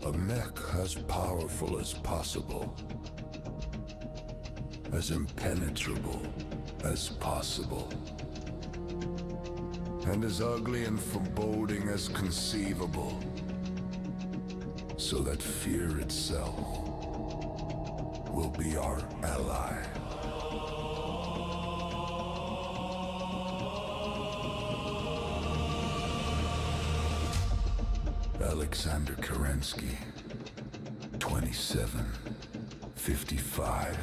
A mech as powerful as possible, as impenetrable as possible, and as ugly and foreboding as conceivable, so that fear itself will be our ally. Alexander Kerensky, 2755.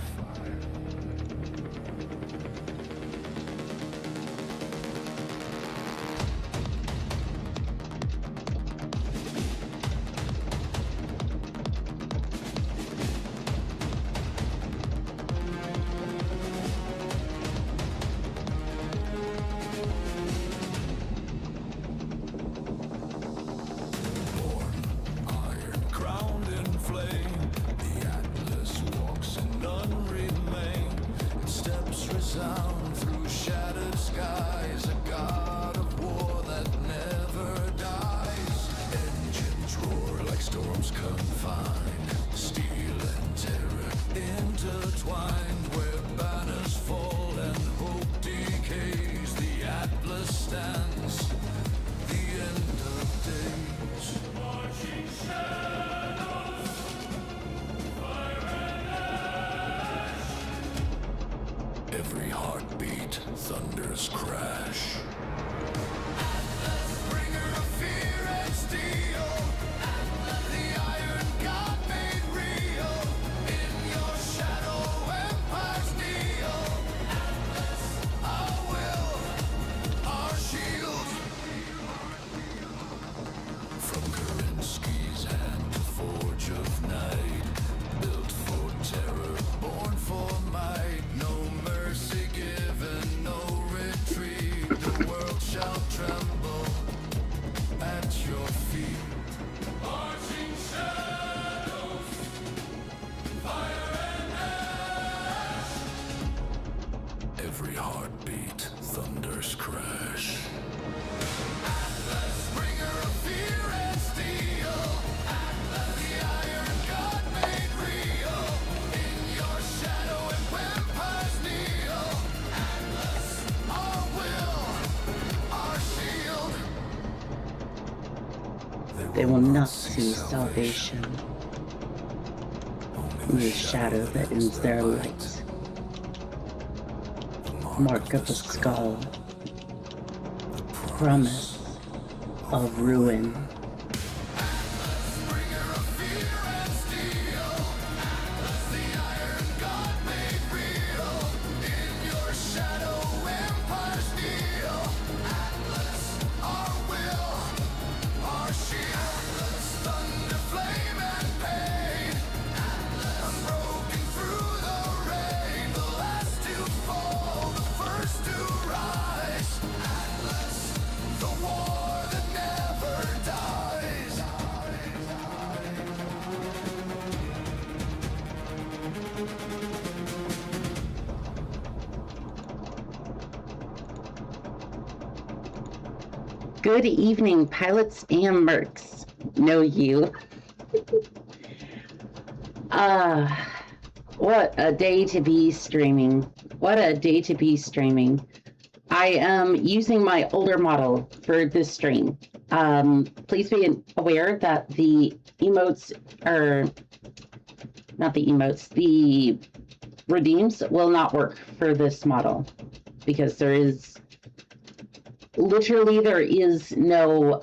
Every heartbeat, thunders crash. Atlas, bringer of fear and steel. Atlas, the iron god made real. In your shadow, empires kneel. Atlas, our will, our shield. From Kerensky's hand, to forge of night. Built for terror, born for might. No mercy given, no retreat. The world shall tremble at your feet. Marching shadows, fire and ash. Every heartbeat, thunders crash. Atlas, bringer of fear and steel. Atlas, the iron god made real. In your shadow and vampires kneel. Atlas, our will, our shield. They will not see salvation in the shadow that ends their light. Mark of a skull, promise of ruin. Bringer of fear and steel. Atlas, the iron god made real. In your shadow, empires kneel. Atlas, our will, our shield. Atlas, thunder, flame, and pain. Atlas, unbroken through the rain. The last to fall, the first to rise. Atlas, the war that never dies. Good evening, pilots and mercs. Know you. What a day to be streaming. What a day to be streaming. I am using my older model for this stream. Please be aware that the emotes are not the emotes, the redeems will not work for this model because there is no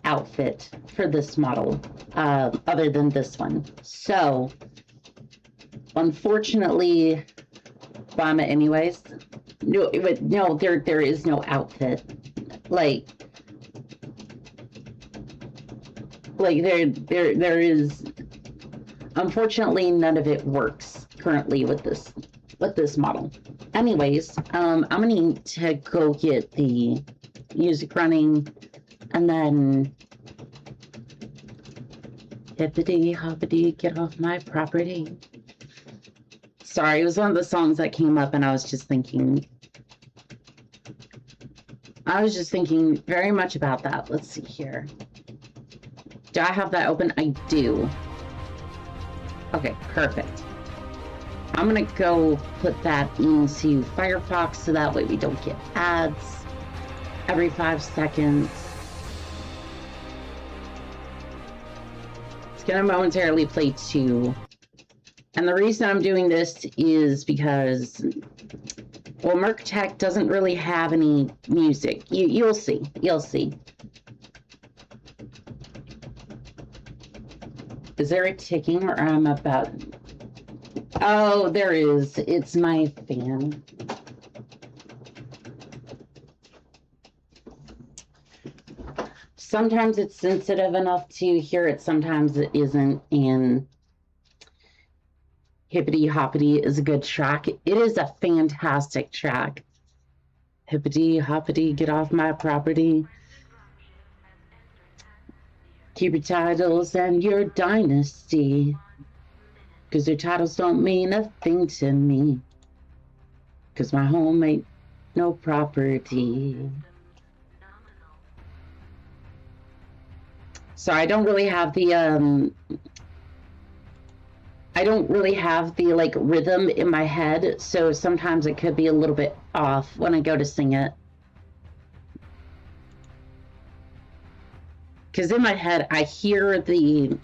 outfit for this model other than this one. So unfortunately, Bama anyways, no, there is no outfit. Like there is, unfortunately, none of it works currently with this model. Anyways, I'm gonna need to go get the music running and then hippity hoppity get off my property. Sorry, it was one of the songs that came up and I was just thinking very much about that. Let's see here. Do I have that open? I do. Okay, perfect. I'm gonna go put that into Firefox so that way we don't get ads every 5 seconds. It's gonna momentarily play 2. And the reason I'm doing this is because, well, Mektech doesn't really have any music. You'll see. You'll see. Is there a ticking or I'm about... Oh, there is. It's my fan. Sometimes it's sensitive enough to hear it, sometimes it isn't, and Hippity Hoppity is a good track. It is a fantastic track. Hippity Hoppity, get off my property. Keep your titles and your dynasty, because your titles don't mean a thing to me, because my home ain't no property. So I don't really have the like rhythm in my head, so sometimes it could be a little bit off when I go to sing it. Because in my head I hear the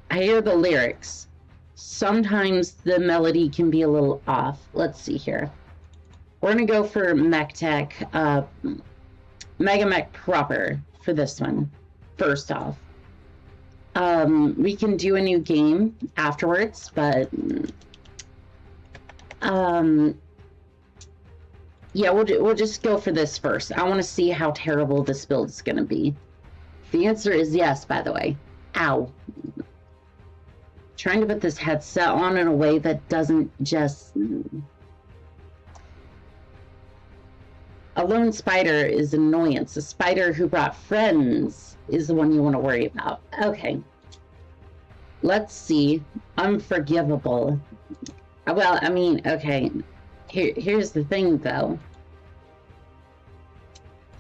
lyrics. Sometimes the melody can be a little off. Let's see here. We're gonna go for Mektech, Mega Mech proper for this one. First off, we can do a new game afterwards, but yeah, we'll just go for this first. I want to see how terrible this build is going to be. The answer is yes, by the way. Ow. Trying to put this headset on in a way that doesn't just... A lone spider is annoyance. A spider who brought friends is the one you want to worry about. Okay. Let's see. Unforgivable. Well, I mean, okay. Here's the thing, though.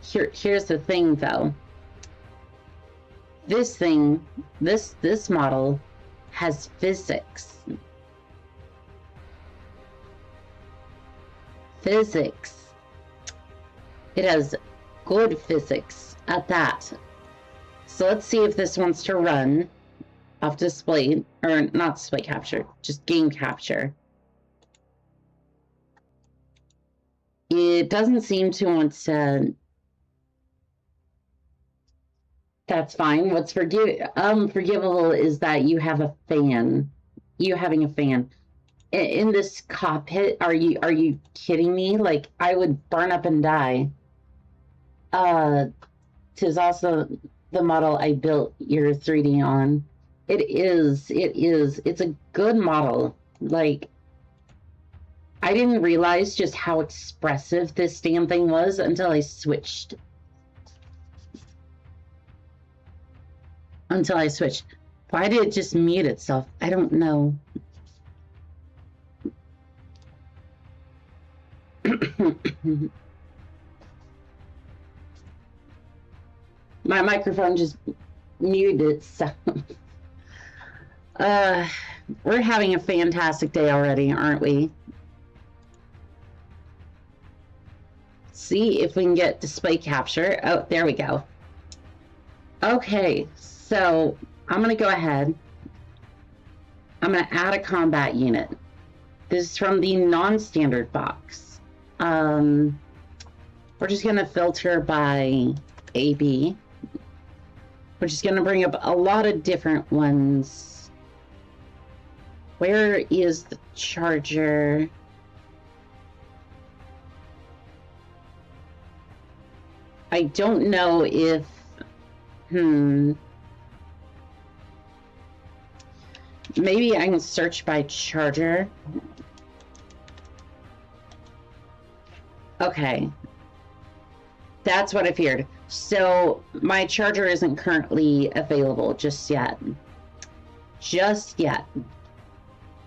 Here's the thing, though. This thing, this model has physics. Physics. It has good physics at that. So let's see if this wants to run off display, or not display capture, just game capture. It doesn't seem to want to. That's fine. What's forgivable is that you have a fan. You having a fan. In this cockpit, are you kidding me? Like, I would burn up and die. 'Tis also the model I built your 3D on. It's a good model. Like, I didn't realize just how expressive this damn thing was until I switched. Why did it just mute itself? I don't know. My microphone just muted itself. We're having a fantastic day already, aren't we? See if we can get display capture. Oh, there we go. Okay, so I'm going to go ahead. I'm going to add a combat unit. This is from the non-standard box. We're just going to filter by AB. We're just going to bring up a lot of different ones. Where is the charger? I don't know if... Maybe I can search by charger. Okay. That's what I feared. So my charger isn't currently available just yet. Just yet.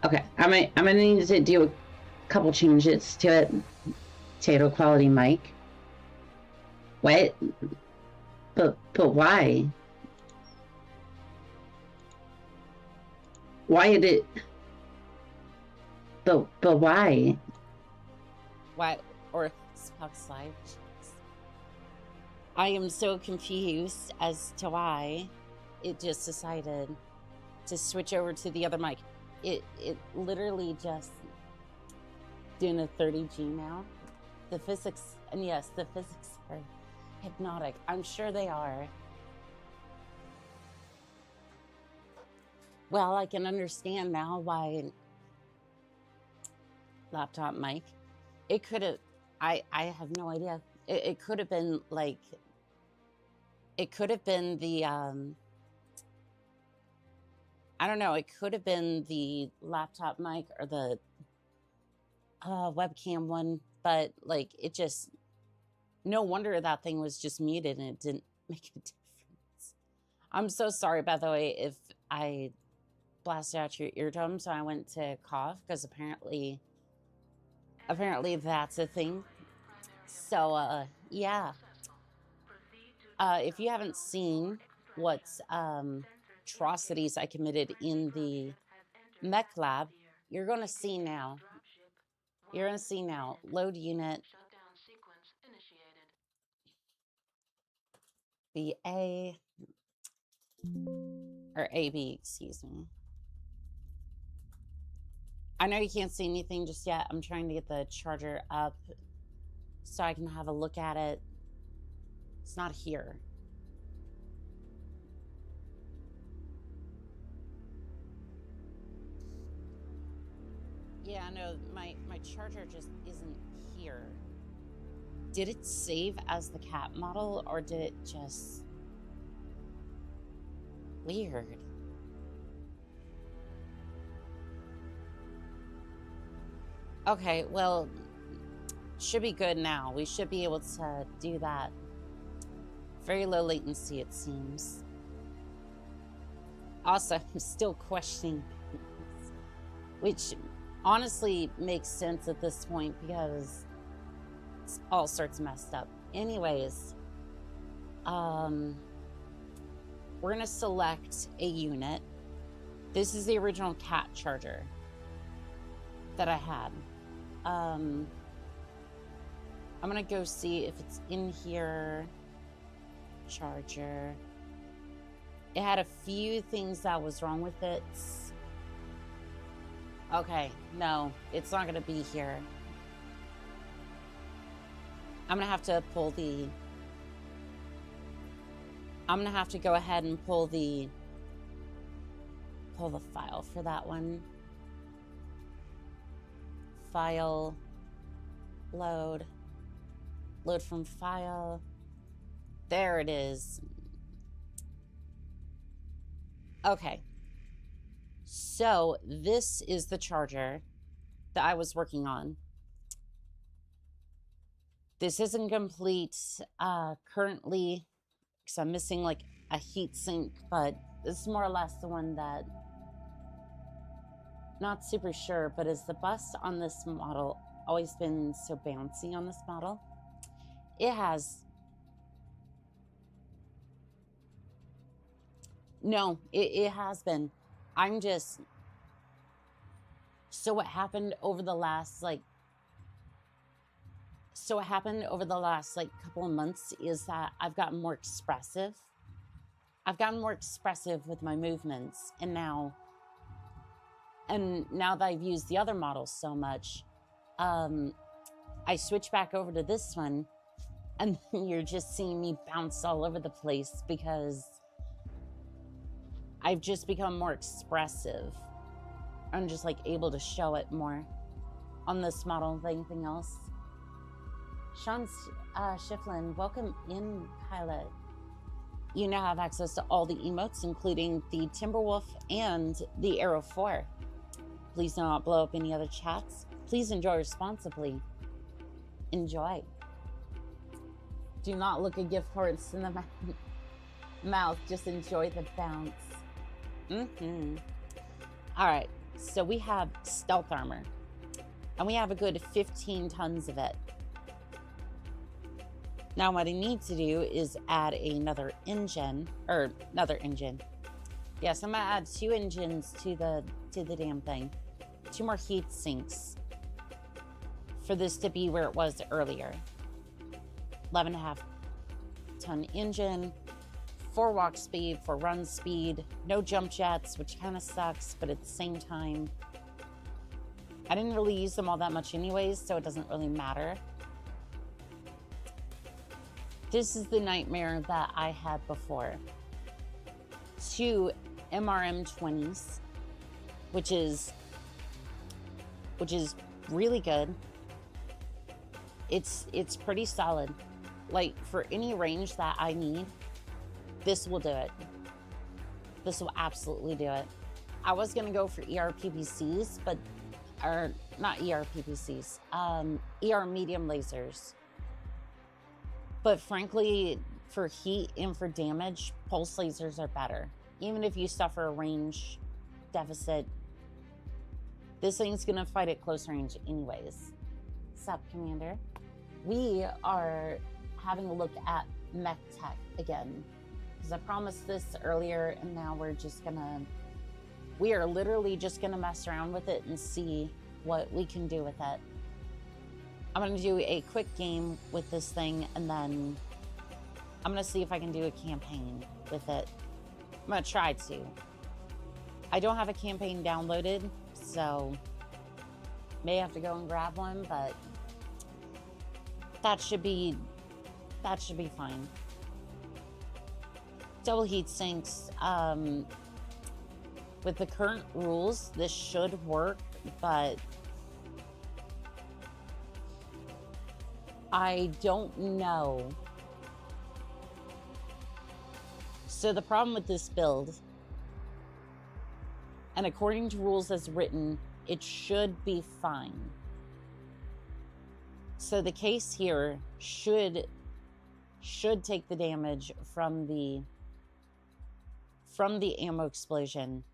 Okay, I'm gonna need to do a couple changes to it. Potato quality mic. What? But why? Why did it? But why? Why? Or Spock's live? Jeez. I am so confused as to why it just decided to switch over to the other mic. It literally just doing a 30G now. The physics, and yes, the physics are hypnotic. I'm sure they are. Well, I can understand now why laptop mic. It could have, I have no idea. It could have been like, it could have been the, I don't know, it could have been the laptop mic or the webcam one, but like it just, no wonder that thing was just muted and it didn't make a difference. I'm so sorry, by the way, if I blasted out your eardrum, so I went to cough because apparently that's a thing. So yeah, if you haven't seen what atrocities I committed in the mech lab, you're gonna see now. You're gonna see now. Load unit. BA or AB, excuse me. I know you can't see anything just yet. I'm trying to get the charger up so I can have a look at it. It's not here. Yeah, no, my charger just isn't here. Did it save as the cat model or did it just... Weird. Okay, well, should be good now. We should be able to do that. Very low latency, it seems. Also, I'm still questioning things, which honestly makes sense at this point because it's all sorts messed up. Anyways, we're gonna select a unit. This is the original cat charger that I had. I'm gonna go see if it's in here. Charger. It had a few things that was wrong with it. Okay, no, it's not gonna be here. I'm gonna have to pull the... I'm gonna have to go ahead and pull the file for that one. File, load from file. There it is. Okay. So this is the charger that I was working on. This isn't complete currently because I'm missing like a heat sink, but this is more or less the one that, not super sure, but is the bus on this model always been so bouncy on this model? It has. No, it has been. I'm just... So what happened over the last, like... So what happened over the last, like, couple of months is that I've gotten more expressive. I've gotten more expressive with my movements, and now that I've used the other models so much, I switched back over to this one, and you're just seeing me bounce all over the place because I've just become more expressive. I'm just like able to show it more on this model than anything else. Sean Shiflin, welcome in, Kyla. You now have access to all the emotes, including the Timberwolf and the Arrow 4. Please do not blow up any other chats. Please enjoy responsibly. Enjoy. Do not look a gift horse in the mouth. Just enjoy the bounce. All right, so we have stealth armor, and we have a good 15 tons of it. Now what I need to do is add another engine, Yes, I'm gonna add 2 engines to the damn thing. 2 more heat sinks for this to be where it was earlier. 11.5 ton engine, 4 walk speed, 4 run speed, no jump jets, which kind of sucks, but at the same time, I didn't really use them all that much anyways, so it doesn't really matter. This is the nightmare that I had before. 2 MRM-20s, which is really good. It's pretty solid. Like, for any range that I need, this will do it. This will absolutely do it. I was gonna go for ER-PPCs, but, or not ER-PPCs, ER medium lasers. But frankly, for heat and for damage, pulse lasers are better. Even if you suffer a range deficit, this thing's gonna fight at close range anyways. Sup, Commander? We are having a look at Mektech again, because I promised this earlier, and now we are literally just gonna mess around with it and see what we can do with it. I'm gonna do a quick game with this thing, and then I'm gonna see if I can do a campaign with it. I'm gonna try to. I don't have a campaign downloaded, so may have to go and grab one, but that should be fine. Double heat sinks. With the current rules, this should work, but I don't know. So the problem with this build, and according to rules as written, it should be fine. So the case here should take the damage from the ammo explosion,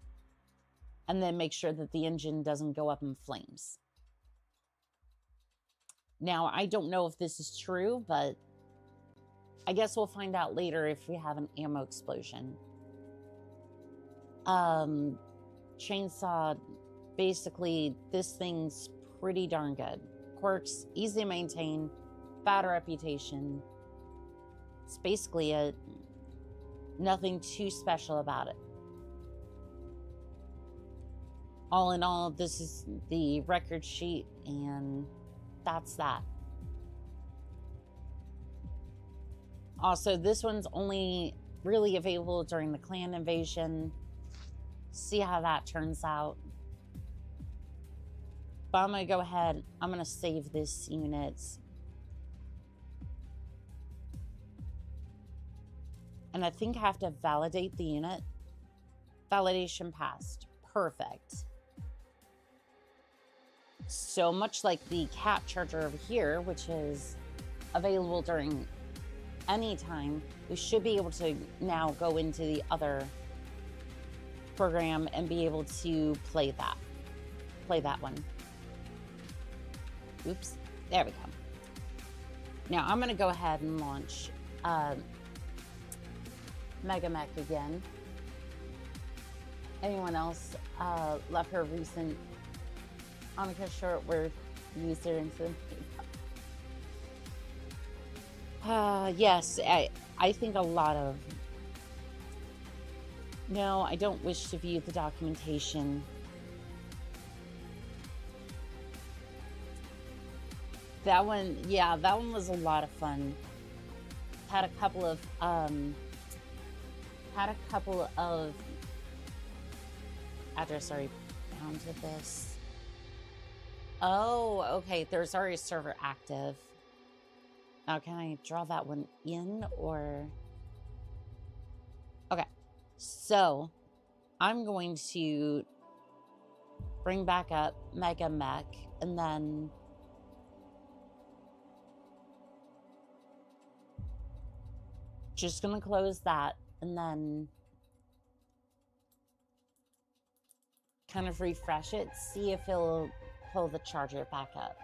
and then make sure that the engine doesn't go up in flames. Now, I don't know if this is true, but I guess we'll find out later if we have an ammo explosion. Chainsaw, basically, this thing's pretty darn good. Quirks, easy to maintain, bad reputation. It's basically nothing too special about it. All in all, this is the record sheet, and that's that. Also, this one's only really available during the clan invasion. See how that turns out. But I'm gonna go ahead, I'm gonna save this unit. And I think I have to validate the unit. Validation passed. Perfect. So much like the cat charger over here, which is available during any time, we should be able to now go into the other program and be able to play that one. Oops, there we go. Now I'm gonna go ahead and launch Mega Mech again. Anyone else left her recent Oni-chan short word user into yes, I think a lot of. No, I don't wish to view the documentation. That one, yeah, that one was a lot of fun. Had a couple of address already bound to this. Oh, okay, there's already a server active. Now, can I draw that one in, or? Okay, so I'm going to bring back up Mega Mech, and then just gonna close that, and then kind of refresh it, see if it'll pull the charger back up.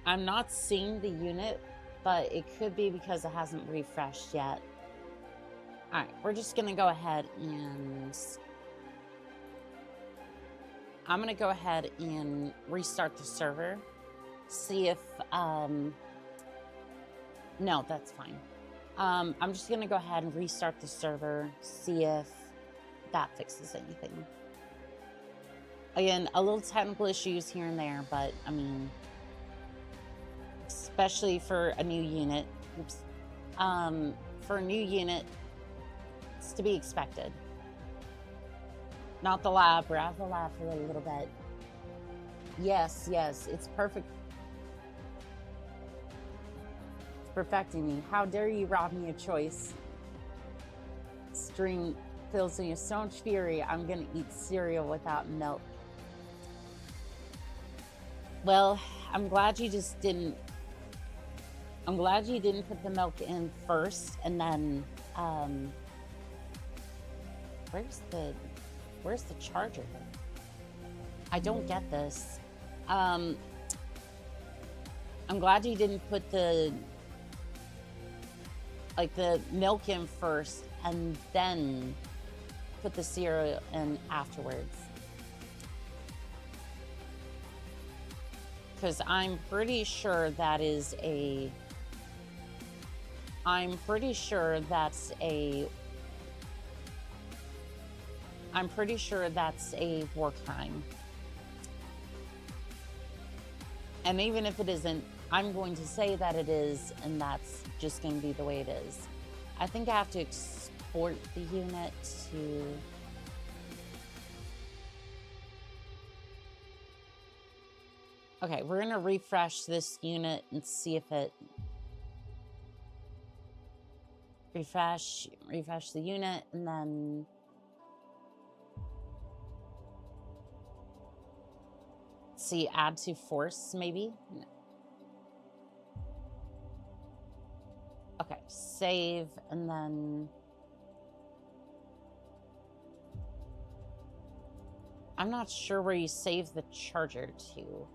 I'm not seeing the unit, but it could be because it hasn't refreshed yet. All right, we're just gonna go ahead and I'm gonna go ahead and restart the server. See if no, that's fine. I'm just gonna go ahead and restart the server, see if that fixes anything. Again, a little technical issues here and there, but I mean, especially for a new unit. Oops. For a new unit, it's to be expected. Not the lab. We're out of the lab for a little bit. Yes, yes, it's perfect. It's perfecting me. How dare you rob me of choice? Stream fills me with so much fury. I'm gonna eat cereal without milk. Well, I'm glad you just didn't. I'm glad you didn't put the milk in first, and then where's the charger? I don't get this. I'm glad you didn't put the milk in first and then put the cereal in afterwards. Because I'm pretty sure that is a... I'm pretty sure that's a war crime. And even if it isn't, I'm going to say that it is, and that's just going to be the way it is. I think I have to export the unit to... Okay, we're going to refresh this unit and see if it... Refresh the unit, and then... See, add to force, maybe? No. Okay, save, and then... I'm not sure where you save the charger to.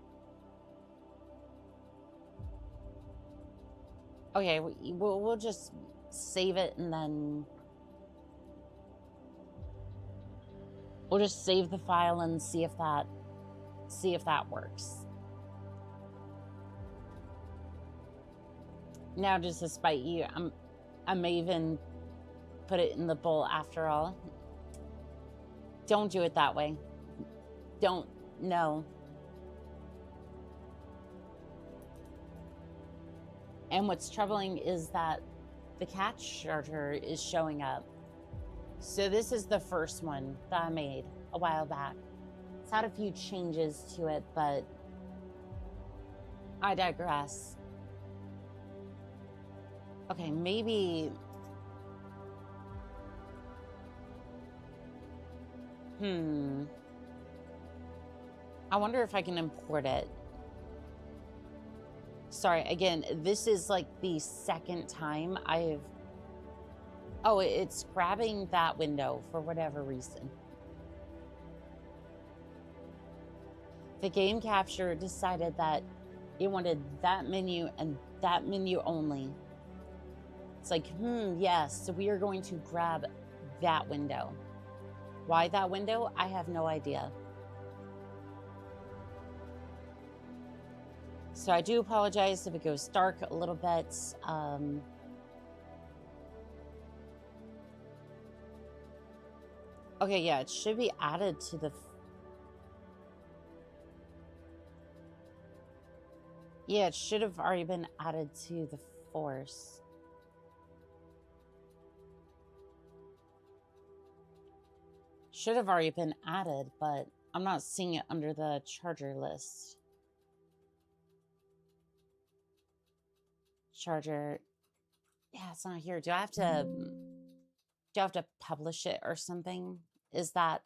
Okay, we'll just save it, and then... We'll just save the file and see if that works. Now, just to spite you, I may even put it in the bowl after all. Don't do it that way. Don't, no. And what's troubling is that the cat charger is showing up. So this is the first one that I made a while back. It's had a few changes to it, but I digress. Okay, maybe... I wonder if I can import it. Sorry, again, this is like the second time I've... Oh, it's grabbing that window for whatever reason. The game capture decided that it wanted that menu and that menu only. It's like, yes, so we are going to grab that window. Why that window? I have no idea. So I do apologize if it goes dark a little bit. Okay, yeah, it should be added to the... Yeah, it should have already been added to the force. Should have already been added, but I'm not seeing it under the charger list. Charger. Yeah, it's not here. Do I have to publish it or something? Is that...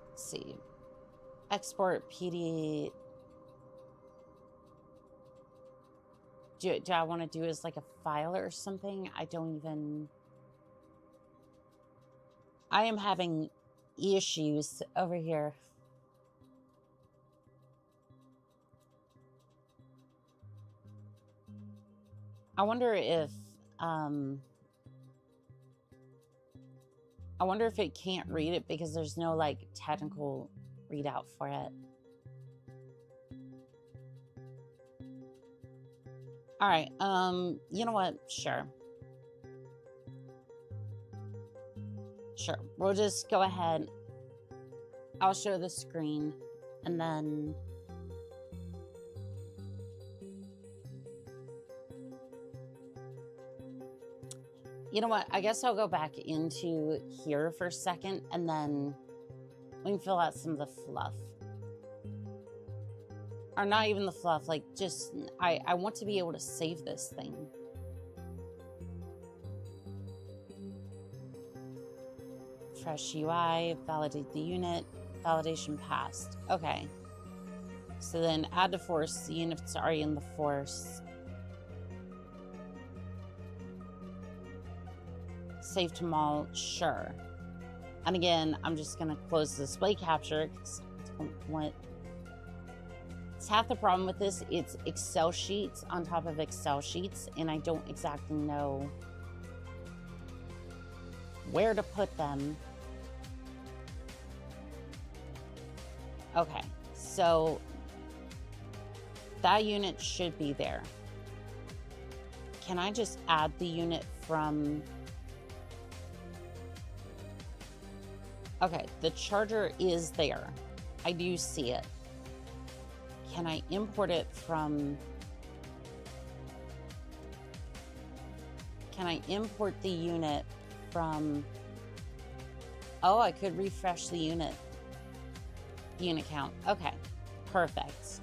Let's see. Export PD. Do I want to do as like a file or something? I don't even... I am having issues over here. I wonder if it can't read it because there's no like technical readout for it. All right, you know what? Sure. We'll just go ahead. I'll show the screen and then you know what? I guess I'll go back into here for a second and then we can fill out some of the fluff. Or not even the fluff, like just, I want to be able to save this thing. Fresh UI, validate the unit, validation passed. Okay. So then add to force, the unit's already in the force. Save to mall, sure. And again, I'm just gonna close the display capture because I don't want. It's half the problem with this. It's Excel sheets on top of Excel sheets, and I don't exactly know where to put them. Okay, so that unit should be there. Can I just add the unit from... Okay, the charger is there. I do see it. Can I import it from... Can I import the unit from... Oh, I could refresh the unit count. Okay, perfect.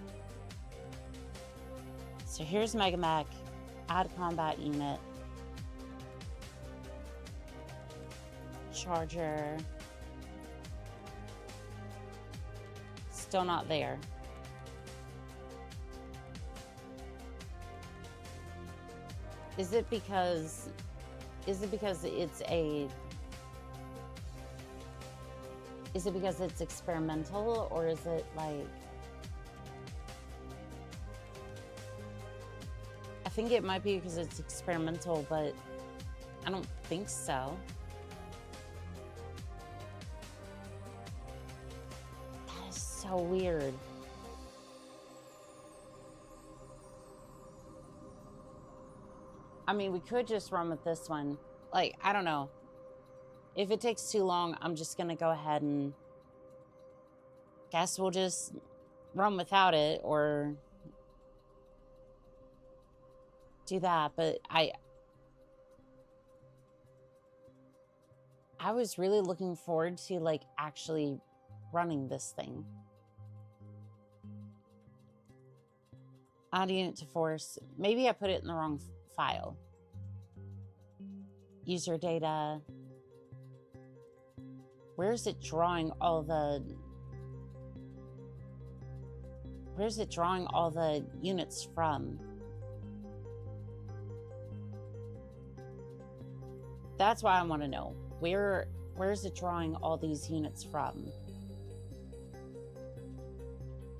So here's Megamech, add combat unit, charger, still not there. Is it because it's a... Is it because it's experimental, or is it like... I think it might be because it's experimental, but I don't think so. That is so weird. I mean, we could just run with this one. Like, I don't know. If it takes too long, I'm just gonna go ahead and guess we'll just run without it or do that. But I was really looking forward to like actually running this thing. Add unit to force. Maybe I put it in the wrong file. User data. Where is it drawing all the... Where's it drawing all the units from? That's why I want to know. Where is it drawing all these units from?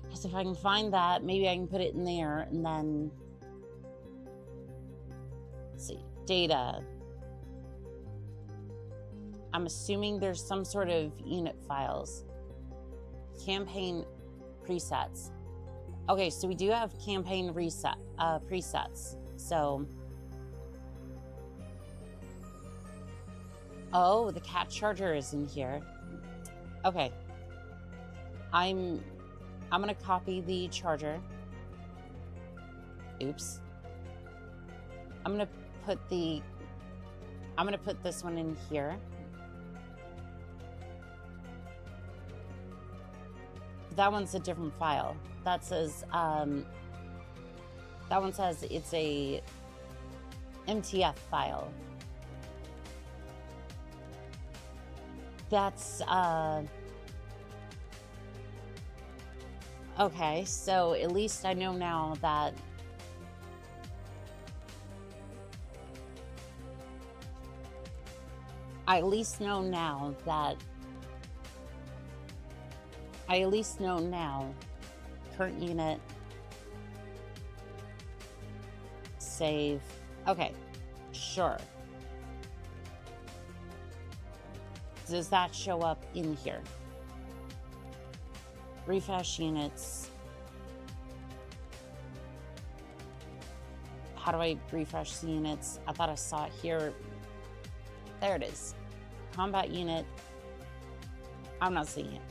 Because if I can find that, maybe I can put it in there and then... Let's see. Data. I'm assuming there's some sort of unit files. Campaign presets. Okay, so we do have campaign presets. So, oh, the cat charger is in here. Okay, I'm gonna copy the charger. Oops. I'm gonna put this one in here. That one's a different file. That says, that one says it's a MTF file. That's, okay, so at least I know now that I at least know now. Current unit. Save. Okay, sure. Does that show up in here? Refresh units. How do I refresh the units? I thought I saw it here. There it is. Combat unit. I'm not seeing it.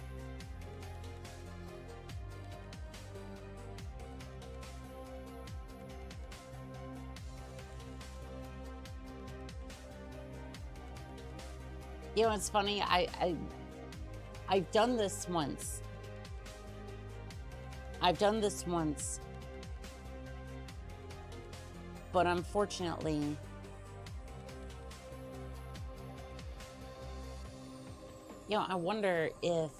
You know, it's funny. I've done this once. I've done this once. But unfortunately, you know, I wonder if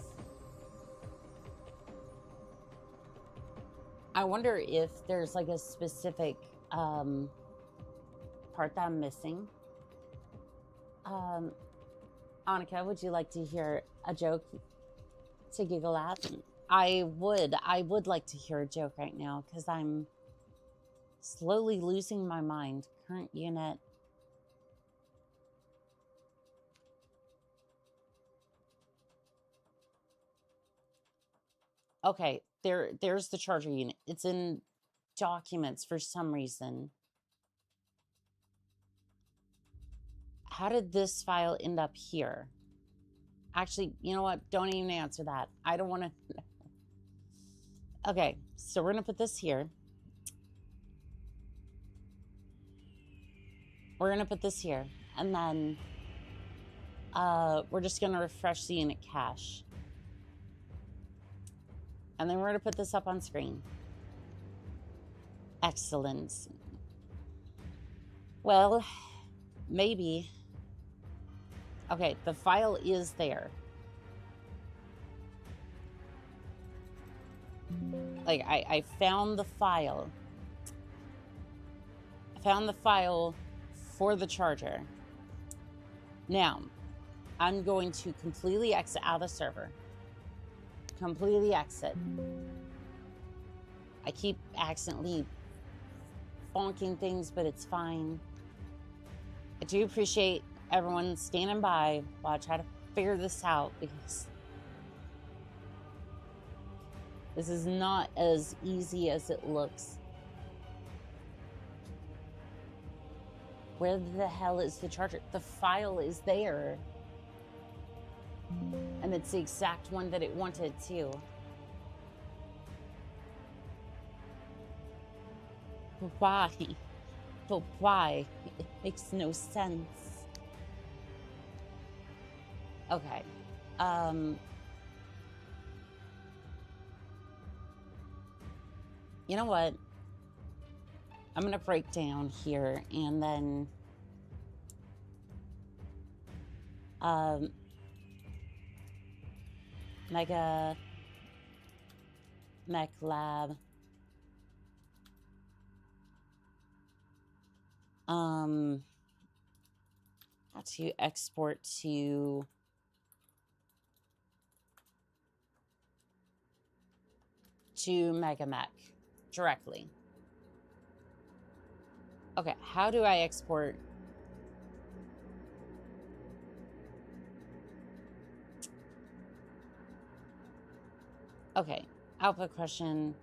there's like a specific part that I'm missing. Annika, would you like to hear a joke to giggle at? I would like to hear a joke right now because I'm slowly losing my mind. Current unit. Okay, there's the charger unit. It's in documents for some reason. How did this file end up here? Actually, you know what? Don't even answer that. I don't want to. Okay, so we're going to put this here. We're going to put this here. And then we're just going to refresh the unit cache. And then we're going to put this up on screen. Excellent. Well, maybe. Okay, the file is there. Like, I found the file. I found the file for the charger. Now, I'm going to completely exit out of the server. Completely exit. I keep accidentally bonking things, but it's fine. I do appreciate everyone standing by while I try to figure this out, because this is not as easy as it looks. Where the hell is the charger? The file is there. And it's the exact one that it wanted too. But why? But why? It makes no sense. Okay. You know what? I'm gonna break down here and then Mega Mech Lab. How to export to MegaMech directly. Okay, how do I export? Okay, output question.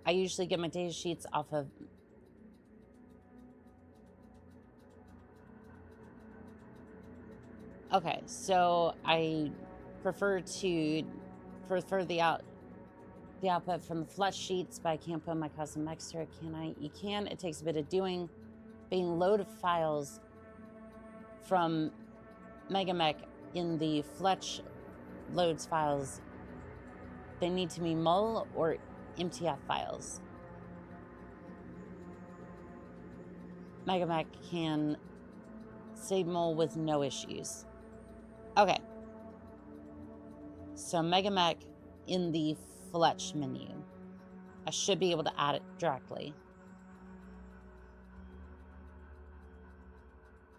I usually get my data sheets off of okay, so I prefer the output from the flesh sheets, but I can't put my custom extra, can I? You can. It takes a bit of doing. Being load of files from MegaMech in the Fletch loads files, they need to be mul or MTF files. MegaMech can save mul with no issues. Okay. So MegaMech in the Fletch menu. I should be able to add it directly.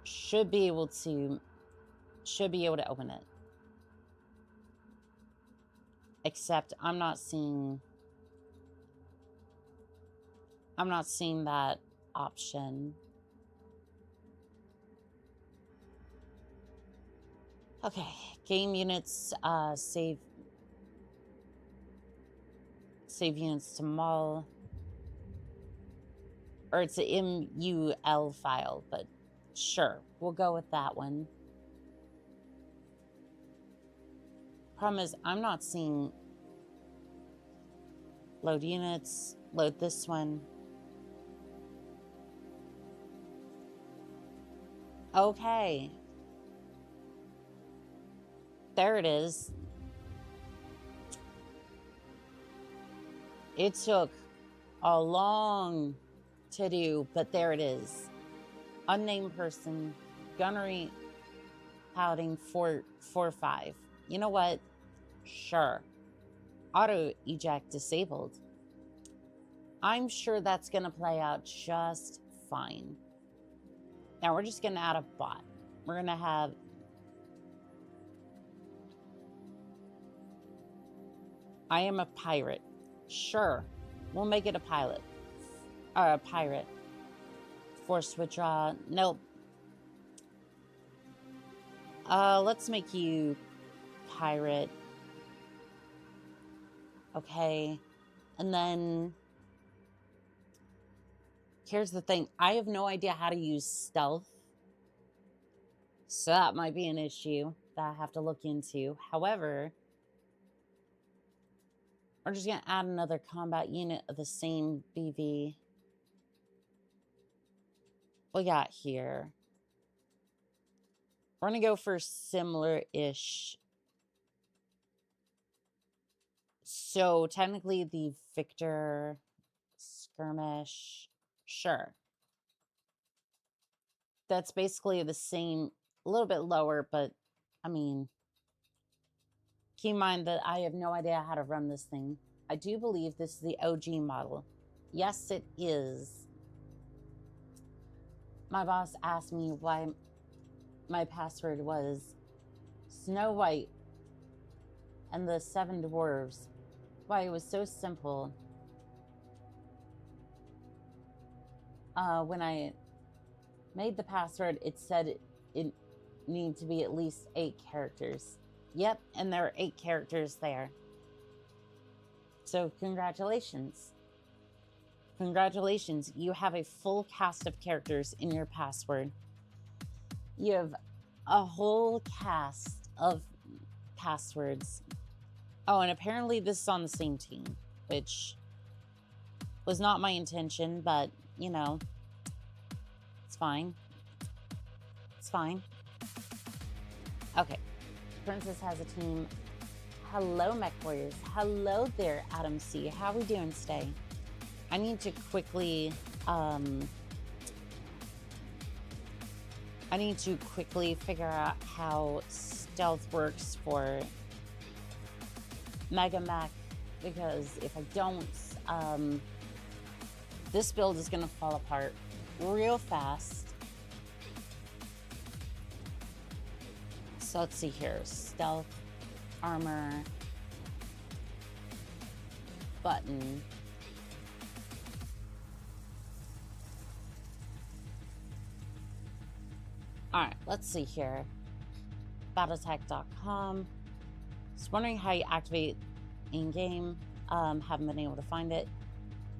Should be able to open it. Except I'm not seeing that option. Okay, game units, save units to mul, or it's an MUL file, but sure, we'll go with that one. Problem is, I'm not seeing load units, load this one. Okay. There it is. It took a long to do, but there it is. Unnamed person, gunnery, pouting, 4-5. You know what? Sure. Auto eject disabled. I'm sure that's going to play out just fine. Now we're just going to add a bot. We're going to have I am a pirate. Sure. We'll make it a pilot. Or a pirate. Forced withdraw. Nope. Let's make you pirate. Okay. And then here's the thing. I have no idea how to use stealth. So that might be an issue that I have to look into. However, we're just going to add another combat unit of the same BV. What we got here? We're going to go for similar-ish. So technically the Victor skirmish, sure. That's basically the same, a little bit lower, but I mean, keep in mind that I have no idea how to run this thing. I do believe this is the OG model. Yes, it is. My boss asked me why my password was Snow White and the 7 Dwarves. Why it was so simple. When I made the password, it said it needed to be at least 8 characters. Yep, and there are 8 characters there. So congratulations. Congratulations, you have a full cast of characters in your password. You have a whole cast of passwords. Oh, and apparently this is on the same team, which was not my intention, but, you know, it's fine. It's fine. Okay. Princess has a team. Hello, Mech Warriors. Hello there, Adam C. How are we doing today? I need to quickly, figure out how stealth works for Mega Mech, because if I don't, this build is going to fall apart real fast. So let's see here. Stealth, armor, button. All right, let's see here. Battletech.com. Just wondering how you activate in-game. Haven't been able to find it.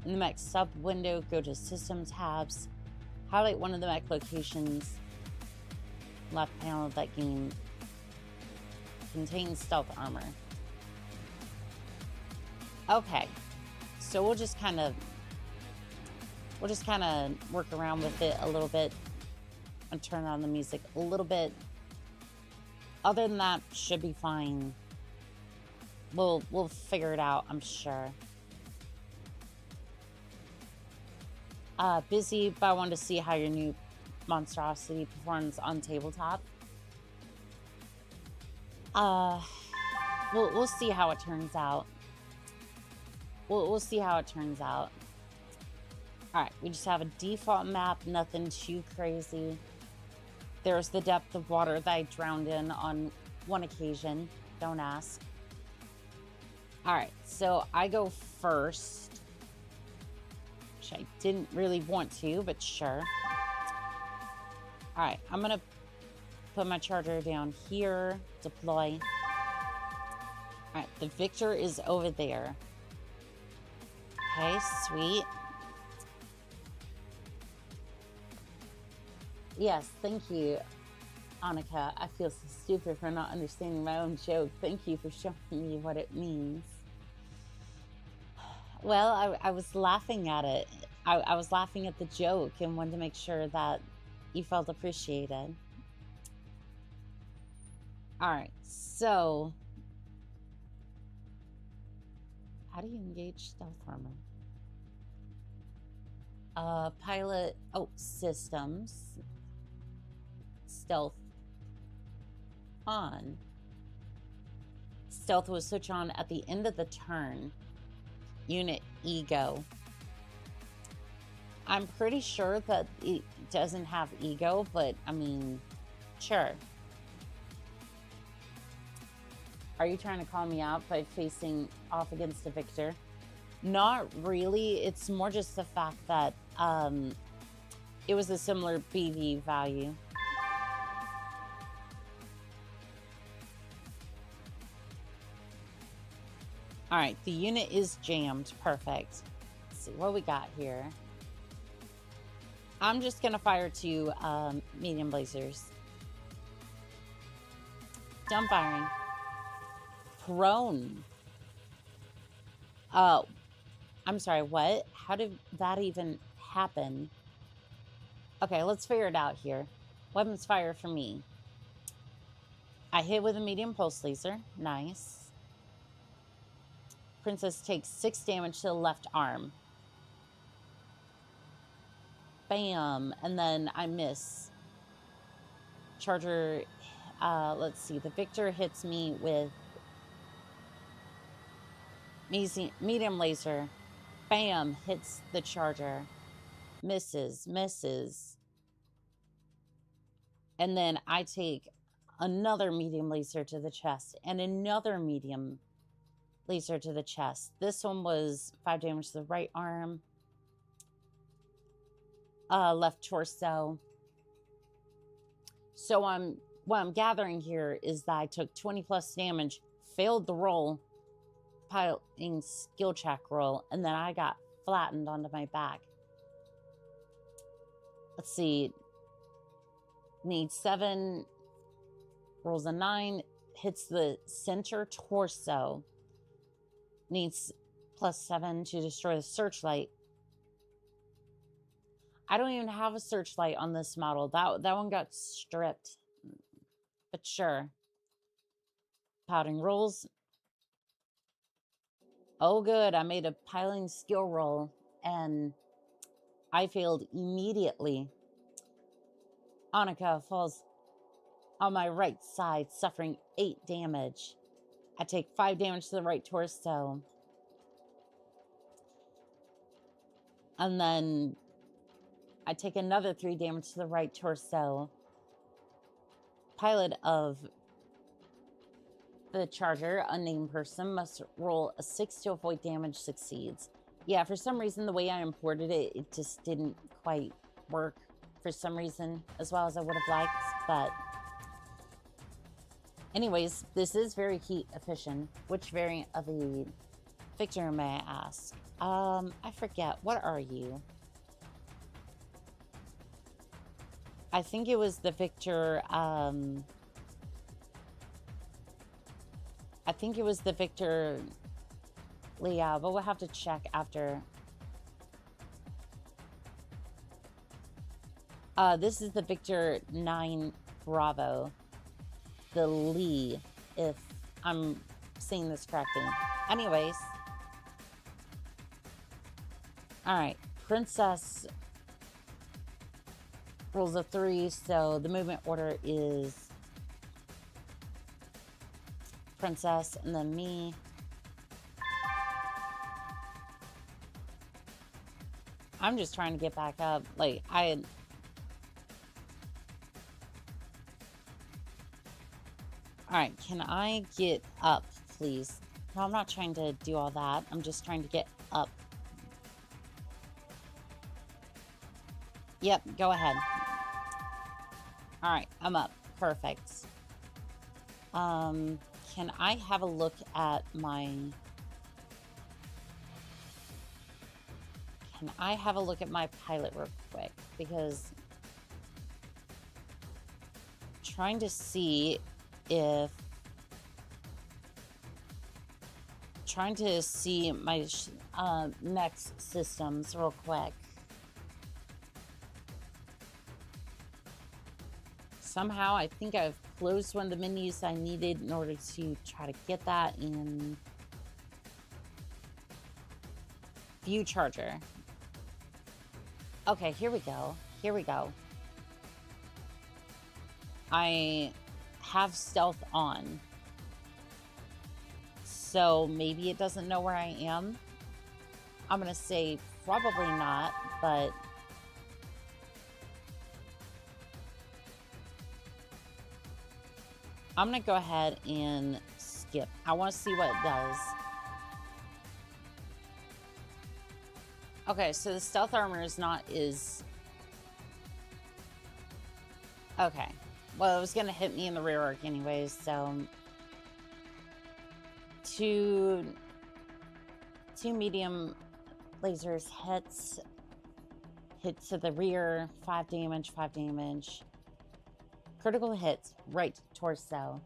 In the mech sub window, go to System tabs. Highlight one of the mech locations. Left panel of that game contains stealth armor. Okay, so we'll just kind of work around with it a little bit and turn on the music a little bit. Other than that, should be fine. We'll figure it out, I'm sure. Busy, but I wanted to see how your new monstrosity performs on tabletop. We'll see how it turns out. We'll see how it turns out. All right, we just have a default map, nothing too crazy. There's the depth of water that I drowned in on one occasion. Don't ask. All right, so I go first, which I didn't really want to, but sure. All right, I'm gonna put my charger down here, deploy. All right, the Victor is over there. Okay, sweet. Yes, thank you, Annika. I feel so stupid for not understanding my own joke. Thank you for showing me what it means. Well, I was laughing at it. I was laughing at the joke and wanted to make sure that you felt appreciated. All right, so how do you engage stealth armor? Pilot, systems, stealth on. Stealth will switch on at the end of the turn. Unit ego. I'm pretty sure that it doesn't have ego, but I mean, sure. Are you trying to call me out by facing off against a Victor? Not really. It's more just the fact that it was a similar BV value. All right, the unit is jammed. Perfect. Let's see what we got here. I'm just gonna fire 2 medium lasers. Done firing. Prone. Oh, I'm sorry, what? How did that even happen? Okay, let's figure it out here. Weapons fire for me. I hit with a medium pulse laser. Nice. Princess takes 6 damage to the left arm. Bam. And then I miss. Charger, let's see. The Victor hits me with medium laser. Bam. Hits the charger. Misses. Misses. And then I take another medium laser to the chest and another medium laser to the chest. This one was 5 damage to the right arm. Left torso. So what I'm gathering here is that I took 20 plus damage, failed the roll, piloting skill check roll, and then I got flattened onto my back. Let's see. Needs 7, rolls a 9, hits the center torso. Needs +7 to destroy the searchlight. I don't even have a searchlight on this model. That one got stripped. But sure. Piloting rolls. Oh good, I made a piloting skill roll and I failed immediately. Annika falls on my right side, suffering 8 damage. I take 5 damage to the right torso. And then I take another 3 damage to the right torso. Pilot of the charger, unnamed person, must roll a 6 to avoid damage, succeeds. Yeah, for some reason, the way I imported it, it just didn't quite work for some reason as well as I would have liked, but anyways, this is very heat efficient. Which variant of the Victor may I ask? I forget. What are you? I think it was the Victor, I think it was the Victor Leah, but we'll have to check after. This is the Victor 9 Bravo. The Lee, if I'm saying this correctly. Anyways. Alright, Princess rolls a 3, so the movement order is Princess and then me. I'm just trying to get back up. Like, Alright, can I get up, please? No, I'm not trying to do all that. I'm just trying to get up. Yep, go ahead. All right, I'm up. Perfect. Can I have a look at my... Can I have a look at my pilot real quick? Because I'm trying to see if... Trying to see my next systems real quick. Somehow, I think I've closed one of the menus I needed in order to try to get that in View Charger. Okay, here we go. Here we go. I have stealth on. So maybe it doesn't know where I am. I'm going to say probably not, but... I'm going to go ahead and skip. I want to see what it does. Okay, so the stealth armor is not as... Okay. Well, it was going to hit me in the rear arc anyways, so... Two medium lasers hit to the rear, 5 damage, 5 damage. Critical hits, right torso.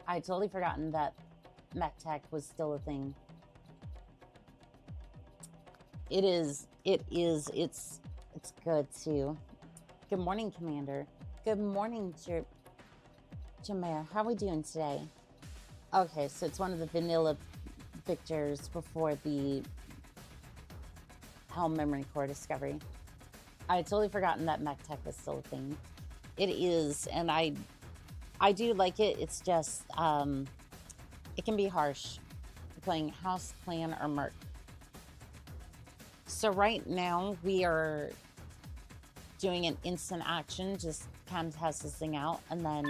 I had totally forgotten that Mektech was still a thing. It's good too. Good morning, Commander. Good morning, Jameer. How are we doing today? Okay, so it's one of the vanilla Victors before the Helm Memory Core discovery. I had totally forgotten that Mektech was still a thing. It is, and I do like it. It's just, it can be harsh playing House, Clan, or Merc. So right now we are doing an instant action, just kind of test this thing out, and then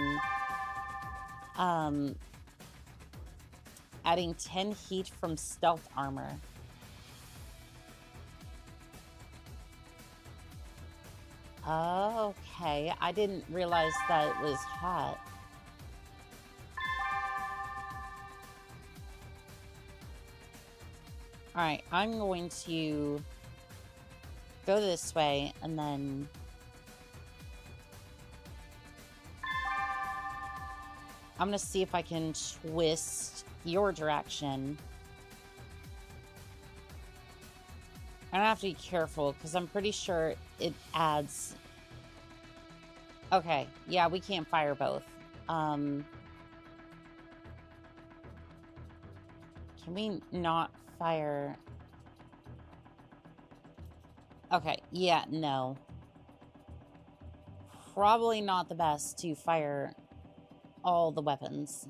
adding 10 heat from stealth armor. Okay, I didn't realize that it was hot. All right, I'm going to go this way and then I'm going to see if I can twist your direction. I have to be careful because I'm pretty sure it adds... Okay, yeah, we can't fire both. Can we not fire... Okay, yeah, no. Probably not the best to fire all the weapons.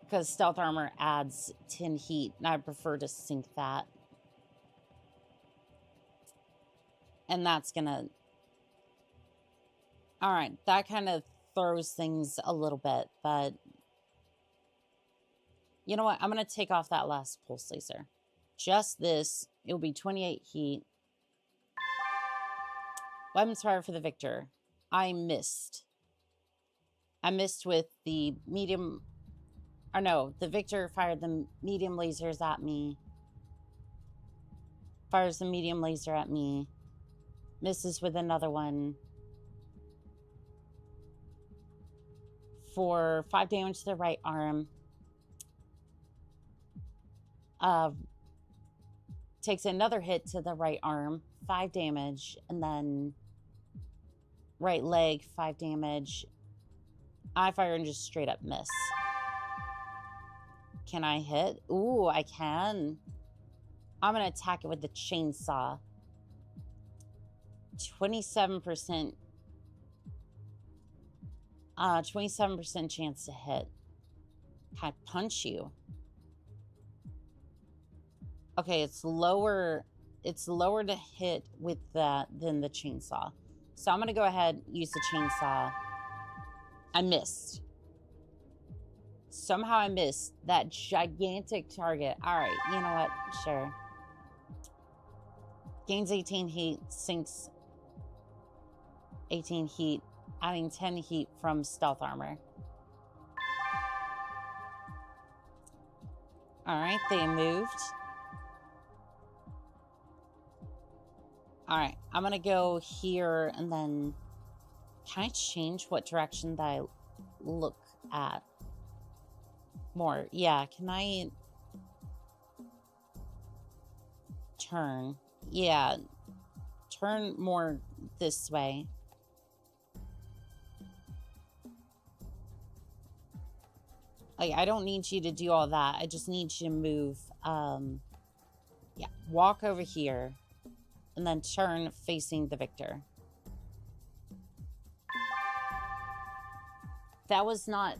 Because stealth armor adds 10 heat, and I prefer to sink that. And that's gonna... Alright, that kind of throws things a little bit, but... You know what? I'm gonna take off that last pulse laser. Just this. It'll be 28 heat. Weapons fire for the Victor. I missed. I missed with the medium... Or no, the Victor fired the medium lasers at me. Fires the medium laser at me. Misses with another one. For 5 damage to the right arm. Takes another hit to the right arm. 5 damage. And then... right leg, 5 damage. I fire and just straight up miss. Can I hit? Ooh, I can. I'm going to attack it with the chainsaw. 27%. 27% chance to hit. Can I punch you? Okay, it's lower. It's lower to hit with that than the chainsaw. So I'm going to go ahead and use the chainsaw. I missed. Somehow I missed that gigantic target. All right, you know what? Sure. Gains 18 heat, sinks 18 heat, adding 10 heat from stealth armor. All right, they moved. All right, I'm gonna go here and then can I change what direction that I look at more? Yeah, can I turn? Yeah, turn more this way. Like, I don't need you to do all that. I just need you to move. Yeah, walk over here and then turn facing the victor. That was not...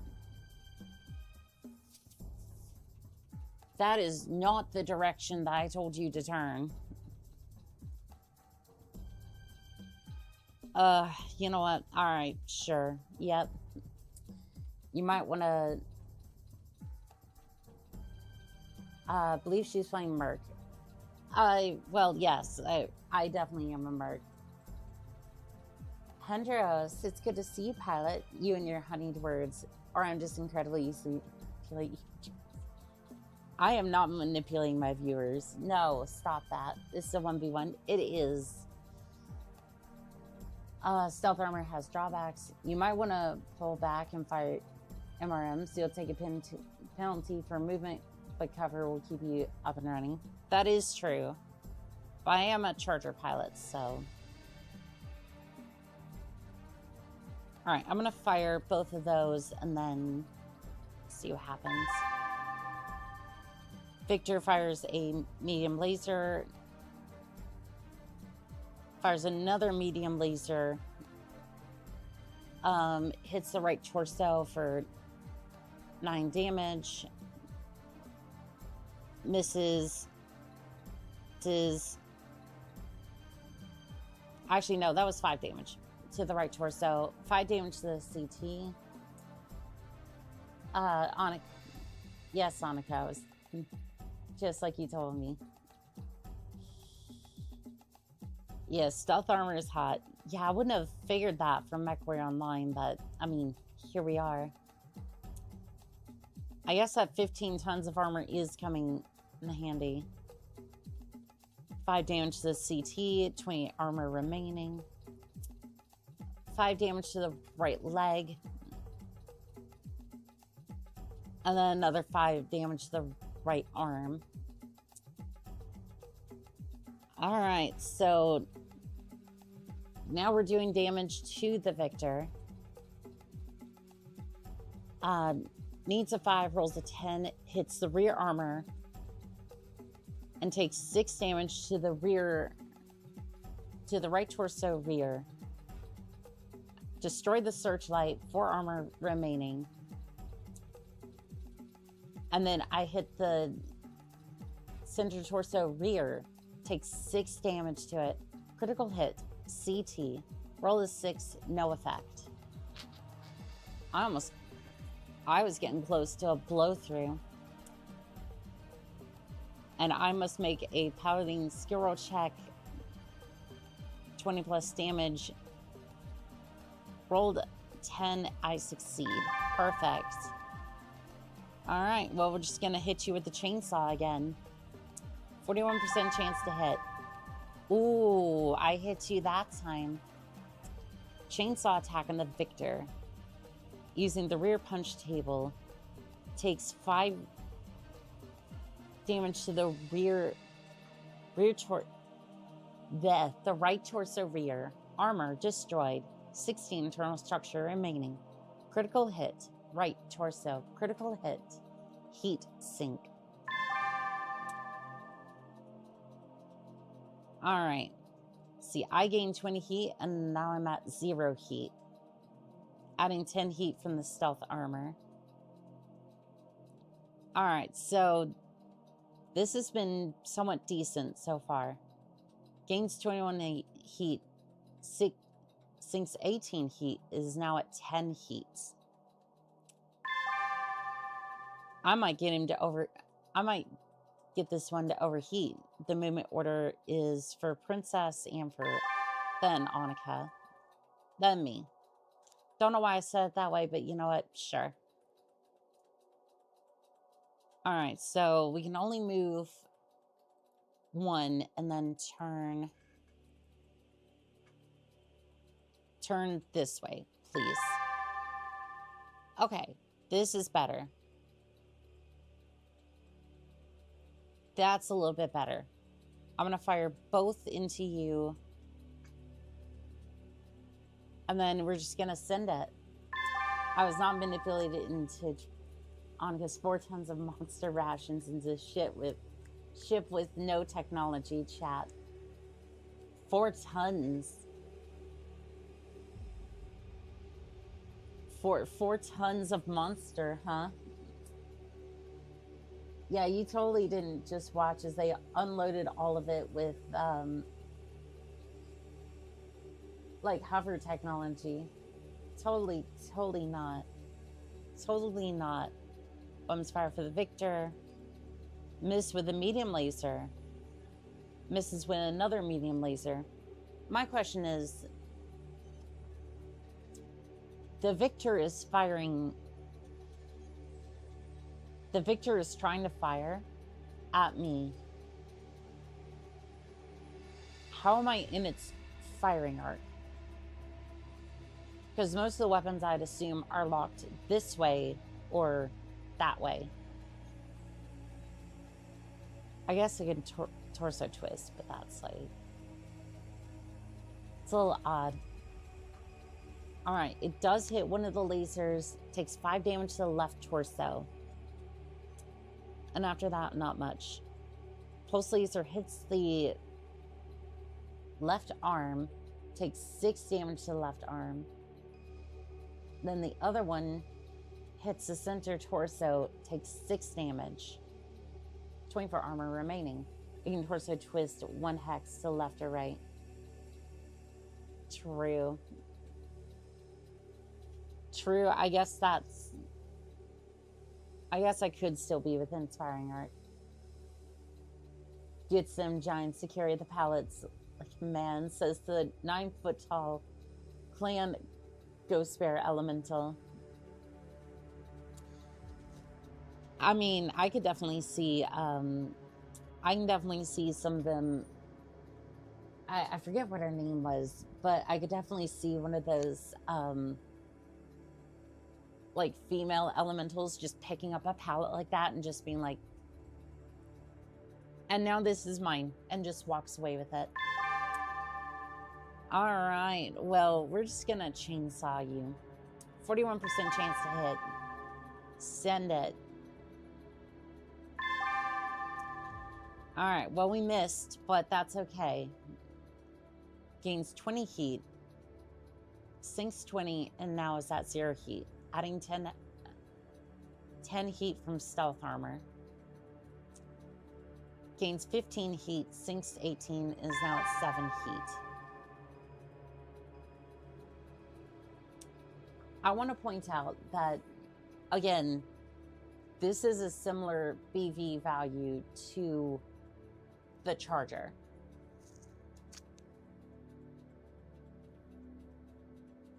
That is not the direction that I told you to turn. You know what? All right, sure. Yep. You might want to... believe she's playing Merc. Well, yes, I definitely am a Merc. Hendros, it's good to see you, pilot. You and your honeyed words, or I'm just incredibly easily manipulating. I am not manipulating my viewers. No, stop that. This is a 1v1. It is. Stealth armor has drawbacks. You might want to pull back and fire MRMs. You'll take a penalty for movement, but cover will keep you up and running. That is true. But I am a charger pilot, so... Alright, I'm gonna fire both of those and then see what happens. Victor fires a medium laser. Fires another medium laser. Hits the right torso for 9 damage. Misses. Actually, no, that was 5 damage to the right torso. 5 damage to the CT. Annika. Yes, Annika. Was just like you told me. Yeah, stealth armor is hot. Yeah, I wouldn't have figured that from MechWarrior Online, but I mean, here we are. I guess that 15 tons of armor is coming in handy. 5 damage to the CT, 20 armor remaining. 5 damage to the right leg. And then another 5 damage to the right arm. Alright, so now we're doing damage to the victor. Needs a 5, rolls a 10, hits the rear armor, and takes 6 damage to the rear, to the right torso rear. Destroy the searchlight, 4 armor remaining. And then I hit the center torso rear, takes 6 damage to it. Critical hit, CT. Roll a 6, no effect. I was getting close to a blow through. And I must make a paladin skill roll check. 20 plus damage. Rolled 10, I succeed. Perfect. All right, well, we're just gonna hit you with the chainsaw again. 41% chance to hit. Ooh, I hit you that time. Chainsaw attack on the victor. Using the rear punch table. Takes 5 damage to the the right torso rear. Armor destroyed. 16 internal structure remaining. Critical hit. Right torso. Critical hit. Heat sink. Alright. See, I gained 20 heat and now I'm at 0 heat. Adding 10 heat from the stealth armor. Alright, so this has been somewhat decent so far. Gains 21 heat. Sinks 18 heat. Is now at 10 heat. I might get him to I might get this one to overheat. The movement order is for Princess and for then Annika, then me. Don't know why I said it that way, but you know what? Sure. All right, so we can only move one and then turn this way, please. Okay, this is better. That's a little bit better. I'm gonna fire both into you. And then we're just gonna send it. I was not manipulated into Annika's 4 tons of monster rations into ship with no technology, chat. 4 tons. 4 tons of monster, huh? Yeah, you totally didn't just watch as they unloaded all of it with like hover technology. Totally not. Totally not. Bombs fire for the victor. Miss with a medium laser. Misses with another medium laser. My question is, the victor is firing. The victor is trying to fire at me. How am I in its firing arc? Because most of the weapons, I'd assume, are locked this way or that way. I guess I can torso twist, but that's like... It's a little odd. All right, it does hit one of the lasers, takes 5 damage to the left torso. And after that, not much. Pulse laser hits the left arm, takes 6 damage to the left arm. Then the other one hits the center torso, takes 6 damage. 24 armor remaining. You can torso twist 1 hex to left or right. True. True, I guess I could still be within inspiring art. Get some giants to carry the pallets. Like, man, says the 9-foot-tall clan ghost bear elemental. I mean, I could definitely see, I can definitely see some of them. I forget what her name was, but I could definitely see one of those, like, female elementals just picking up a pallet like that and just being like, and now this is mine, and just walks away with it. All right, well, we're just gonna chainsaw you. 41% chance to hit. Send it. All right, well, we missed, but that's okay. Gains 20 heat. Sinks 20, and now is at 0 heat. Adding 10 heat from stealth armor. Gains 15 heat, sinks 18, and is now at 7 heat. I want to point out that, again, this is a similar BV value to the charger.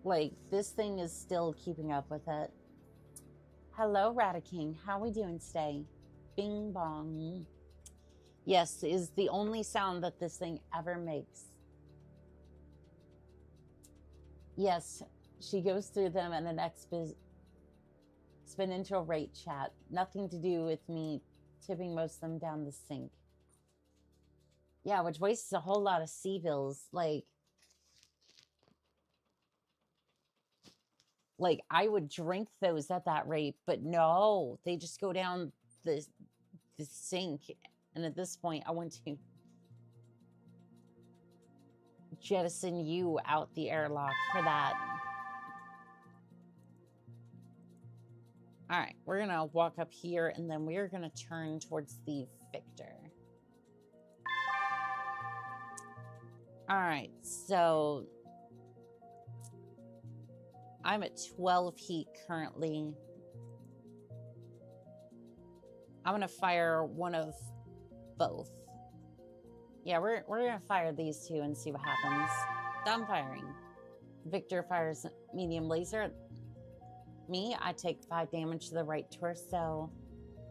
Like, this thing is still keeping up with it. Hello, Rataking. How we doing today? Bing bong. Yes, is the only sound that this thing ever makes. Yes, she goes through them at an exponential rate, chat. Nothing to do with me tipping most of them down the sink. Yeah, which wastes a whole lot of C-bills. Like, I would drink those at that rate, but no, they just go down the sink. And at this point, I want to jettison you out the airlock for that. All right, we're gonna walk up here, and then we're gonna turn towards the victor. All right, so I'm at 12 heat currently. I'm gonna fire one of both. Yeah, we're gonna fire these two and see what happens. Done firing. Victor fires medium laser at me. I take 5 damage to the right torso.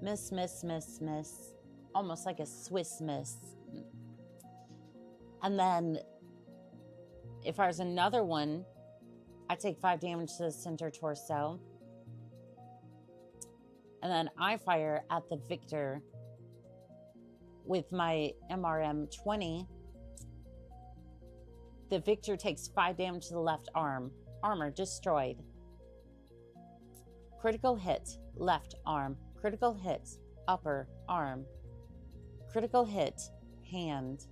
Miss, miss, miss, miss. Almost like a Swiss miss. And then if fires another one, I take 5 damage to the center torso. And then I fire at the Victor with my MRM 20. The Victor takes 5 damage to the left arm. Armor destroyed. Critical hit, left arm. Critical hit, upper arm. Critical hit, hand.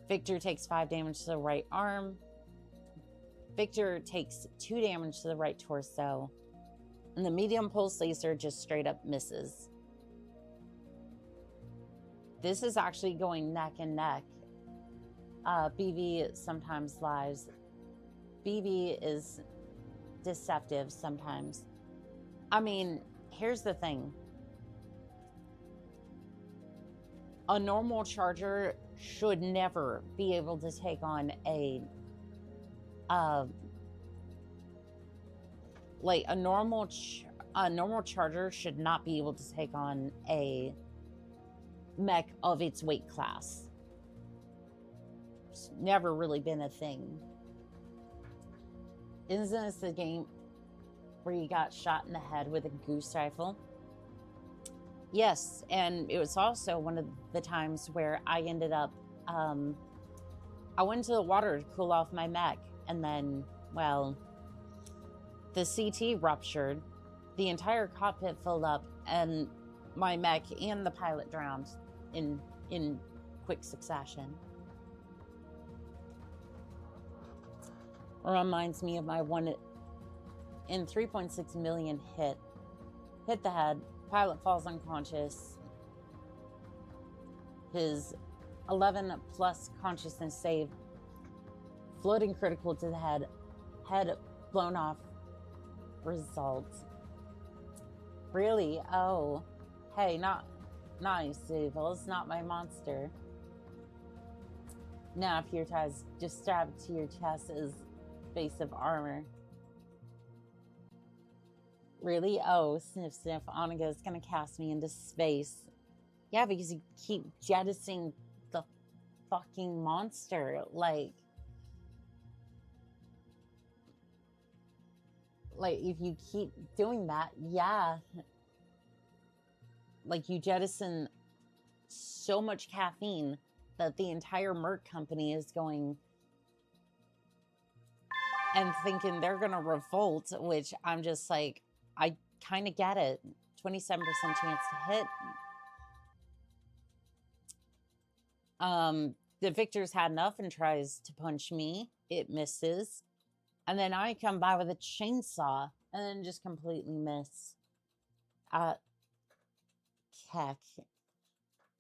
Victor takes 5 damage to the right arm. Victor takes 2 damage to the right torso. And the medium pulse laser just straight up misses. This is actually going neck and neck. BV sometimes lies. BV is deceptive sometimes. I mean, here's the thing. A normal charger should never be able to take on a like a normal charger should not be able to take on a mech of its weight class. It's never really been a thing. Isn't this the game where you got shot in the head with a goose rifle? Yes, and it was also one of the times where I ended up, I went to the water to cool off my mech, and then, well, the CT ruptured, the entire cockpit filled up, and my mech and the pilot drowned in quick succession. Reminds me of my 1 in 3.6 million hit the head, pilot falls unconscious, his 11 plus consciousness save, floating critical to the head blown off, result. Really? Oh, hey, not nice, Evil. It's not my monster. Now, if your ties just strapped to your chest is base of armor. Really? Oh, sniff, sniff. Oniga is gonna cast me into space. Yeah, because you keep jettisoning the fucking monster. Like if you keep doing that, yeah. Like, you jettison so much caffeine that the entire Merc company is going and thinking they're gonna revolt, which I'm just like, I kind of get it. 27% chance to hit. The Victor's had enough and tries to punch me. It misses. And then I come by with a chainsaw and then just completely miss. Heck.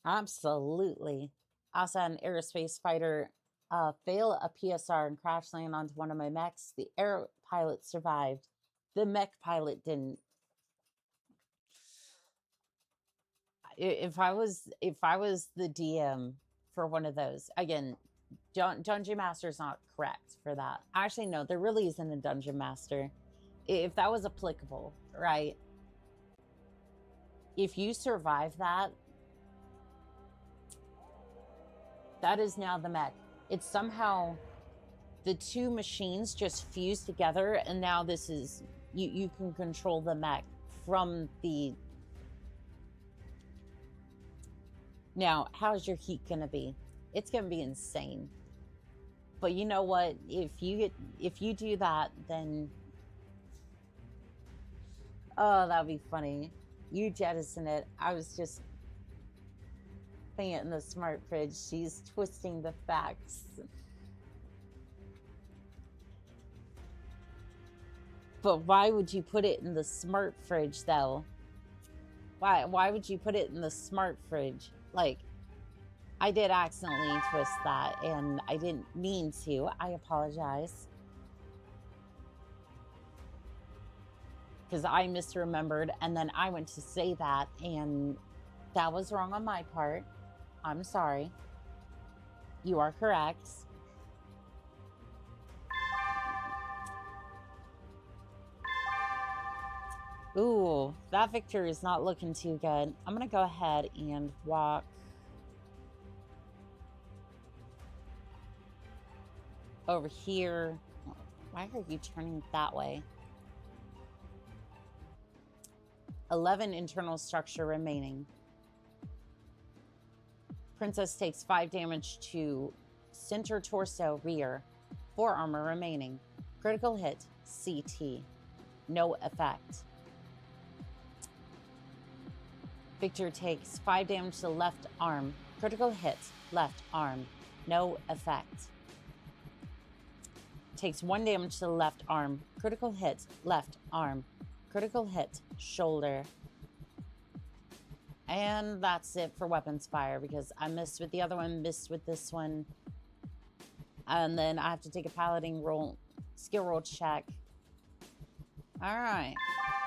Absolutely. I also had an aerospace fighter fail a PSR and crash land onto one of my mechs. The air pilot survived. The mech pilot didn't. If I was the DM for one of those, again, Dungeon Master's not correct for that. Actually, no, there really isn't a Dungeon Master. If that was applicable, right? If you survive that, that is now the mech. It's somehow the two machines just fused together, and now this is you can control the mech from the. Now, how's your heat gonna be? It's gonna be insane. But you know what? If you do that, then oh, that'd be funny. You jettison it. I was just putting it in the smart fridge. She's twisting the facts. But why would you put it in the smart fridge, though? Why would you put it in the smart fridge? Like, I did accidentally twist that, and I didn't mean to. I apologize. because I misremembered, and then I went to say that, and that was wrong on my part. I'm sorry. You are correct. Ooh, that victory is not looking too good. I'm gonna go ahead and walk over here. Why are you turning that way? 11 internal structure remaining. Princess takes 5 damage to center, torso, rear. 4 armor remaining. Critical hit, CT. No effect. Victor takes 5 damage to left arm. Critical hit, left arm. No effect. Takes 1 damage to the left arm. Critical hit, left arm. Critical hit, shoulder. And that's it for weapons fire, because I missed with the other one, missed with this one. And then I have to take a paladin roll, skill roll check. All right.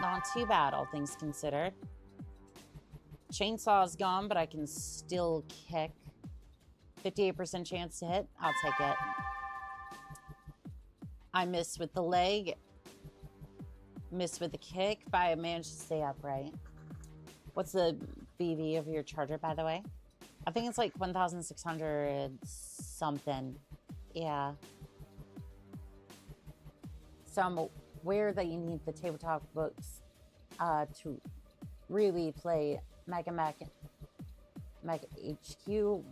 Not too bad, all things considered. Chainsaw is gone, but I can still kick. 58% chance to hit. I'll take it. I missed with the leg. Missed with the kick, but I managed to stay upright. What's the BV of your charger, by the way? I think it's like 1,600 something. Yeah. So I'm aware that you need the tabletop books to really play Mektech HQ.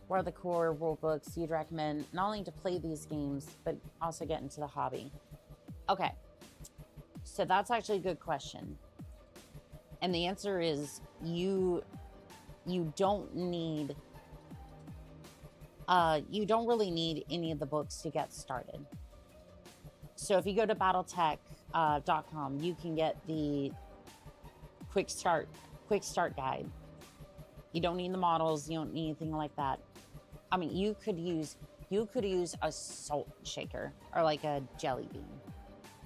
What are the core rule books you'd recommend, not only to play these games, but also get into the hobby? Okay. So that's actually a good question. And the answer is you don't need you don't really need any of the books to get started. So if you go to battletech.com, you can get the quick start guide. You don't need the models, you don't need anything like that. I mean, you could use a salt shaker or like a jelly bean.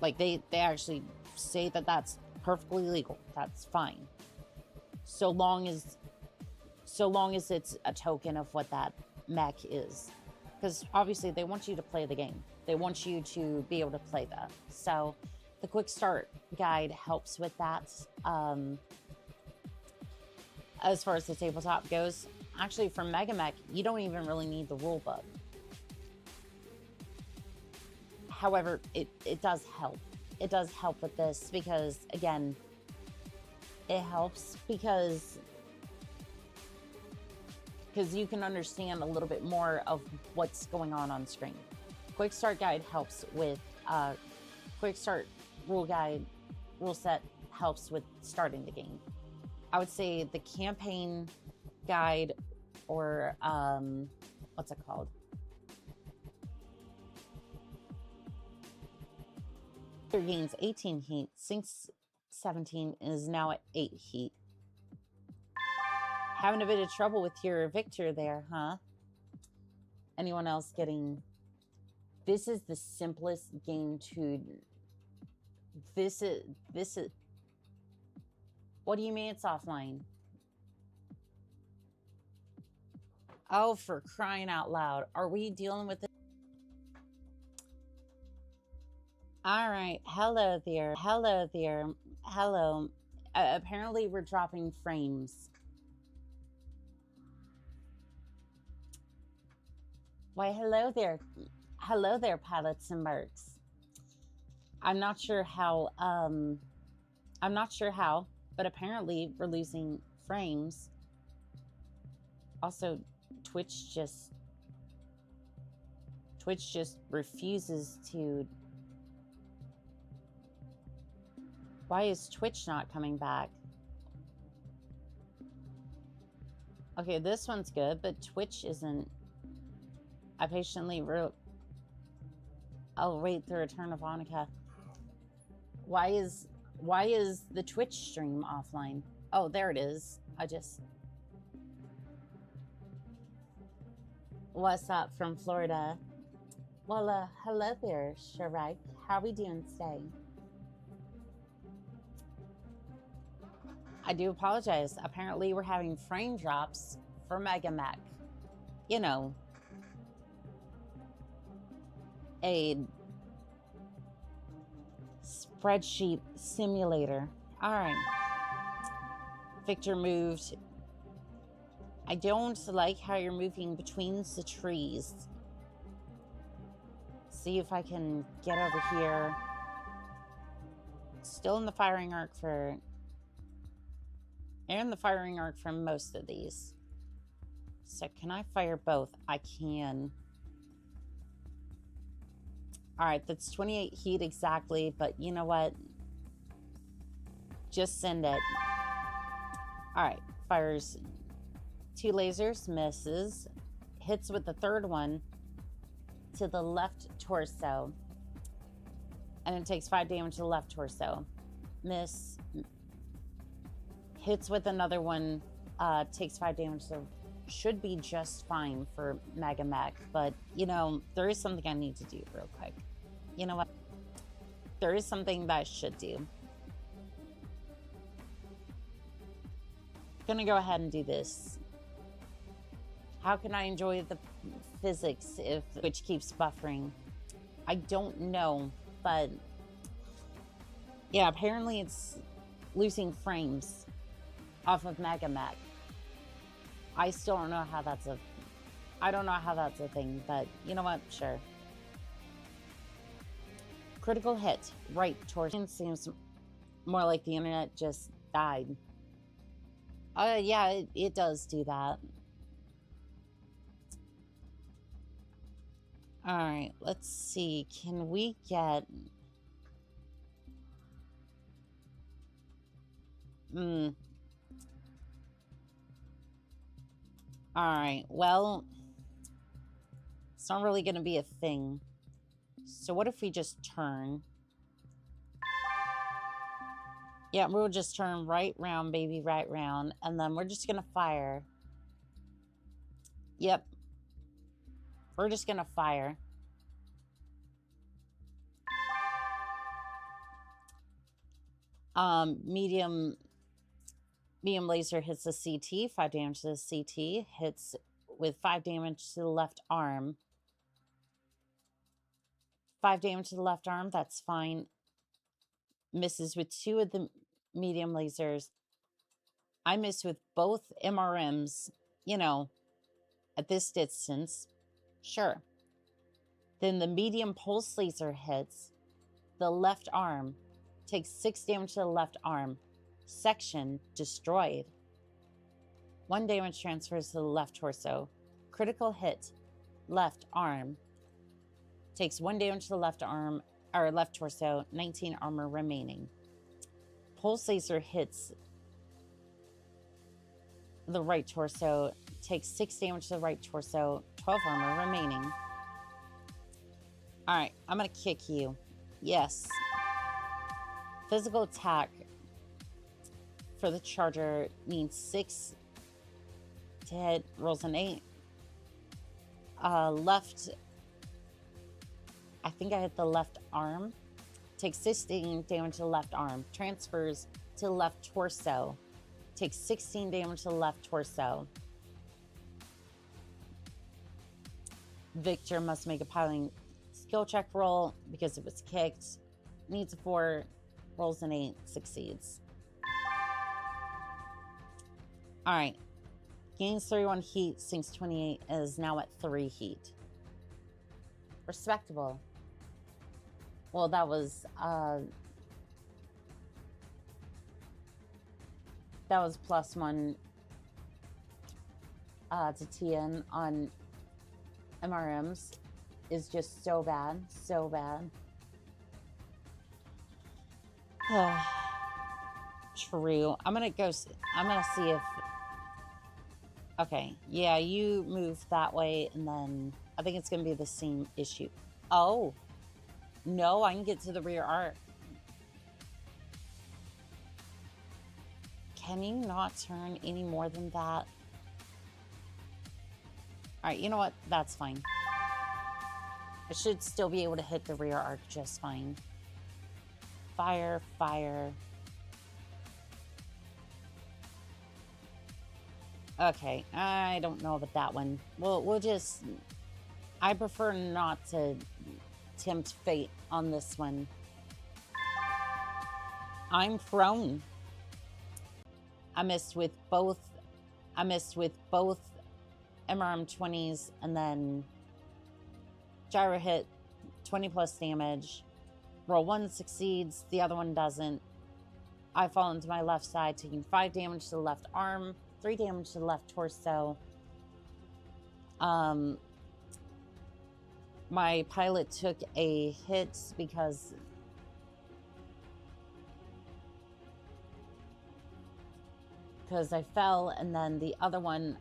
Like they actually say that that's perfectly legal. That's fine. So long as it's a token of what that mech is. Because obviously they want you to play the game. They want you to be able to play that. So the quick start guide helps with that. As far as the tabletop goes, actually for Megamech, you don't even really need the rule book. However, it does help. It does help with this because, again, it helps because you can understand a little bit more of what's going on screen. Quick Start Guide helps with, Quick Start Rule Guide, Rule Set helps with starting the game. I would say the campaign guide or, what's it called? It gains 18 heat, sinks 17, and is now at 8 heat. Having a bit of trouble with your Victor there, huh? Anyone else getting... This is the simplest game to... This is... What do you mean it's offline? Oh, for crying out loud. Are we dealing with it? All right. Hello there. Hello there. Hello. Apparently we're dropping frames. Why, hello there. Hello there, pilots and mercs. I'm not sure how, but apparently we're losing frames. Also, Twitch just refuses to... Why is Twitch not coming back? Okay, this one's good, but Twitch isn't. I patiently wrote... I'll wait the return of Monica. Why is the Twitch stream offline? Oh, there it is. What's up from Florida? Well, hello there, Sharike. How we doing today? I do apologize. Apparently, we're having frame drops for Mega Mech. You know, a spreadsheet simulator. All right. Victor moved. I don't like how you're moving between the trees. See if I can get over here. Still in the firing arc for... and the firing arc for most of these. So can I fire both? I can. All right, that's 28 heat exactly, but you know what? Just send it. All right, fires 2 lasers, misses, hits with the third one to the left torso, and it takes 5 damage to the left torso. Miss, hits with another one, takes 5 damage, so should be just fine for Mega Mech, but you know, there is something I need to do real quick. You know what? There is something that I should do. Gonna go ahead and do this. How can I enjoy the physics if which keeps buffering? I don't know, but yeah, apparently it's losing frames off of Mega Mech. I still don't know how that's I don't know how that's a thing, but you know what? Sure. Critical hit, right torsion. Seems more like the internet just died. Yeah, it does do that. All right, let's see. Can we get... All right, well, it's not really going to be a thing. So what if we just turn? Yeah, we'll just turn right round, baby, right round. And then we're just going to fire. Yep. We're just going to fire. Medium laser hits the CT, 5 damage to the CT, hits with 5 damage to the left arm. 5 damage to the left arm, that's fine. Misses with 2 of the medium lasers. I miss with both MRMs, you know, at this distance. Sure. Then the medium pulse laser hits the left arm, takes 6 damage to the left arm. Section destroyed. 1 damage transfers to the left torso. Critical hit, left arm. Takes 1 damage to the left arm, or left torso, 19 armor remaining. Pulse laser hits the right torso, takes 6 damage to the right torso, 12 armor remaining. All right, I'm gonna kick you. Yes. Physical attack for the charger needs 6 to hit, rolls an 8. Left, I think I hit the left arm. Takes 16 damage to the left arm. Transfers to the left torso. Takes 16 damage to the left torso. Victor must make a piloting skill check roll because it was kicked. Needs a 4, rolls an 8, succeeds. All right. Gains 31 heat, sinks 28, is now at 3 heat. Respectable. Well, that was +1 to TN on MRMs. Is just so bad, so bad. True. I'm gonna see if... Okay, yeah, you move that way, and then I think it's gonna be the same issue. Oh, no, I can get to the rear arc. Can you not turn any more than that? All right, you know what? That's fine. I should still be able to hit the rear arc just fine. Fire, fire. Okay, I don't know about that one. We'll just... I prefer not to tempt fate on this one. I'm prone. I missed with both MRM20s, and then gyro hit 20 plus damage. Roll 1 succeeds, the other one doesn't. I fall into my left side, taking 5 damage to the left arm, 3 damage to the left torso. My pilot took a hit because I fell, and then the other one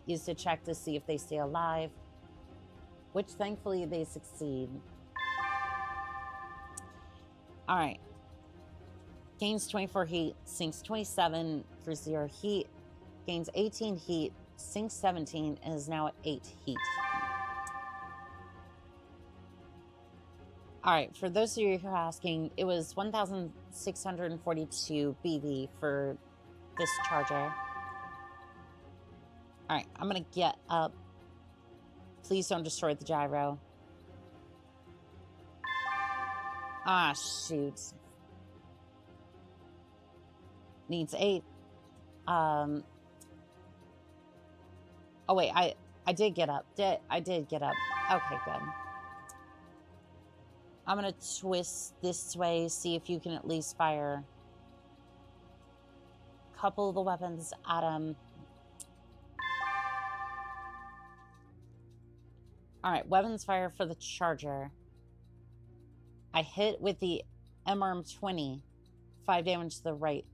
is to check to see if they stay alive, which thankfully they succeed. All right. Gains 24 heat, sinks 27 for 0 heat, gains 18 heat, sinks 17, and is now at 8 heat. All right, for those of you who are asking, it was 1,642 BV for this charger. All right, I'm gonna get up. Please don't destroy the gyro. Ah, shoot. Needs 8. Oh wait, I did get up. I did get up. Okay, good. I'm gonna twist this way, see if you can at least fire a couple of the weapons at him. All right, weapons fire for the charger. I hit with the MRM20, 5 damage to the right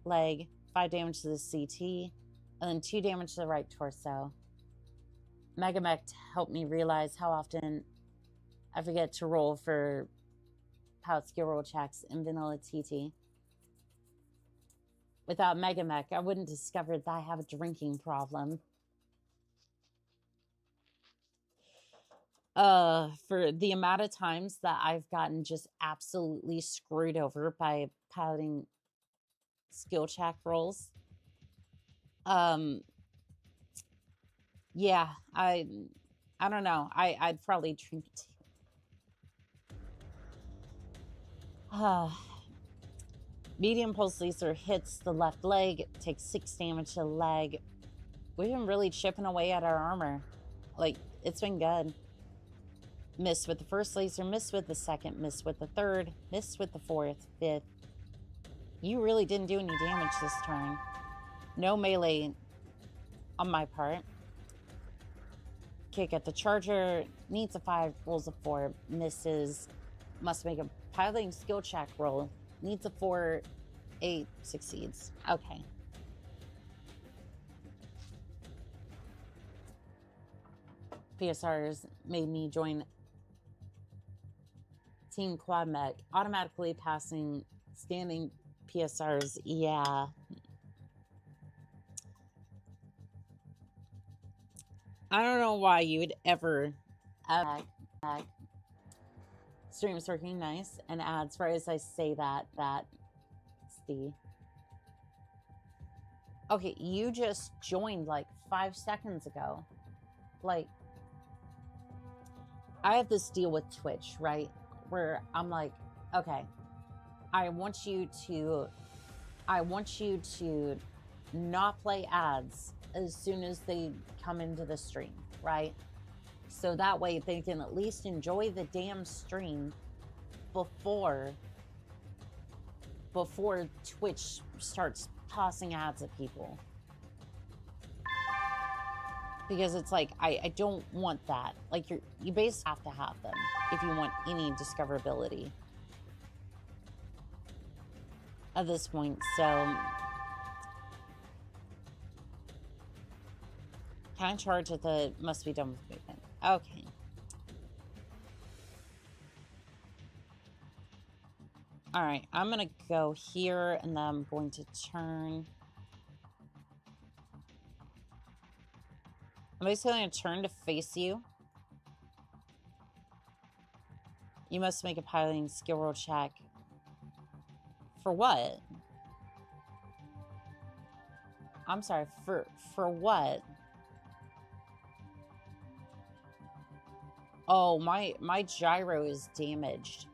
leg, 5 damage to the CT, and then 2 damage to the right torso. Mektech helped me realize how often I forget to roll for pilot skill roll checks in vanilla TT. Without Mektech, I wouldn't discover that I have a drinking problem. For the amount of times that I've gotten just absolutely screwed over by piloting skill check rolls. Yeah, I don't know. I'd probably drink tea. Medium pulse laser hits the left leg, takes 6 damage to the leg. We've been really chipping away at our armor. Like, it's been good. Missed with the first laser, missed with the second, missed with the third, missed with the fourth, fifth. You really didn't do any damage this turn. No melee on my part. Kick at the charger, needs a 5, rolls a 4, misses. Must make a piloting skill check roll. Needs a 4, 8, succeeds. Okay. PSRs made me join Team Quad Mech. Automatically passing standing PSRs. Yeah. I don't know why you would ever stream is working nice and ads right as I say that's the okay, you just joined like 5 seconds ago. Like, I have this deal with Twitch, right? Where I'm like, okay, I want you to not play ads as soon as they come into the stream, right? So that way they can at least enjoy the damn stream before Twitch starts tossing ads at people. Because it's like, I don't want that. Like, you basically have to have them if you want any discoverability at this point. So can I charge at the must be done with movement? Okay. All right, I'm gonna go here and then I'm going to turn. I'm basically going to turn to face you. You must make a piloting skill roll check. For what? I'm sorry, for what? Oh, my gyro is damaged.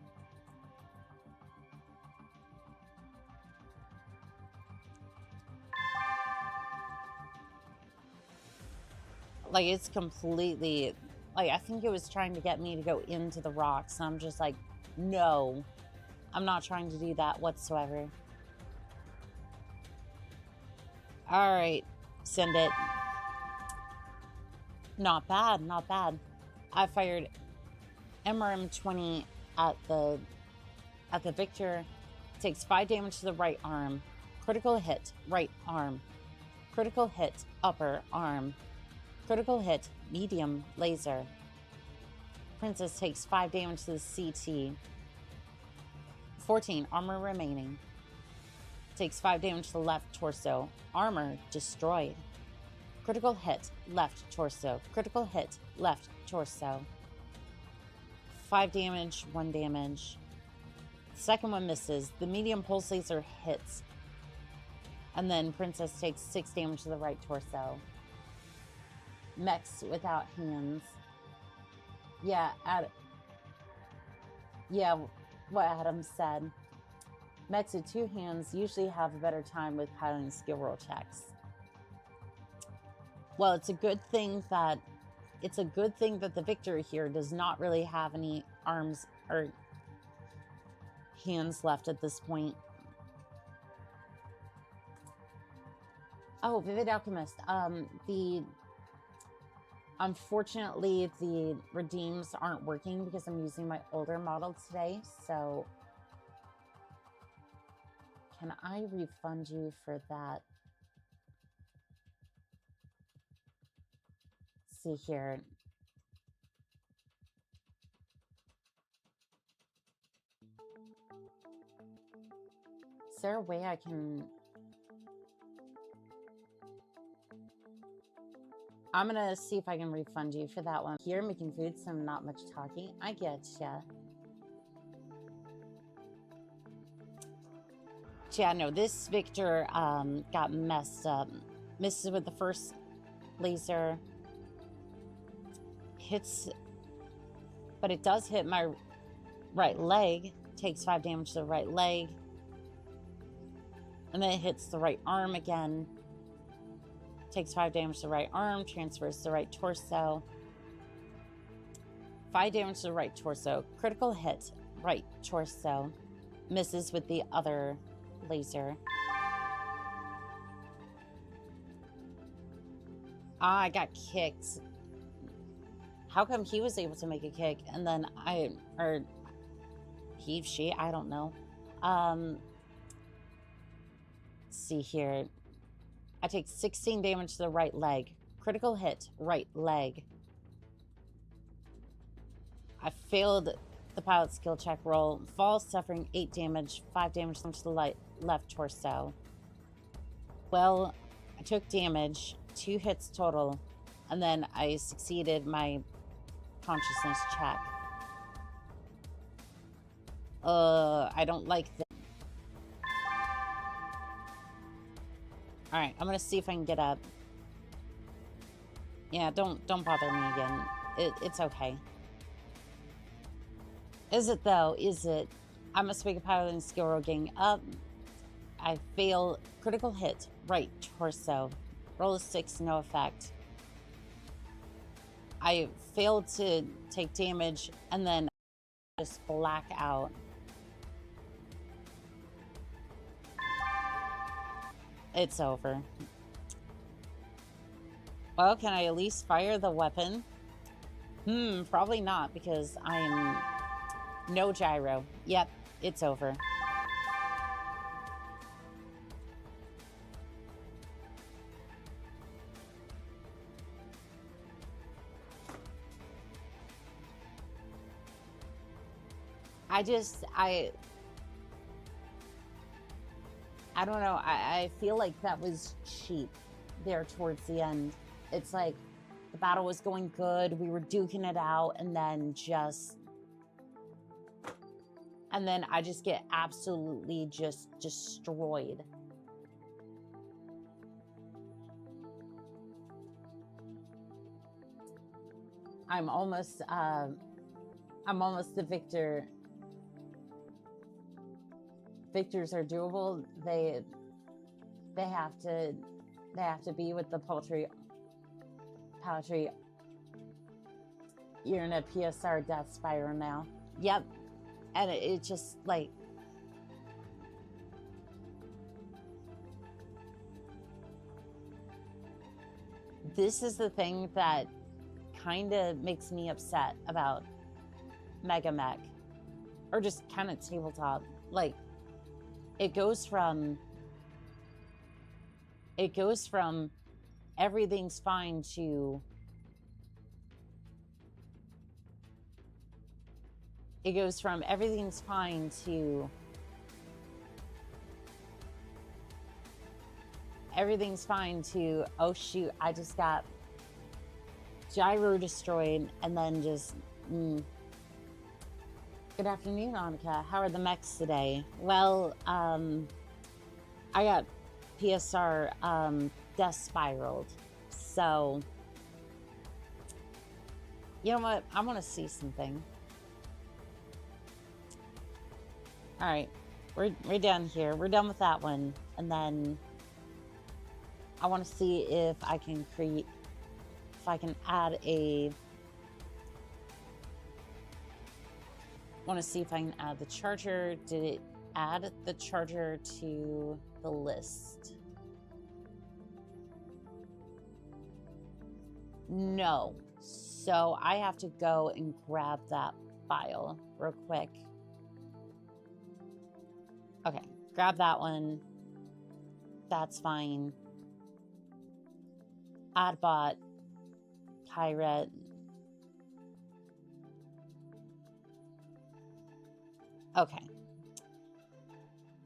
Like, it's completely... Like, I think it was trying to get me to go into the rocks, and I'm just like, no. I'm not trying to do that whatsoever. Alright, send it. Not bad, not bad. I fired MRM-20 at the Victor. Takes 5 damage to the right arm. Critical hit, right arm. Critical hit, upper arm. Critical hit, medium laser. Princess takes 5 damage to the CT. 14, armor remaining. Takes 5 damage to the left torso. Armor destroyed. Critical hit, left torso. Critical hit, left torso. 5 damage, 1 damage. The second one misses. The medium pulse laser hits. And then Princess takes 6 damage to the right torso. Mechs without hands. Yeah, what Adam said. Mechs with 2 hands usually have a better time with piloting skill roll checks. Well, it's a good thing that the Victor here does not really have any arms or hands left at this point. Oh, Vivid Alchemist. Unfortunately, the redeems aren't working because I'm using my older model today, so can I refund you for that? Let's see here. Is there a way I can... I'm gonna see if I can refund you for that one. Here, making food, so not much talking. I get ya. Yeah, no, this Victor got messed up. Misses with the first laser. Hits, but it does hit my right leg. Takes 5 damage to the right leg. And then it hits the right arm again. Takes 5 damage to the right arm, transfers to the right torso. 5 damage to the right torso. Critical hit, right torso. Misses with the other laser. Ah, I got kicked. How come he was able to make a kick and then she, I don't know. Let's see here. I take 16 damage to the right leg. Critical hit, right leg. I failed the pilot skill check roll. Fall, suffering 8 damage, 5 damage to the left torso. Well, I took damage, 2 hits total, and then I succeeded my consciousness check. I don't like this. Alright, I'm gonna see if I can get up. Yeah, don't bother me again. It's okay. Is it though? Is it? I must make a piloting skill roll getting up. I fail. Critical hit. Right torso. Roll a 6, no effect. I failed to take damage and then just black out. It's over. Well, can I at least fire the weapon? Probably not because I am no gyro. Yep, it's over. I don't know. I feel like that was cheap there towards the end. It's like the battle was going good. We were duking it out and then I just get absolutely just destroyed. I'm almost the victor. Victors are doable. They have to be with the poultry. You're in a PSR death spiral now. Yep. And it just like, this is the thing that kind of makes me upset about Mega Mech, or just kind of tabletop. Like, it goes from everything's fine to everything's fine to oh shoot, I just got gyro destroyed, and then just Good afternoon, Annika. How are the mechs today? Well, I got PSR death spiraled. So, you know what? I want to see something. All right, we're done here. We're done with that one, and then I want to see if I can add a. Want to see if I can add the charger. Did it add the charger to the list? No. So I have to go and grab that file real quick. Okay, grab that one. That's fine. Add bot. Pirate. Okay.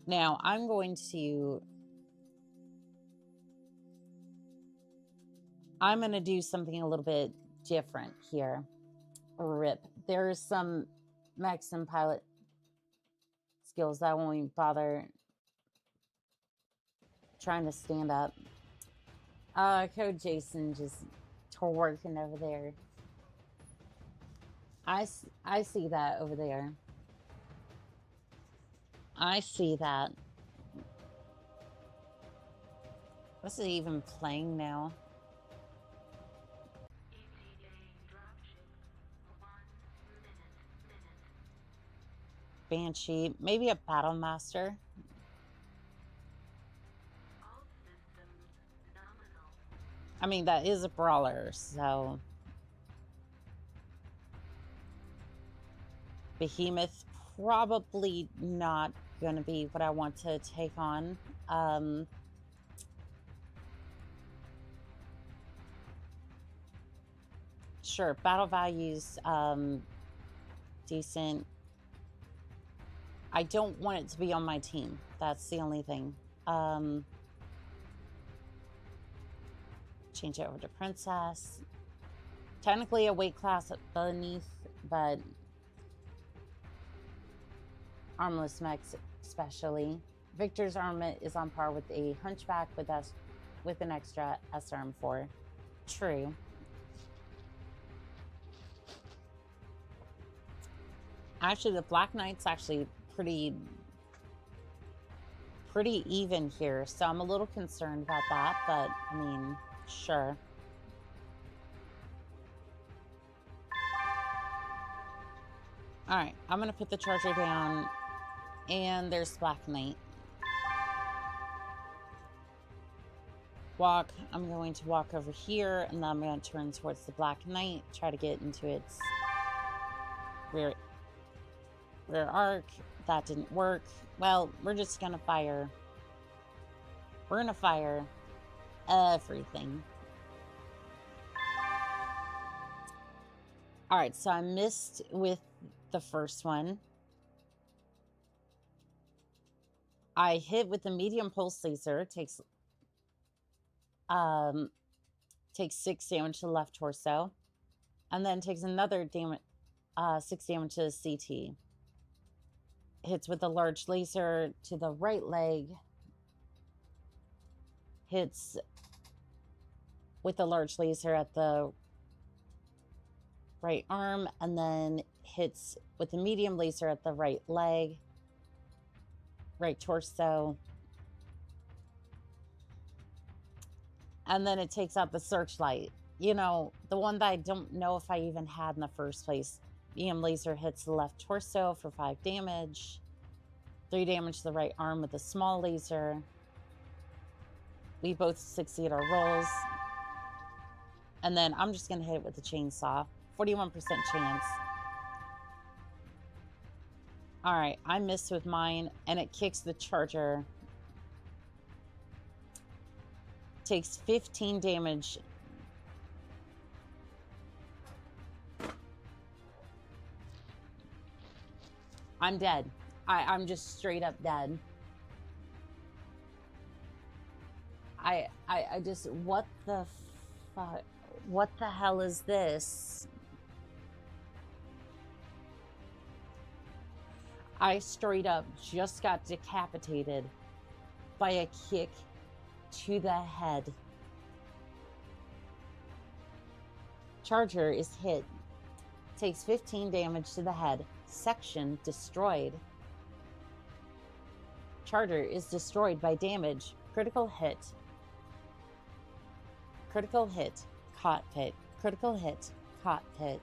Now I'm going to do something a little bit different here. RIP. There's some mechs and pilot skills that I won't even bother trying to stand up. Code Jason just working over there. I see that over there. I see that. What's it even playing now? Banshee, maybe a Battle Master. I mean, that is a brawler, so. Behemoth, probably not going to be what I want to take on. Sure, battle values, decent. I don't want it to be on my team. That's the only thing. Change it over to Princess. Technically a weight class beneath, but armless mechs especially. Victor's armament is on par with a Hunchback with an extra SRM4. True. Actually, the Black Knight's actually pretty even here, so I'm a little concerned about that, but I mean, sure. All right, I'm gonna put the charger down, and there's Black Knight. Walk. I'm going to walk over here, and then I'm going to turn towards the Black Knight, try to get into its rear arc. That didn't work. Well, we're just gonna fire. We're gonna fire everything. All right, so I missed with the first one. I hit with the medium pulse laser. Takes 6 damage to the left torso, and then takes another 6 damage to the CT. Hits with a large laser to the right leg. Hits with a large laser at the right arm, and then hits with the medium laser at the right leg, right torso. And then it takes out the searchlight. You know, the one that I don't know if I even had in the first place. Medium laser hits the left torso for 5 damage. 3 damage to the right arm with a small laser. We both succeed our rolls. And then I'm just going to hit it with the chainsaw. 41% chance. All right, I missed with mine, and it kicks the charger. Takes 15 damage. I'm dead. I'm just straight up dead. I just, what the fuck? What the hell is this? I straight up just got decapitated by a kick to the head. Charger is hit. Takes 15 damage to the head. Section destroyed. Charger is destroyed by damage. Critical hit. Critical hit. Cockpit. Critical hit. Cockpit.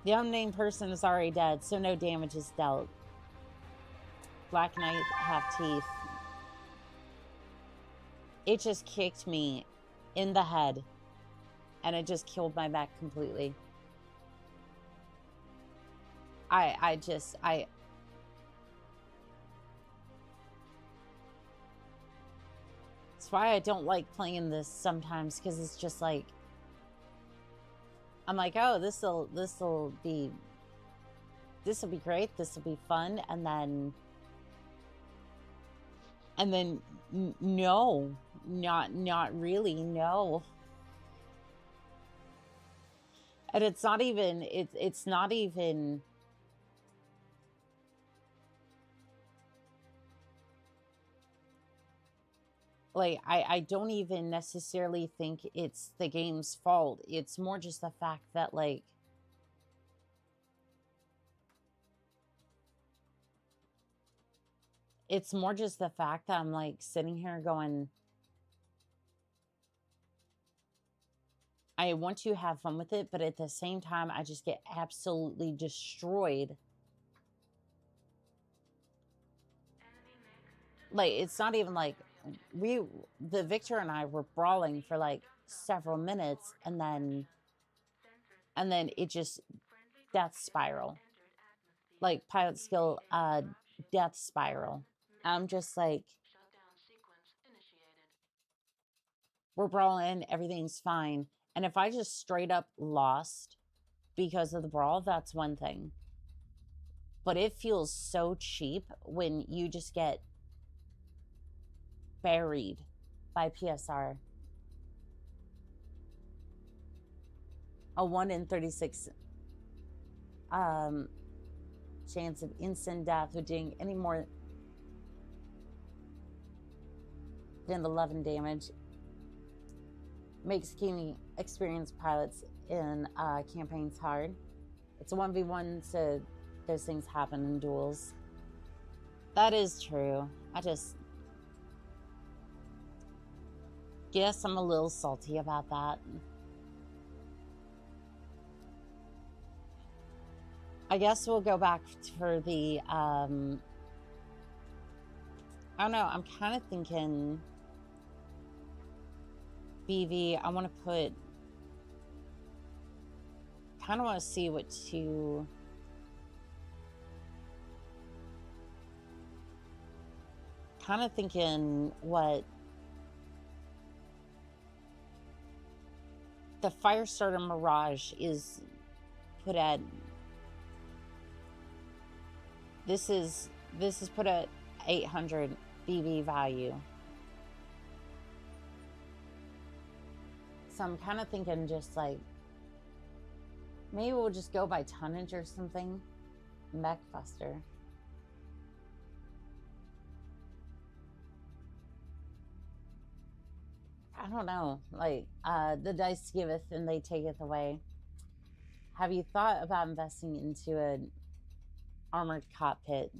The unnamed person is already dead, so no damage is dealt. Black Knight, half teeth. It just kicked me in the head, and it just killed my back completely. That's why I don't like playing this sometimes, because it's just like, I'm like, oh, this'll be great, this'll be fun, and then no, not really, no. And it's not even like, I don't even necessarily think it's the game's fault. It's more just the fact that, like, it's more just the fact that I'm, like, sitting here going, I want to have fun with it, but at the same time, I just get absolutely destroyed. Like, it's not even like, the Victor and I were brawling for like several minutes, and then it just death spiral, like pilot skill death spiral. I'm just like, we're brawling, everything's fine, and if I just straight up lost because of the brawl, that's one thing, but it feels so cheap when you just get buried by PSR. A 1 in 36 chance of instant death with doing any more than 11 damage. Makes keen experienced pilots in campaigns hard. It's a 1v1, so those things happen in duels. That is true. I just guess I'm a little salty about that. I guess we'll go back for the, I don't know, I'm kind of thinking BV, I want to put, kind of want to see what to, kind of thinking what the Firestarter Mirage is put at. This is put at 800 BV value. So I'm kind of thinking just like, maybe we'll just go by tonnage or something. Mechbuster. I don't know, like, the dice giveth and they taketh away. Have you thought about investing into an armored cockpit?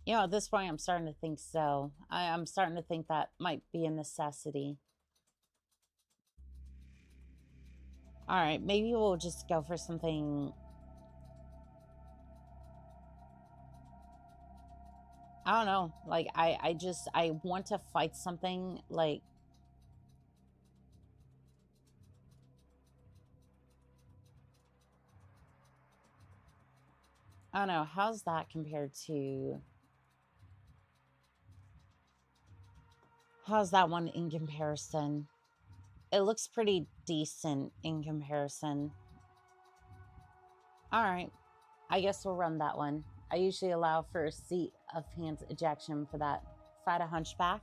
You know, at this point, I'm starting to think so. I'm starting to think that might be a necessity. All right, maybe we'll just go for something. I don't know. Like, I want to fight something like. I don't know. How's that compared to. How's that one in comparison? It looks pretty decent in comparison. All right. I guess we'll run that one. I usually allow for a seat of pants ejection for that. Fight a hunchback.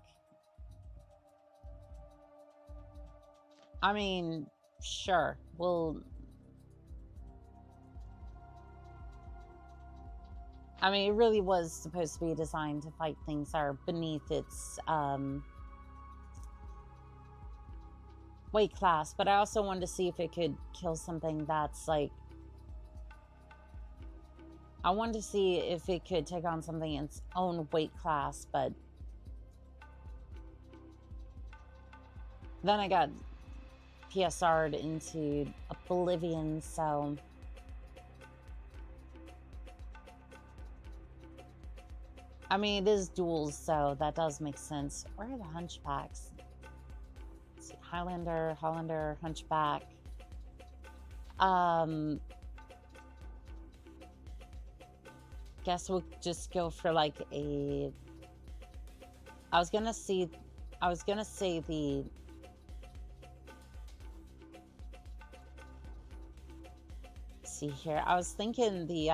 I mean, sure. We'll... I mean, it really was supposed to be designed to fight things that are beneath its weight class, but I also wanted to see if it could kill something that's like... I wanted to see if it could take on something in its own weight class, but then I got PSR'd into oblivion, so... I mean, it is duels, so that does make sense. Where are the hunchbacks? Let's see, Highlander, Hollander, hunchback. Guess we'll just go for like a... I was gonna say the... Let's see here. I was thinking the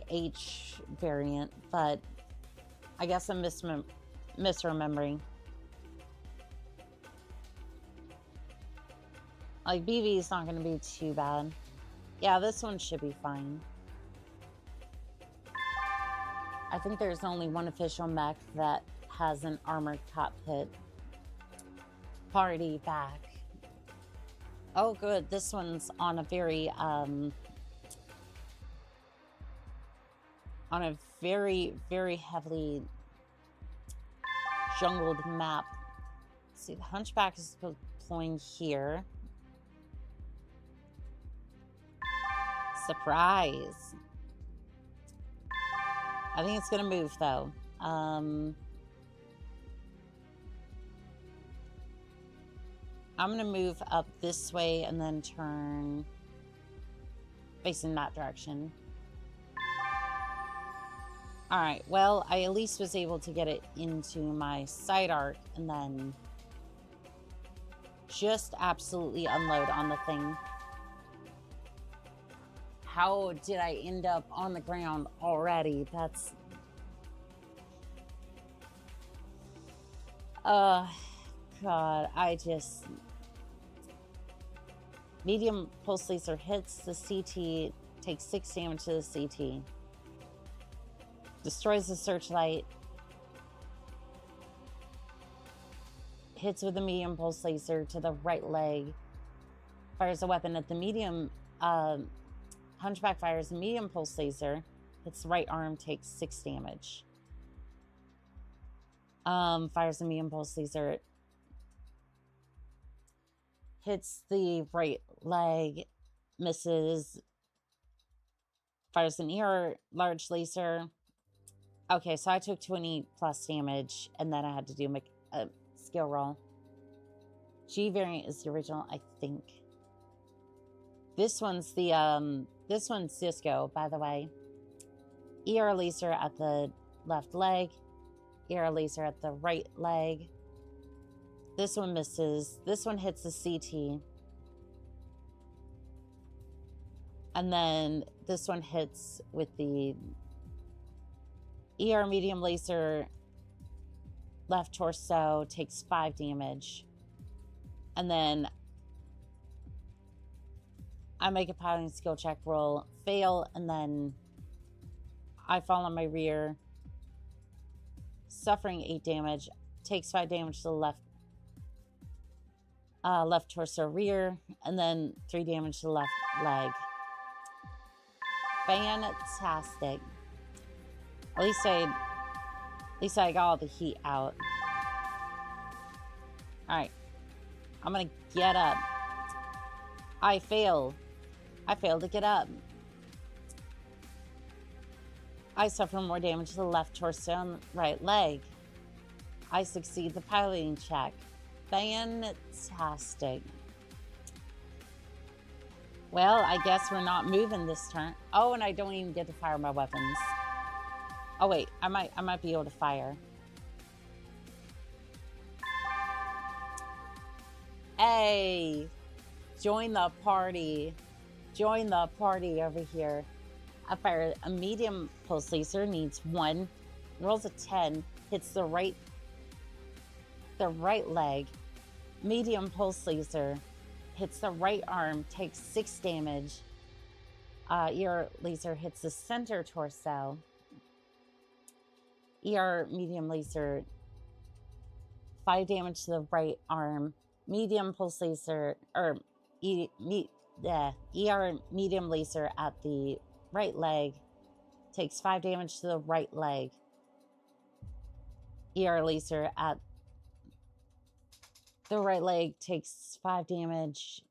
H variant, but I guess I'm misremembering. Like, BV is not going to be too bad. Yeah, this one should be fine. I think there's only one official mech that has an armored cockpit. Party back. Oh, good. This one's on a very, very heavily jungled map. Let's see, the hunchback is deploying here. Surprise. I think it's gonna move though. I'm gonna move up this way and then turn facing that direction. All right, well, I at least was able to get it into my side arc and then just absolutely unload on the thing. How did I end up on the ground already? That's... God, I just... Medium pulse laser hits the CT, takes 6 damage to the CT. Destroys the searchlight. Hits with a medium pulse laser to the right leg. Fires a weapon at the medium... Hunchback fires a medium pulse laser. Hits the right arm, takes 6 damage. Fires a medium pulse laser. Hits the right leg. Misses. Fires an ER large laser. Okay, so I took 20 plus damage, and then I had to do a skill roll. G variant is the original, I think. This one's the, this one's Cisco, by the way. ER laser at the left leg. ER laser at the right leg. This one misses. This one hits the CT. And then this one hits with the ER medium laser left torso, takes 5 damage. And then I make a piloting skill check roll, fail, and then I fall on my rear, suffering 8 damage, takes 5 damage to the left left torso rear, and then 3 damage to the left leg. Fantastic. At least I got all the heat out. Alright. I'm gonna get up. I failed to get up. I suffer more damage to the left torso and right leg. I succeed the piloting check. Fantastic. Well, I guess we're not moving this turn. Oh, and I don't even get to fire my weapons. Oh wait, I might be able to fire. Hey, join the party. Join the party over here. I fire a medium pulse laser, needs 1, rolls a 10, hits the right leg. Medium pulse laser hits the right arm, takes 6 damage. ER laser hits the center torso. ER medium laser, 5 damage to the right arm. Medium pulse laser, or ER medium laser at the right leg, takes 5 damage to the right leg. ER laser at the right leg takes 5 damage.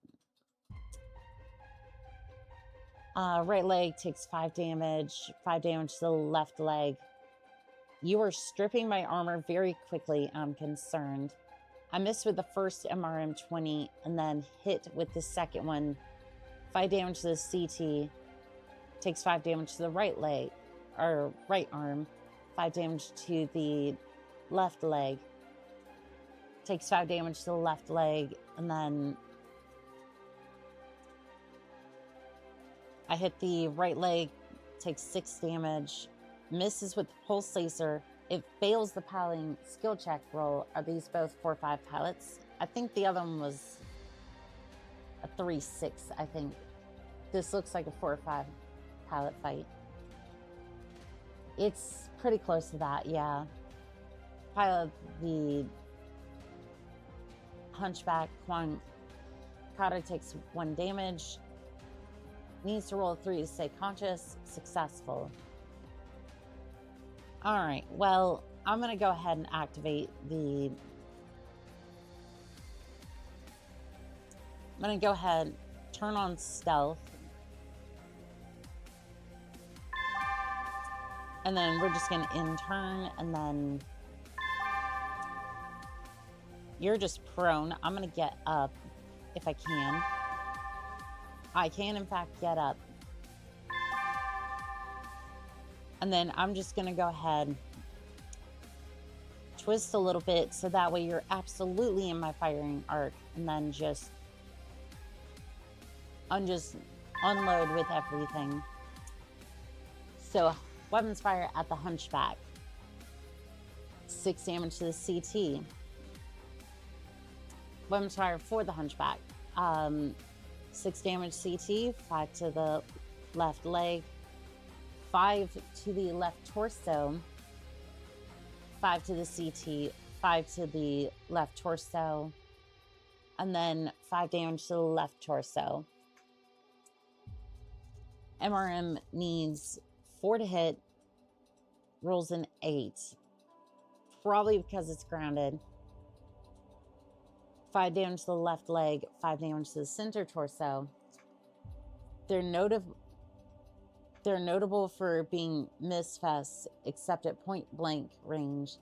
Right leg takes 5 damage. 5 damage to the left leg. You are stripping my armor very quickly. I'm concerned. I missed with the first MRM 20 and then hit with the second one. 5 damage to the CT. Takes 5 damage to the right leg, or right arm. 5 damage to the left leg. Takes 5 damage to the left leg, and then I hit the right leg, takes 6 damage, misses with the pulse laser. It fails the piloting skill check roll. Are these both 4-5 pilots? I think the other one was a 3-6, I think. This looks like a 4-5 pilot fight. It's pretty close to that, yeah. Pilot the Hunchback. Kata takes 1 damage. Needs to roll a 3 to stay conscious. Successful. Alright, well, I'm going to go ahead and activate the... I'm going to go ahead, turn on stealth. And then we're just going to in-turn, and then... You're just prone. I'm going to get up if I can. I can, in fact, get up. And then I'm just going to go ahead, twist a little bit so that way you're absolutely in my firing arc. And then just unload with everything. So, weapons fire at the Hunchback. 6 damage to the CT. Weapons fire for the Hunchback. 6 damage CT, 5 to the left leg, 5 to the left torso, 5 to the CT, 5 to the left torso, and then 5 damage to the left torso. MRM needs 4 to hit, rolls an 8. Probably because it's grounded. 5 damage to the left leg, 5 damage to the center torso. They're notable for being misfests, except at point blank range,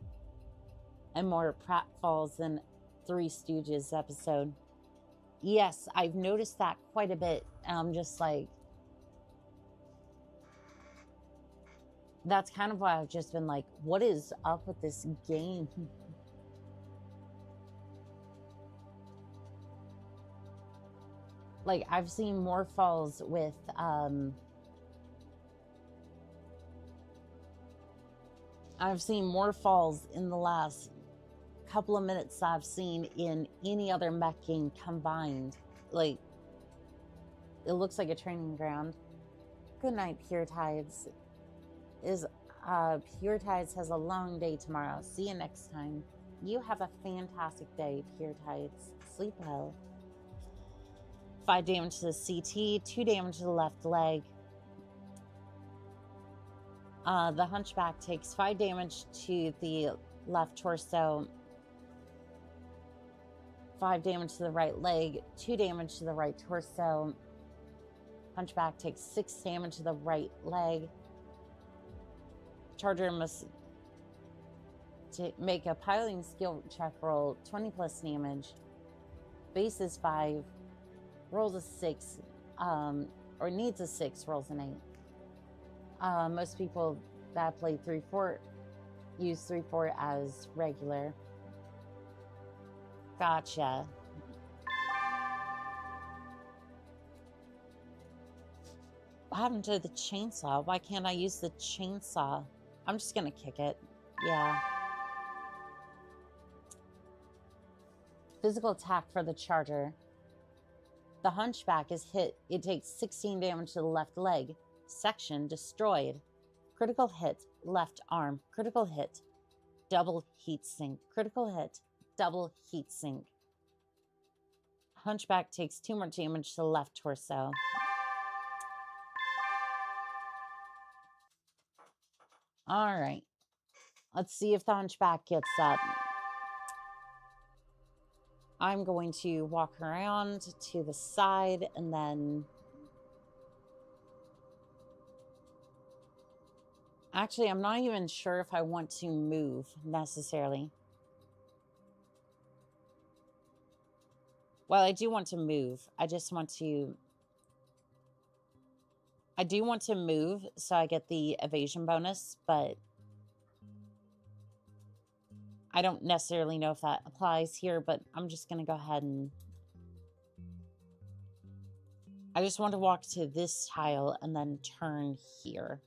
and more pratfalls than Three Stooges episode. Yes, I've noticed that quite a bit. I'm just like, that's kind of why I've just been like, what is up with this game? Like, I've seen more falls with, I've seen more falls in the last couple of minutes I've seen in any other mech game combined. Like, it looks like a training ground. Good night, Pure Tides. Pure Tides has a long day tomorrow. See you next time. You have a fantastic day, Pure Tights. Sleep well. 5 damage to the CT, 2 damage to the left leg. The Hunchback takes 5 damage to the left torso, 5 damage to the right leg, 2 damage to the right torso. Hunchback takes 6 damage to the right leg. Charger must make a piloting skill check roll, 20 plus damage. Base is 5, rolls a 6, or needs a 6, rolls an 8. Most people that play 3-4 use 3-4 as regular. Gotcha. What happened to the chainsaw? Why can't I use the chainsaw? I'm just gonna kick it. Yeah. Physical attack for the charger. The Hunchback is hit. It takes 16 damage to the left leg. Section destroyed. Critical hit, left arm. Critical hit, double heat sink. Critical hit, double heat sink. Hunchback takes 2 more damage to the left torso. All right. Let's see if the Hunchback gets up. I'm going to walk around to the side and then... Actually, I'm not even sure if I want to move necessarily. Well, I do want to move. I just want to... I do want to move so I get the evasion bonus, but I don't necessarily know if that applies here, but I'm just going to go ahead and... I just want to walk to this tile and then turn here.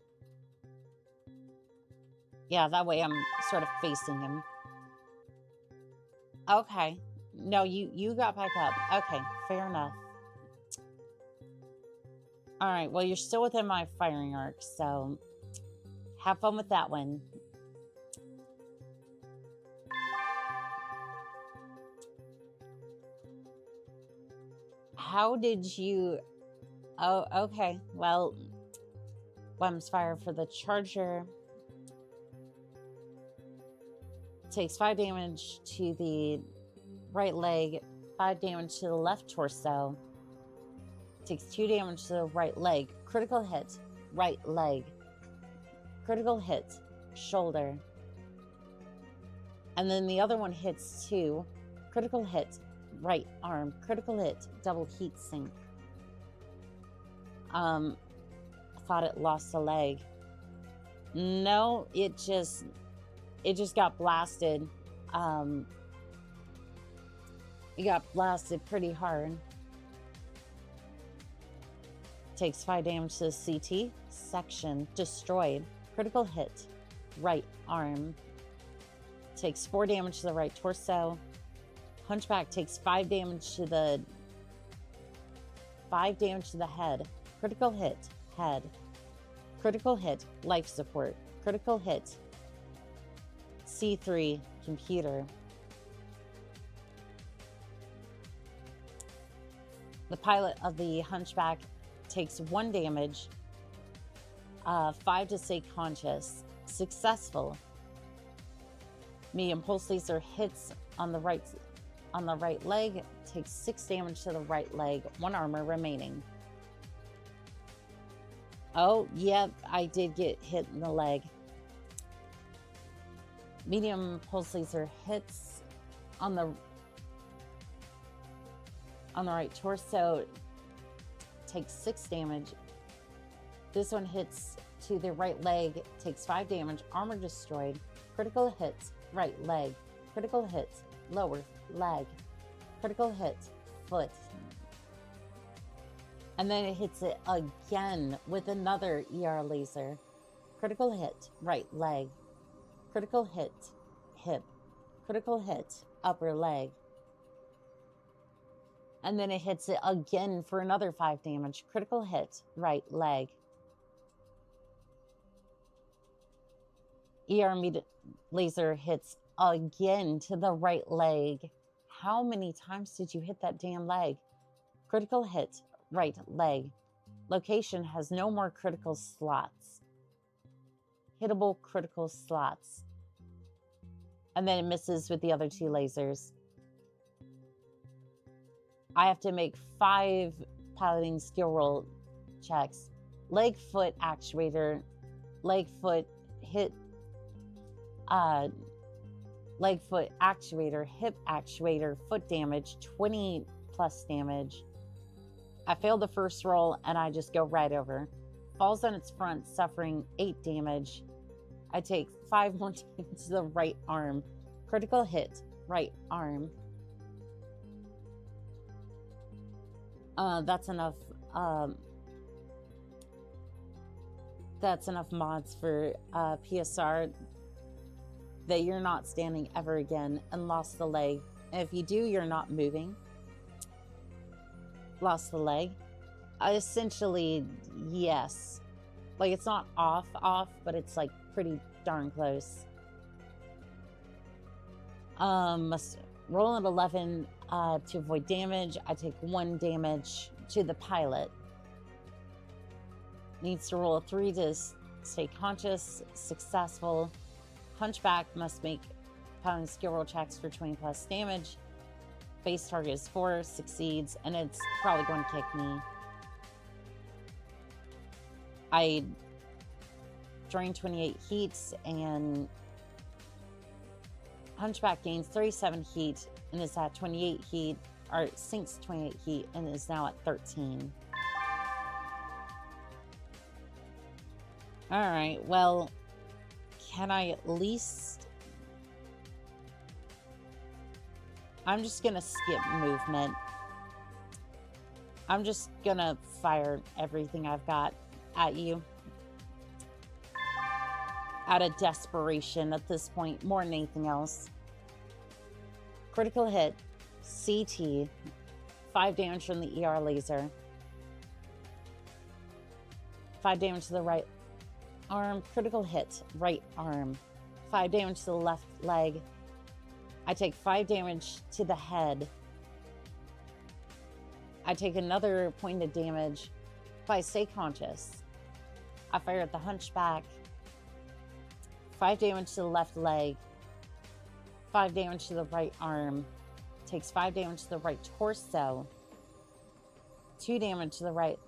Yeah, that way I'm sort of facing him. Okay. No, you got back up. Okay, fair enough. All right, well, you're still within my firing arc, so have fun with that one. How did you... Oh, okay. Well, Wems fire for the charger. Takes 5 damage to the right leg, 5 damage to the left torso. Takes 2 damage to the right leg. Critical hit, right leg. Critical hit, shoulder. And then the other one hits 2. Critical hit, right arm. Critical hit, double heat sink. I thought it lost a leg. No, it just got blasted. It got blasted pretty hard. Takes 5 damage to the CT. Section destroyed. Critical hit. Right arm. Takes 4 damage to the right torso. Hunchback takes 5 damage to the head. Critical hit. Head. Critical hit. Life support. Critical hit. C3 computer. The pilot of the Hunchback takes 1 damage, 5 to stay conscious. Successful. Medium pulse laser hits on the right leg, takes 6 damage to the right leg, 1 armor remaining. Oh, yep, I did get hit in the leg. Medium pulse laser hits on the right torso, takes 6 damage. This one hits to the right leg, takes 5 damage, armor destroyed. Critical hits, right leg. Critical hits, lower leg. Critical hit, foot. And then it hits it again with another ER laser. Critical hit, right leg. Critical hit, hip. Critical hit, upper leg. And then it hits it again for another 5 damage. Critical hit, right leg. ER laser hits again to the right leg. How many times did you hit that damn leg? Critical hit, right leg. Location has no more critical slots. Hittable critical slots. And then it misses with the other 2 lasers. I have to make 5 piloting skill roll checks. Leg, foot, actuator. Leg, foot, hit. Leg, foot, actuator. Hip, actuator. Foot damage. 20 plus damage. I failed the first roll and I just go right over. Falls on its front, suffering 8 damage. I take 5 more damage to the right arm. Critical hit, right arm. That's enough. That's enough mods for PSR that you're not standing ever again and lost the leg. And if you do, you're not moving. Lost the leg. Essentially, yes. Like, it's not off, but it's like pretty darn close. Must roll an 11 to avoid damage. I take 1 damage to the pilot. Needs to roll a 3 to stay conscious. Successful. Hunchback must make piloting skill roll checks for 20 plus damage. Base target is 4, succeeds, and it's probably going to kick me. I drain 28 heats, and Hunchback gains 37 heat and is at 28 heat, or sinks 28 heat and is now at 13. All right, well, can I at least... I'm just gonna skip movement. I'm just gonna fire everything I've got at you. Out of desperation at this point, more than anything else. Critical hit, CT, 5 damage from the ER laser. 5 damage to the right arm, critical hit, right arm. 5 damage to the left leg. I take 5 damage to the head. I take another point of damage if I stay conscious. I fire at the Hunchback. 5 damage to the left leg. 5 damage to the right arm. Takes 5 damage to the right torso. 2 damage to the right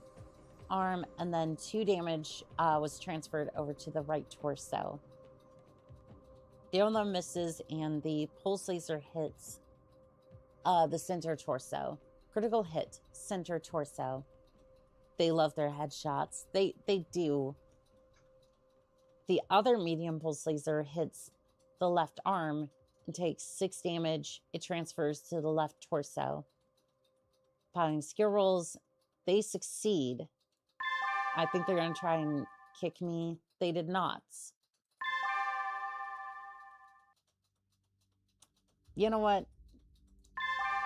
arm, and then 2 damage was transferred over to the right torso. The other one misses, and the pulse laser hits the center torso. Critical hit, center torso. They love their headshots. They do. The other medium pulse laser hits the left arm and takes 6 damage. It transfers to the left torso. Piloting skill rolls, they succeed. I think they're going to try and kick me. They did not. You know what?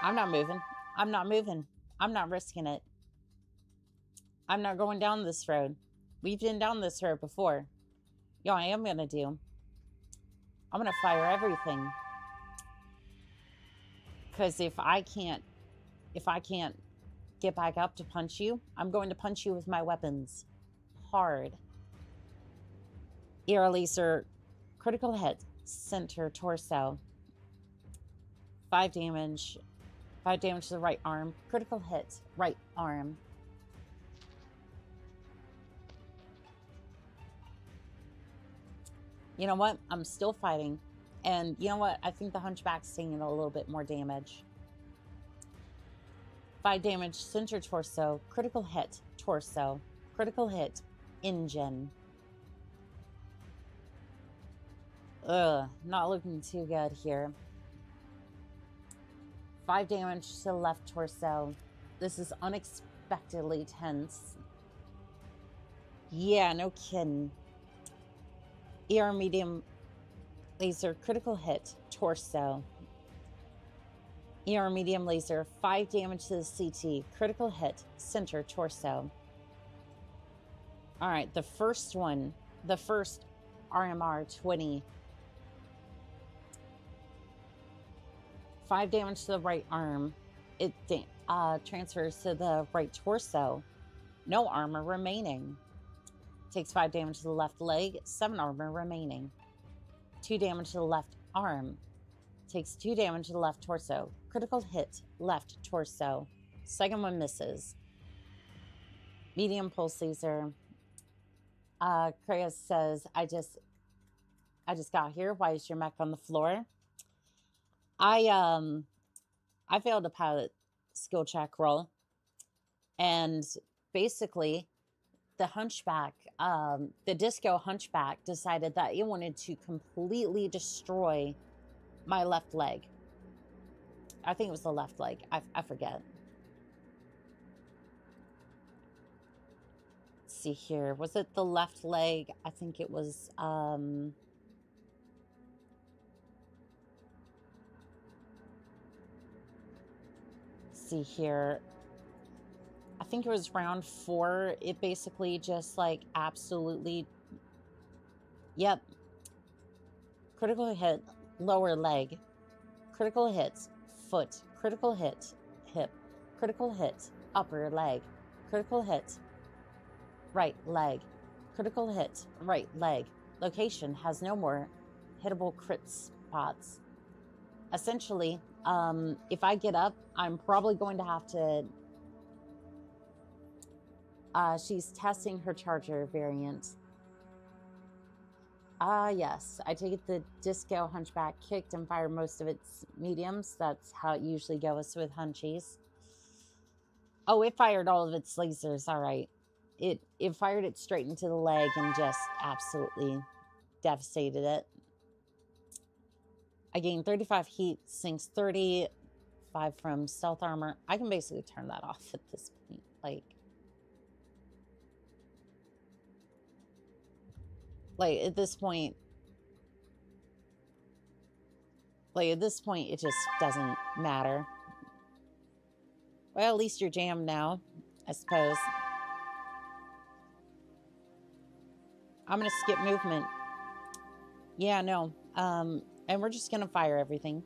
I'm not moving. I'm not moving. I'm not risking it. I'm not going down this road. We've been down this road before. Yo, I am going to do. I'm going to fire everything. Because if I can't get back up to punch you, I'm going to punch you with my weapons. Hard. ER laser, critical hit, center torso. 5 damage. 5 damage to the right arm. Critical hit, right arm. You know what? I'm still fighting. And you know what? I think the Hunchback's taking a little bit more damage. 5 damage, center torso. Critical hit, torso. Critical hit, engine. Ugh, not looking too good here. 5 damage to the left torso. This is unexpectedly tense. Yeah, no kidding. ER medium laser, critical hit, torso. ER medium laser, 5 damage to the CT, critical hit, center torso. All right, the first one, the first RMR 20. 5 damage to the right arm. It transfers to the right torso. No armor remaining. Takes 5 damage to the left leg. 7 armor remaining. 2 damage to the left arm. Takes 2 damage to the left torso. Critical hit, left torso. Second one misses. Medium pulse laser. Kreas says, I just got here. Why is your mech on the floor? I failed a pilot skill check roll. And basically, the hunchback, the disco hunchback decided that it wanted to completely destroy my left leg. I think it was the left leg. I forget. Let's see here. Was it the left leg? I think it was... see here. I think it was round 4. It basically just like absolutely... Yep. Critical hit, lower leg. Critical hit, foot. Critical hit, hip. Critical hit, upper leg. Critical hit, right leg. Critical hit, right leg. Location has no more hittable crit spots. Essentially, if I get up, I'm probably going to have to... she's testing her charger variant. Yes. I take it the disco hunchback kicked and fired most of its mediums. That's how it usually goes with hunchies. Oh, it fired all of its lasers. All right. It fired it straight into the leg and just absolutely devastated it. I gained 35 heat, sinks 35 from stealth armor. I can basically turn that off at this point. Like at this point, it just doesn't matter. Well, at least you're jammed now, I suppose. I'm gonna skip movement. Yeah, no. And we're just gonna fire everything.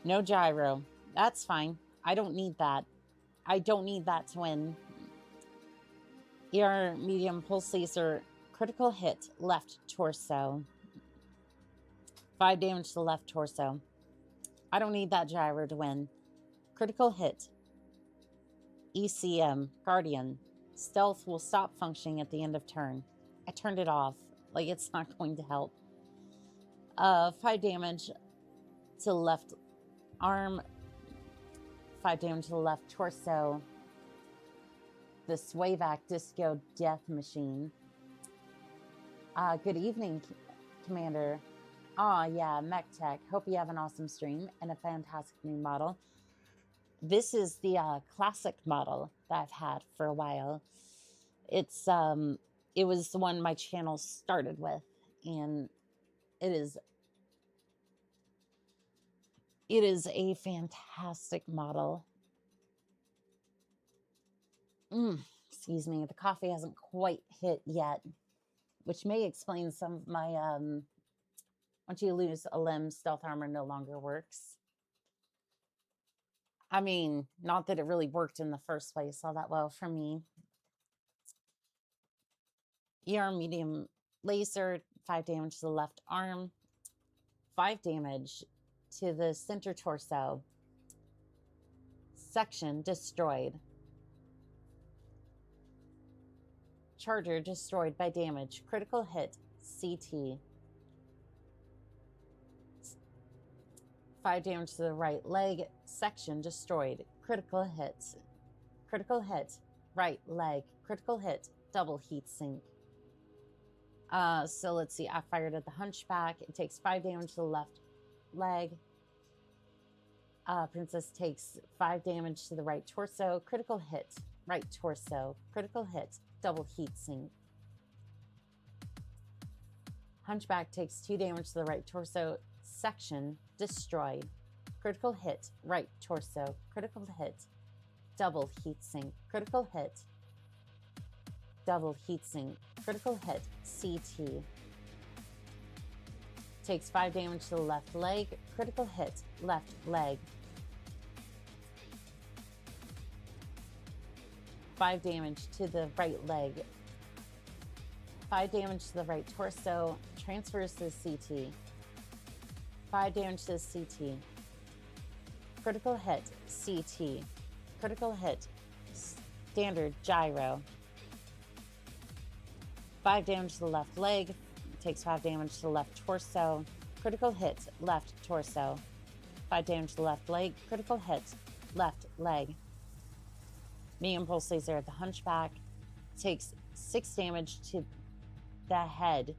No gyro. That's fine. I don't need that. I don't need that to win. ER medium pulse laser. Critical hit, left torso. 5 damage to the left torso. I don't need that gyro to win. Critical hit. ECM, Guardian. Stealth will stop functioning at the end of turn. I turned it off. Like, it's not going to help. 5 damage to the left arm. 5 damage to the left torso. The Swayvac Disco Death Machine. Good evening, Commander. Yeah, Mektech. Hope you have an awesome stream and a fantastic new model. This is the classic model that I've had for a while. It's it was the one my channel started with, and it is a fantastic model. Excuse me, the coffee hasn't quite hit yet, which may explain some of my once you lose a limb, stealth armor no longer works. I mean, not that it really worked in the first place all that well for me. ER medium laser, 5 damage to the left arm, 5 damage to the center torso. Section destroyed. Charger destroyed by damage. Critical hit, CT. 5 damage to the right leg. Section destroyed. Critical hit. Critical hit. Right leg. Critical hit. Double heat sink. So let's see. I fired at the hunchback. It takes 5 damage to the left leg. Princess takes 5 damage to the right torso. Critical hit. Right torso. Critical hit. Double heat sink. Hunchback takes 2 damage to the right torso. Section destroyed. Critical hit. Right torso. Critical hit. Double heat sink. Critical hit. double heatsink. Critical hit. CT. Takes 5 damage to the left leg. Critical hit. Left leg. 5 damage to the right leg. 5 damage to the right torso. Transfers to the CT. 5 damage to the CT. Critical hit. CT. Critical hit. Standard gyro. 5 damage to the left leg. Takes 5 damage to the left torso. Critical hit. Left torso. 5 damage to the left leg. Critical hit. Left leg. Medium pulse laser at the hunchback. Takes 6 damage to the head.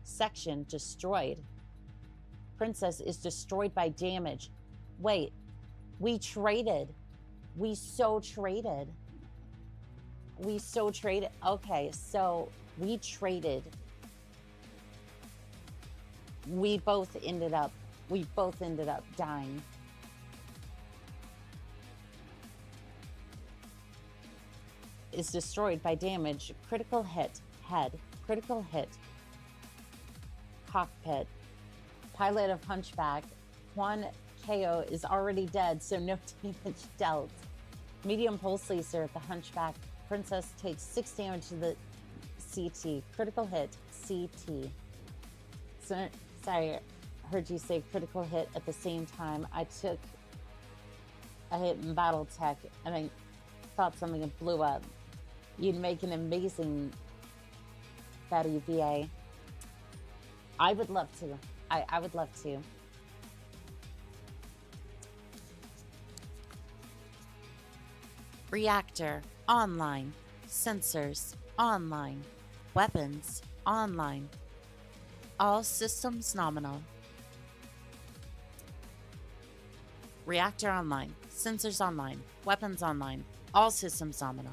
Section destroyed. Princess is destroyed by damage. Wait, we traded. We so traded. Okay, so we traded. We both ended up dying. Is destroyed by damage. Critical hit. Head. Critical hit. Cockpit. Pilot of Hunchback. Quan KO is already dead, so no damage dealt. Medium pulse laser at the Hunchback. Princess takes 6 damage to the CT. Critical hit. CT. So, sorry, I heard you say critical hit at the same time. I took a hit in battle tech and I thought something blew up. You'd make an amazing Betty VA. I would love to. I would love to. Reactor online. Sensors online. Weapons online. All systems nominal. Reactor online. Sensors online. Weapons online. All systems nominal.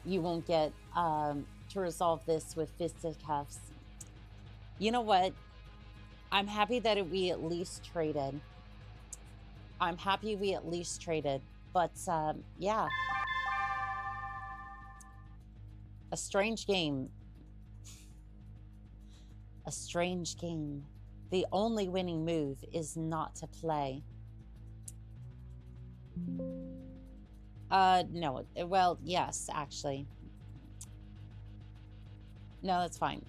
You won't get to resolve this with fisticuffs. You know what? I'm happy that we at least traded. But yeah. A strange game. A strange game. The only winning move is not to play. No. Well, yes, actually. No, that's fine.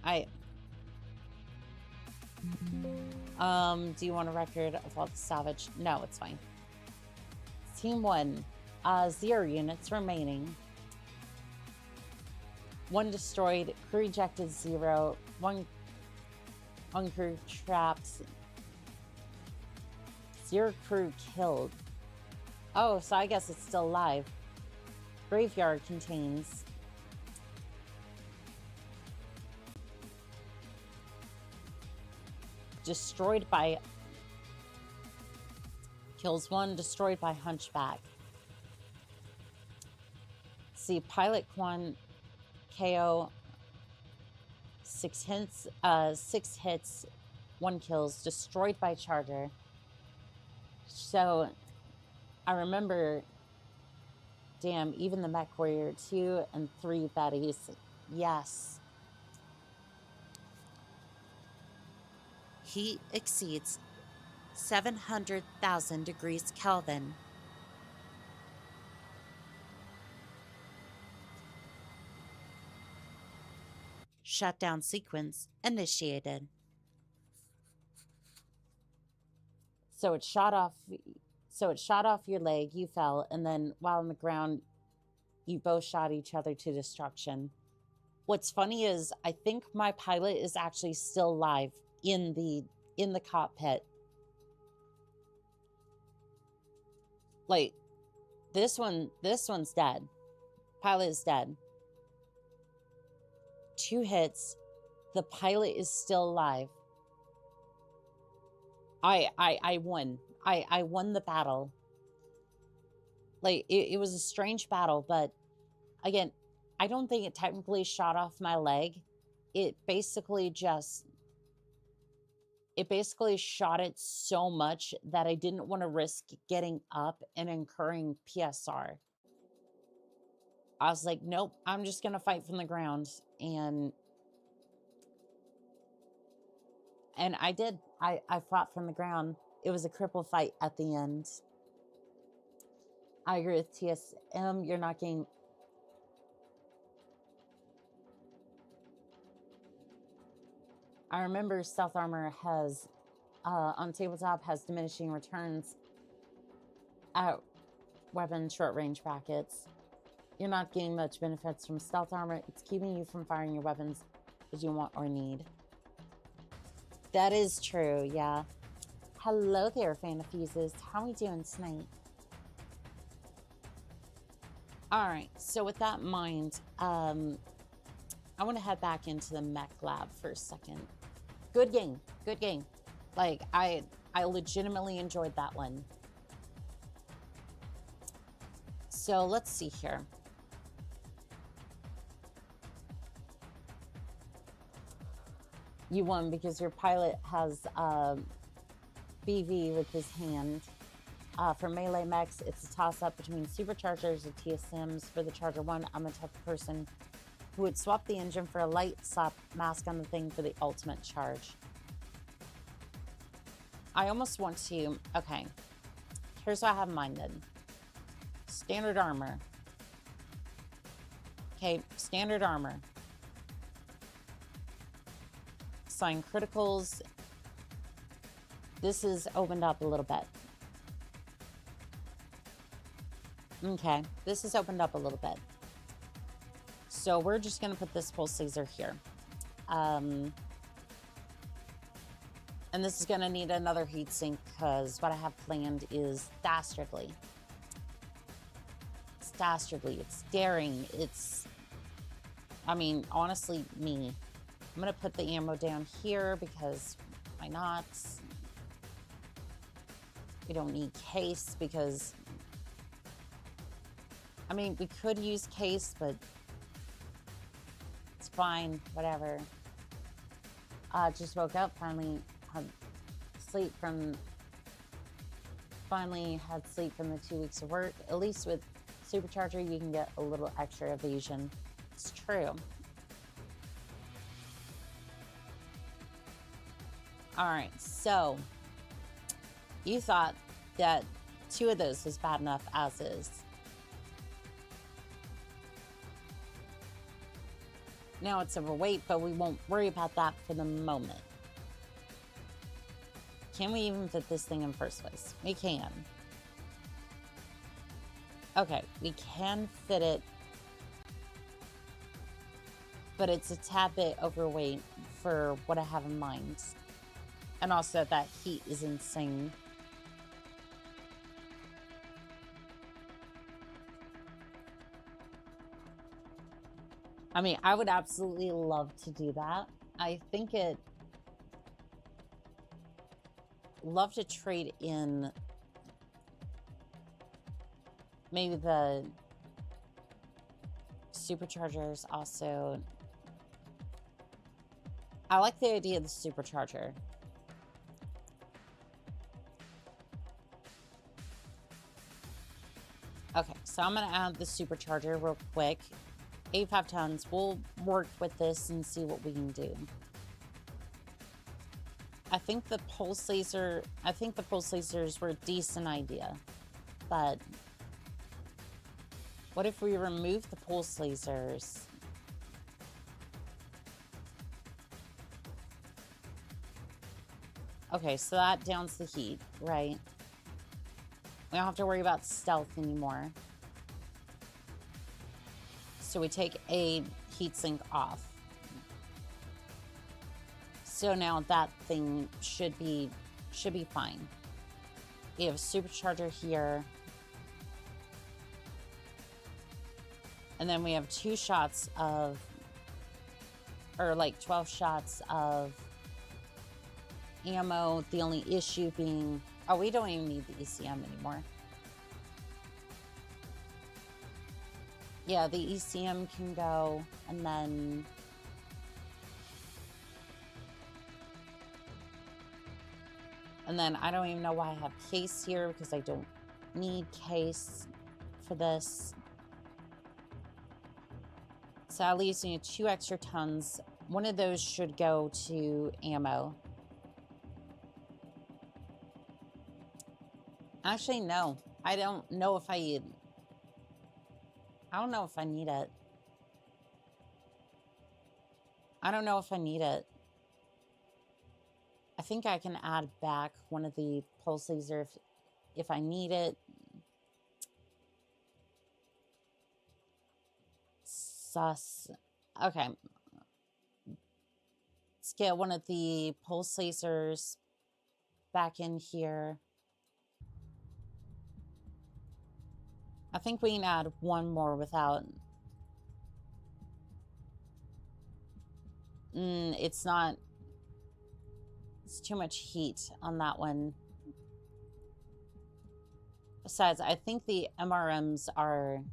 Do you want a record of all the salvage? No, it's fine. Team 1. 0 units remaining. 1 destroyed. Crew ejected 0. 1 crew trapped. 0 crew killed. Oh, so I guess it's still alive. Graveyard contains. Destroyed by. Kills 1, destroyed by Hunchback. See, Pilot Quan KO. 6 hits, 1 kills, destroyed by Charger. So I remember, damn, even the Mech Warrior 2 and 3 baddies. Yes. Heat exceeds 700,000 degrees Kelvin. Shutdown sequence initiated. So it shot off your leg, you fell, and then while on the ground, you both shot each other to destruction. What's funny is I think my pilot is actually still alive in the cockpit. Like this one's dead. Pilot is dead. 2 hits. The pilot is still alive. I won. I won the battle. Like, it was a strange battle, but again, I don't think it technically shot off my leg. It basically just, it basically shot it so much that I didn't want to risk getting up and incurring PSR. I was like, nope, I'm just going to fight from the ground. And I did. I fought from the ground. It was a cripple fight at the end. I agree with TSM. You're not getting... I remember Stealth Armor has, on tabletop, has diminishing returns at weapon short range brackets. You're not getting much benefits from Stealth Armor. It's keeping you from firing your weapons as you want or need. That is true, yeah. Hello there, Fan of Fuses. How are we doing tonight? All right, so with that in mind, I want to head back into the mech lab for a second. Good game, good game. Like, I legitimately enjoyed that one. So let's see here. You won because your pilot has BV with his hand. For melee mechs, it's a toss-up between superchargers and TSMs. For the Charger 1, I'm a type of person who would swap the engine for a light slap mask on the thing for the ultimate charge. I almost want to... Okay. Here's what I have in mind then. Standard armor. Okay, standard armor. Assign criticals. This is opened up a little bit. Okay, this is opened up a little bit. So we're just going to put this pulse laser here. And this is going to need another heatsink because what I have planned is dastardly. It's dastardly. It's daring. It's, I mean, honestly, me. I'm going to put the ammo down here because why not? We don't need case because, I mean, we could use case, but it's fine, whatever. Just woke up, finally had sleep from the 2 weeks of work. At least with Supercharger, you can get a little extra evasion. It's true. All right, so you thought that 2 of those was bad enough as is. Now it's overweight, but we won't worry about that for the moment. Can we even fit this thing in first place? We can. Okay, we can fit it, but it's a tad bit overweight for what I have in mind. And also that heat is insane. I mean, I would absolutely love to do that. I think love to trade in maybe the superchargers also. I like the idea of the supercharger. Okay, so I'm going to add the supercharger real quick. 85 tons. We'll work with this and see what we can do. I think the pulse lasers were a decent idea, but what if we remove the pulse lasers? Okay, so that downs the heat, right? We don't have to worry about stealth anymore. So we take a heatsink off. So now that thing should be fine. We have a supercharger here. And then we have 2 shots of, or like 12 shots of ammo. The only issue being, oh, we don't even need the ECM anymore. Yeah, the ECM can go, and then And then I don't even know why I have case here because I don't need case for this. So at least you need 2 extra tons. One of those should go to ammo. Actually, no. I don't know if I don't know if I need it. I don't know if I need it. I think I can add back one of the pulse laser if I need it. Sus. Okay. Let's get one of the pulse lasers back in here. I think we can add one more without... it's not... It's too much heat on that one. Besides, I think the MRMs are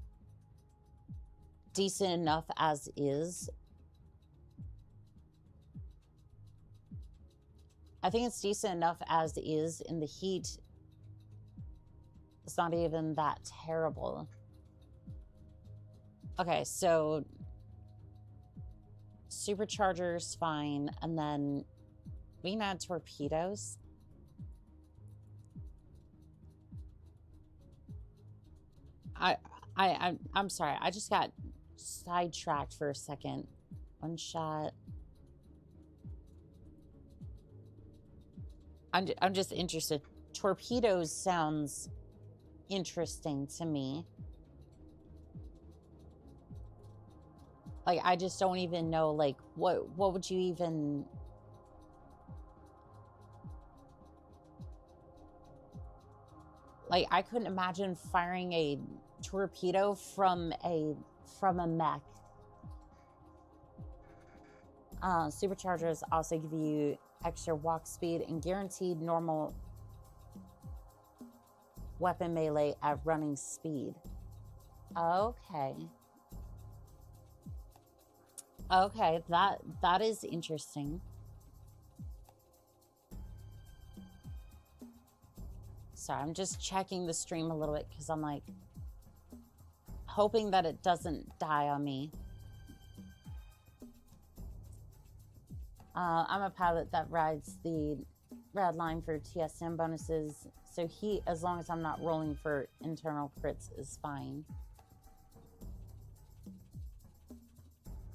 decent enough as is. I think it's decent enough as is in the heat. It's not even that terrible. Okay, so supercharger's fine, and then we can add torpedoes. I'm sorry. I just got sidetracked for a second. One shot. I'm just interested. Torpedoes sounds interesting to me. Like, I just don't even know, like, what would you even... Like, I couldn't imagine firing a torpedo from a mech. Superchargers also give you extra walk speed and guaranteed normal weapon melee at running speed. Okay. Okay, that is interesting. Sorry, I'm just checking the stream a little bit because I'm like hoping that it doesn't die on me. I'm a pilot that rides the red line for TSM bonuses, so as long as I'm not rolling for internal crits, is fine.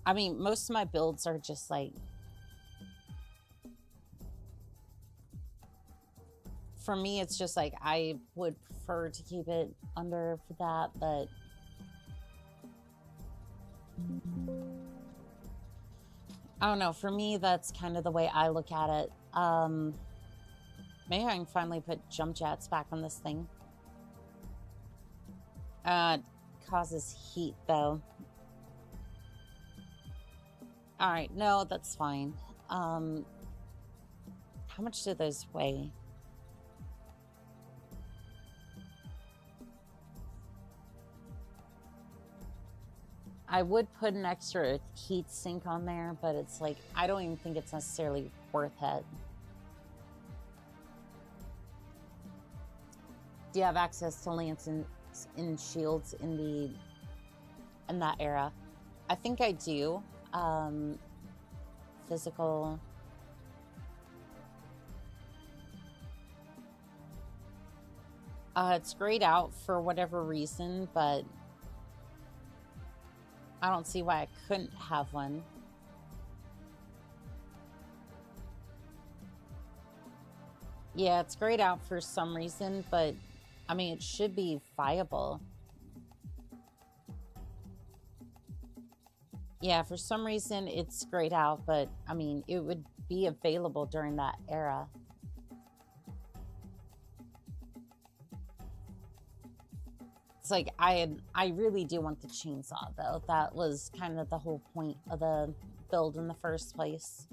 I mean, most of my builds are just like... For me, it's just like, I would prefer to keep it under for that, but... I don't know. For me, that's kind of the way I look at it. Maybe I can finally put jump jets back on this thing. Causes heat, though. Alright, no, that's fine. How much do those weigh? I would put an extra heat sink on there, but it's like, I don't even think it's necessarily worth it. Do you have access to lance and shields in that era? I think I do. Physical. It's grayed out for whatever reason, but I don't see why I couldn't have one. Yeah, it's grayed out for some reason, but I mean, it should be viable. Yeah, for some reason it's grayed out, but I mean, it would be available during that era. It's like, I really do want the chainsaw, though. That was kind of the whole point of the build in the first place.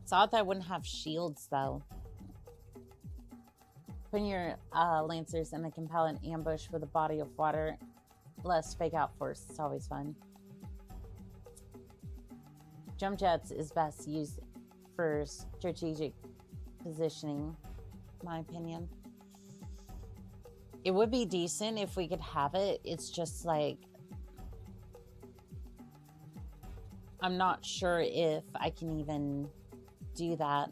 It's odd that I wouldn't have shields, though. Putting your lancers in a compelling ambush with a body of water, less fake out force. It's always fun. Jump jets is best used for strategic positioning, my opinion. It would be decent if we could have it. It's just like, I'm not sure if I can even do that.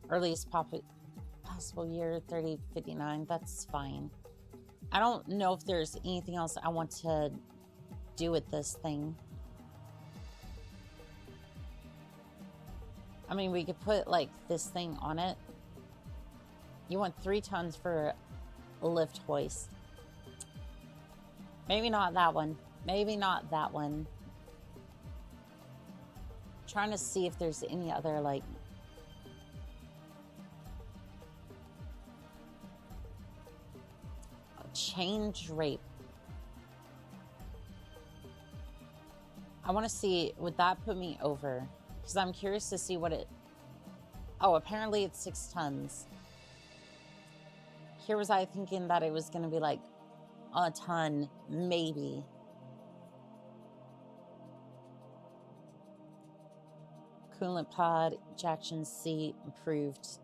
Earliest possible year, 3059. That's fine. I don't know if there's anything else I want to do with this thing. I mean, we could put like this thing on it. You want 3 tons for a lift hoist. Maybe not that one. Maybe not that one. Trying to see if there's any other like chain drape. I want to see, would that put me over? Because I'm curious to see what it... Oh, apparently it's 6 tons. Here was I thinking that it was going to be like a ton, maybe. Coolant pod, ejection seat, improved.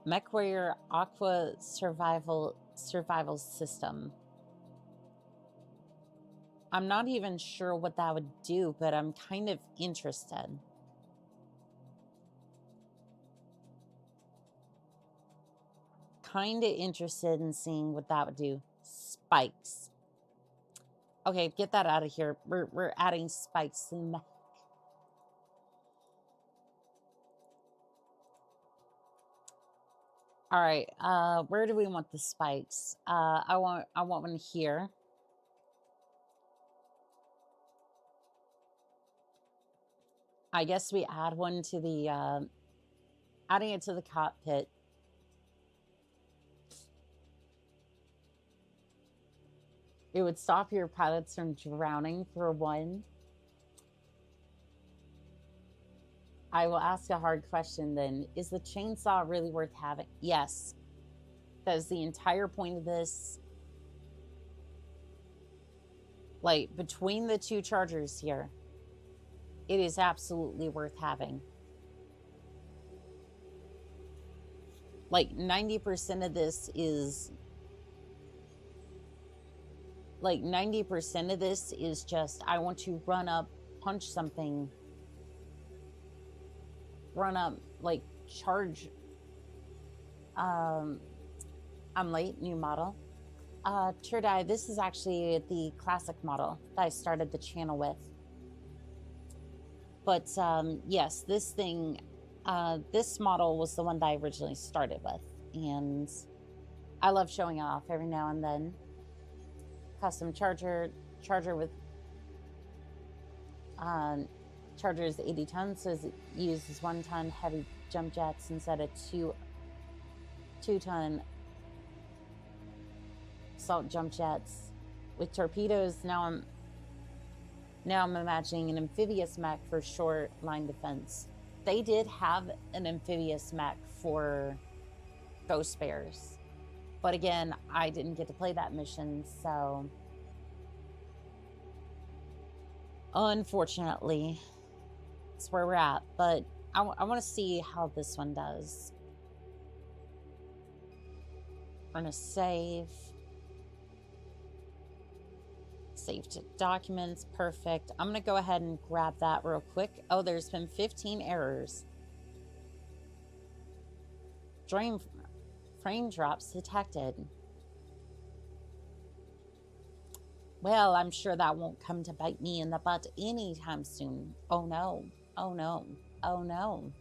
MechWarrior Aqua Survival System. I'm not even sure what that would do, but I'm kind of interested. Kind of interested in seeing what that would do. Spikes. Okay, get that out of here. We're adding spikes to the mech. All right, where do we want the spikes? I want one here. I guess we add one to the, adding it to the cockpit. It would stop your pilots from drowning, for one. I will ask a hard question then. Is the chainsaw really worth having? Yes. That is the entire point of this. Like, between the 2 chargers here, it is absolutely worth having. Like, 90% of this is... Like, 90% of this is just, I want to run up, punch something. Run up, like, charge. I'm late, new model. Turdai, this is actually the classic model that I started the channel with. But, yes, this thing, this model was the one that I originally started with. And I love showing off every now and then. Custom charger with, charger is 80 tons, so it uses 1 ton heavy jump jets instead of 2 ton assault jump jets with torpedoes. Now I'm imagining an amphibious mech for short line defense. They did have an amphibious mech for Ghost Bears, but again, I didn't get to play that mission, so unfortunately, that's where we're at. But I want to see how this one does. We're going to save to documents. Perfect. I'm going to go ahead and grab that real quick. Oh, there's been 15 errors. Frame drops detected. Well, I'm sure that won't come to bite me in the butt anytime soon. Oh no. Oh no. Oh no.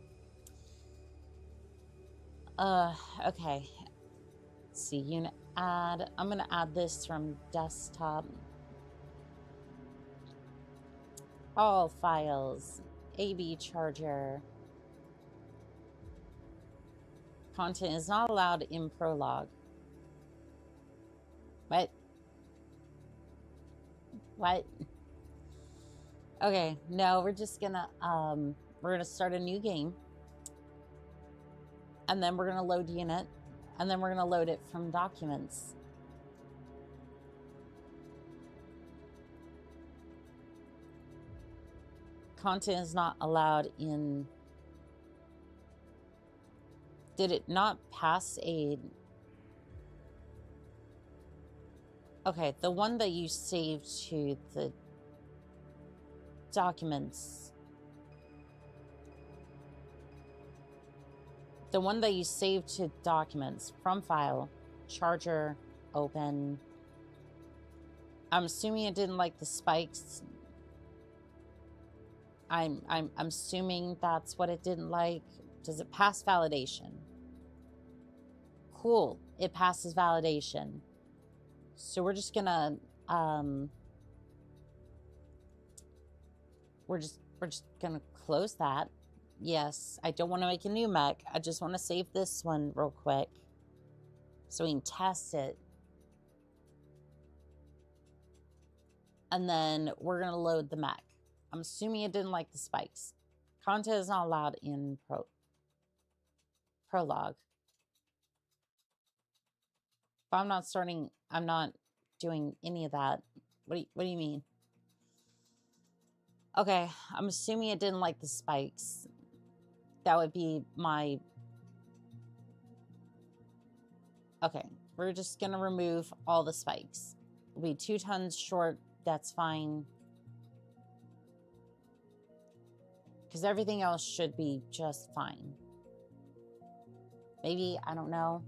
Okay. Let's see, unit add. I'm gonna add this from desktop. All files. AB charger. Content is not allowed in prologue. What? Okay, no, we're just gonna start a new game. And then we're gonna load unit. And then we're gonna load it from documents. Content is not allowed in... Did it not pass a... Okay, the one that you saved to the documents. The one that you saved to documents from file, charger, open. I'm assuming it didn't like the spikes. I'm assuming that's what it didn't like. Does it pass validation? Cool, it passes validation. So we're just gonna we're just gonna close that. Yes, I don't want to make a new mech. I just want to save this one real quick so we can test it. And then we're gonna load the mech. I'm assuming it didn't like the spikes. Content is not allowed in prologue. If I'm not starting, I'm not doing any of that. What do you mean? Okay, I'm assuming it didn't like the spikes. That would be my... Okay, we're just gonna remove all the spikes. It'll be 2 tons short, that's fine. Because everything else should be just fine. Maybe, I don't know.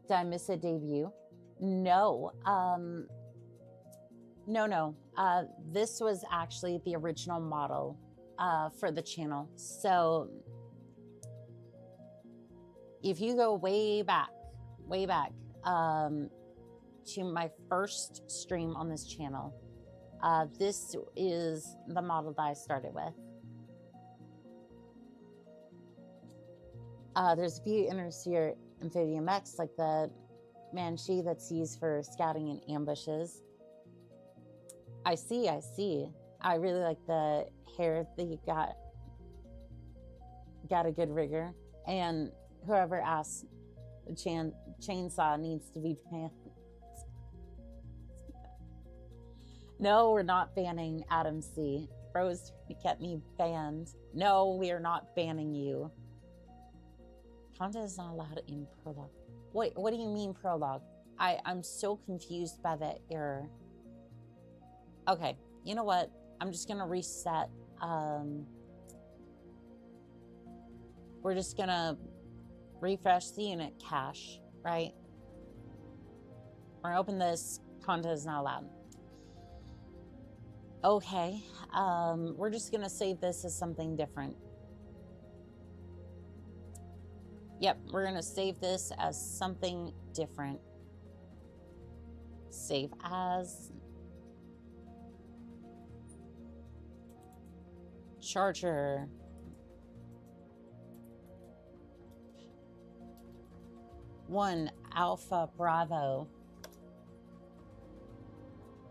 Did I miss a debut? No. No. This was actually the original model for the channel. So if you go way back to my first stream on this channel, this is the model that I started with. There's a few interstellar amphibian mechs like the Manchi that's used for scouting and ambushes. I see. I really like the hair that you got. Got a good rigor. And whoever asked, the chainsaw needs to be banned. No, we're not banning Adam C. Rose kept me banned. No, we are not banning you. Content is not allowed in prologue. Wait, what do you mean prologue? I'm so confused by that error. Okay, you know what? I'm just gonna reset. We're just gonna refresh the unit cache, right? We're gonna open this. Content is not allowed. Okay, we're just gonna save this as something different. Yep, we're gonna save this as something different. Save as. Charger. One Alpha Bravo.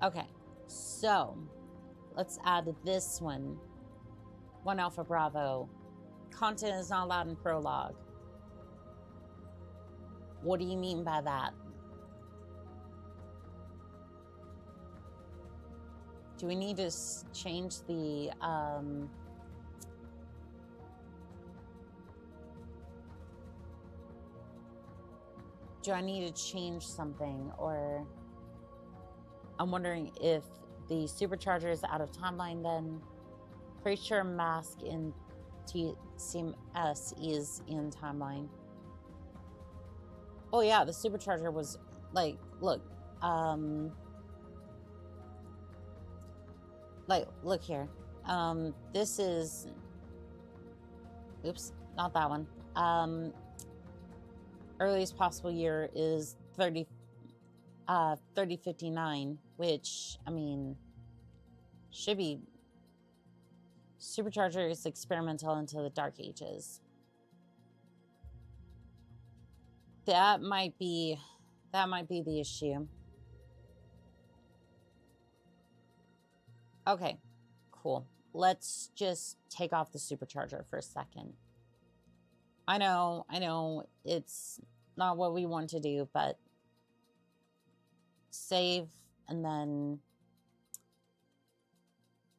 Okay, so let's add this one. One Alpha Bravo. Content is not allowed in prologue. What do you mean by that? Do we need to change the do I need to change something? Or I'm wondering if the supercharger is out of timeline then. Pretty sure mask in TCMS is in timeline. Oh yeah, the supercharger was like, look, like, look here. This is, oops, not that one. Earliest possible year is 3059, which, I mean, should be, supercharger is experimental into the Dark Ages. That might be the issue. Okay, cool. Let's just take off the supercharger for a second. I know, it's not what we want to do, but save and then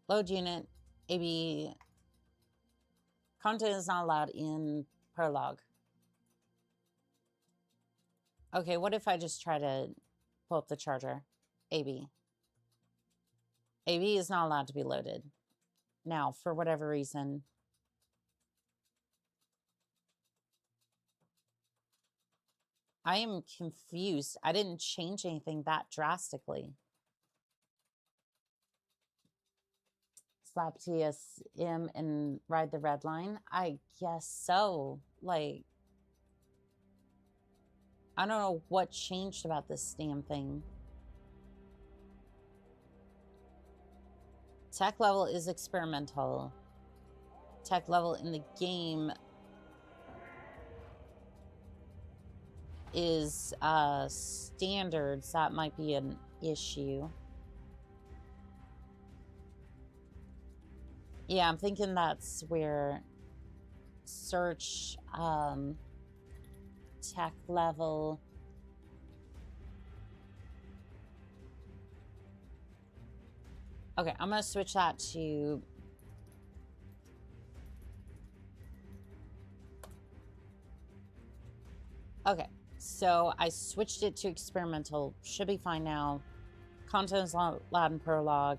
load unit AB content is not allowed in prologue. Okay, what if I just try to pull up the charger? AB. AB is not allowed to be loaded. Now, for whatever reason. I am confused. I didn't change anything that drastically. Slap TSM and ride the red line? I guess so. Like, I don't know what changed about this damn thing. Tech level is experimental. Tech level in the game is standards. That might be an issue. Yeah, I'm thinking that's where search tech level. Okay, I'm gonna switch that to okay. So I switched it to experimental. Should be fine now. Content is allowed in prologue.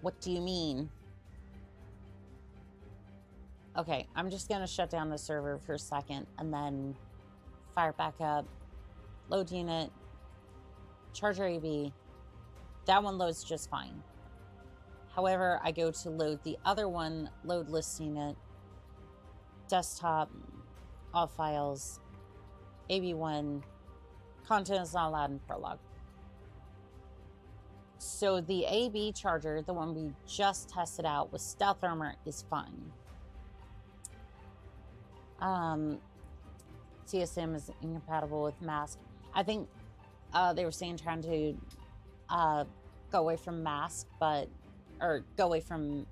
What do you mean? Okay, I'm just gonna shut down the server for a second and then fire it back up. Load unit. Charger AB. That one loads just fine. However, I go to load the other one, load list unit. Desktop, all files, AB1, content is not allowed in prologue. So the AB charger, the one we just tested out with Stealth Armor, is fine. CSM is incompatible with Mask. I think they were saying trying to go away from Mask, or go away from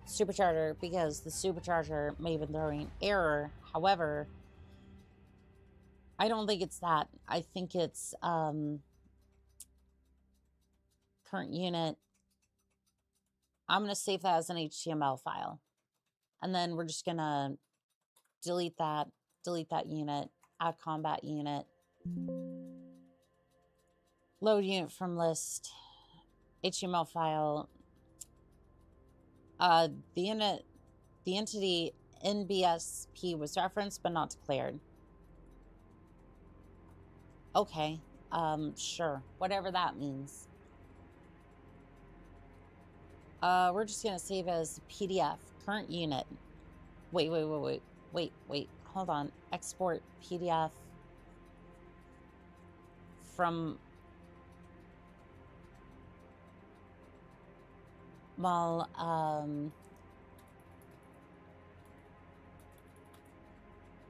Supercharger because the Supercharger may have been throwing error. However, I don't think it's that. I think it's current unit. I'm going to save that as an HTML file. And then we're just going to delete that unit, add combat unit, load unit from list, HTML file. The entity NBSP was referenced but not declared. Okay, sure, whatever that means. We're just gonna save as PDF, current unit. Wait, hold on. Export PDF from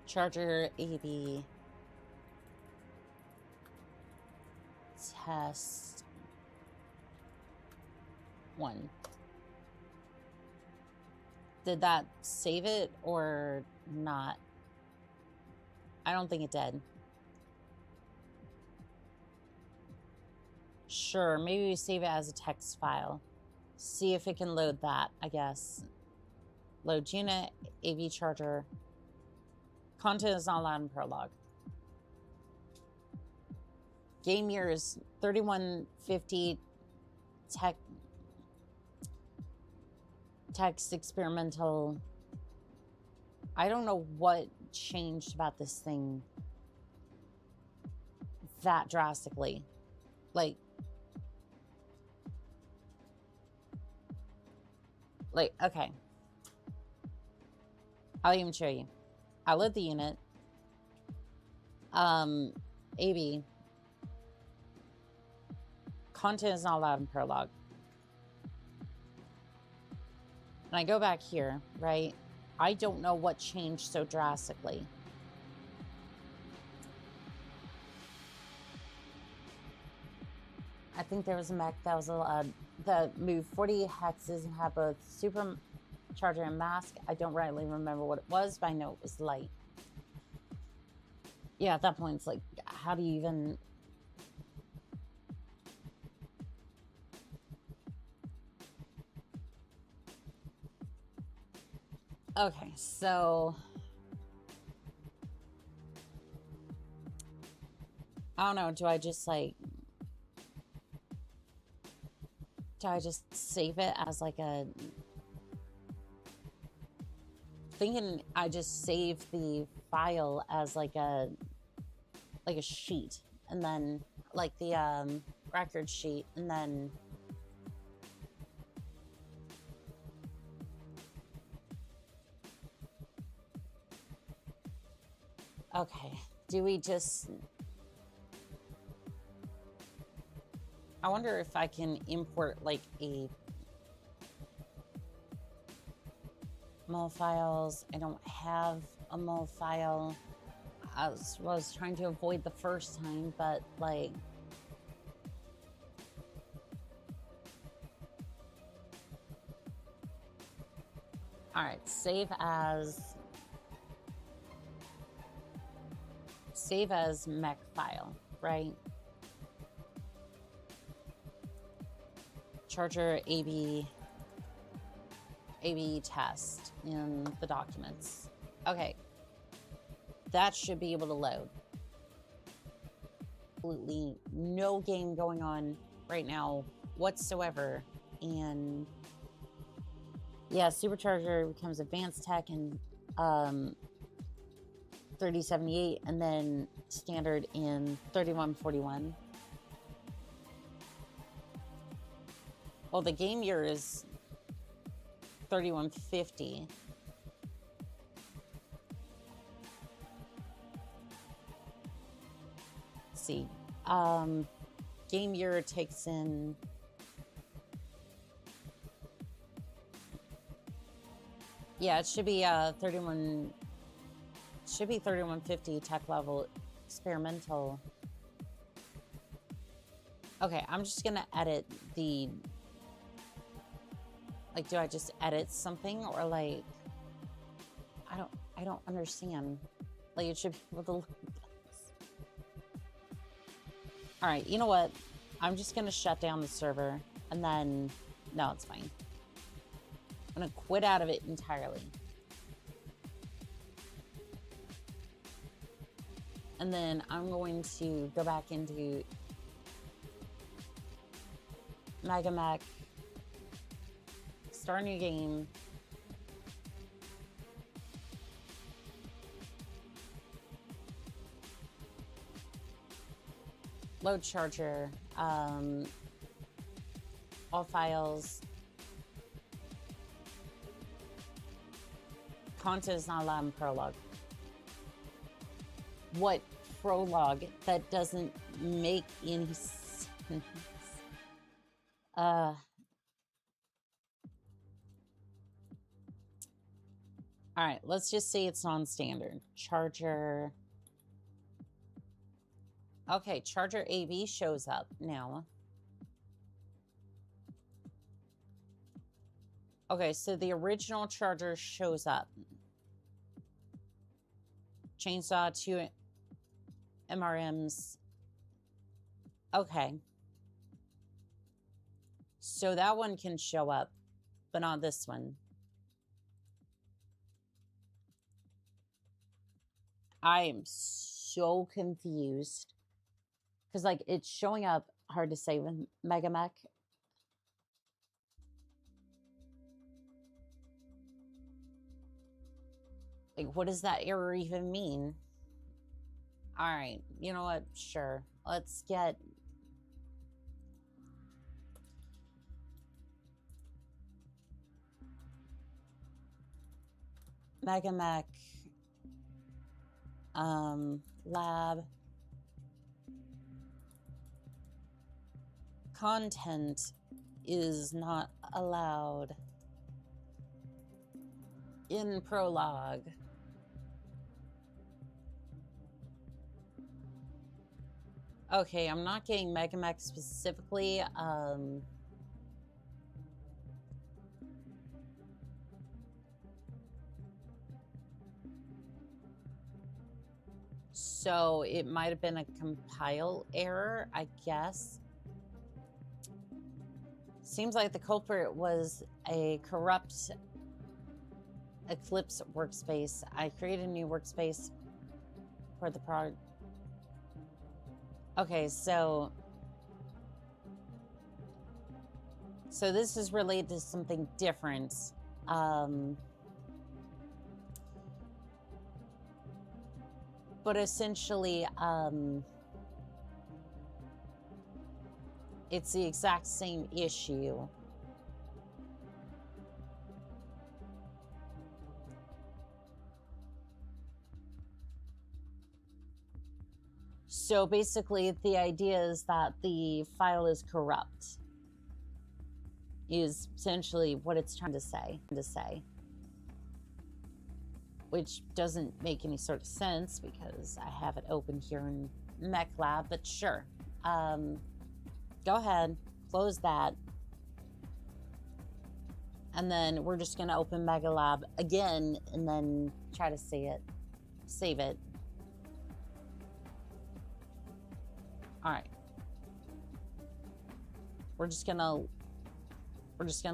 charger AB test 1. Did that save it or not? I don't think it did. Sure, maybe we save it as a text file. See if it can load that, I guess. Load unit, AV charger. Content is not allowed in prologue. Game year is 3150. Text experimental. I don't know what changed about this thing that drastically. Like, okay. I'll even show you. I load the unit. AB. Content is not allowed in prologue. And I go back here, right? I don't know what changed so drastically. I think there was a mech that was allowed that moved 40 hexes and had both supercharger and mask. I don't rightly remember what it was, but I know it was light. Yeah, at that point, it's like, how do you even... Okay, so I don't know, do I just save it as like a, thinking I just save the file as like a sheet, and then like the record sheet, and then okay, do we just, I wonder if I can import like a mol files. I don't have a mol file. I was trying to avoid the first time, but like, all right, save as mech file, right? Charger AB test in the documents. Okay, that should be able to load. Absolutely no game going on right now whatsoever, and yeah, supercharger becomes advanced tech in 3078, and then standard in 3141. Well, the game year is 3150. Let's see. Game year takes in, yeah, it should be 3150 tech level experimental. Okay, I'm just gonna edit the, like, do I just edit something, or like, I don't understand. Like, it should be able to look at this. All right, you know what? I'm just gonna shut down the server, and then, no, it's fine. I'm gonna quit out of it entirely. And then I'm going to go back into Megamech, start a new game. Load charger, all files. Content is not allowed in prologue. What prologue? That doesn't make any sense. All right, let's just say it's non-standard. Charger. Okay, charger AV shows up now. Okay, so the original charger shows up. Chainsaw, 2 MRMs. Okay. So that one can show up, but not this one. I am so confused. Because, like, it's showing up, hard to say, with Megamech. Like, what does that error even mean? All right, you know what? Sure. Let's get... Megamech. Lab. Content is not allowed in prologue. Okay, I'm not getting Megamech specifically. So it might have been a compile error, I guess. Seems like the culprit was a corrupt Eclipse workspace. I created a new workspace for the prod. Okay, so this is related to something different. But essentially, it's the exact same issue. So basically, the idea is that the file is corrupt, is essentially what it's trying to say. Which doesn't make any sort of sense because I have it open here in Mech Lab, but sure. Go ahead, close that. And then we're just gonna open Mega Lab again and then try to save it. All right. We're just gonna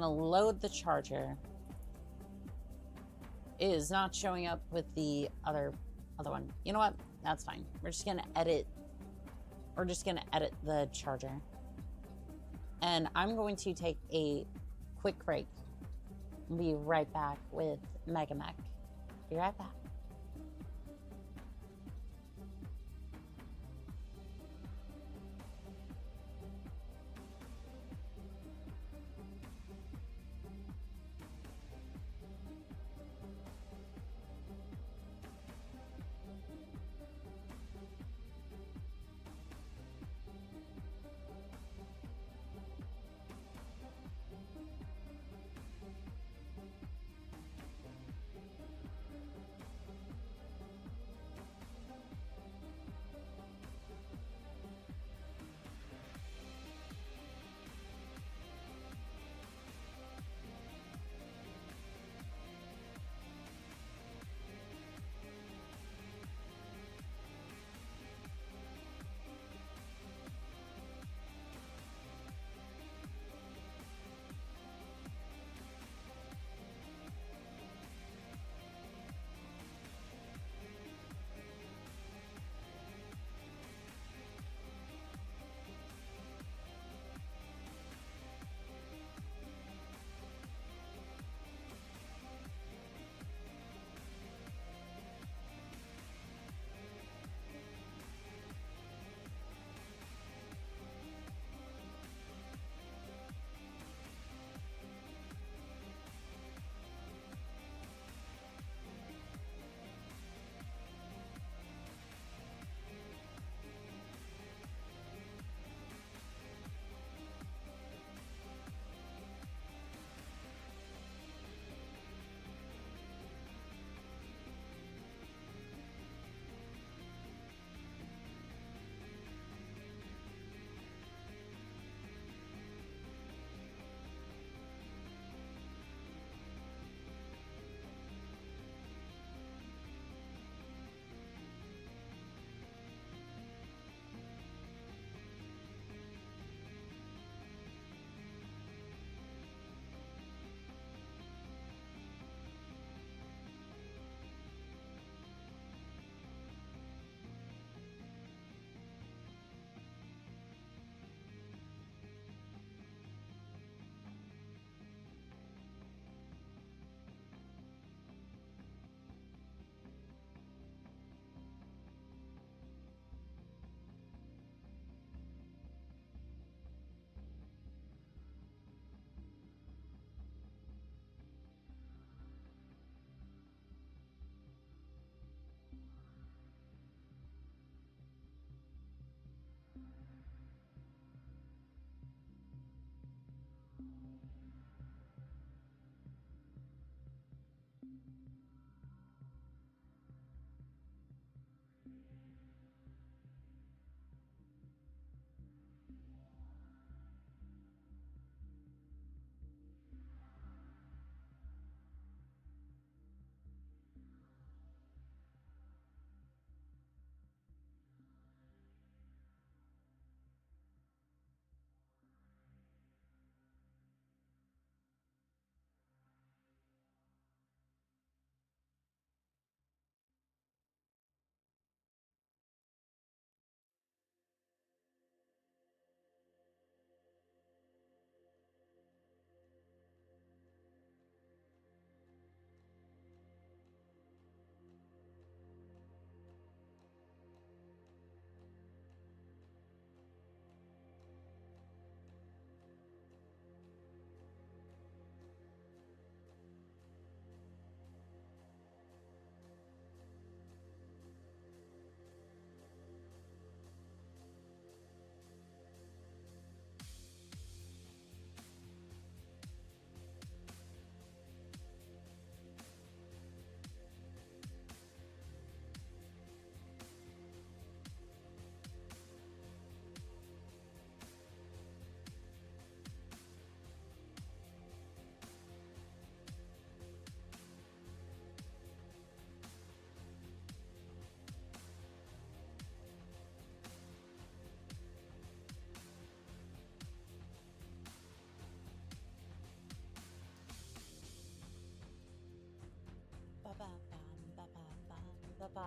load the charger. It is not showing up with the other one. You know what? That's fine. We're just gonna edit the charger. And I'm going to take a quick break. I'll be right back with Mega Mech. Be right back.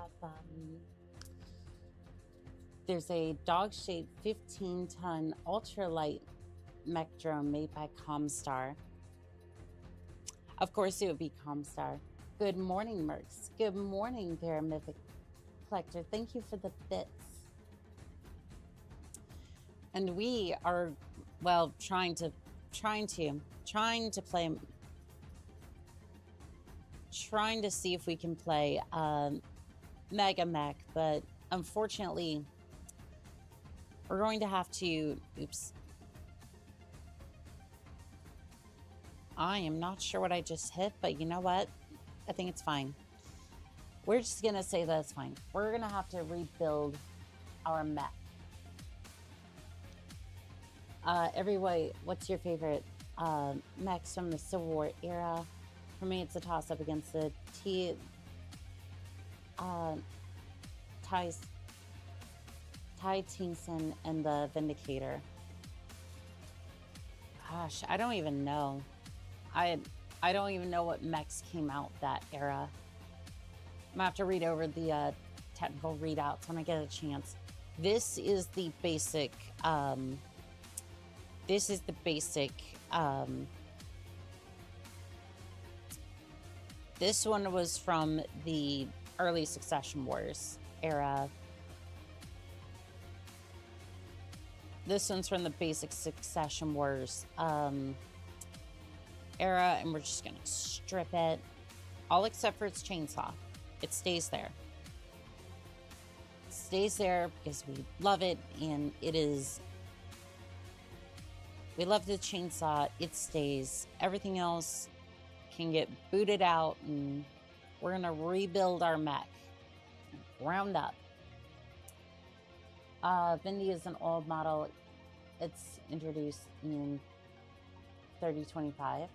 have, there's a dog-shaped 15-ton ultralight mech drone made by Comstar. Of course it would be Comstar. Good morning, Mercs. Good morning, Paramythic Collector. Thank you for the bits. And we are, well, trying to see if we can play Mega Mech, but unfortunately, we're going to have to, oops. I am not sure what I just hit, but you know what? I think it's fine. We're just going to say that it's fine. We're going to have to rebuild our mech. Everybody, what's your favorite mechs from the Civil War era? For me, it's a toss-up against the Tai Tingson and the Vindicator. Gosh, I don't even know. I don't even know what mechs came out that era. I'm gonna have to read over the technical readouts when I get a chance. This is the basic. This one was from the early Succession Wars era. This one's from the basic Succession Wars era, and we're just gonna strip it, all except for its chainsaw. It stays there. It stays there because we love it, and it is. We love the chainsaw. It stays. Everything else can get booted out, and we're gonna rebuild our mech. Round up. Vindy is an old model. It's introduced in 3025.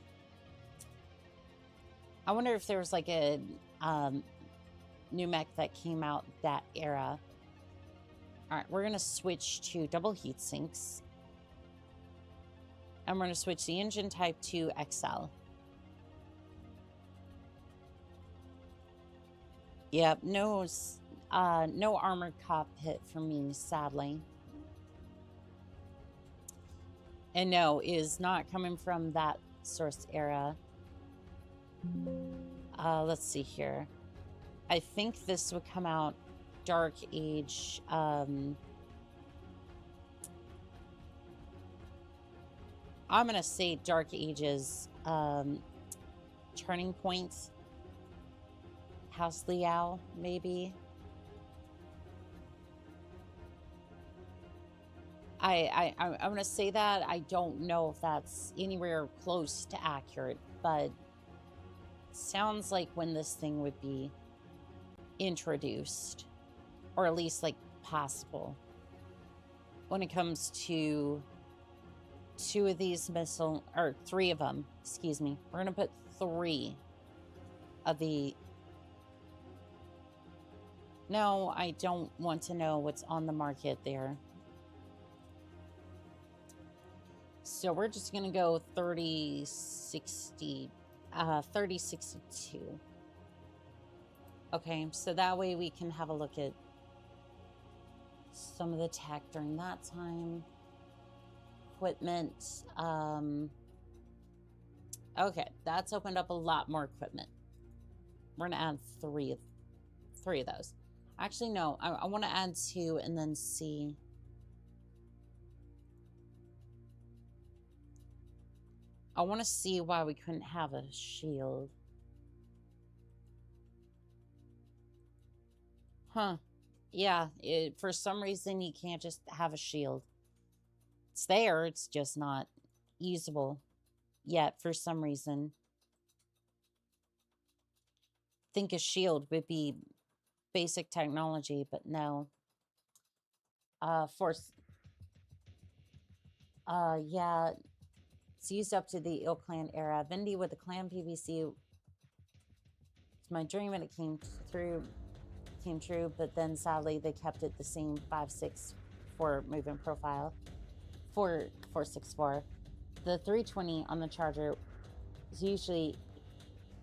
I wonder if there was like a new mech that came out that era. All right, we're gonna switch to double heat sinks. And we're gonna switch the engine type to XL. Yep, no armored cockpit for me, sadly. And no, it is not coming from that source era. Let's see here. I think this would come out Dark Age. I'm gonna say Dark Ages Turning Point. House Liao, maybe. I'm gonna say that. I don't know if that's anywhere close to accurate, but sounds like when this thing would be introduced, or at least like possible. When it comes to two of these missile, or three of them, excuse me. We're gonna put three of the. No, I don't want to know what's on the market there. So we're just gonna go 3062. Okay, so that way we can have a look at some of the tech during that time. Equipment. Okay, that's opened up a lot more equipment. We're gonna add three of those. Actually, no, I want to add two and then see. I want to see why we couldn't have a shield. Huh. Yeah, for some reason you can't just have a shield. It's there, it's just not usable yet for some reason. Think a shield would be basic technology, but no. Yeah, it's used up to the Ill Clan era. Vindy with the Clan PVC. It's my dream and it came true, but then sadly they kept it the same 5.6 movement profile. 4.64. The 320 on the Charger is usually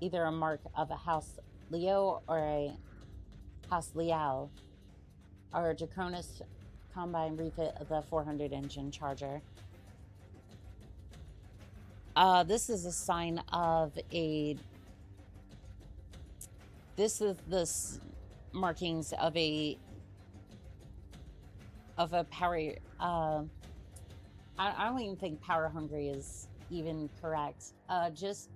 either a mark of a House Leo or a Hasliao, our Draconis combine refit of the 400 engine charger. This is a sign of a... This is the markings of a power... I don't even think power hungry is even correct. Just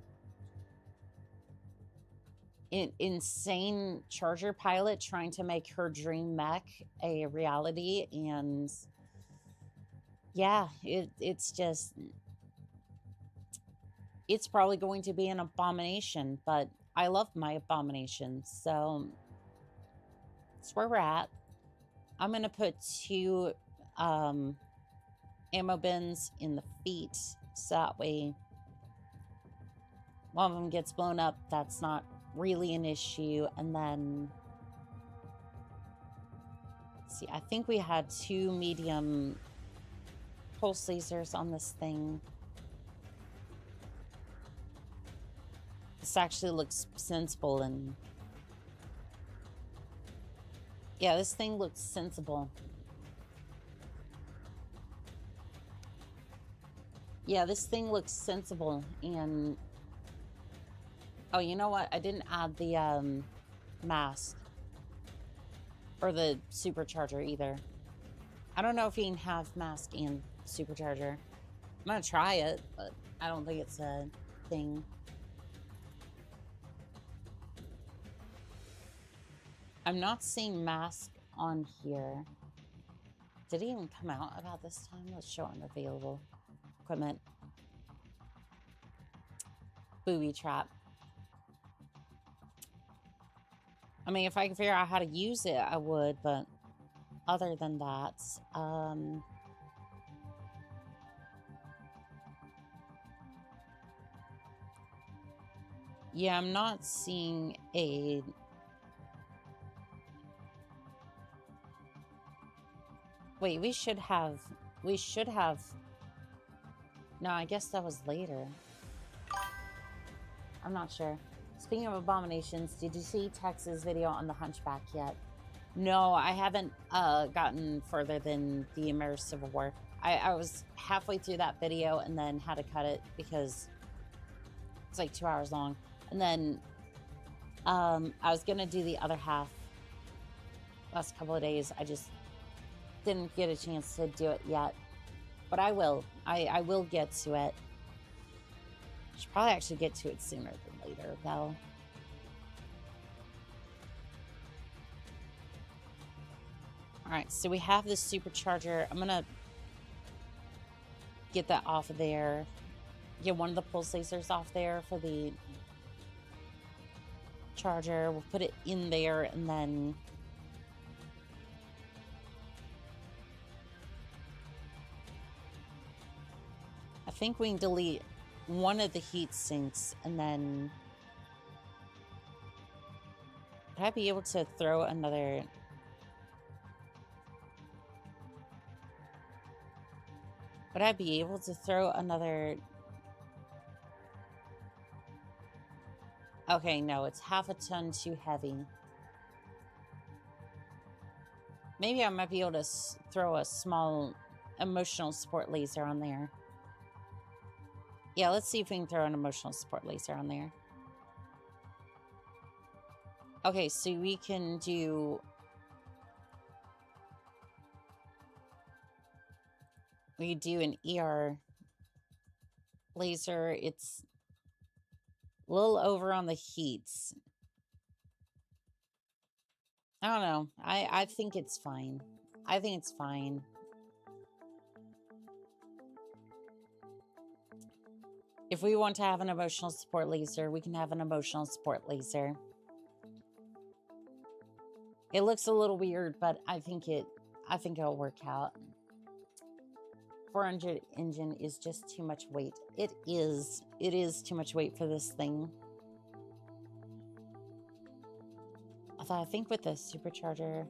an insane charger pilot trying to make her dream mech a reality, and yeah, it's just... It's probably going to be an abomination, but I love my abominations, so that's where we're at. I'm going to put 2 ammo bins in the feet, so that way one of them gets blown up, that's not really an issue. And then, let's see, I think we had 2 medium pulse lasers on this thing. This actually looks sensible, and yeah, this thing looks sensible. Yeah, this thing looks sensible, and oh, you know what? I didn't add the mask or the supercharger either. I don't know if you can have mask and supercharger. I'm gonna try it, but I don't think it's a thing. I'm not seeing mask on here. Did it even come out about this time? Let's show unavailable equipment. Booby trap. I mean, if I could figure out how to use it, I would, but other than that, yeah, I'm not seeing a... Wait, we should have... No, I guess that was later. I'm not sure. Speaking of abominations, did you see Tex's video on the Hunchback yet? No, I haven't gotten further than the Immersive War. I was halfway through that video and then had to cut it because it's like 2 hours long. And then I was going to do the other half last couple of days. I just didn't get a chance to do it yet. But I will. I will get to it. Should probably actually get to it sooner than later, though. Alright, so we have this supercharger. I'm gonna get that off of there. Get one of the pulse lasers off there for the charger. We'll put it in there, and then I think we can delete one of the heat sinks, and then would I be able to throw another... Would I be able to throw another... Okay, no, it's half a ton too heavy. Maybe I might be able to throw a small emotional support laser on there. Yeah, let's see if we can throw an emotional support laser on there. Okay, so we can do... We do an ER laser. It's a little over on the heats. I don't know. I think it's fine. I think it's fine. If we want to have an emotional support laser, we can have an emotional support laser. It looks a little weird, but I think it'll work out. 400 engine is just too much weight. It is too much weight for this thing. Although I think with the supercharger,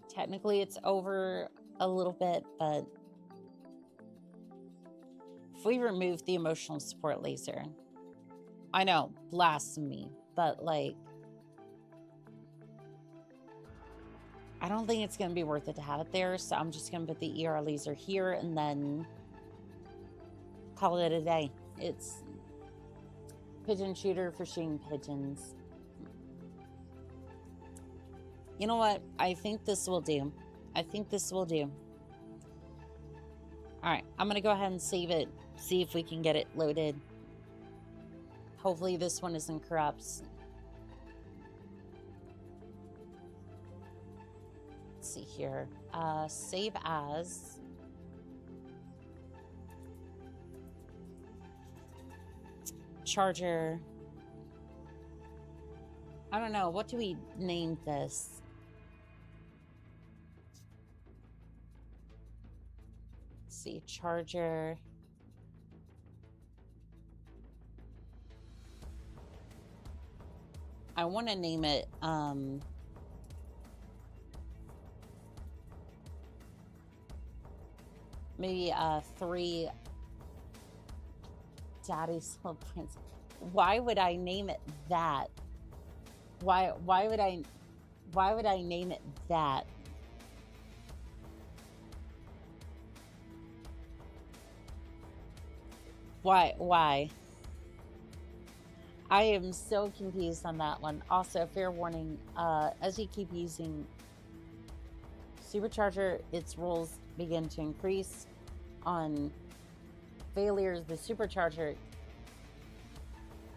technically it's over a little bit, but if we remove the emotional support laser, I know, blasphemy, but like, I don't think it's going to be worth it to have it there, so I'm just going to put the ER laser here and then call it a day. It's pigeon shooter for shooting pigeons. You know what? I think this will do. I think this will do. Alright, I'm going to go ahead and save it. See if we can get it loaded. Hopefully this one isn't corrupt. Let's see here. Save as. Charger. I don't know. What do we name this? Let's see. Charger. I want to name it, maybe 3 Daddy's Little Prince. Why would I name it that? Why would I name it that? Why? I am so confused on that one. Also, fair warning, as you keep using Supercharger, its rolls begin to increase. On failures, the Supercharger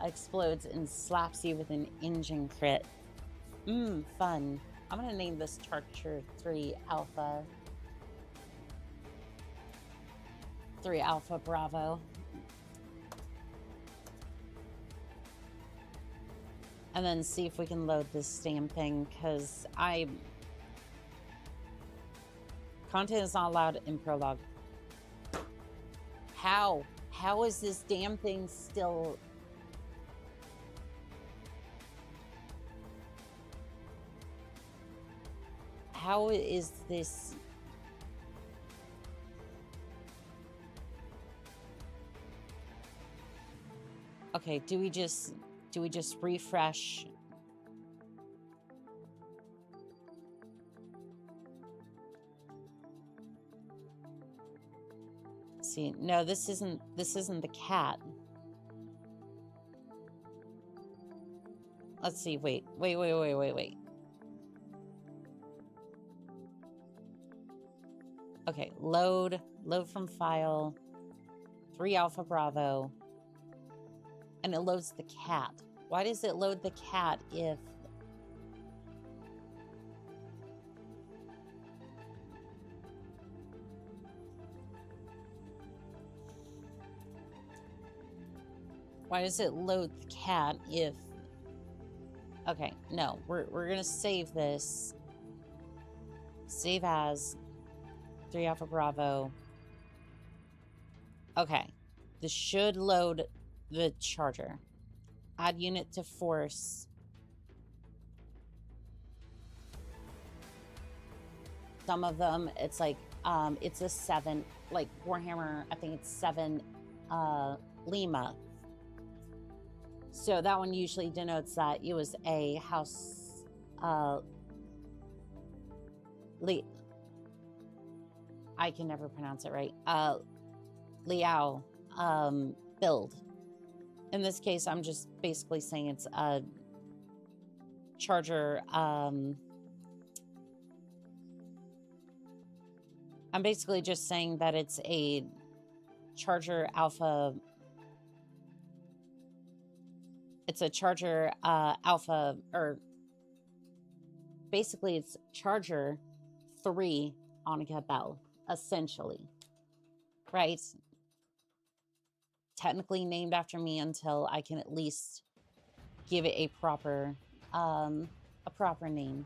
explodes and slaps you with an engine crit. Fun. I'm gonna name this Charger 3 Alpha. 3 Alpha Bravo. And then see if we can load this damn thing, because content is not allowed in prologue. How is this damn thing still? How is this? Okay, do we just refresh? See, no, this isn't the cat. Let's see, wait. Okay, load from file, 3 Alpha Bravo, and it loads the cat. Why does it load the cat if... Why does it load the cat if... Okay, no, we're gonna save this. Save as 3 Alpha Bravo. Okay, this should load the charger. Add unit to force. Some of them, it's like, it's a 7, like Warhammer, I think it's 7 Lima. So that one usually denotes that it was a house, I can never pronounce it right. Liao build. In this case, I'm just basically saying it's a charger. I'm basically just saying that it's a charger alpha. It's a charger alpha, or basically it's charger 3 Oni-chan Bell, essentially, right? Technically named after me until I can at least give it a proper name.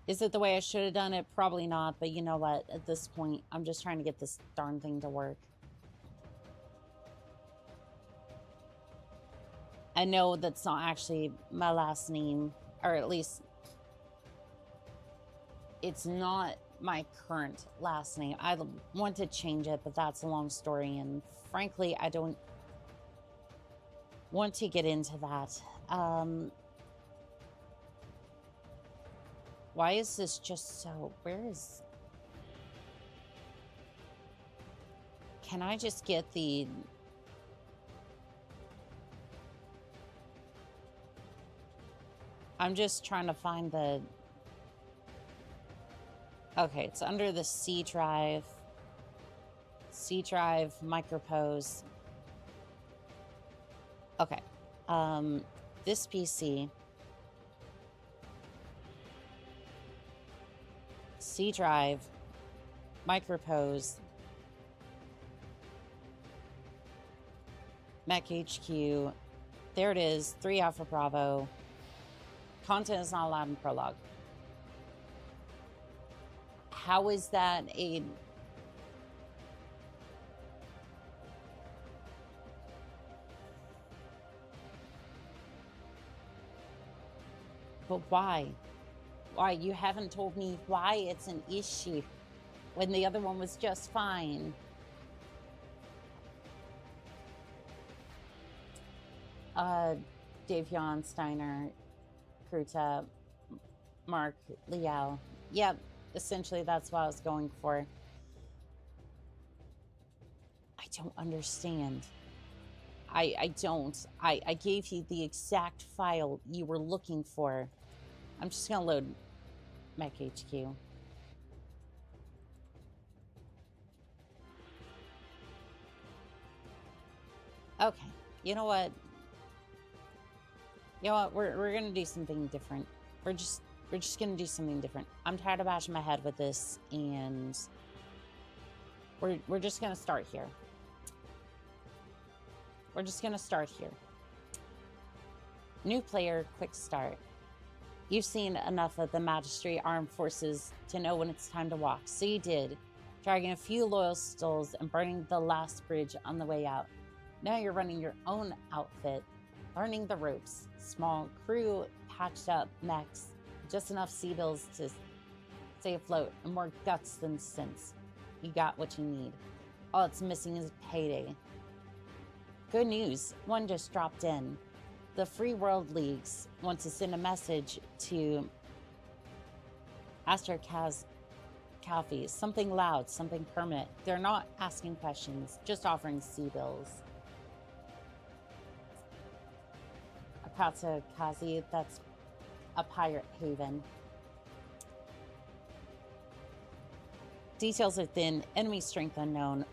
Is it the way I should have done it? Probably not, but you know what? At this point, I'm just trying to get this darn thing to work. I know that's not actually my last name, or at least it's not my current last name. I want to change it, but that's a long story, and frankly, I don't want to get into that. Why is this just so... Where is... Can I just get the... I'm just trying to find the... Okay, it's under the C drive. C drive, micropose. Okay. This PC. C drive, micropose, Mech HQ. There it is, 3 Alpha Bravo. Content is not allowed in prologue. How is that a... But why? Why? You haven't told me why it's an issue when the other one was just fine. Dave Jan, Steiner, Kruta, Mark, Liao. Yep, essentially that's what I was going for. I don't understand. I don't. I gave you the exact file you were looking for. I'm just gonna load Mech HQ. Okay, you know what? You know what? We're gonna do something different. We're just gonna do something different. I'm tired of bashing my head with this, and we're just gonna start here. We're just gonna start here. New player, quick start. You've seen enough of the Magistrate Armed Forces to know when it's time to walk, so you did, dragging a few loyal souls and burning the last bridge on the way out. Now you're running your own outfit, learning the ropes. Small crew, patched up mechs, just enough sea bills to stay afloat, and more guts than sense. You got what you need. All it's missing is payday. Good news, one just dropped in. The Free World Leagues want to send a message to Astro Calfee. Something loud, something permanent. They're not asking questions, just offering sea bills. Akatsa Kazi, that's a pirate haven. Details are thin, enemy strength unknown.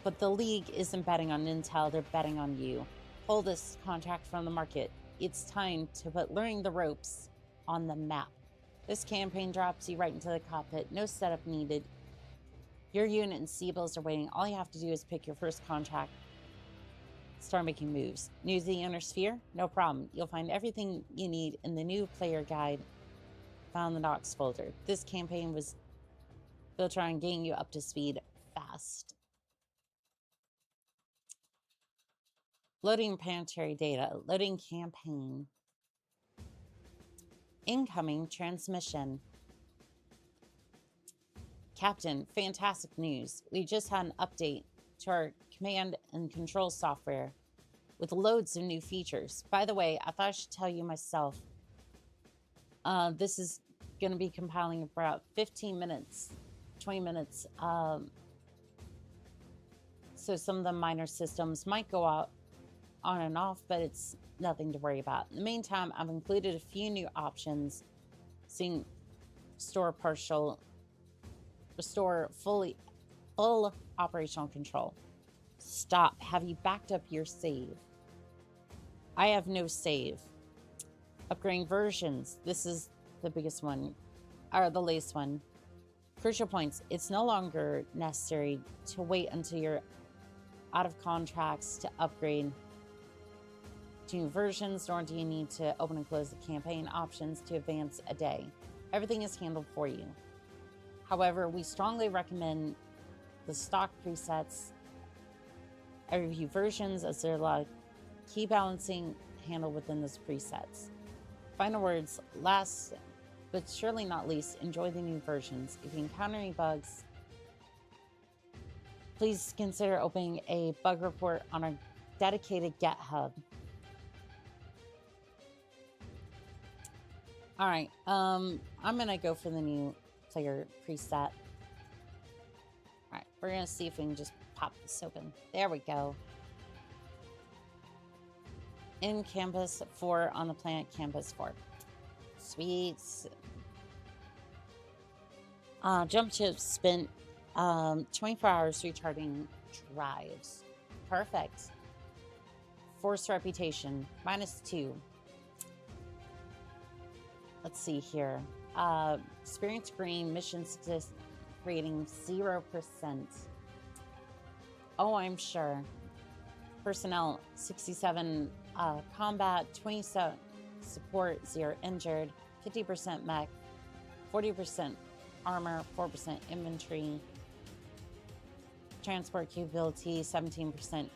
But the League isn't betting on intel, they're betting on you. Pull this contract from the market. It's time to put learning the ropes on the map. This campaign drops you right into the cockpit. No setup needed. Your unit and Seabills are waiting. All you have to do is pick your first contract. Start making moves. New to the Inner Sphere? No problem. You'll find everything you need in the new player guide found in the docs folder. This campaign was built around getting you up to speed fast. Loading planetary data. Loading campaign. Incoming transmission. Captain, fantastic news. We just had an update to our command and control software with loads of new features. By the way, I thought I should tell you myself. This is going to be compiling about 15 minutes, 20 minutes. So some of the minor systems might go out on and off, but it's nothing to worry about. In the meantime, I've included a few new options, seeing restore partial, restore full operational control. Stop. Have you backed up your save? I have no save. Upgrading versions. This is the biggest one, or the latest one. Crucial points. It's no longer necessary to wait until you're out of contracts to upgrade to new versions, nor do you need to open and close the campaign options to advance a day. Everything is handled for you. However, we strongly recommend the stock presets. I review versions as there are a lot of key balancing handled within those presets. Final words, last but surely not least, enjoy the new versions. If you encounter any bugs, please consider opening a bug report on our dedicated GitHub. All right. I'm gonna go for the new player preset. All right, we're gonna see if we can just pop this open. There we go. In campus 4 on the planet campus 4. Sweet. Jump Chip spent 24 hours recharging drives. Perfect. Force reputation -2. Let's see here. Experience green mission success rating 0%. Oh, I'm sure. Personnel 67 combat, 27 support, 0 injured, 50% mech, 40% armor, 4% inventory, transport capability 17%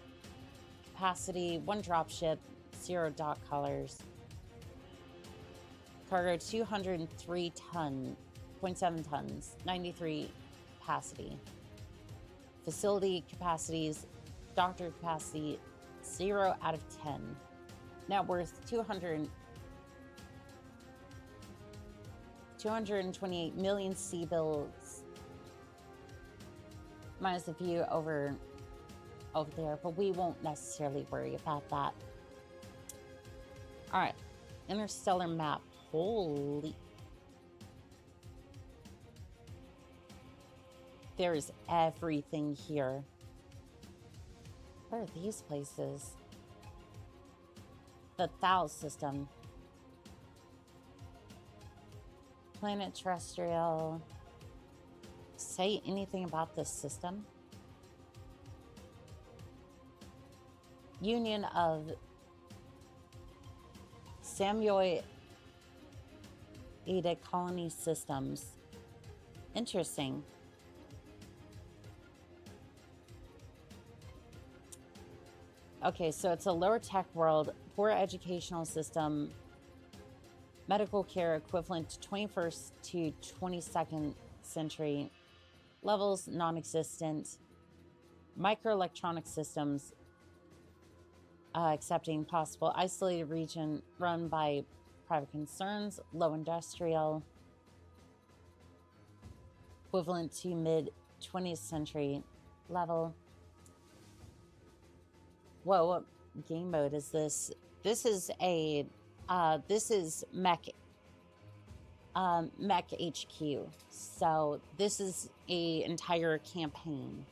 capacity, 1 dropship, 0 dock collars, cargo 203 ton, 0.7 tons, 93 capacity, facility capacities, doctor capacity 0 out of 10, net worth 228 million C bills, minus a few over there, but we won't necessarily worry about that. All right, interstellar map. Holy, there's everything here. What are these places? The Thal system. Planet terrestrial. Say anything about this system? Union of Samoyedic colony systems. Interesting. Okay, so it's a lower tech world, poor educational system, medical care equivalent to 21st to 22nd century, levels non-existent, microelectronic systems, accepting possible isolated region run by private concerns, low industrial, equivalent to mid-20th century level. Whoa, what game mode is this? This is a, this is Mech HQ. So this is a entire campaign.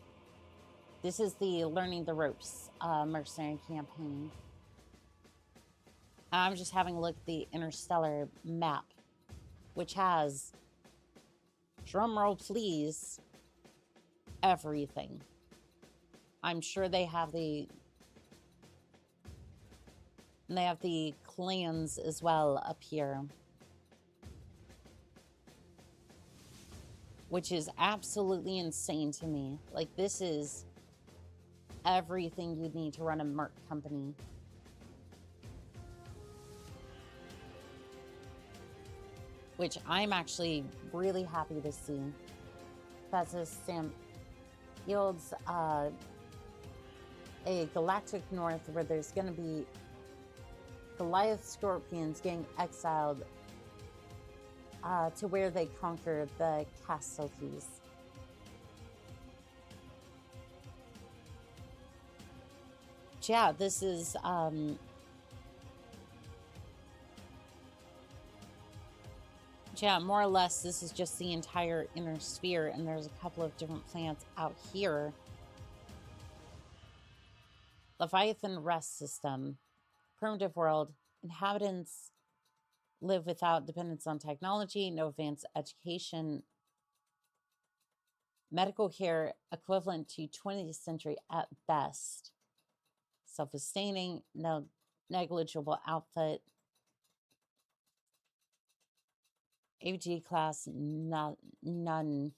This is the Learning the Ropes mercenary campaign. I'm just having a look at the interstellar map, which has, drumroll please, everything. I'm sure they have the clans as well up here, which is absolutely insane to me. Like, this is everything you need to run a merc company. Which I'm actually really happy to see. That's a stamp yields a galactic north where there's going to be Goliath scorpions getting exiled to where they conquered the casualties. Yeah, this is yeah, more or less this is just the entire inner sphere, and there's a couple of different planets out here. Leviathan rest system, primitive world, inhabitants live without dependence on technology, no advanced education, medical care equivalent to 20th century at best, self-sustaining, no negligible output, AVG class, none.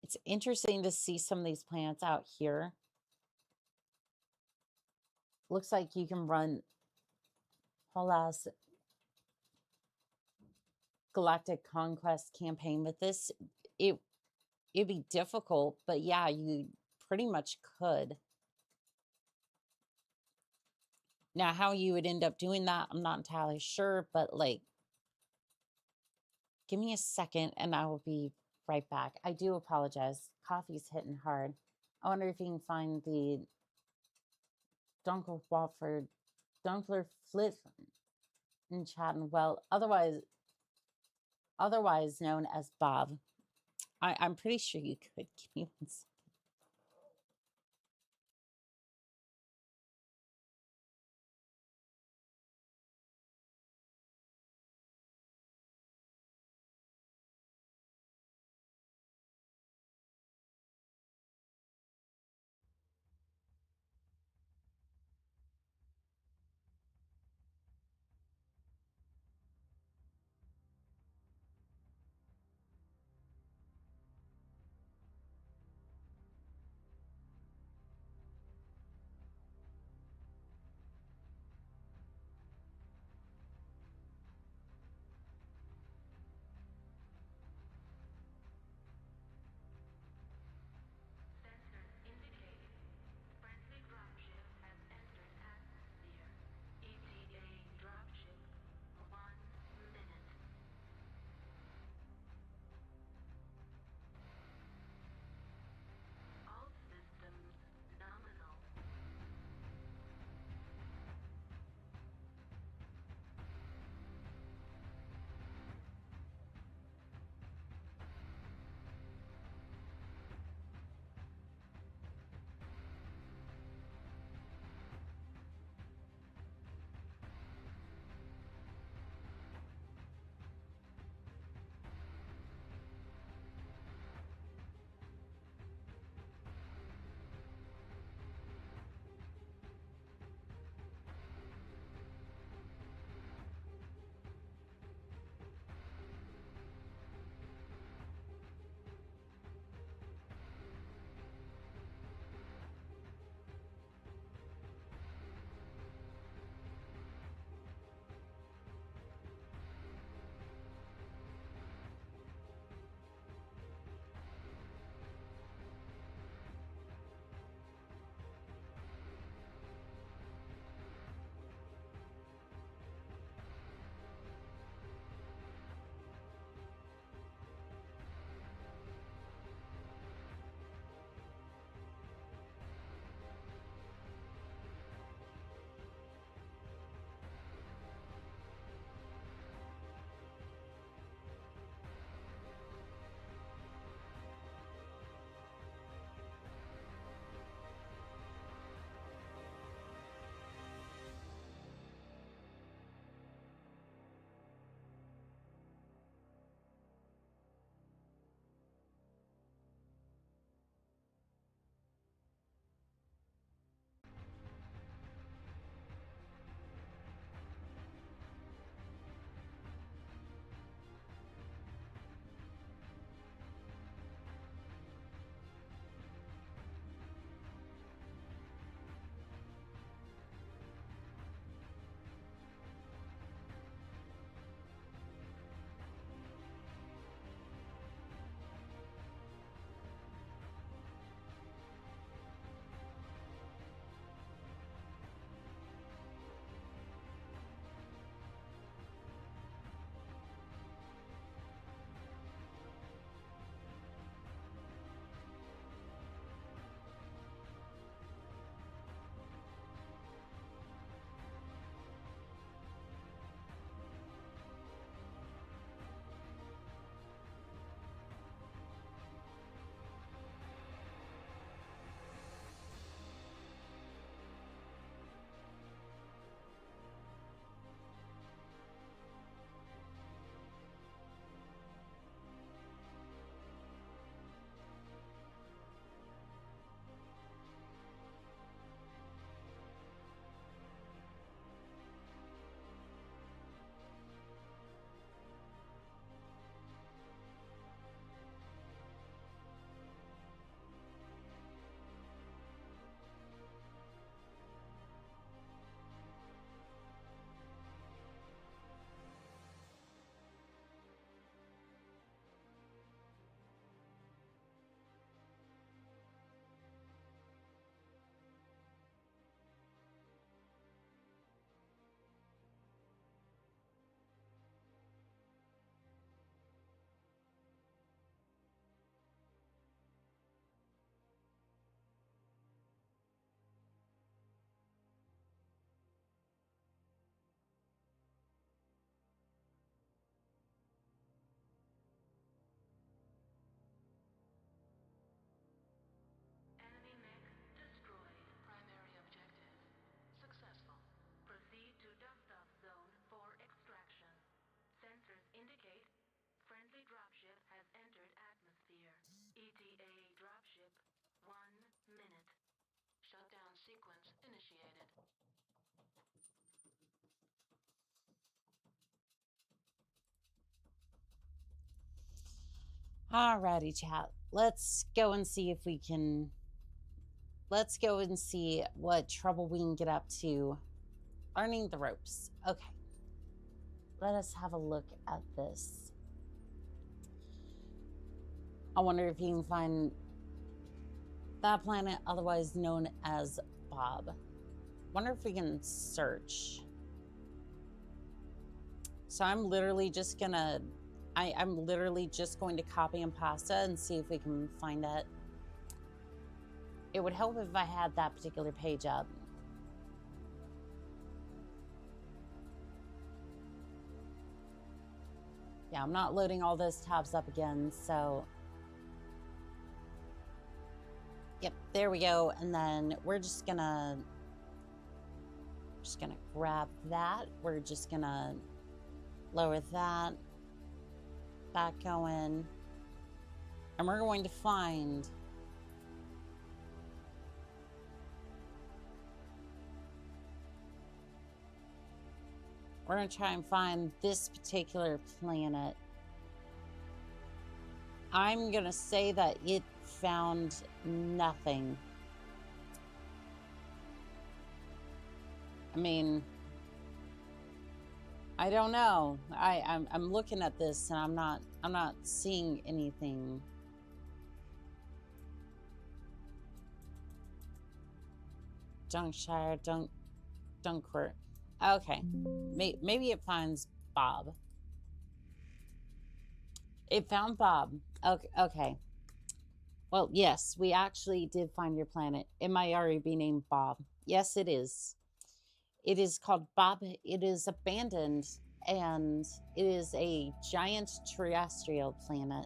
It's interesting to see some of these planets out here. Looks like you can run whole ass galactic conquest campaign with this. It'd be difficult, but yeah, you pretty much could. Now, how you would end up doing that, I'm not entirely sure, but like, give me a second and I will be right back. I do apologize. Coffee's hitting hard. I wonder if you can find the Dunkel Walford Dunkler Flit in chat and well, otherwise known as Bob. I'm pretty sure you could. Give me one second. Alrighty, chat. Let's go and see if we can. Let's go and see what trouble we can get up to learning the ropes. Okay. Let us have a look at this. I wonder if you can find that planet, otherwise known as Bob. Wonder if we can search. So I'm literally just gonna, I'm literally just going to copy and paste it and see if we can find it. It would help if I had that particular page up. Yeah, I'm not loading all those tabs up again, so. Yep, there we go. And then we're just gonna grab that. We're just gonna lower that, back going, and we're going to find we're going to try and find this particular planet. I'm going to say that it found nothing. I mean, I don't know. I'm looking at this and I'm not seeing anything. Dunkshire, Dunkirk. Okay, maybe it finds Bob. It found Bob. Okay. Well, yes, we actually did find your planet. It might already be named Bob. Yes, it is. It is called Bob. It is abandoned, and it is a giant terrestrial planet.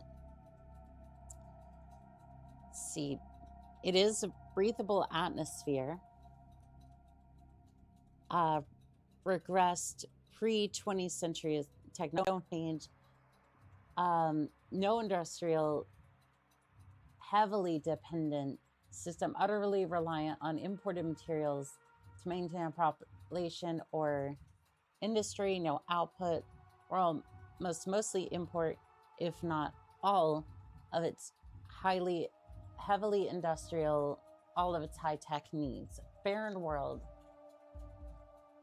Let's see. It is a breathable atmosphere. Regressed pre-20th century technology. No industrial, heavily dependent system, utterly reliant on imported materials to maintain a population or industry, no output, or mostly import, if not all of its heavily industrial, all of its high-tech needs. Barren world.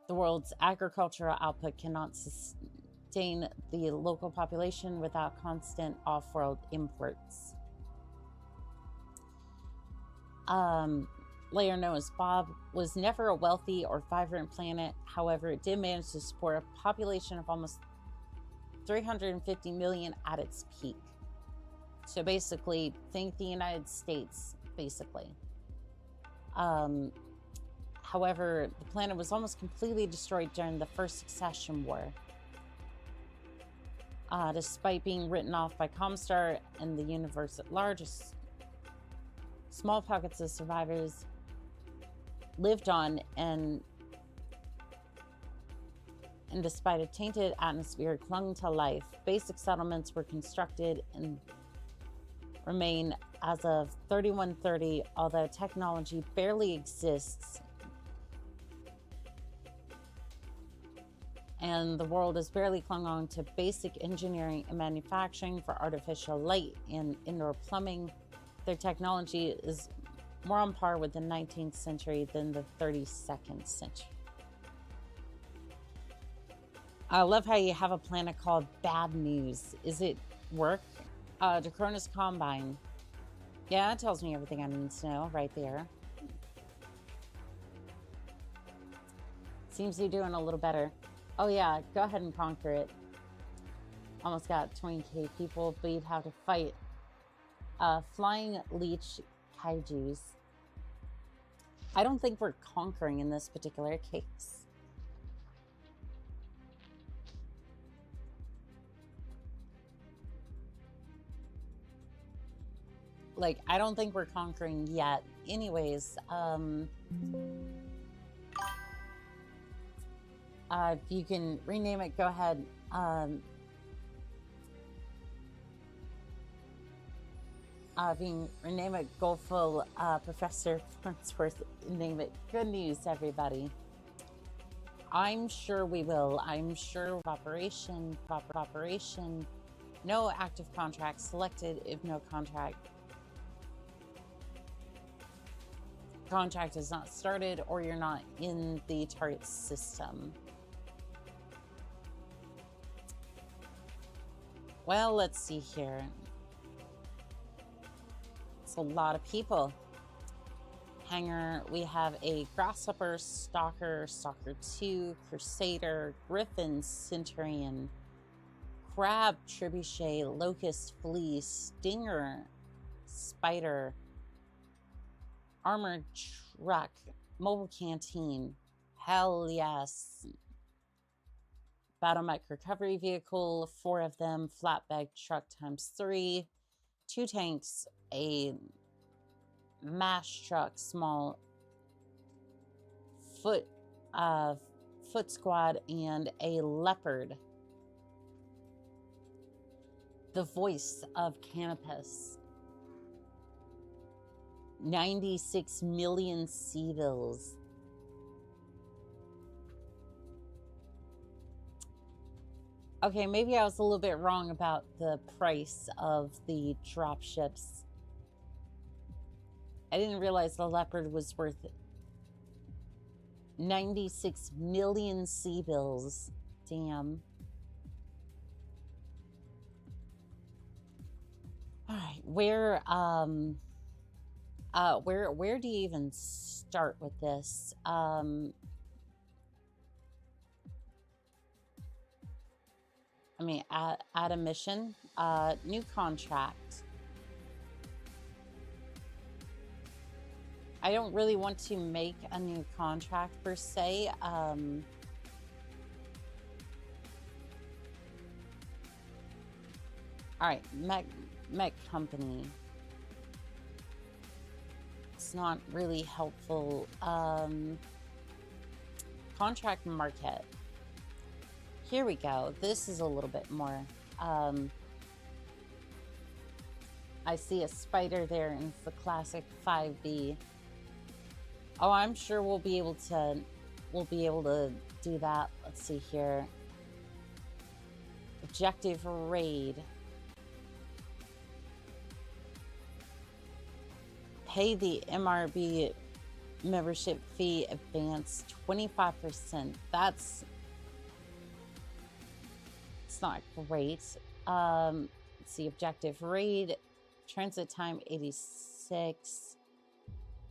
The world's agricultural output cannot sustain the local population without constant off-world imports. Layer known as Bob was never a wealthy or vibrant planet. However, it did manage to support a population of almost 350 million at its peak. So basically, think the United States, basically. However, the planet was almost completely destroyed during the First Succession War. Despite being written off by Comstar and the universe at large, small pockets of survivors lived on, and despite a tainted atmosphere, clung to life. Basic settlements were constructed and remain as of 3130, although technology barely exists. And the world has barely clung on to basic engineering and manufacturing for artificial light and indoor plumbing. Their technology is more on par with the 19th century than the 32nd century. I love how you have a planet called Bad News. Is it work? Dacronus Combine. Yeah, it tells me everything I need to know right there. Seems you're doing a little better. Oh yeah, go ahead and conquer it. Almost got 20k people, but you'd have to fight flying leech kaijus. I don't think we're conquering in this particular case. Like, I don't think we're conquering yet. Anyways, if you can rename it, go ahead. Being rename it Goldful, Professor Farnsworth, name it. Good news, everybody. I'm sure we will. I'm sure operation. No active contract selected if no contract is not started or you're not in the target system. Well, let's see here. It's a lot of people. Hanger, we have a Grasshopper, Stalker, Stalker 2, Crusader, Griffin, Centurion, Crab, Trebuchet, Locust, Flea, Stinger, Spider, Armored Truck, Mobile Canteen, hell yes. Battle Mech Recovery Vehicle, 4 of them, Flatbed Truck ×3, 2 tanks, a mash truck, small foot squad, and a leopard. The voice of cannabis. 96 million C-bills. Okay, maybe I was a little bit wrong about the price of the drop ships. I didn't realize the leopard was worth 96 million C-bills. Damn. All right, where do you even start with this? I mean, add a mission, new contract. I don't really want to make a new contract per se. All right, Mech Company. It's not really helpful. Contract market. Here we go. This is a little bit more. I see a spider there, and it's the classic 5B. Oh, I'm sure we'll be able to do that. Let's see here. Objective raid. Pay the MRB membership fee, advance 25%. It's not great. Let's see, objective raid, transit time 86,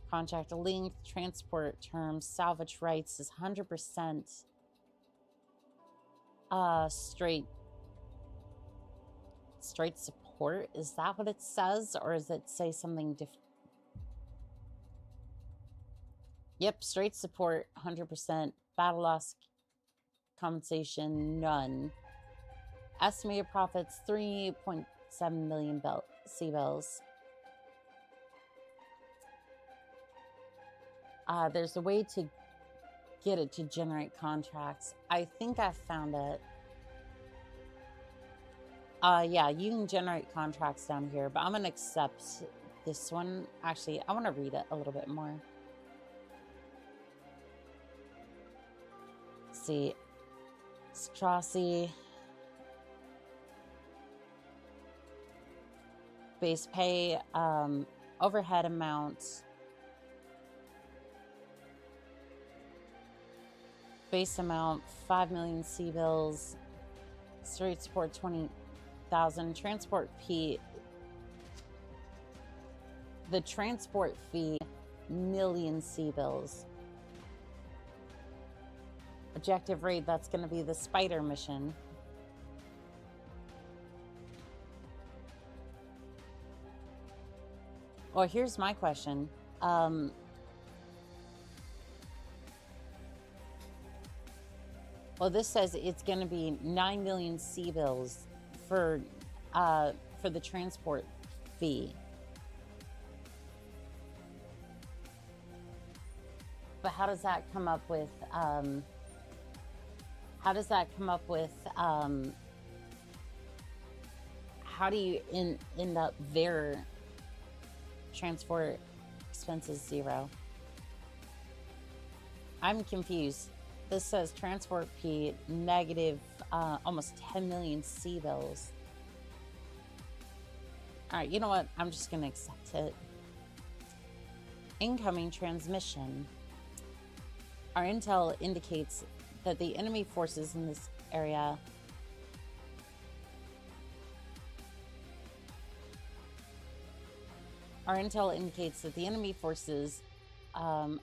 contract length, transport terms, salvage rights is 100%. Straight support, is that what it says, or does it say something different? Yep, straight support, 100%. Battle loss compensation, none. Estimated profits, 3.7 million C-bills. There's a way to get it to generate contracts. I think I found it. Yeah, you can generate contracts down here, but I'm going to accept this one. Actually, I want to read it a little bit more. Let's see. Strassi. Base pay, overhead amount. Base amount, 5 million C-bills. Straight support, 20,000. Transport fee. The transport fee, million C-bills. Objective raid, that's going to be the spider mission. Well, here's my question. Well, this says it's going to be 9 million C-bills for the transport fee. But how does that come up with? How do you end up there Transport expenses 0. I'm confused. This says transport P negative almost 10 million C bills. All right, you know what? I'm just going to accept it. Incoming transmission. Our intel indicates that the enemy forces in this area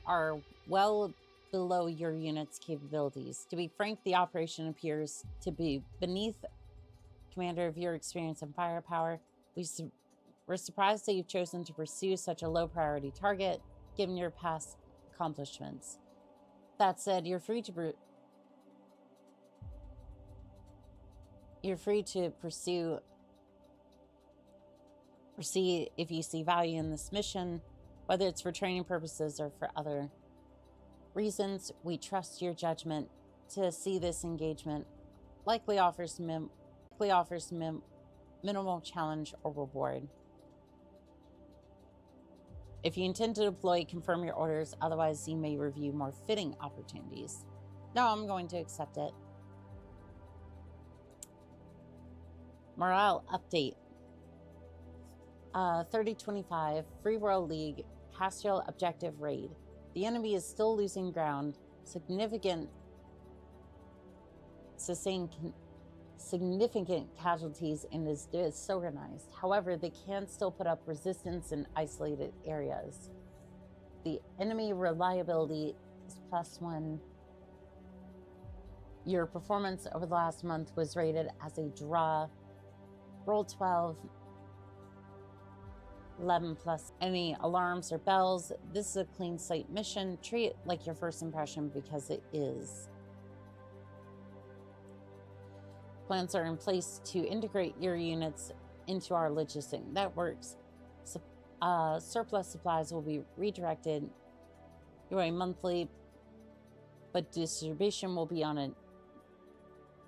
are well below your unit's capabilities. To be frank, the operation appears to be beneath commander of your experience and firepower. We're surprised that you've chosen to pursue such a low priority target, given your past accomplishments. That said, you're free to proceed if you see value in this mission, whether it's for training purposes or for other reasons. We trust your judgment to see this engagement likely offers minimal challenge or reward. If you intend to deploy, confirm your orders. Otherwise, you may review more fitting opportunities. No, I'm going to accept it. Morale update. 3025 Free World League Castiel Objective Raid. The enemy is still losing ground. Significant casualties and is disorganized. However, they can still put up resistance in isolated areas. The enemy reliability is +1. Your performance over the last month was rated as a draw. Roll 12. 11 plus any alarms or bells. This is a clean slate mission. Treat it like your first impression because it is. Plans are in place to integrate your units into our logistic networks. Surplus supplies will be redirected your way monthly, but distribution will be on a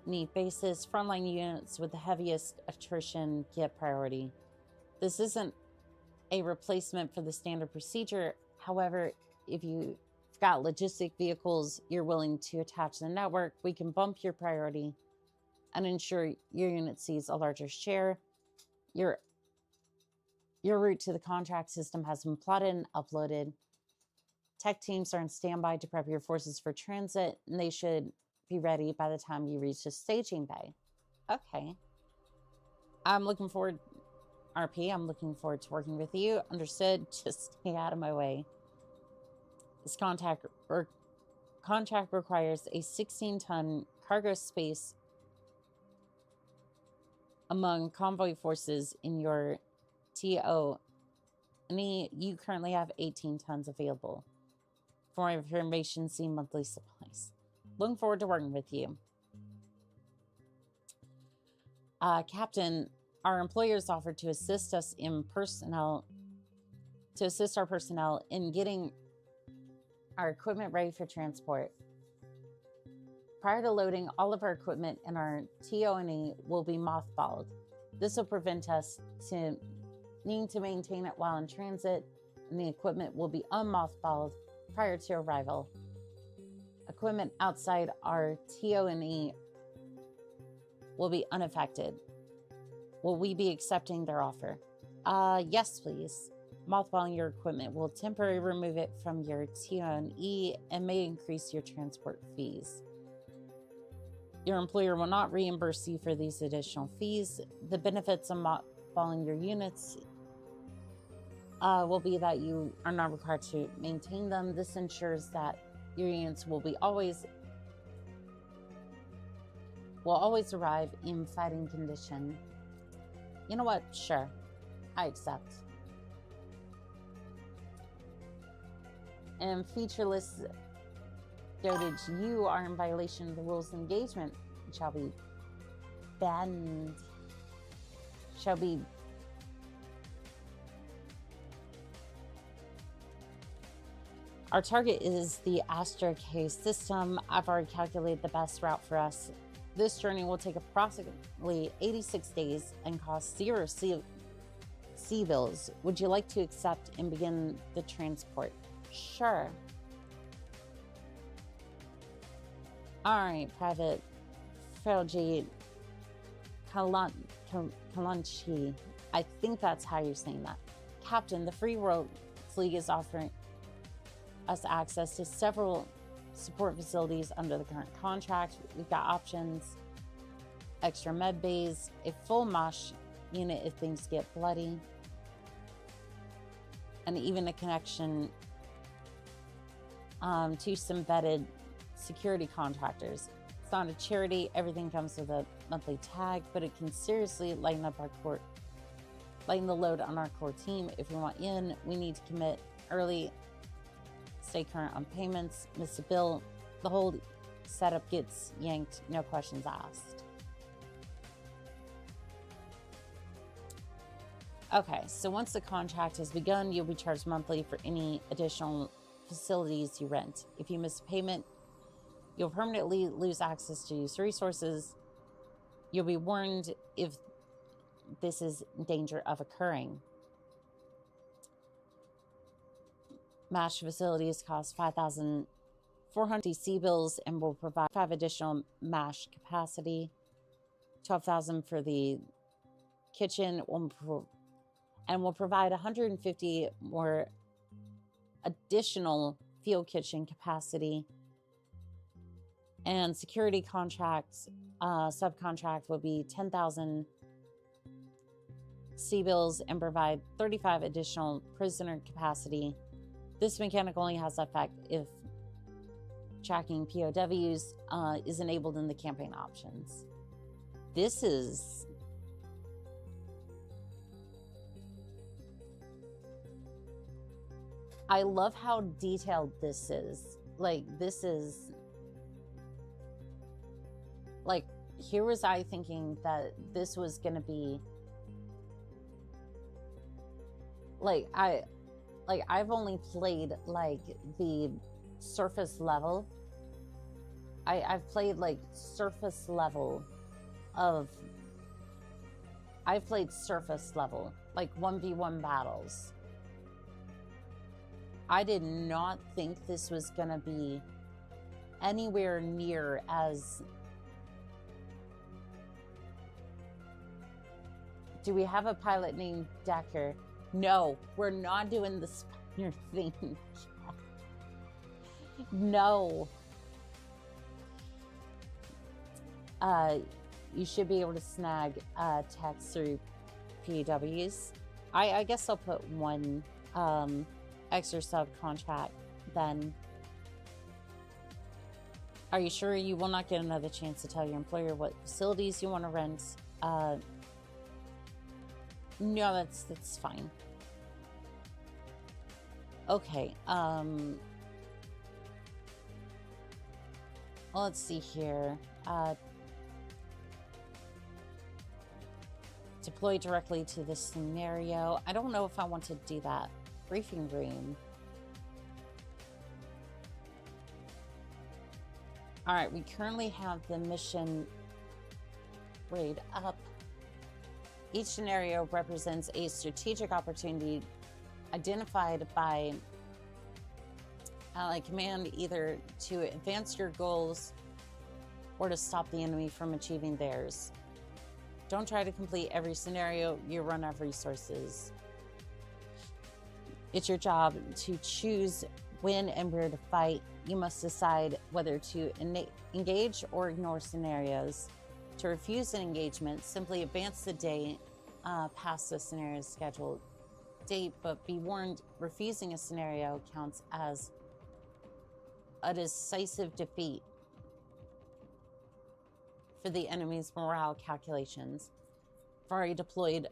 need basis. Frontline units with the heaviest attrition get priority. This isn't a replacement for the standard procedure. However, if you've got logistic vehicles you're willing to attach to the network, we can bump your priority and ensure your unit sees a larger share. Your route to the contract system has been plotted and uploaded. Tech teams are on standby to prep your forces for transit, and they should be ready by the time you reach the staging bay. Okay. I'm looking forward, RP, I'm looking forward to working with you. Understood. Just stay out of my way. This contract requires a 16-ton cargo space among convoy forces in your TO. You currently have 18 tons available. For more information, see monthly supplies. Looking forward to working with you. Captain, our employers offered to assist our personnel in getting our equipment ready for transport. Prior to loading, all of our equipment in our TO&E will be mothballed. This will prevent us to needing to maintain it while in transit, and the equipment will be unmothballed prior to arrival. Equipment outside our TO&E will be unaffected. Will we be accepting their offer? Yes, please. Mothballing your equipment will temporarily remove it from your TO&E and may increase your transport fees. Your employer will not reimburse you for these additional fees. The benefits of mothballing your units will be that you are not required to maintain them. This ensures that your units will always arrive in fighting condition. You know what? Sure. I accept. And featureless dotage, you are in violation of the rules of engagement. Shall be banned. Shall be Our target is the Astra K system. I've already calculated the best route for us. This journey will take approximately 86 days and cost zero sea bills. Would you like to accept and begin the transport? Sure. All right, Private Frelji Kalanchi. I think that's how you're saying that. Captain, the Free World Fleet is offering us access to several support facilities under the current contract. We've got options, extra med bays, a full mosh unit if things get bloody, and even a connection to some vetted security contractors. It's not a charity. Everything comes with a monthly tag, but it can seriously lighten the load on our core team. If we want in, we need to commit early, stay current on payments, miss a bill, the whole setup gets yanked, no questions asked. Okay, so once the contract has begun, you'll be charged monthly for any additional facilities you rent. If you miss a payment, you'll permanently lose access to use resources. You'll be warned if this is in danger of occurring. MASH facilities cost 5,400 sea bills and will provide 5 additional MASH capacity, 12,000 for the kitchen, and will provide 150 more additional field kitchen capacity. And security contracts, subcontract will be 10,000 sea bills and provide 35 additional prisoner capacity. This mechanic only has effect if tracking POWs is enabled in the campaign options. This is... I love how detailed this is. Like, this is... Like, here was I thinking that this was going to be... I've only played, like, the surface level. I've played, like, surface level of... I've played surface level, like 1v1 battles. I did not think this was going to be anywhere near as... Do we have a pilot named Decker? No, we're not doing the spinner thing. No. You should be able to snag text through PWs. I guess I'll put one extra subcontract then. Are you sure you will not get another chance to tell your employer what facilities you want to rent? No, that's fine. Okay, well, let's see here. Deploy directly to the scenario. I don't know if I want to do that. Briefing room. All right, we currently have the mission grade up. Each scenario represents a strategic opportunity identified by command, either to advance your goals or to stop the enemy from achieving theirs. Don't try to complete every scenario. You run out of resources. It's your job to choose when and where to fight. You must decide whether to engage or ignore scenarios. To refuse an engagement, simply advance the day past the scenario's scheduled date, but be warned, refusing a scenario counts as a decisive defeat for the enemy's morale calculations. If already deployed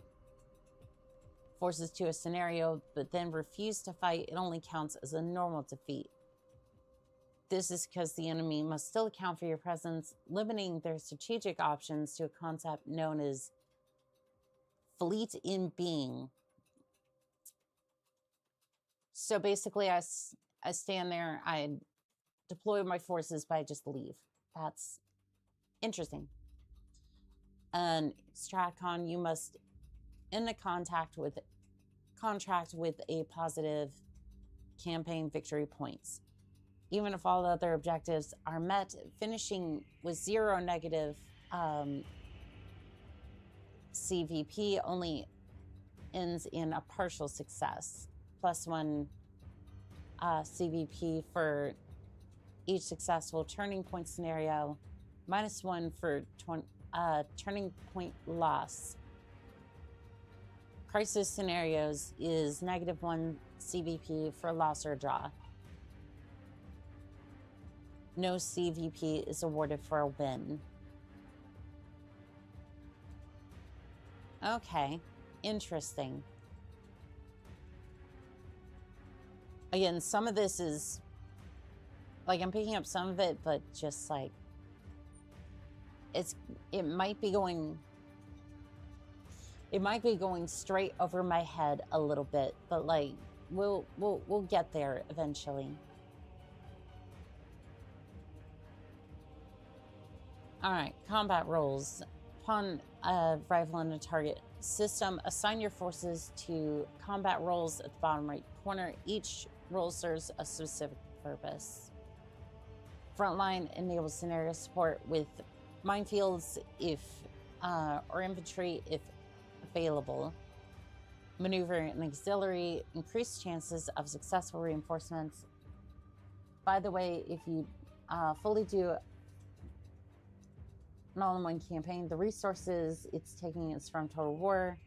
forces to a scenario, but then refuse to fight, it only counts as a normal defeat. This is because the enemy must still account for your presence, limiting their strategic options to a concept known as fleet in being. So basically, I stand there, I deploy my forces, but I just leave. That's interesting. And Stratcon, you must end the contact with contract with a positive campaign victory points. Even if all other objectives are met, finishing with 0 negative CVP only ends in a partial success. +1 CVP for each successful turning point scenario, -1 for turning point loss. Crisis scenarios is -1 CVP for loss or draw. No CVP is awarded for a win. Okay, interesting. Again, some of this is like I'm picking up some of it, but just like it might be going straight over my head a little bit, but like we'll get there eventually. All right, combat roles. Upon arrival on a target system, assign your forces to combat roles at the bottom right corner. Each role serves a specific purpose. Frontline enables scenario support with minefields or infantry if available. Maneuver and auxiliary increase chances of successful reinforcements. By the way, if you fully do an all-in-one campaign, the resources it's taking is from Total War,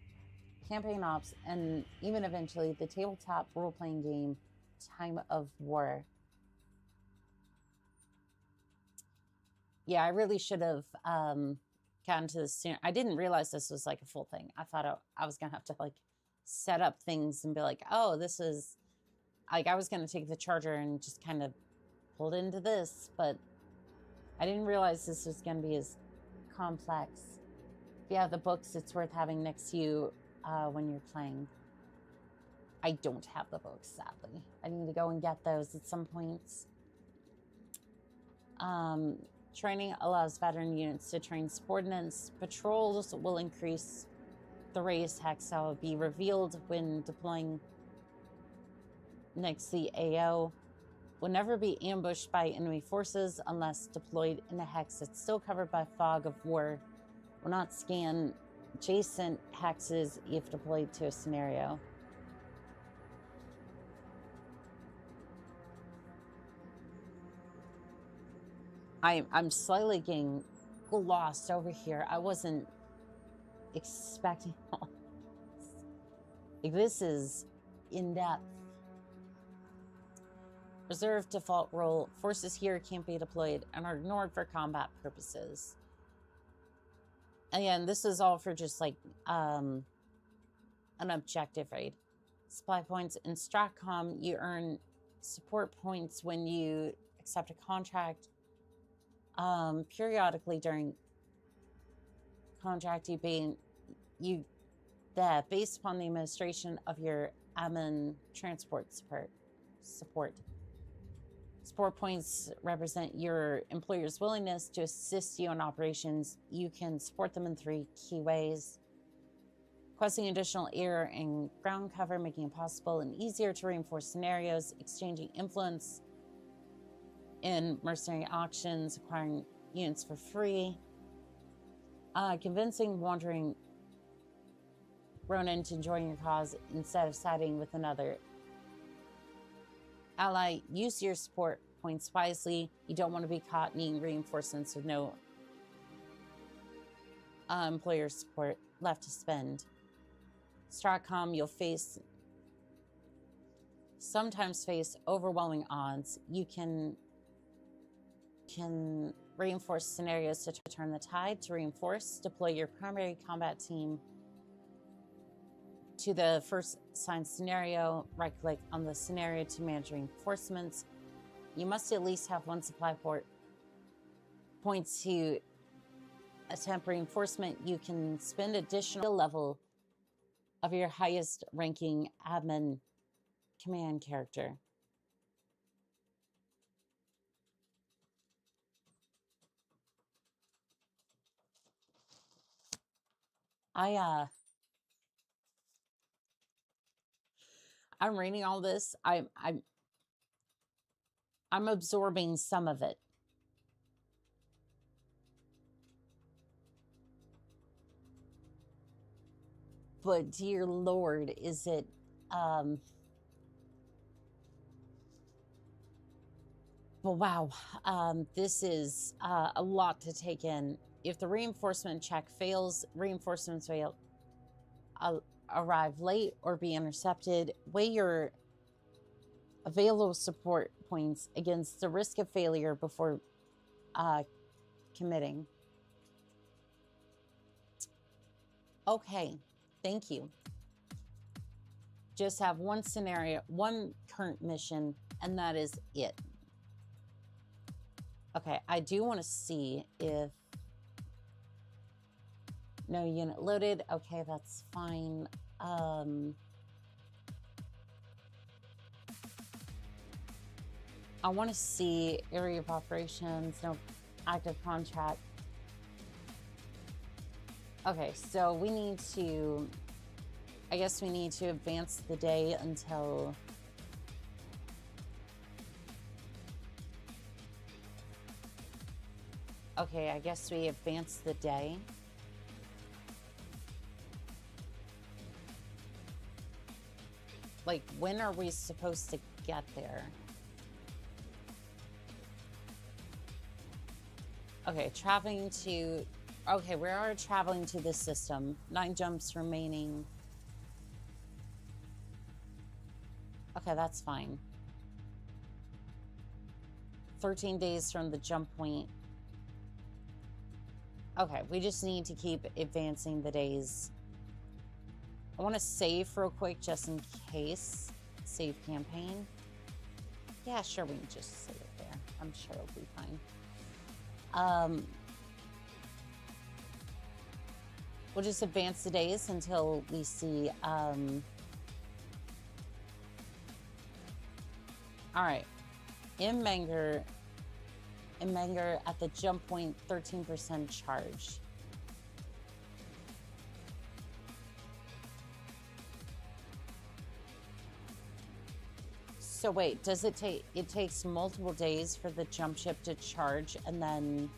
Campaign Ops, and even eventually the tabletop role-playing game Time of War. Yeah, I really should have gotten to this sooner. I didn't realize this was like a full thing. I thought I was gonna have to like set up things and be like, oh, this is like I was gonna take the charger and just kind of pull it into this, but I didn't realize this was gonna be as complex. If you have the books, it's worth having next to you when you're playing. I don't have the books, sadly. I need to go and get those at some points. Training allows veteran units to train subordinates. Patrols will increase the race hex that will be revealed when deploying next to the AO. Will never be ambushed by enemy forces unless deployed in a hex that's still covered by fog of war. Will not scan adjacent hexes if deployed to a scenario. I'm slightly getting lost over here. I wasn't expecting all this. Like, this is in-depth. Reserve default role. Forces here can't be deployed and are ignored for combat purposes. Again, this is all for just like an objective raid. Supply points in Stratcom. You earn support points when you accept a contract. Periodically during contract, based upon the administration of your admin transport support. Support points represent your employer's willingness to assist you in operations. You can support them in 3 key ways. Requesting additional air and ground cover, making it possible and easier to reinforce scenarios, exchanging influence in mercenary auctions, acquiring units for free, convincing wandering Ronin to join your cause instead of siding with another ally. Use your support points wisely. You don't want to be caught needing reinforcements with no employer support left to spend. Stratcom, you'll sometimes face overwhelming odds. You can reinforce scenarios to turn the tide. To reinforce, deploy your primary combat team to the first assigned scenario. Right-click on the scenario to manage reinforcements. You must at least have 1 supply point to attempt reinforcement. You can spend additional level of your highest ranking admin command character. I'm reading all this. I'm absorbing some of it. But dear Lord, is it well, wow. This is a lot to take in. If the reinforcement check fails, reinforcements will arrive late or be intercepted. Weigh your available support points against the risk of failure before committing. Okay, thank you. Just have one scenario, one current mission, and that is it. Okay, I do want to see if... No unit loaded. Okay, that's fine. I want to see area of operations, no active contract. Okay, so we need to... I guess we need to advance the day until... Okay, I guess we advance the day. Like, when are we supposed to get there? Okay, traveling to... Okay, we are traveling to this system. 9 jumps remaining. Okay, that's fine. 13 days from the jump point. Okay, we just need to keep advancing the days. I want to save real quick just in case. Save campaign. Yeah, sure, we can just save it there. I'm sure it'll be fine. We'll just advance the days until we see... All right. In Menger at the jump point, 13% charge. So wait, does it take... It takes multiple days for the jump ship to charge and then...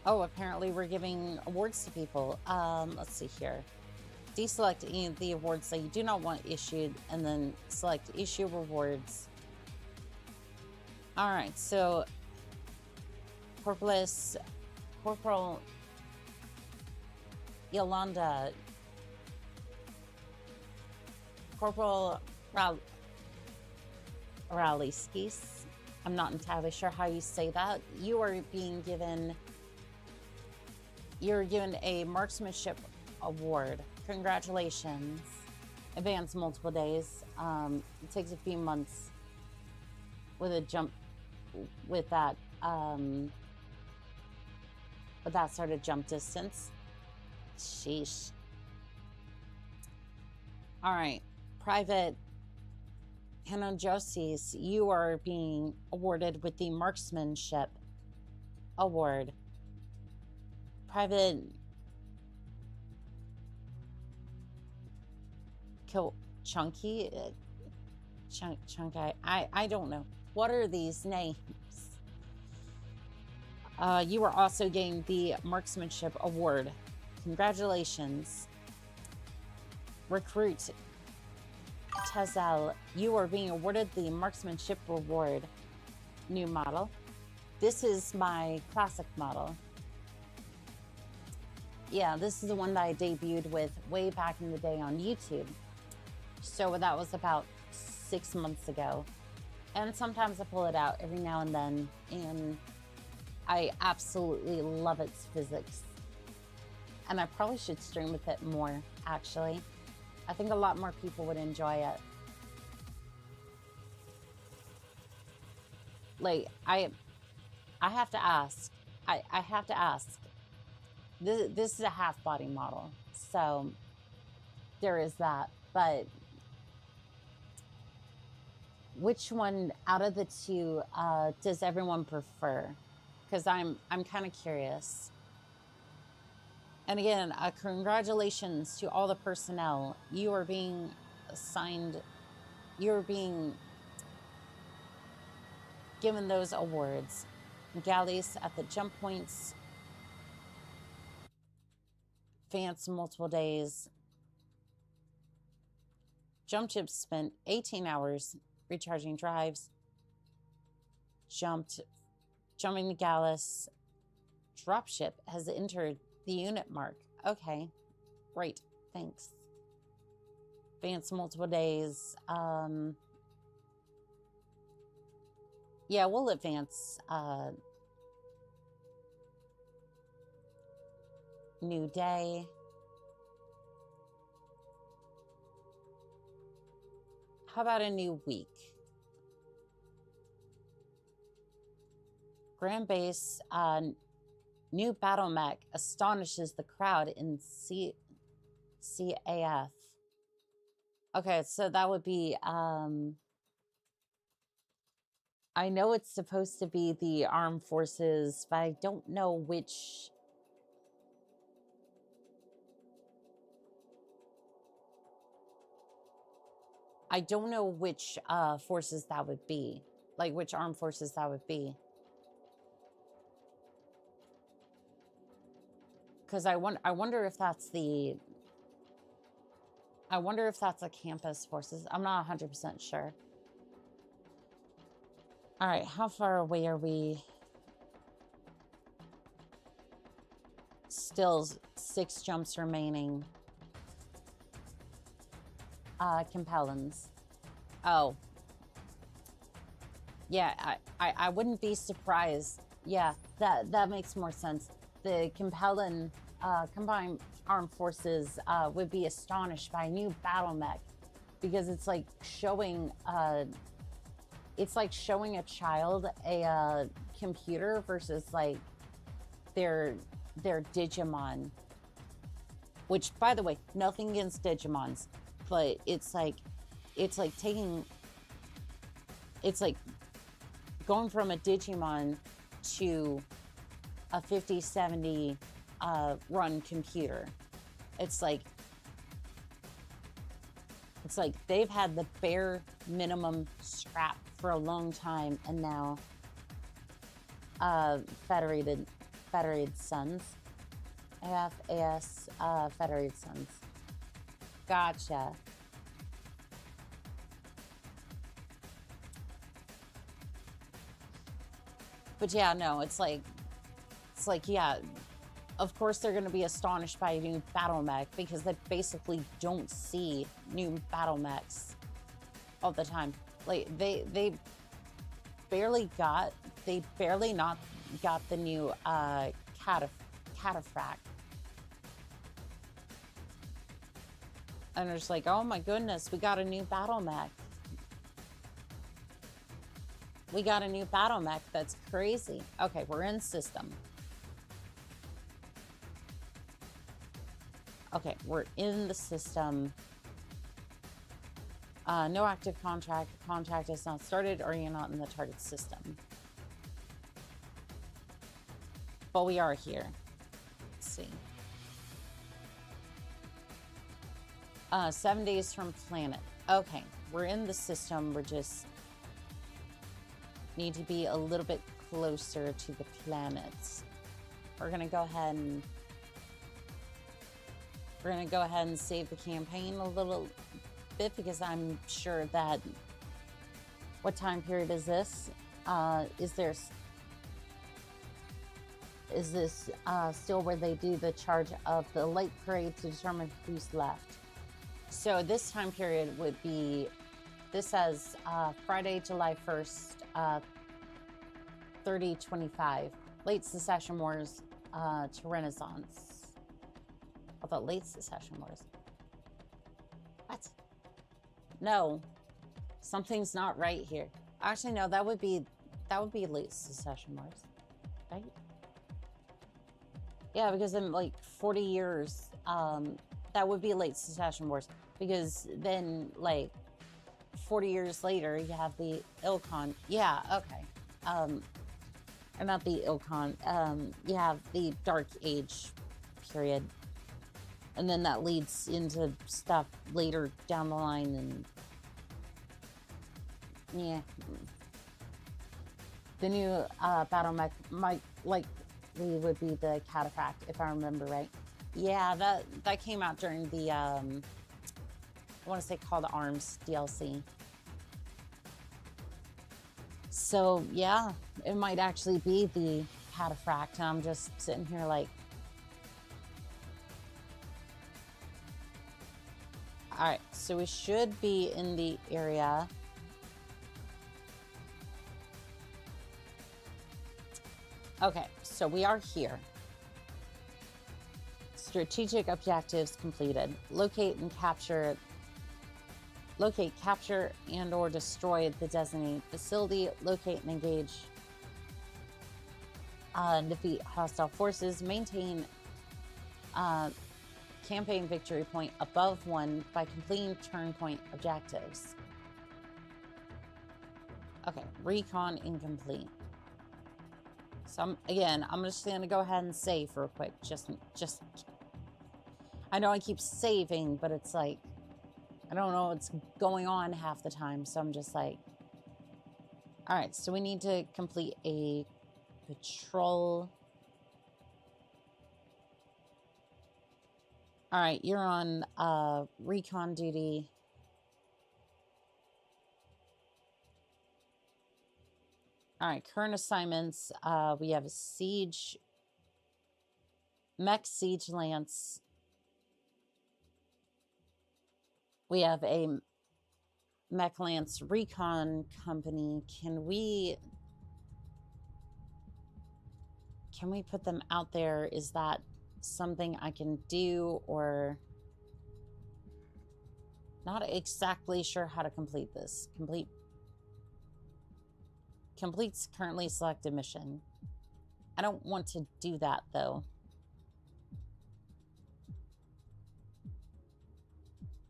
Oh, apparently we're giving awards to people. Let's see here. Deselect any of the awards that you do not want issued, and then select issue rewards. All right, so Corporal Yolanda, Corporal Raliskis, I'm not entirely sure how you say that. You are being given... You're given a marksmanship award. Congratulations. Advance multiple days. It takes a few months with a jump with that sort of jump distance. Sheesh. All right, Private Hanojosis, you are being awarded with the Marksmanship Award. Private Chunky, Chunky, I don't know. What are these names? You are also getting the Marksmanship Award. Congratulations. Recruit Tezel, you are being awarded the Marksmanship Award. New model. This is my classic model. Yeah, this is the one that I debuted with way back in the day on YouTube. So that was about 6 months ago. And sometimes I pull it out every now and then, and I absolutely love its physics. And I probably should stream with it more, actually. I think a lot more people would enjoy it. Like, I have to ask. I have to ask. This is a half body model, so there is that. But which one out of the two does everyone prefer? Because I'm kind of curious. And again, congratulations to all the personnel. You are being assigned, you're being given those awards. Galleys at the jump points, advance multiple days. Jump ships spent 18 hours recharging drives. Jumping the Gallus. Dropship has entered the unit mark. Okay, great, thanks. Advance multiple days. Yeah, we'll advance. New day. How about a new week? Grand base, new battle mech astonishes the crowd in CAF. Okay, so that would be, I know it's supposed to be the armed forces, but I don't know which. I don't know which forces that would be, like which armed forces that would be. Because I wonder if that's the, I wonder if that's a campus forces. I'm not 100% sure. All right, how far away are we? Still 6 jumps remaining. Compellins. Oh. Yeah, I wouldn't be surprised. Yeah, that makes more sense. The Compellin combined armed forces would be astonished by a new battle mech, because it's like showing a child a computer versus like their Digimon. Which, by the way, nothing against Digimons, but it's like going from a Digimon to a 5070 run computer. It's like they've had the bare minimum scrap for a long time, and now Federated Sons. AS Federated Sons. Gotcha. But yeah, no, it's like, yeah, of course they're going to be astonished by a new battle mech, because they basically don't see new battle mechs all the time. Like they barely not got the new Cataphract. And they're just like, oh my goodness, we got a new battle mech. We got a new battle mech. That's crazy. Okay, we're in system. Okay, we're in the system. No active contract. The contract is not started, or you're not in the target system. But we are here. Let's see. 7 days from planet. Okay, we're in the system. We're just need to be a little bit closer to the planets. We're gonna go ahead and save the campaign a little bit, because I'm sure that, what time period is this? Is this still where they do the charge of the light parade to determine who's left? So this time period would be, this says Friday, July 1st, 3025, late secession wars to Renaissance. I thought late secession wars. What? No, something's not right here. Actually, no, that would be late secession wars, right? Yeah, because in like 40 years, that would be late secession wars, because then like 40 years later, you have the Ilkon. Yeah, okay. Or not the Ilkon. You have the Dark Age period. And then that leads into stuff later down the line, and yeah. The new battle mech might likely would be the cataphract, if I remember right. Yeah, that came out during the I want to say Call to Arms DLC. So yeah, it might actually be the cataphract. And I'm just sitting here like, all right, so we should be in the area. Okay, so we are here. Strategic objectives completed. Locate, capture, and or destroy the designated facility. Locate and engage. Defeat hostile forces. Maintain campaign victory point above 1 by completing turn point objectives. Okay, recon incomplete. So I'm just gonna go ahead and save real quick. Just I know I keep saving, but it's like I don't know what's going on half the time. So I'm just like, all right. So we need to complete a patrol. All right, you're on recon duty. All right, current assignments. We have a siege, mech siege lance. We have a mech lance recon company. Can we put them out there? Is that something I can do, or not exactly sure how to complete this? Completes currently selected mission. I don't want to do that though.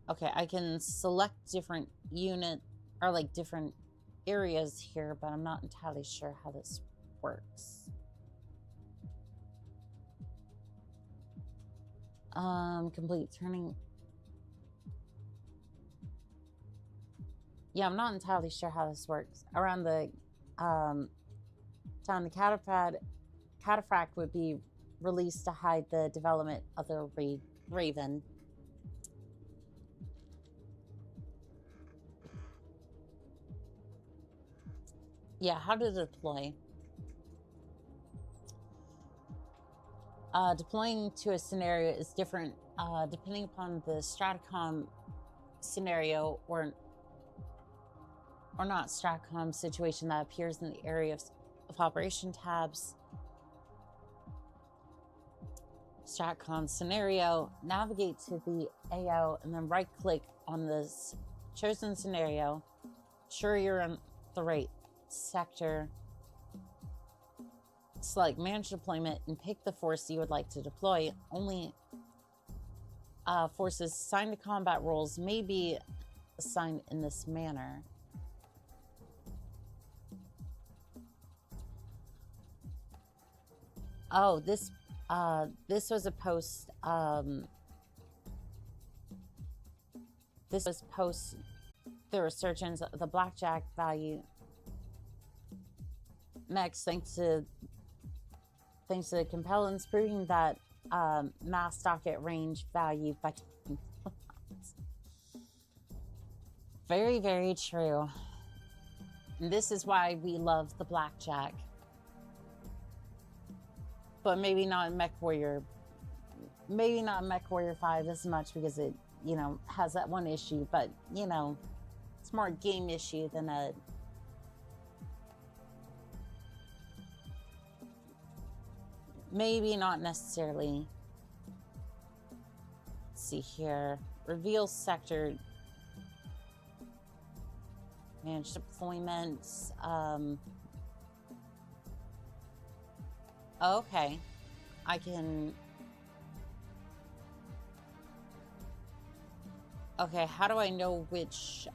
Okay, I can select different unit or like different areas here, but I'm not entirely sure how this works. Complete turning. Yeah, I'm not entirely sure how this works. Around the time the cataphract would be released to hide the development of the Raven. Yeah, how to deploy. Deploying to a scenario is different depending upon the Stratcom scenario or not Stratcom situation that appears in the area of operation tabs. Stratcom scenario, navigate to the AO and then right click on this chosen scenario. Sure you're in the right sector. Select manage deployment and pick the force you would like to deploy. Only forces assigned to combat roles may be assigned in this manner. Oh, this was a post. This was post the resurgence of the blackjack value mechs thanks to the compellents proving that mass docket range value by very, very true. And this is why we love the blackjack. But maybe not in MechWarrior. Maybe not in MechWarrior 5 as much because it, you know, has that one issue. But, you know, it's more a game issue than a... Maybe not necessarily. Let's see here. Reveal sector. Manage deployments. Okay. I can... Okay, how do I know which...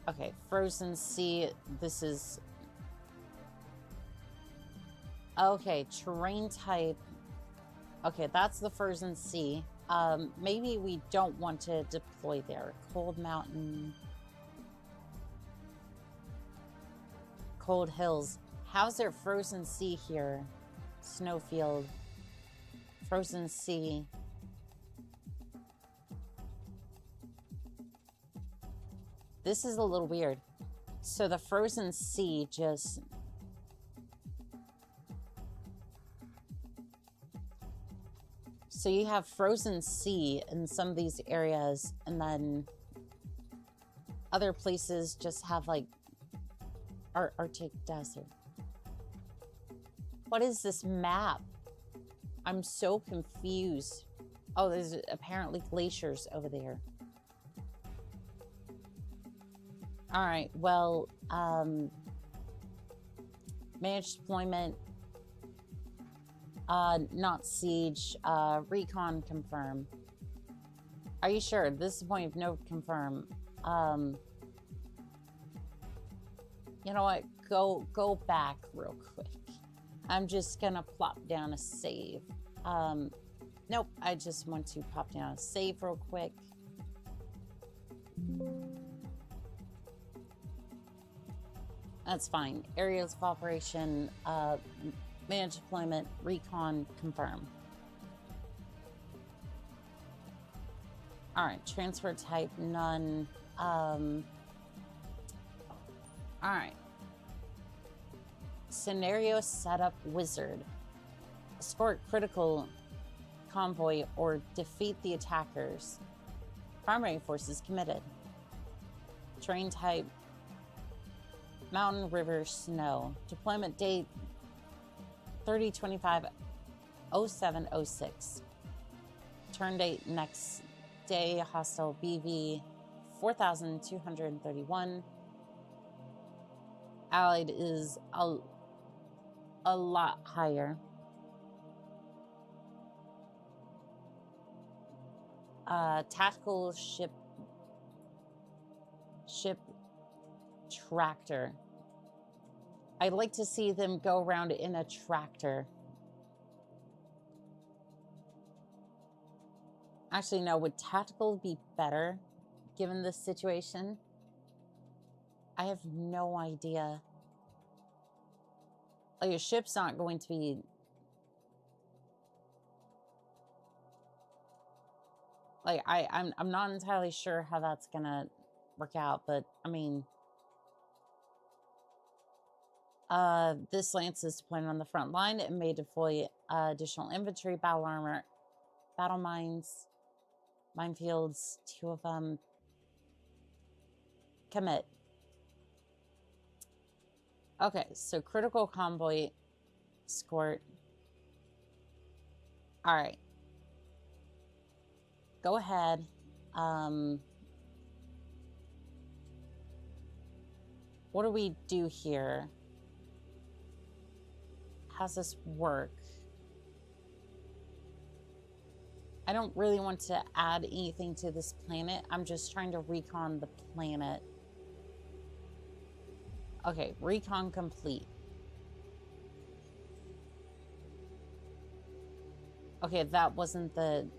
Okay, Frozen Sea, this is... Okay, terrain type. Okay, that's the frozen sea. Maybe we don't want to deploy there. Cold mountain. Cold hills. How's there frozen sea here? Snowfield. Frozen sea. This is a little weird. So the frozen sea just... So you have frozen sea in some of these areas, and then other places just have like Arctic desert. What is this map? I'm so confused. Oh, there's apparently glaciers over there. All right, well, managed deployment, not siege, recon confirm. Are you sure? This is point of no confirm. You know what? Go back real quick. I'm just gonna plop down a save. Nope, I just want to pop down a save real quick. That's fine. Areas of operation, manage deployment, recon, confirm. All right, transfer type, none. All right. Scenario setup wizard. Escort critical convoy or defeat the attackers. Primary forces committed. Terrain type, mountain, river, snow. Deployment date 30/25/07/06. Turn date next day. Hostile BV 4,231. Allied is a lot higher. Tactical ship tractor. I'd like to see them go around in a tractor. Actually, no, would tactical be better given this situation? I have no idea. Like, a ship's not going to be... Like, I'm not entirely sure how that's gonna work out, but, I mean... this Lance is deployed on the front line and may deploy additional infantry, battle armor, battle mines, minefields, 2 of them. Commit. Okay, so critical convoy escort. All right. Go ahead. What do we do here? How's this work? I don't really want to add anything to this planet. I'm just trying to recon the planet. Okay, recon complete. Okay, that wasn't the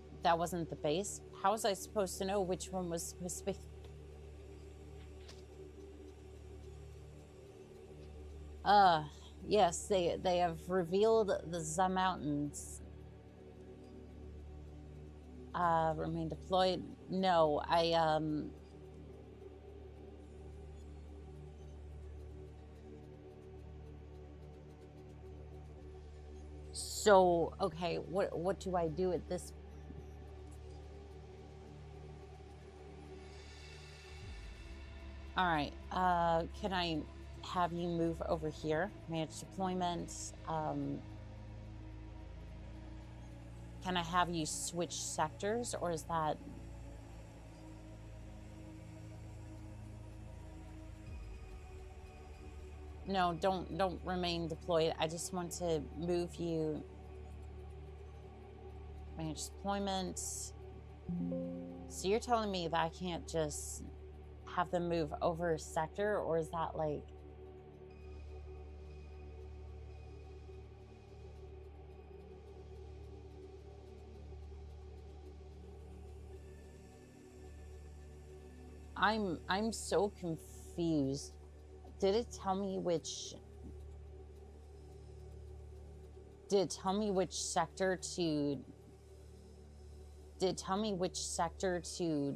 base. How was I supposed to know which one was supposed to be? Yes, they have revealed the mountains. Remain deployed. No, So, okay, what do I do at this? All right, can I have you move over here? Manage deployment. Can I have you switch sectors, or is that... No, don't remain deployed. I just want to move you. Manage deployment. So you're telling me that I can't just have them move over a sector, or is that like... I'm so confused. Did it tell me which? Did it tell me which sector to? Did it tell me which sector to?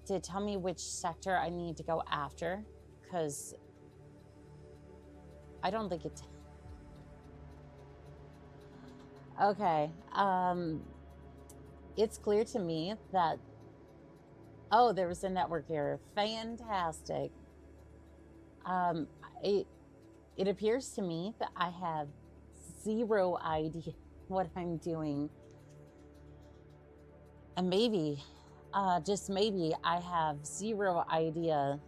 Did it tell me which sector I need to go after? Because I don't think it. Okay. It's clear to me that. Oh, there was a network error. Fantastic. It appears to me that I have zero idea what I'm doing. And maybe, just maybe, I have zero idea.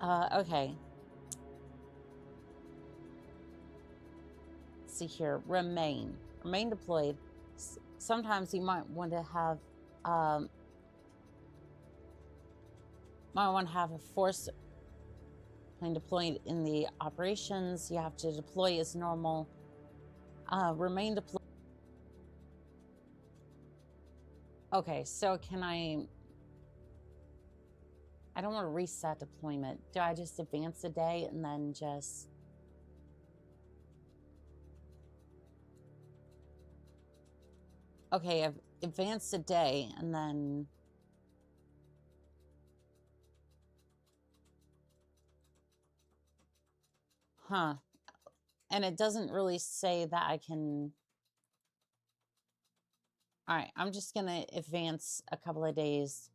Okay. Let's see here. Remain deployed. Sometimes you might want to have a force plane deployed in the operations. You have to deploy as normal. Remain deployed. Okay, so can I don't want to reset deployment. Do I just advance a day and then just... Okay, I've advanced a day and then... Huh. And it doesn't really say that I can... All right, I'm just gonna advance a couple of days.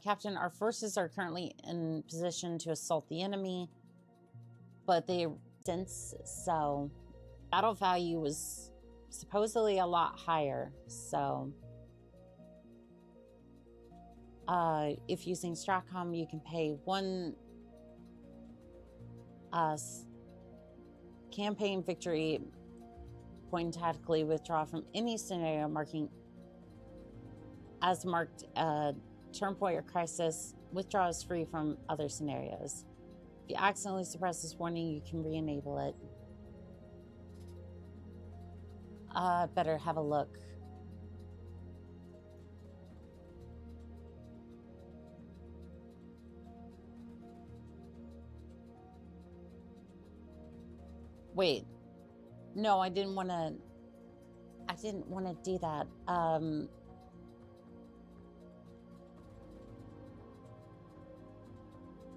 Captain, our forces are currently in position to assault the enemy, but they since so battle value was supposedly a lot higher. So, if using Stratcom, you can pay one campaign victory point tactically withdraw from any scenario marking as marked turn point or crisis. Withdraw is free from other scenarios. If you accidentally suppress this warning, you can re-enable it. Better have a look. Wait. No, I didn't want to do that.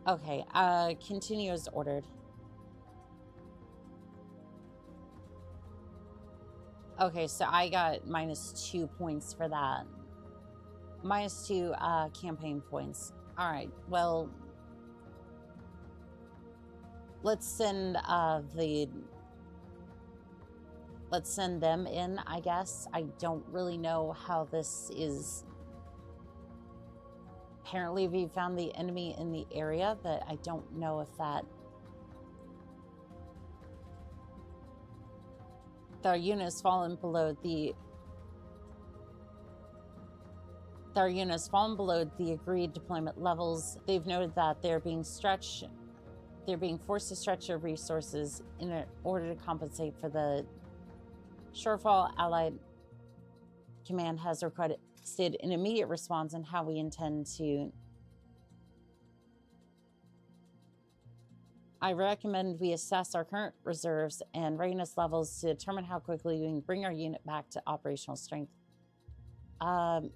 Okay, continue as ordered. Okay, so I got -2 points for that. -2 campaign points. All right, well, let's send let's send them in, I guess. I don't really know how this is. Apparently we found the enemy in the area, but I don't know if that... Their units fallen below the... Their units fallen below the agreed deployment levels. They've noted that they're being stretched... They're being forced to stretch their resources in order to compensate for the shortfall. Allied Command has requested an immediate response on how we intend to... I recommend we assess our current reserves and readiness levels to determine how quickly we can bring our unit back to operational strength. I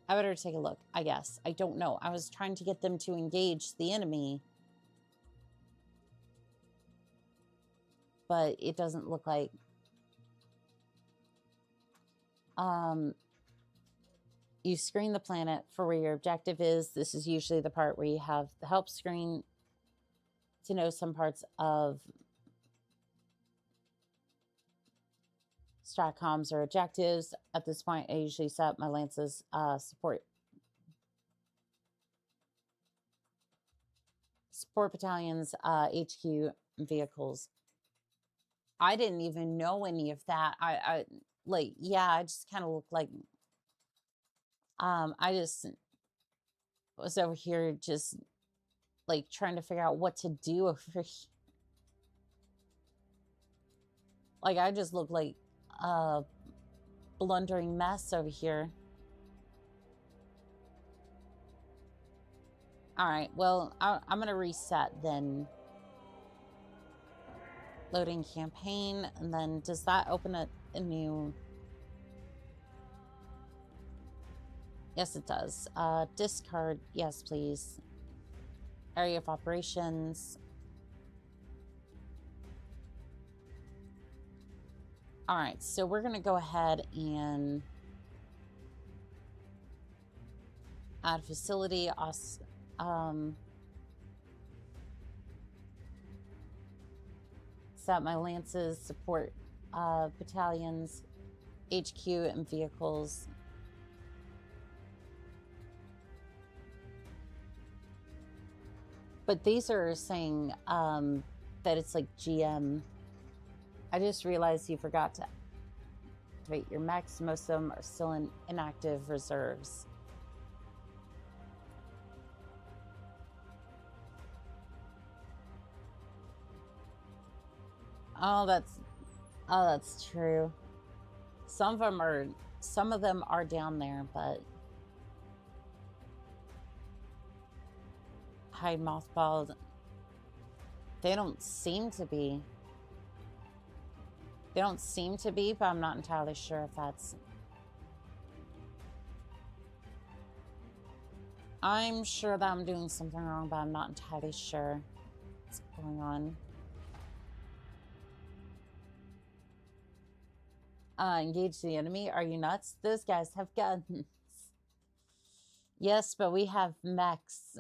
better take a look, I guess. I don't know. I was trying to get them to engage the enemy, but it doesn't look like... You screen the planet for where your objective is. This is usually the part where you have the help screen to know some parts of Stratcoms or objectives. At this point, I usually set up my Lance's support battalions, HQ vehicles. I didn't even know any of that. I yeah, I just kind of look like... I just was over here just like trying to figure out what to do over here. Like I just look like blundering mess over here. All right, well, I'm going to reset then. Loading campaign, and then does that open a new... Yes, it does. Discard, yes, please. Area of operations. All right, so we're going to go ahead and add facility. Set my lances, support battalions, HQ, and vehicles. But these are saying that it's like GM. I just realized you forgot to activate your mechs. Most of them are still in inactive reserves. Oh, that's true. Some of them are down there, but hide mothballed. They don't seem to be. They don't seem to be, but I'm not entirely sure if that's... I'm sure that I'm doing something wrong, but I'm not entirely sure what's going on. Engage the enemy. Are you nuts? Those guys have guns. Yes, but we have mechs.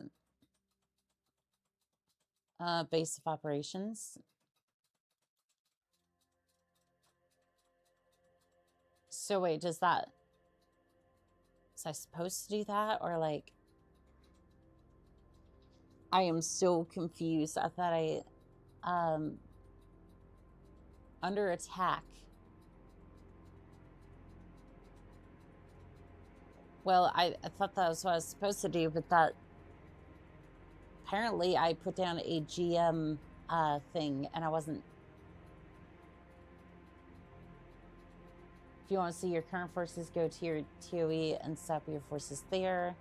Base of operations. So wait, was I supposed to do that? Or like, I am so confused. I thought under attack. Well, I thought that was what I was supposed to do, but that apparently I put down a GM thing and I wasn't. If you want to see your current forces, go to your TOE and set up your forces there.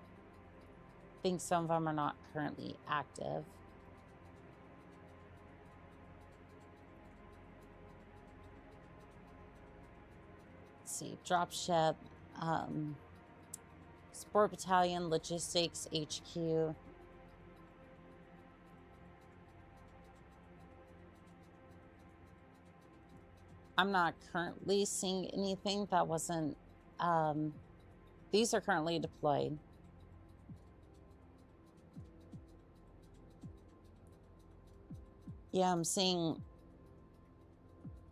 I think some of them are not currently active. Let's see, dropship, support battalion, logistics, HQ. I'm not currently seeing anything that wasn't, these are currently deployed. Yeah, I'm seeing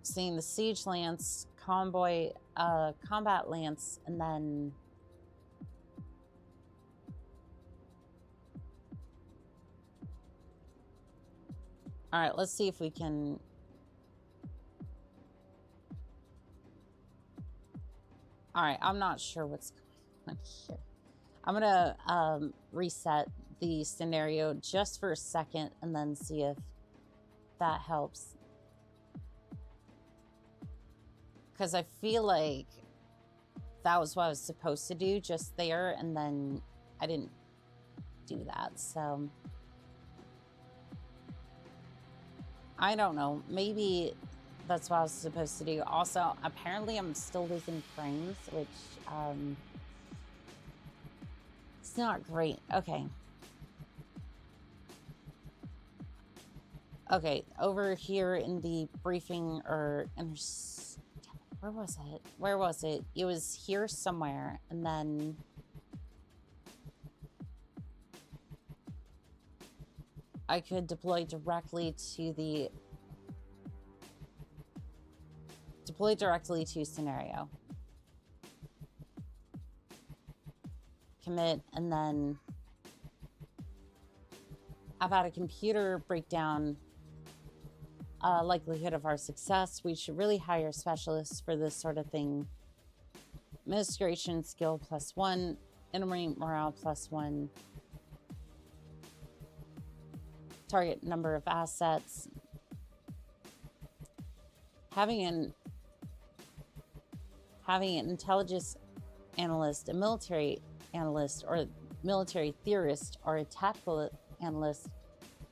the siege lance, convoy, combat lance, and then all right, let's see if we can. All right, I'm not sure what's going on here. I'm gonna reset the scenario just for a second and then see if that helps. Because I feel like that was what I was supposed to do just there, and then I didn't do that, so I don't know. Maybe that's what I was supposed to do. Also, apparently I'm still losing frames, which it's not great. Okay. Okay, over here in the briefing, or where was it? Where was it? It was here somewhere, and then I could deploy directly to scenario. Commit, and then I've had a computer breakdown. Likelihood of our success. We should really hire specialists for this sort of thing. Administration skill +1, enemy morale +1. Target number of assets. Having having an intelligence analyst, a military analyst, or military theorist, or a tactical analyst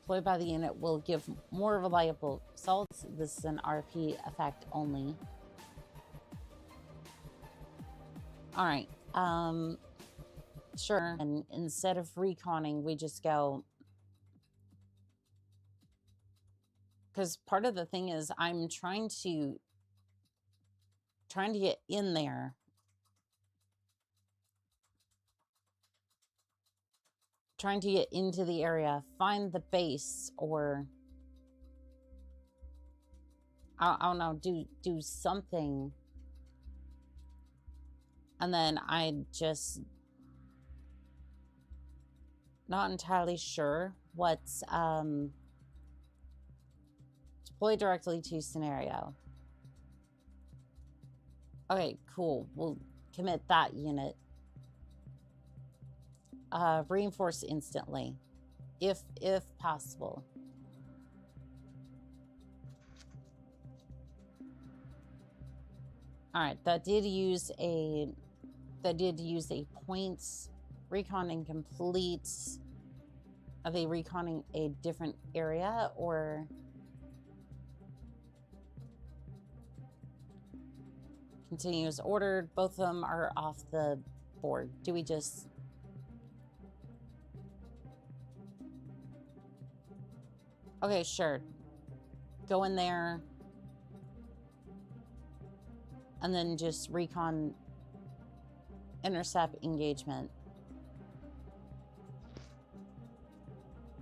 deployed by the unit will give more reliable results. This is an RP effect only. All right. Sure. And instead of reconning, we just go, because part of the thing is I'm trying to get in there. Trying to get into the area, find the base, or I don't know, do something. And then I just not entirely sure what's deploy directly to scenario. Okay, cool. We'll commit that unit. Reinforce instantly, if possible. All right, that did use a points recon incomplete. Are they reconning a different area or? Continue as ordered. Both of them are off the board. Do we just? Okay, sure. Go in there. And then just recon intercept engagement.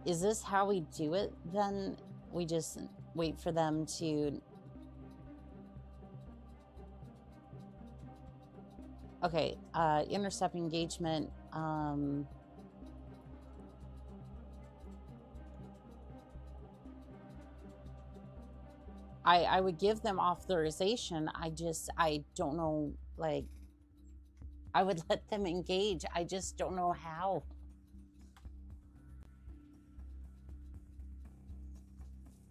Is this how we do it then? We just wait for them to... Okay, intercept engagement. I would give them authorization. I don't know, like, I would let them engage. I just don't know how.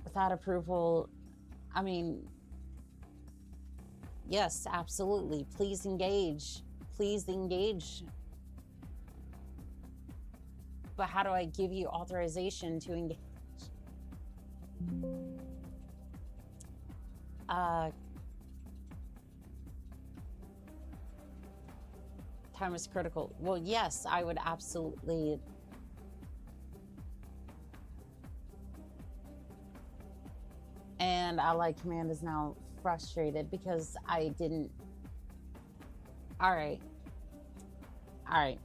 Without approval, I mean, yes, absolutely. Please engage. Please engage. But how do I give you authorization to engage? Time is critical. Well, yes, I would absolutely. And Allied Command is now frustrated because I didn't. All right. All right.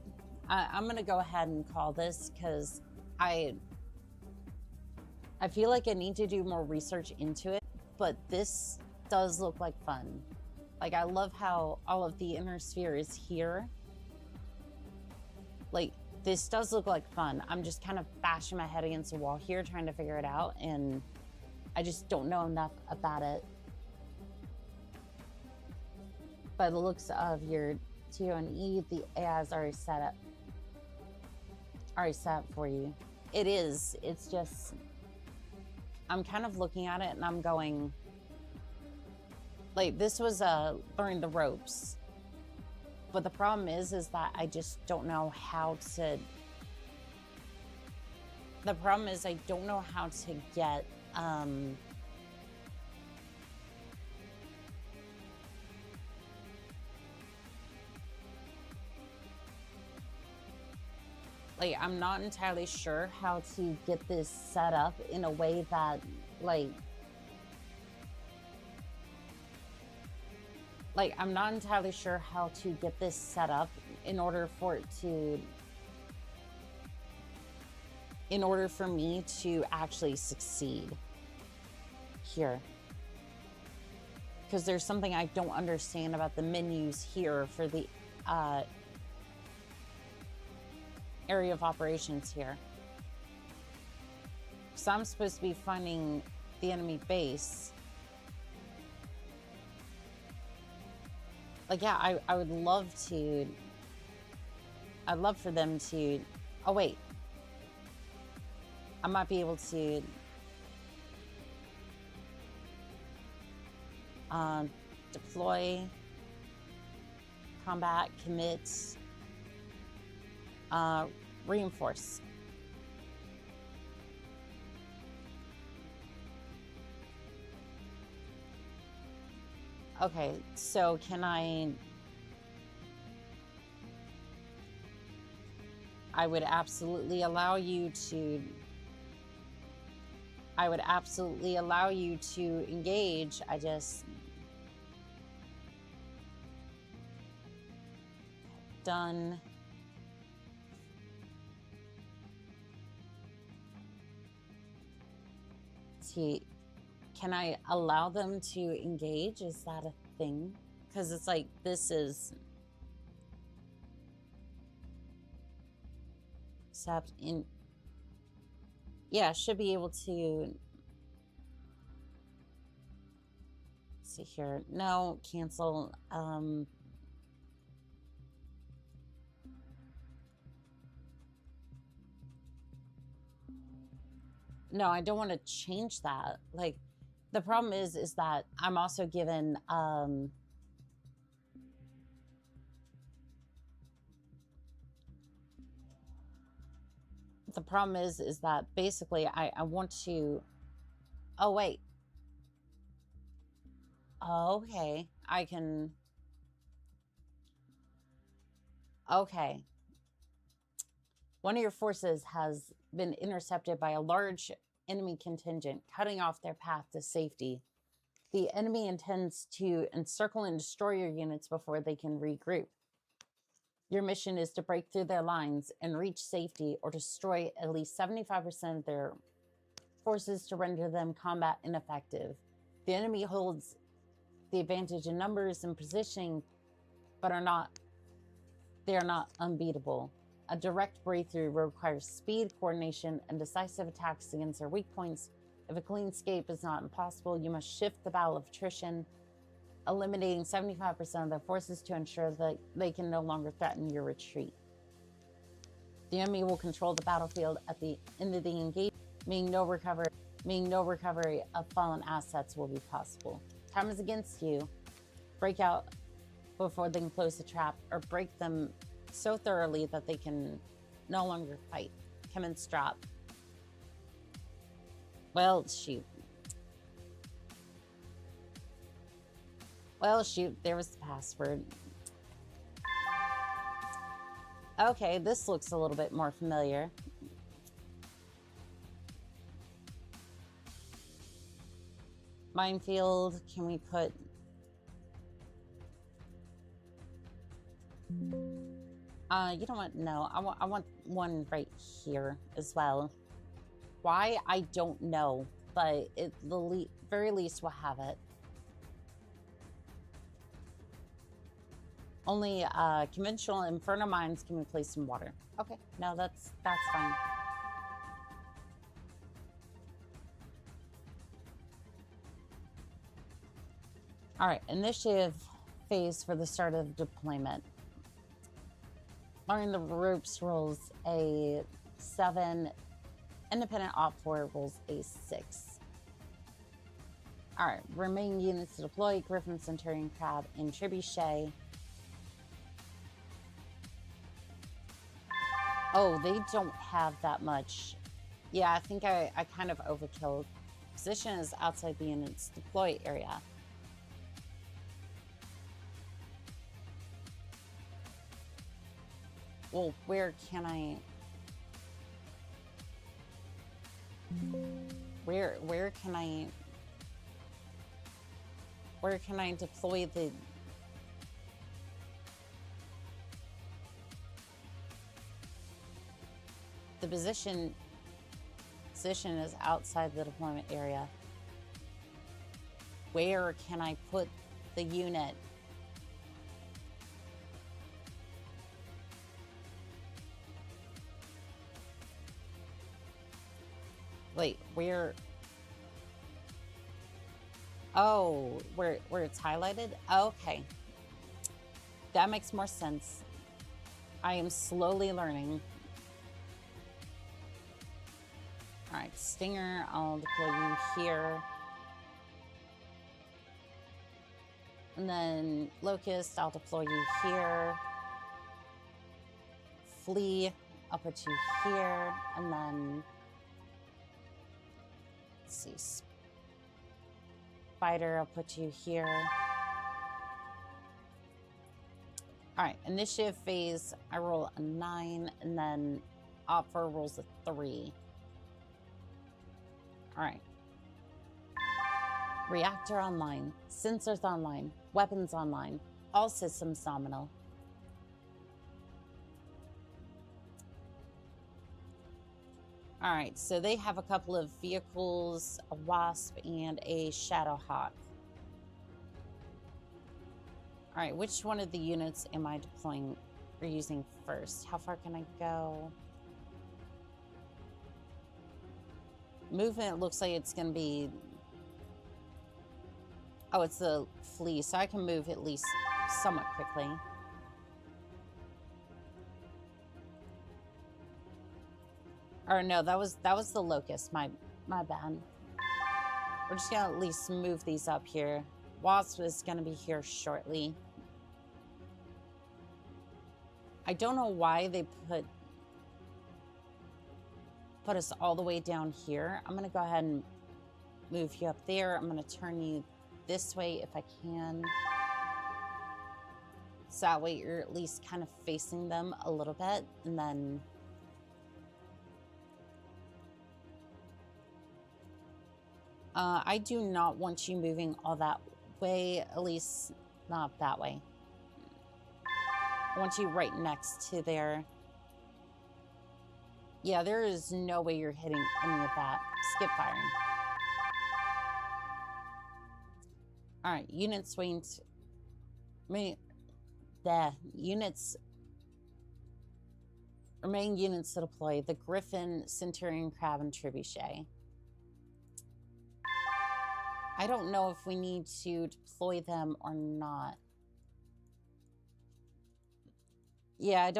I'm going to go ahead and call this because I feel like I need to do more research into it, but this does look like fun. Like, I love how all of the inner sphere is here. Like, this does look like fun. I'm just kind of bashing my head against the wall here trying to figure it out, and I just don't know enough about it. By the looks of your TO&E, the AI is already set up for you. It is. It's just, I'm kind of looking at it and I'm going, like, this was learning the ropes. But the problem is that I just don't know how to. The problem is I don't know how to get like, I'm not entirely sure how to get this set up in a way that, like, I'm not entirely sure how to get this set up in order for it to, in order for me to actually succeed here. Because there's something I don't understand about the menus here for the area of operations here. So I'm supposed to be finding the enemy base. Like, yeah, I would love to, I'd love for them to, oh wait, I might be able to deploy combat, commit, reinforce. Okay, so can I would absolutely allow you to engage. I just done. See, can I allow them to engage? Is that a thing? Because it's like, this is except in, yeah, should be able to see here. No, cancel. No, I don't want to change that. Like, the problem is that I'm also given, the problem is that basically I want to, oh, wait. Okay, I can, okay. One of your forces has been intercepted by a large enemy contingent, cutting off their path to safety. The enemy intends to encircle and destroy your units before they can regroup. Your mission is to break through their lines and reach safety or destroy at least 75% of their forces to render them combat ineffective. The enemy holds the advantage in numbers and positioning, but they are not unbeatable. A direct breakthrough requires speed, coordination, and decisive attacks against their weak points. If a clean escape is not impossible, you must shift the battle of attrition, eliminating 75% of their forces to ensure that they can no longer threaten your retreat. The enemy will control the battlefield at the end of the engagement, meaning no recovery of fallen assets will be possible. Time is against you. Break out before they can close the trap, or break them so thoroughly that they can no longer fight. Commence drop. Well, shoot. Well, shoot, there was the password. Okay, this looks a little bit more familiar. Minefield, can we put... you know what? No, I want one right here as well. Why? I don't know, but at the very least we'll have it. Only conventional inferno mines can be placed in water. Okay, no, that's fine. All right, initiative phase for the start of deployment. Learning the ropes rolls a 7. Independent Op 4 rolls a 6. All right, remaining units to deploy: Griffin, Centurion, Crab, and Trebuchet. Oh, they don't have that much. Yeah, I think I kind of overkilled. Position is outside the unit's deploy area. Well, where can I... Where can I deploy the... The position is outside the deployment area. Where can I put the unit? Wait, where? Oh, where it's highlighted? Okay. That makes more sense. I am slowly learning. All right, Stinger, I'll deploy you here. And then Locust, I'll deploy you here. Flea, I'll put you here. And then, let's see, Spider, I'll put you here. All right, initiative phase, I roll a 9, and then Opfer rolls a 3. All right. Reactor online, sensors online, weapons online, all systems nominal. All right, so they have a couple of vehicles, a Wasp and a Shadowhawk. All right, which one of the units am I deploying or using first? How far can I go? Movement looks like it's going to be... Oh, it's the Flea, so I can move at least somewhat quickly. Or no, that was the Locust. My bad. We're just gonna at least move these up here. Wasp is gonna be here shortly. I don't know why they put us all the way down here. I'm gonna go ahead and move you up there. I'm gonna turn you this way if I can. So that way you're at least kind of facing them a little bit, and then I do not want you moving all that way, at least not that way. I want you right next to there. Yeah, there is no way you're hitting any of that. Skip firing. All right, units waiting. The units. Remaining units to deploy: the Griffin, Centurion, Crab, and Trebuchet. I don't know if we need to deploy them or not. Yeah, I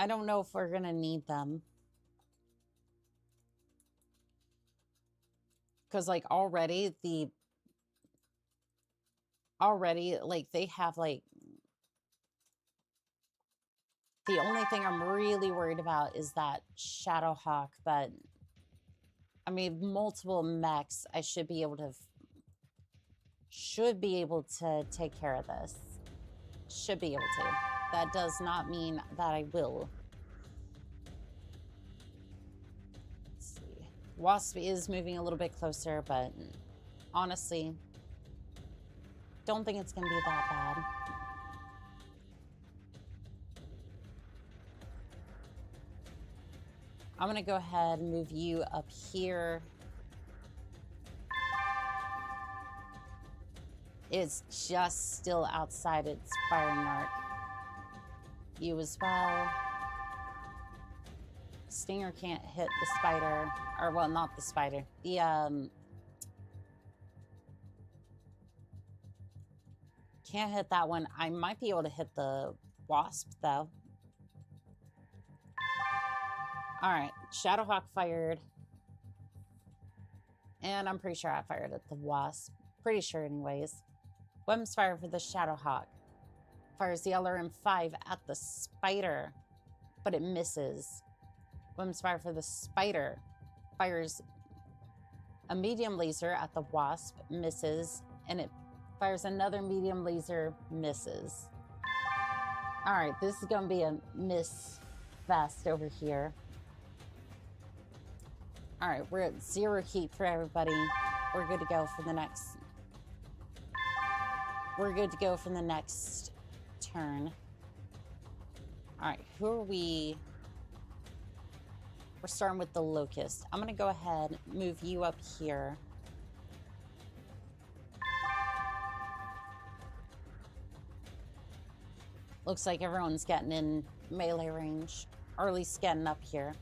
don't know if we're gonna need them. Because like already like they have like the only thing I'm really worried about is that Shadowhawk, but I mean multiple mechs I should be able to take care of this. Should be able to. That does not mean that I will. Let's see. Wasp is moving a little bit closer, but honestly, don't think it's gonna be that bad. I'm gonna go ahead and move you up here. It's just still outside its firing arc. You as well. Stinger can't hit the spider, or well, not the spider. The can't hit that one. I might be able to hit the Wasp though. All right, Shadowhawk fired, and I'm pretty sure I fired at the Wasp. Pretty sure, anyways. Weapons fire for the Shadowhawk. Fires the LRM-5 at the spider, but it misses. Weapons fire for the spider. Fires a medium laser at the Wasp, misses, and it fires another medium laser, misses. All right, this is gonna be a miss fest over here. All right, we're at 0 heat for everybody. We're good to go for the next. We're good to go for the next turn. All right, who are we? We're starting with the Locust. I'm gonna go ahead, move you up here. Looks like everyone's getting in melee range, or at least getting up here.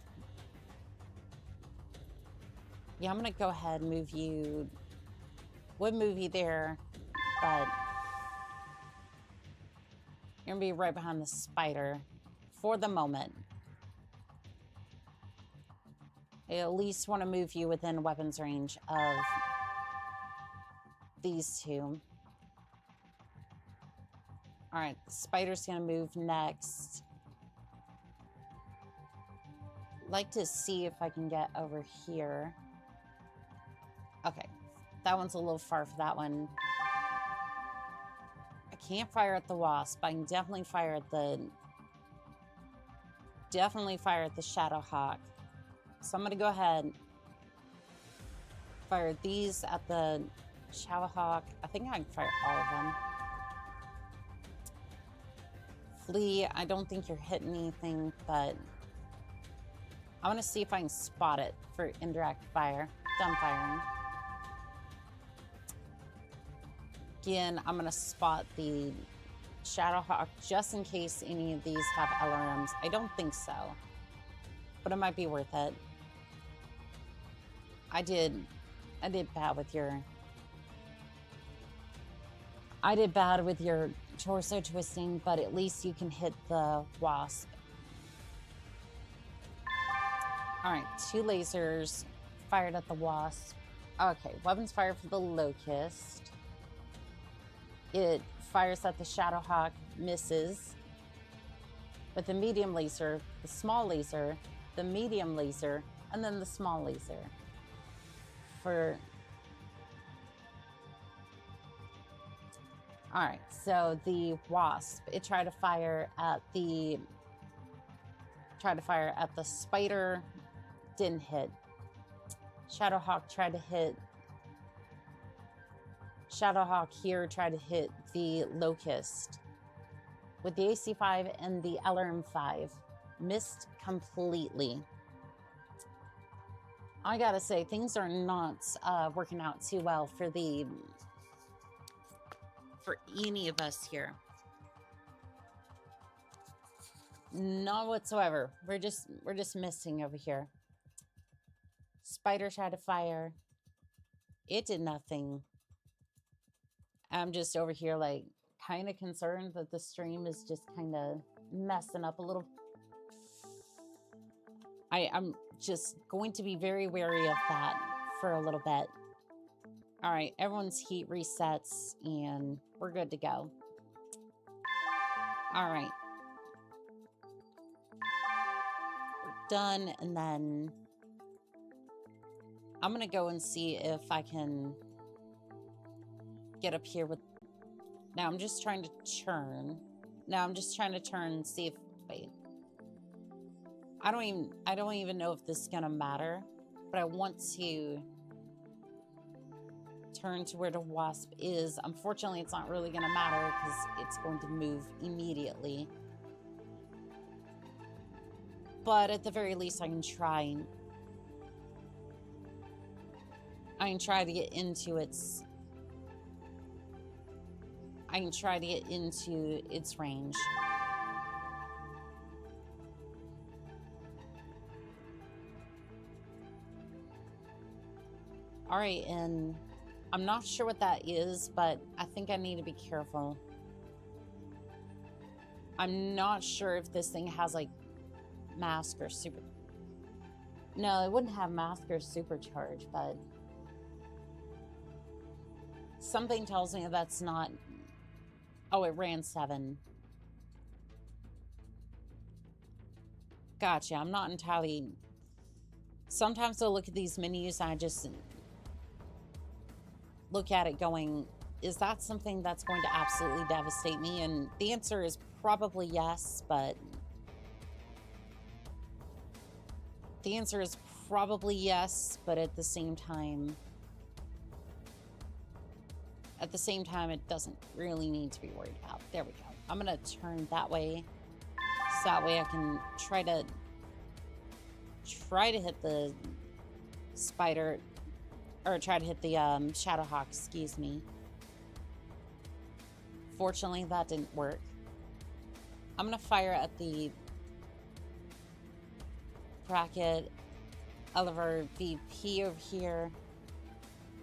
Yeah, I'm gonna go ahead and move you. Would move you there, but you're gonna be right behind the spider for the moment. I at least want to move you within weapons range of these two. All right, the spider's gonna move next. Like to see if I can get over here. Okay, that one's a little far for that one. I can't fire at the wasp. I can definitely fire at the Shadowhawk. So I'm gonna go ahead, fire these at the Shadowhawk. I think I can fire all of them. Flea, I don't think you're hitting anything, but I want to see if I can spot it for indirect fire. Done firing. Again, I'm going to spot the Shadowhawk just in case any of these have LRMs. I don't think so, but it might be worth it. I did bad with your torso twisting, but at least you can hit the wasp. All right, 2 lasers fired at the wasp. Okay, weapons fired for the locust. It fires at the Shadowhawk, misses. With the medium laser, the small laser, the medium laser, and then the small laser. All right, so the wasp, it tried to fire at the spider, didn't hit. Shadowhawk tried to hit. Shadowhawk here tried to hit the locust with the AC5 and the LRM5. Missed completely. I gotta say, things are not working out too well for any of us here. Not whatsoever. We're just missing over here. Spider tried to fire. It did nothing. I'm just over here like kind of concerned that the stream is just kind of messing up a little. I'm just going to be very wary of that for a little bit. All right, everyone's heat resets and we're good to go. All right. We're done, and then I'm gonna go and see if I can get up here with... Now I'm just trying to turn. See if... Wait. I don't even know if this is gonna matter, but I want to turn to where the wasp is. Unfortunately, it's not really gonna matter because it's going to move immediately. But at the very least, I can try to get into its... I can try to get into its range. All right, and I'm not sure what that is, but I think I need to be careful. I'm not sure if this thing has like mask or super... No, it wouldn't have mask or supercharge, but something tells me that's not... Oh, it ran 7. Gotcha, I'm not entirely... Sometimes I'll look at these menus and I just look at it going, is that something that's going to absolutely devastate me? And the answer is probably yes, but... The answer is probably yes, but at the same time... it doesn't really need to be worried about. There we go. I'm going to turn that way. So that way I can try to hit the spider... Or try to hit the Shadowhawk, excuse me. Fortunately, that didn't work. I'm going to fire at the bracket Oliver VP over here.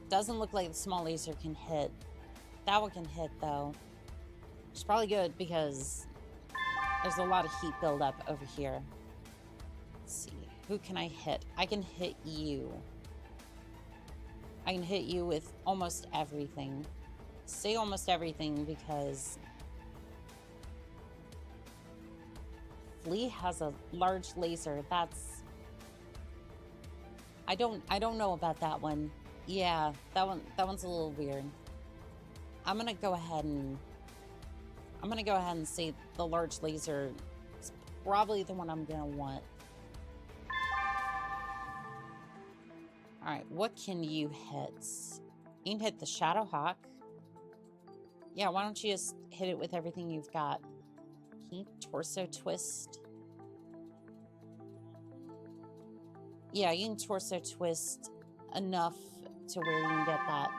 Doesn't look like the small laser can hit. That one can hit, though. Which is probably good because there's a lot of heat buildup over here. Let's see. Who can I hit? I can hit you. I can hit you with almost everything. Say almost everything because Flea has a large laser. That's... I don't know about that one. Yeah, that one's a little weird. I'm gonna go ahead and say the large laser is probably the one I'm gonna want. Alright, what can you hit? You can hit the Shadow Hawk. Yeah, why don't you just hit it with everything you've got? Can you torso twist? Yeah, you can torso twist enough to where you can get that.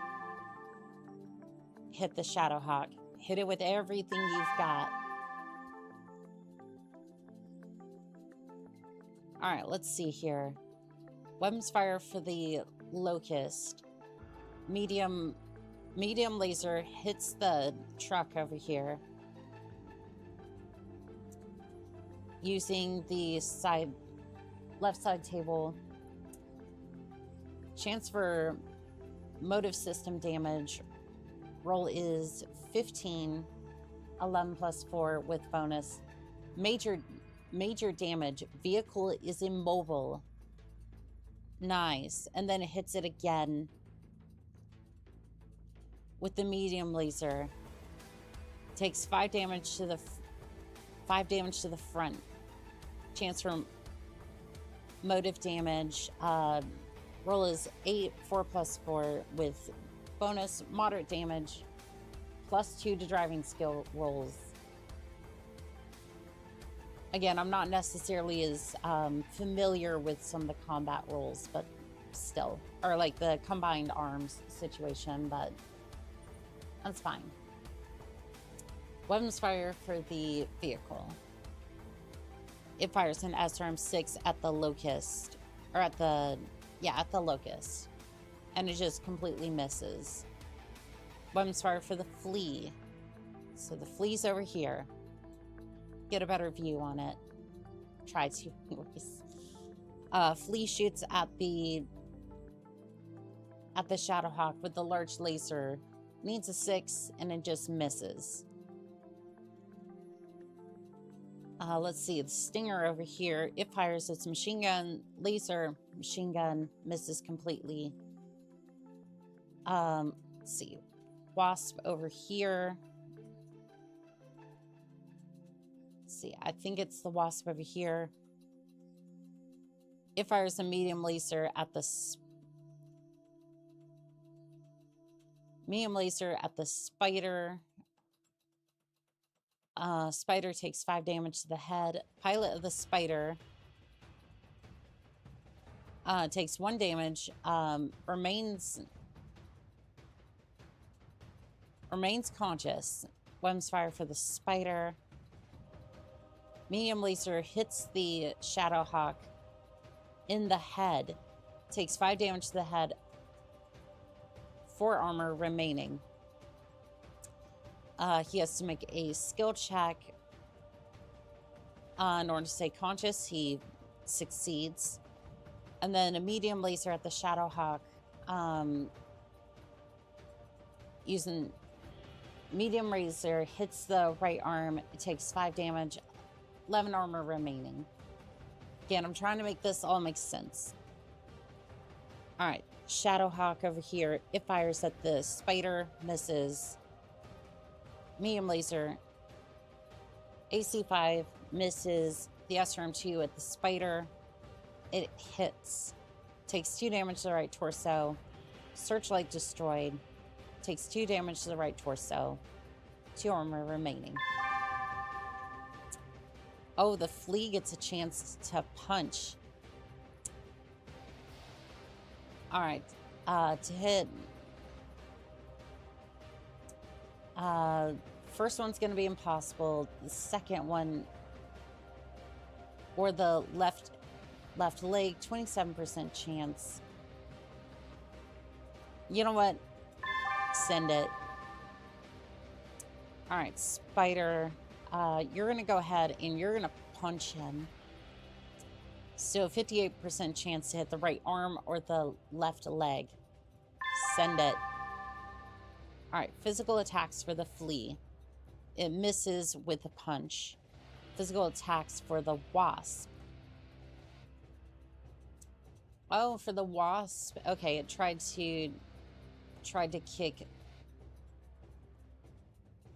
Hit the Shadow Hawk. Hit it with everything you've got. Alright, let's see here. Weapons fire for the Locust. Medium laser hits the truck over here. Using the left side table. Chance for motive system damage. Roll is 15. 11 plus 4 with bonus. Major damage. Vehicle is immobile. Nice. And then it hits it again with the medium laser. Takes 5 damage to the 5 damage to the front. Chance for motive damage. Roll is 8, 4 plus 4 with bonus, moderate damage, plus 2 to driving skill rolls. Again, I'm not necessarily as familiar with some of the combat rolls, but still. Or like the combined arms situation, but that's fine. Weapons fire for the vehicle. It fires an SRM-6 at the Locust. Or at the Locust. And it just completely misses. Weapons fire for the Flea. So the Flea's over here. Get a better view on it. Try to, anyways. Flea shoots at the Shadowhawk with the large laser. Needs a 6 and it just misses. Let's see, the Stinger over here. It fires its machine gun, laser, machine gun, misses completely. Let's see. Wasp over here. Let's see, I think it's the Wasp over here. It fires a medium laser at the Spider. Spider takes 5 damage to the head. Pilot of the Spider takes 1 damage. Remains conscious. Weapons fire for the Spider. Medium laser hits the Shadowhawk in the head. Takes 5 damage to the head. 4 armor remaining. He has to make a skill check in order to stay conscious. He succeeds. And then a medium laser at the Shadowhawk. Using medium laser hits the right arm. It takes 5 damage. 11 armor remaining. Again, I'm trying to make this all make sense. Alright, Shadowhawk over here. It fires at the Spider, misses. Medium laser. AC5 misses. The SRM-2 at the Spider. It hits. Takes 2 damage to the right torso. Searchlight destroyed. Takes 2 damage to the right torso. 2 armor remaining. Oh, the Flea gets a chance to punch. Alright. To hit. First one's going to be impossible. The second one, or the left leg, 27% chance. You know what? Send it. All right, Spider. You're going to go ahead and you're going to punch him. So 58% chance to hit the right arm or the left leg. Send it. All right, physical attacks for the Flea. It misses with a punch. Physical attacks for the wasp. Oh, for the wasp. Okay, it tried to kick.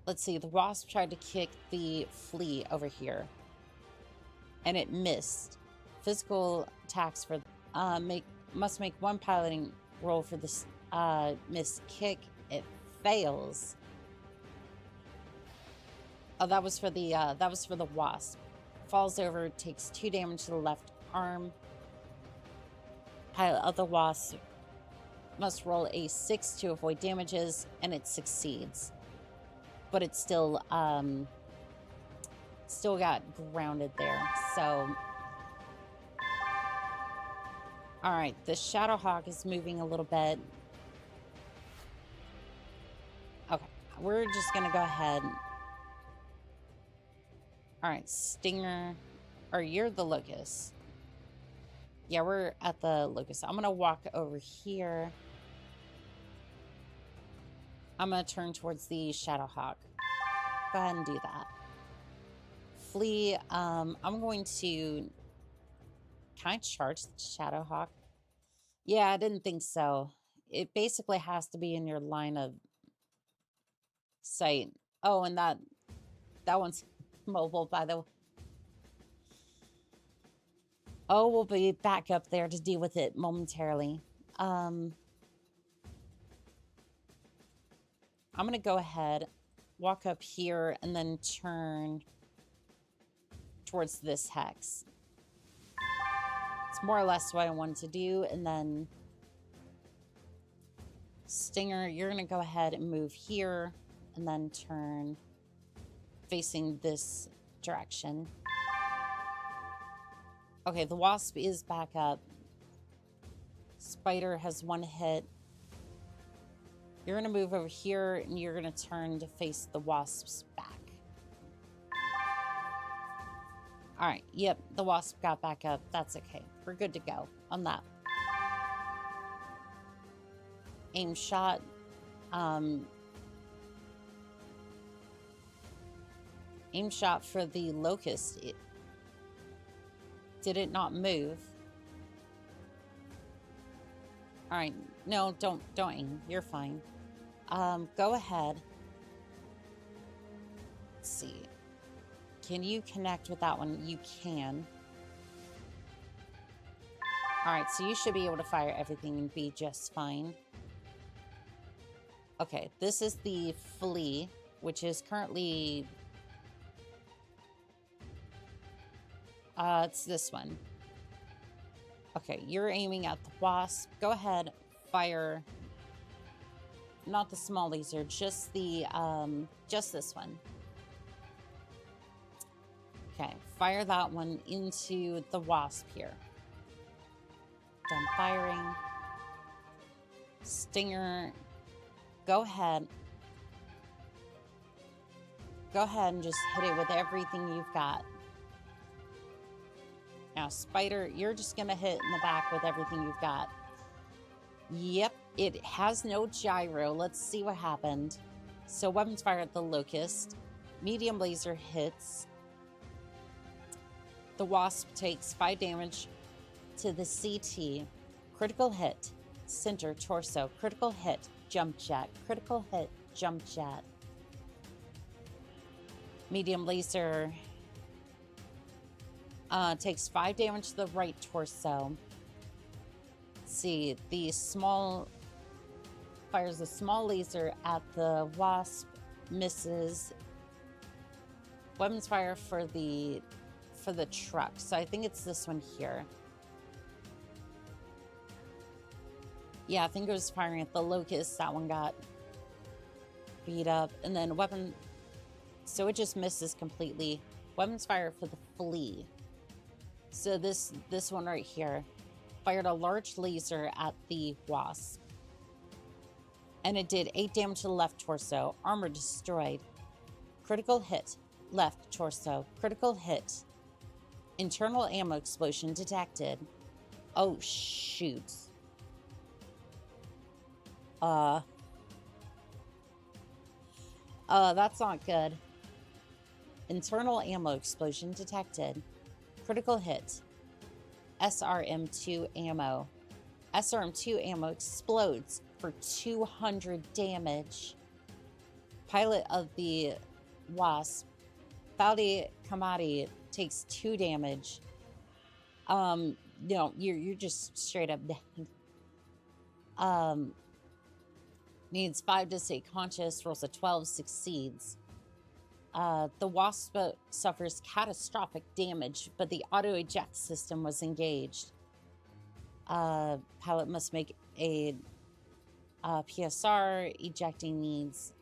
Let's see, the wasp tried to kick the flea over here. And it missed. Physical attacks for must make one piloting roll for this missed kick. It fails. Oh, that was for the wasp. Falls over, takes 2 damage to the left arm. Pilot of the wasp must roll a 6 to avoid damages, and it succeeds. But it still got grounded there. So, all right, the Shadowhawk is moving a little bit. Okay, we're just gonna go ahead. All right, Stinger, or you're the Locust. Yeah, we're at the Locust. I'm gonna walk over here. I'm gonna turn towards the Shadowhawk. Go ahead and do that. Flea, I'm going to... Can I charge the Shadowhawk? Yeah, I didn't think so. It basically has to be in your line of sight. Oh, and that one's mobile, by the way. Oh, we'll be back up there to deal with it momentarily. I'm going to go ahead, walk up here, and then turn towards this hex. It's more or less what I wanted to do. And then Stinger, you're going to go ahead and move here and then turn facing this direction. Okay, the wasp is back up. Spider has 1 hit. You're going to move over here and you're going to turn to face the wasp's back. All right, yep, the wasp got back up. That's okay. We're good to go on that. Aim shot. Aim shot for the Locust. Did it not move? All right, no, don't aim. You're fine. Go ahead. Let's see. Can you connect with that one? You can. All right, so you should be able to fire everything and be just fine. Okay, this is the flea, which is currently... it's this one. Okay, you're aiming at the wasp. Go ahead, fire... Not the small laser, just the, just this one. Okay, fire that one into the wasp here. Done firing. Stinger, go ahead. Go ahead and just hit it with everything you've got. Now, Spider, you're just going to hit in the back with everything you've got. Yep, it has no gyro. Let's see what happened. So, weapons fire at the Locust. Medium laser hits. The wasp takes 5 damage to the CT. Critical hit. Center, torso. Critical hit. Jump jet. Critical hit. Jump jet. Medium laser takes 5 damage to the right torso. Let's see, the small fires a small laser at the wasp, misses. Weapons fire for the truck. So I think it's this one here. Yeah, I think it was firing at the Locust. That one got beat up. And then weapon... So it just misses completely. Weapons fire for the flea. So this one right here fired a large laser at the wasp. And it did 8 damage to the left torso. Armor destroyed. Critical hit. Left torso. Critical hit. Internal ammo explosion detected. Oh, shoot. That's not good. Internal ammo explosion detected. Critical hit. SRM-2 ammo. SRM-2 ammo explodes for 200 damage. Pilot of the Wasp, Faldi Kamadi, takes 2 damage. No, you're just straight up dead. Needs 5 to stay conscious, rolls a 12, succeeds. The Wasp suffers catastrophic damage, but the auto-eject system was engaged. Pilot must make a PSR. Ejecting needs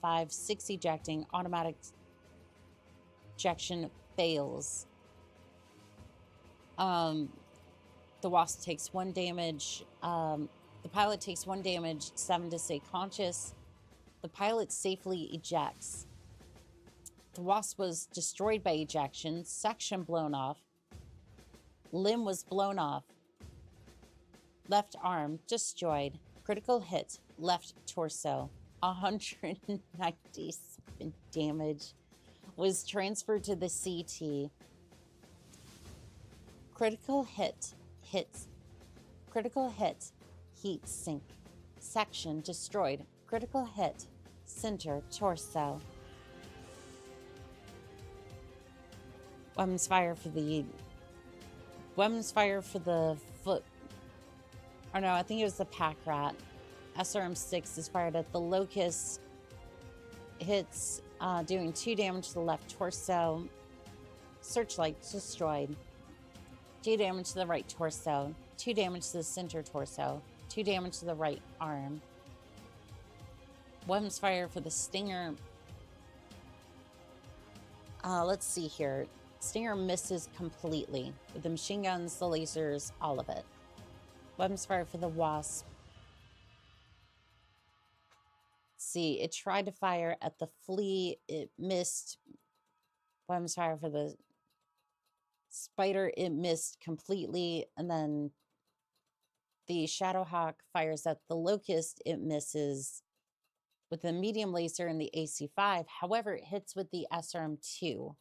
5, 6 ejecting. Automatic ejection fails. The Wasp takes 1 damage. The pilot takes 1 damage, 7 to stay conscious. The pilot safely ejects. The Wasp was destroyed by ejection, section blown off, limb was blown off, left arm destroyed, critical hit, left torso, 197 damage, was transferred to the CT. Critical hit, critical hit, heat sink, section destroyed, critical hit, center torso. Weapons fire for the foot. Or no, I think it was the pack rat. SRM-6 is fired at the locust. Hits, doing 2 damage to the left torso. Searchlight destroyed. 2 damage to the right torso. 2 damage to the center torso. 2 damage to the right arm. Weapons fire for the Stinger. Let's see here. Stinger misses completely with the machine guns, the lasers, all of it. Weapons fire for the Wasp. Let's see, it tried to fire at the flea, it missed. Weapons fire for the Spider, it missed completely. And then the Shadowhawk fires at the Locust, it misses with the medium laser and the AC-5. However, it hits with the SRM-2.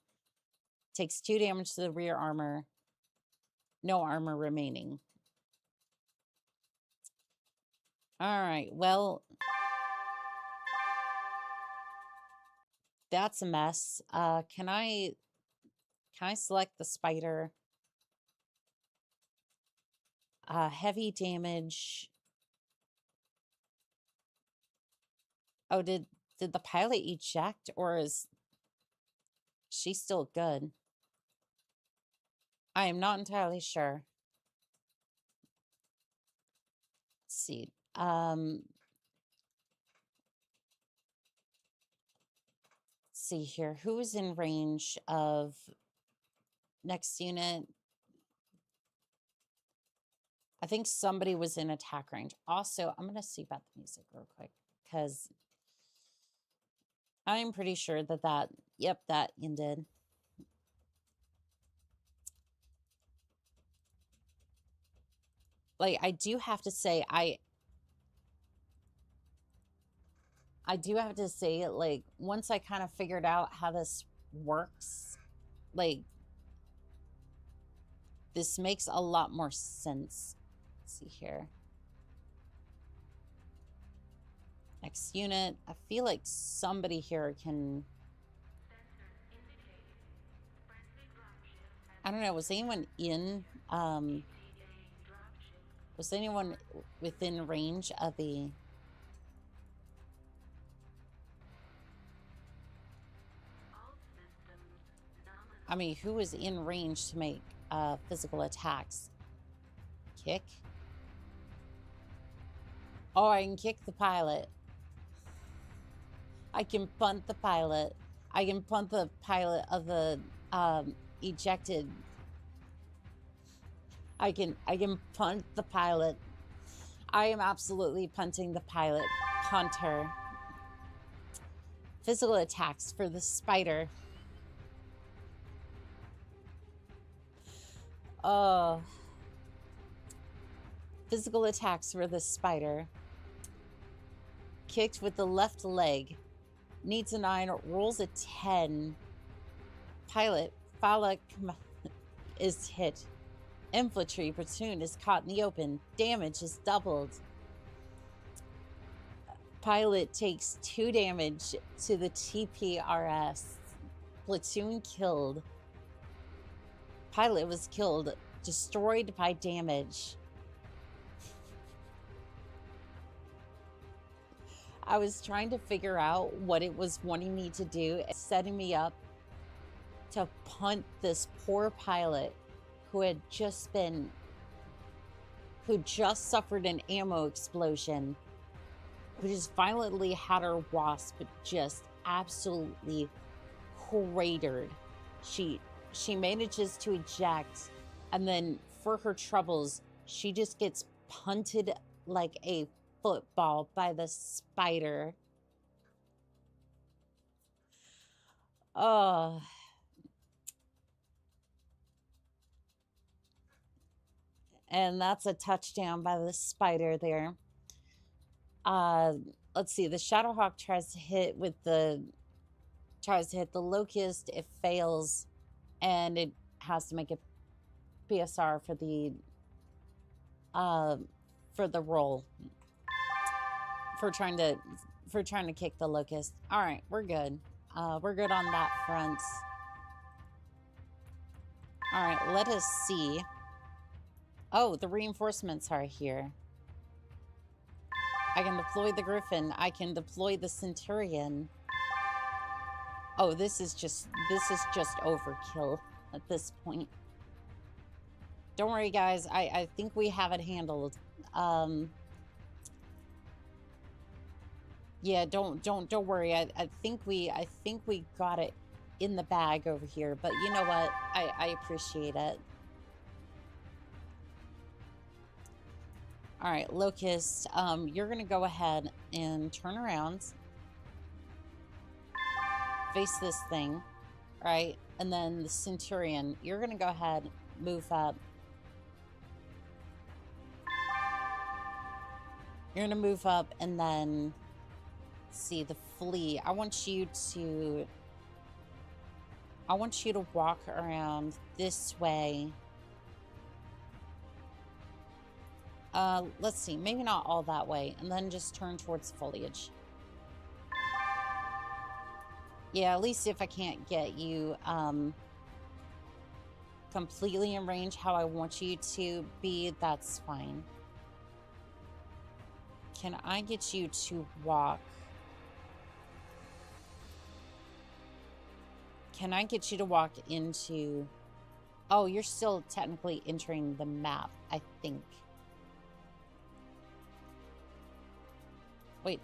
Takes 2 damage to the rear armor. No armor remaining. All right, well, that's a mess. Can I select the Spider? Heavy damage. Oh, did the pilot eject, or is she still good? I am not entirely sure. Let's see. Let's see here. Who is in range of next unit? I think somebody was in attack range. Also, I'm going to see about the music real quick, because I'm pretty sure that ended. Like, I do have to say, like, once I kind of figured out how this works, like, this makes a lot more sense. Let's see here. Next unit. I feel like somebody here can... I don't know, was anyone in... was anyone within range of the... I mean, who was in range to make physical attacks? Kick? Oh, I can kick the pilot. I can punt the pilot. I can punt the pilot of the ejected. I can punt the pilot. I am absolutely punting the pilot. Punter. Physical attacks for the Spider. Oh. Physical attacks for the Spider. Kicked with the left leg. Needs a 9, rolls a 10. Pilot Falak is hit. Infantry platoon is caught in the open. Damage is doubled. Pilot takes 2 damage to the TPRS. Platoon killed. Pilot was killed. Destroyed by damage. I was trying to figure out what it was wanting me to do, setting me up to punt this poor pilot who just suffered an ammo explosion, who just violently had her wasp just absolutely cratered. She manages to eject, and then for her troubles, she just gets punted like a football by the spider. Oh. And that's a touchdown by the spider there. Let's see. The Shadowhawk tries to hit the locust. It fails, and it has to make a PSR for the roll for trying to kick the locust. All right, we're good. We're good on that front. All right, let us see. Oh, the reinforcements are here. I can deploy the Griffin. I can deploy the Centurion. Oh, this is just overkill at this point. Don't worry, guys. I think we have it handled. Yeah, don't worry. I think we got it in the bag over here. But you know what? I appreciate it. All right, Locust, you're going to go ahead and turn around. Face this thing, right? And then the Centurion, you're going to go ahead, move up. You're going to move up and then see the Flea. I want you to walk around this way. Let's see, maybe not all that way, and then just turn towards foliage. Yeah, at least if I can't get you completely in range how I want you to be, that's fine. Can I get you to walk? Can I get you to walk into... Oh, you're still technically entering the map, I think. Wait,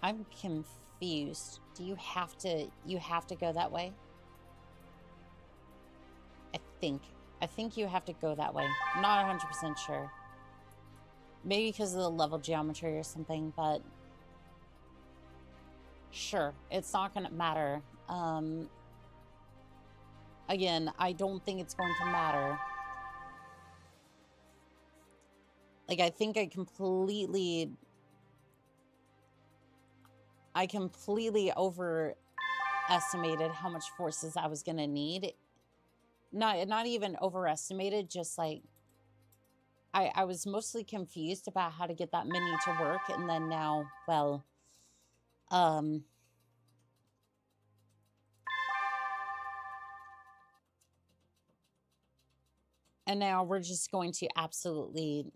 I'm confused. Do you have to go that way? I think you have to go that way. I'm not 100% sure. Maybe because of the level geometry or something, but sure, it's not going to matter. Again, I don't think it's going to matter. Like, I think I completely overestimated how much forces I was going to need. Not even overestimated, just like I was mostly confused about how to get that mini to work, and then now, well, and now we're just going to absolutely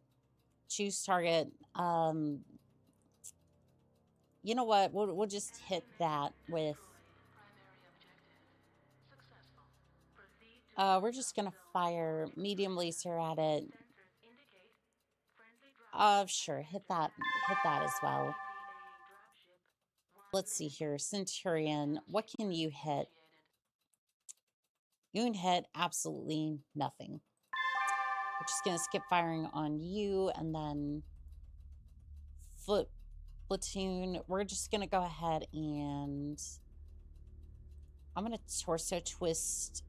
choose target. You know what? We'll just hit that with... we're just going to fire medium laser at it. Sure. Hit that as well. Let's see here. Centurion, what can you hit? You can hit absolutely nothing. We're just going to skip firing on you, and then foot platoon. We're just going to go ahead and I'm going to torso twist.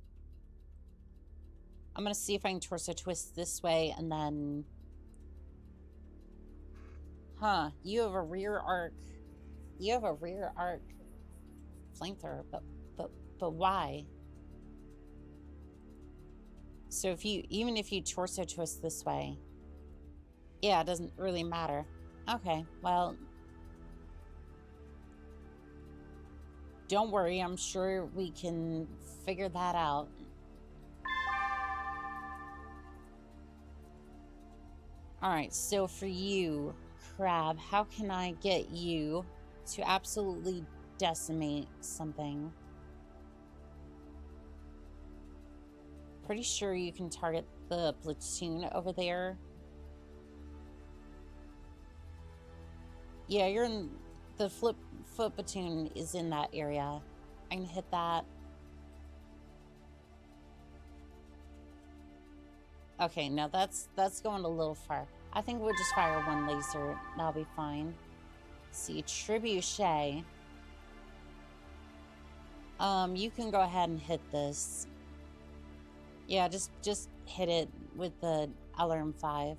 I'm going to see if I can torso twist this way, and then... Huh, you have a rear arc. You have a rear arc flamethrower, but why? So if you, even if you torso twist this way, yeah, it doesn't really matter. Okay, well, don't worry, I'm sure we can figure that out. All right, so for you, Crab, how can I get you to absolutely decimate something? Pretty sure you can target the platoon over there. Yeah, you're in the foot platoon is in that area. I can hit that. Okay, now that's going a little far. I think we'll just fire one laser. That'll be fine. Let's see, Trebuchet. You can go ahead and hit this. Yeah, just hit it with the LRM-5.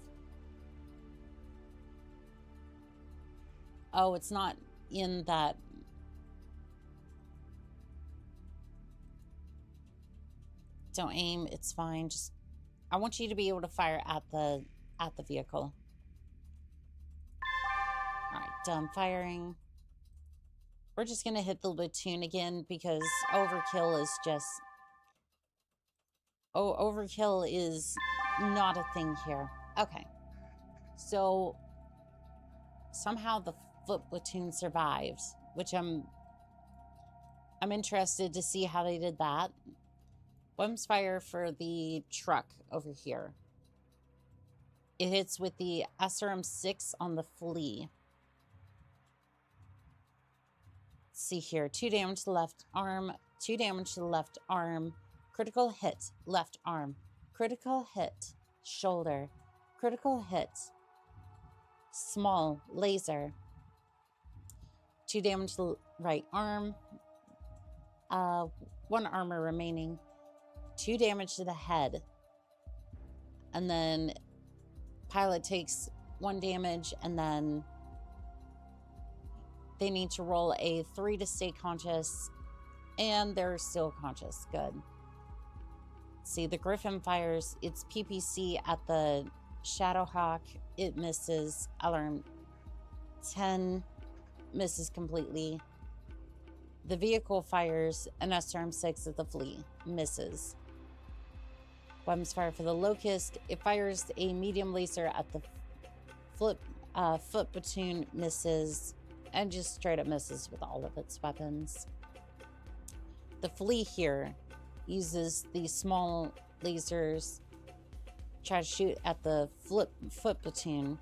Oh, it's not in that. Don't aim, it's fine. Just, I want you to be able to fire at the vehicle. All right, done firing. We're just gonna hit the platoon again because overkill is just, oh, overkill is not a thing here. Okay, so somehow the foot platoon survived, which I'm interested to see how they did that. Weapons fire for the truck over here. It hits with the SRM-6 on the flea. Let's see here, 2 damage to the left arm, 2 damage to the left arm, critical hit, left arm, critical hit, shoulder, critical hit, small laser, 2 damage to the right arm, 1 armor remaining, 2 damage to the head, and then pilot takes 1 damage, and then they need to roll a 3 to stay conscious, and they're still conscious. Good. See, the Griffin fires its PPC at the Shadowhawk. It misses. Alarm 10 misses completely. The vehicle fires an SRM-6 at the flea. Misses. Weapons fire for the Locust. It fires a medium laser at the foot platoon. Misses. And just straight up misses with all of its weapons. The flea here uses the small lasers, try to shoot at the foot platoon.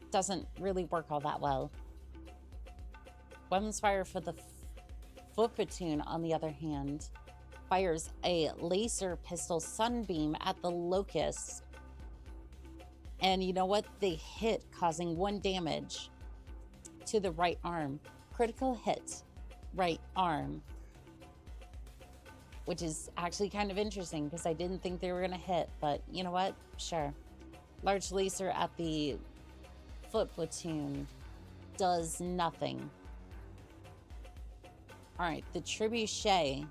Doesn't really work all that well. Weapons fire for the foot platoon, on the other hand, fires a laser pistol sunbeam at the Locust. And you know what? They hit, causing 1 damage to the right arm. Critical hit, right arm. Which is actually kind of interesting because I didn't think they were going to hit, but you know what? Sure. Large laser at the foot platoon does nothing. All right, the Trebuchet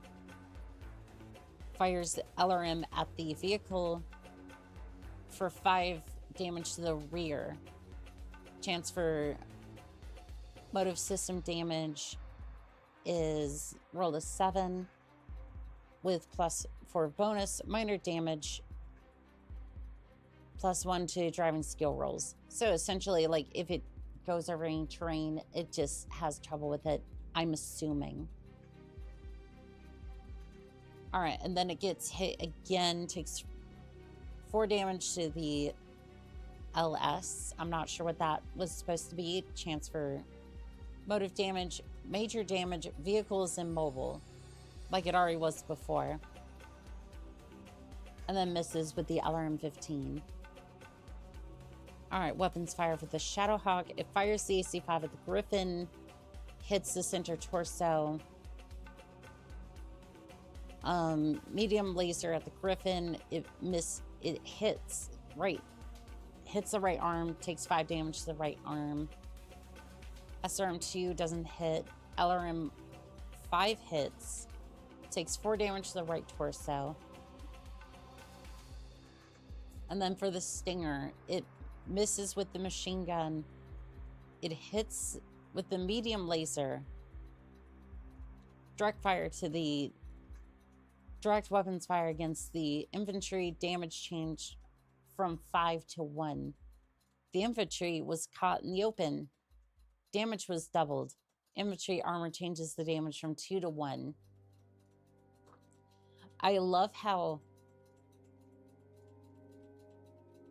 fires LRM at the vehicle for 5 damage to the rear. Chance for motive system damage is roll a 7 with +4 bonus, minor damage, +1 to driving skill rolls. So essentially, like, if it goes over any terrain, it just has trouble with it, I'm assuming. All right, and then it gets hit again, takes 4 damage to the LS. I'm not sure what that was supposed to be. Chance for motive damage, major damage, vehicle is immobile, like it already was before. And then misses with the LRM-15. All right, weapons fire for the Shadowhawk. It fires the AC-5 at the Griffin, hits the center torso. Medium laser at the Griffin. It hits the right arm, takes 5 damage to the right arm. SRM-2 doesn't hit. LRM-5 hits, takes 4 damage to the right torso. And then for the stinger, it misses with the machine gun. It hits with the medium laser. Direct weapons fire against the infantry, damage change from 5 to 1. The infantry was caught in the open. Damage was doubled. Infantry armor changes the damage from 2 to 1. I love how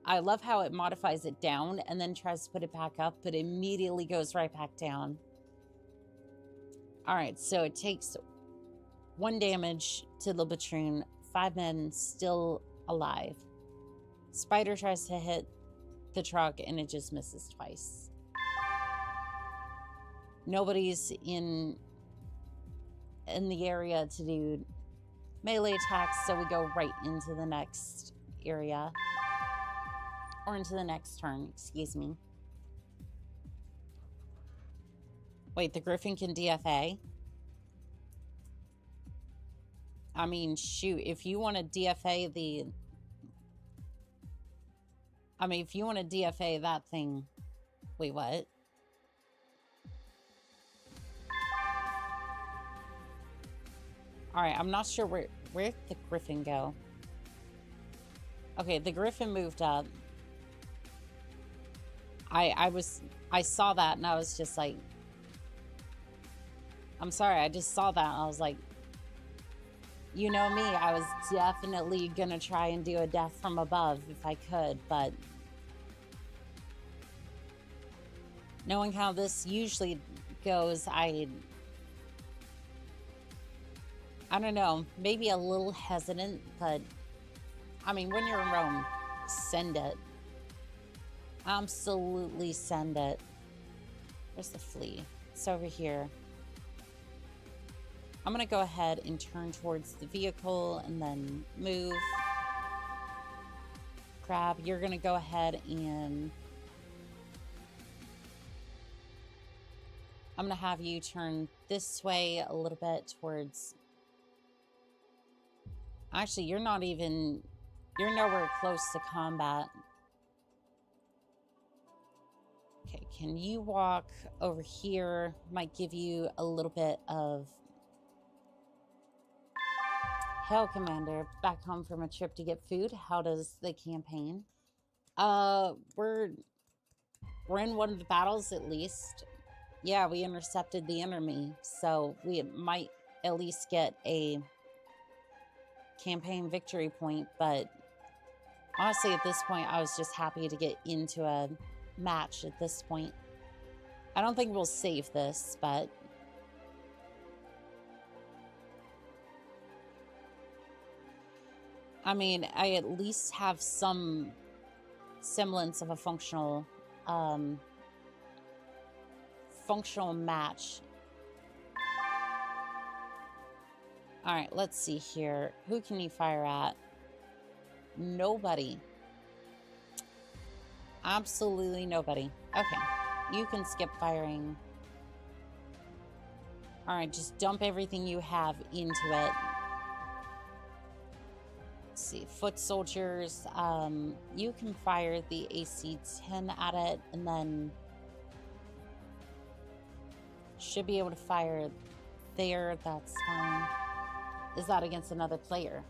it modifies it down and then tries to put it back up, but immediately goes right back down. All right, so it takes 1 damage to the Patron, 5 men still alive. Spider tries to hit the truck and it just misses twice. Nobody's in the area to do melee attacks, so we go right into the next area. Or into the next turn, excuse me. Wait, the Griffin can DFA? I mean, shoot, if you want to DFA if you want to DFA that thing... Wait, what? Alright, I'm not sure where'd the Griffin go. Okay, the Griffin moved up. I saw that and I was just like... I'm sorry, I just saw that and I was like... You know me, I was definitely gonna try and do a death from above if I could, but... Knowing how this usually goes, I don't know, maybe a little hesitant, but... I mean, when you're in Rome, send it. Absolutely send it. Where's the flea? It's over here. I'm gonna go ahead and turn towards the vehicle and then move. Crab, you're gonna go ahead and... I'm gonna have you turn this way a little bit towards... Actually, you're not even... You're nowhere close to combat. Okay, can you walk over here? Might give you a little bit of... Hell, Commander, back home from a trip to get food. How does the campaign? We're in one of the battles at least. Yeah, we intercepted the enemy, so we might at least get a campaign victory point, but honestly at this point I was just happy to get into a match at this point. I don't think we'll save this, but I mean, I at least have some semblance of a functional match. All right, let's see here. Who can you fire at? Nobody. Absolutely nobody. Okay, you can skip firing. All right, just dump everything you have into it. Let's see, foot soldiers. You can fire the AC-10 at it, and then should be able to fire there. That's fine. Is that against another player?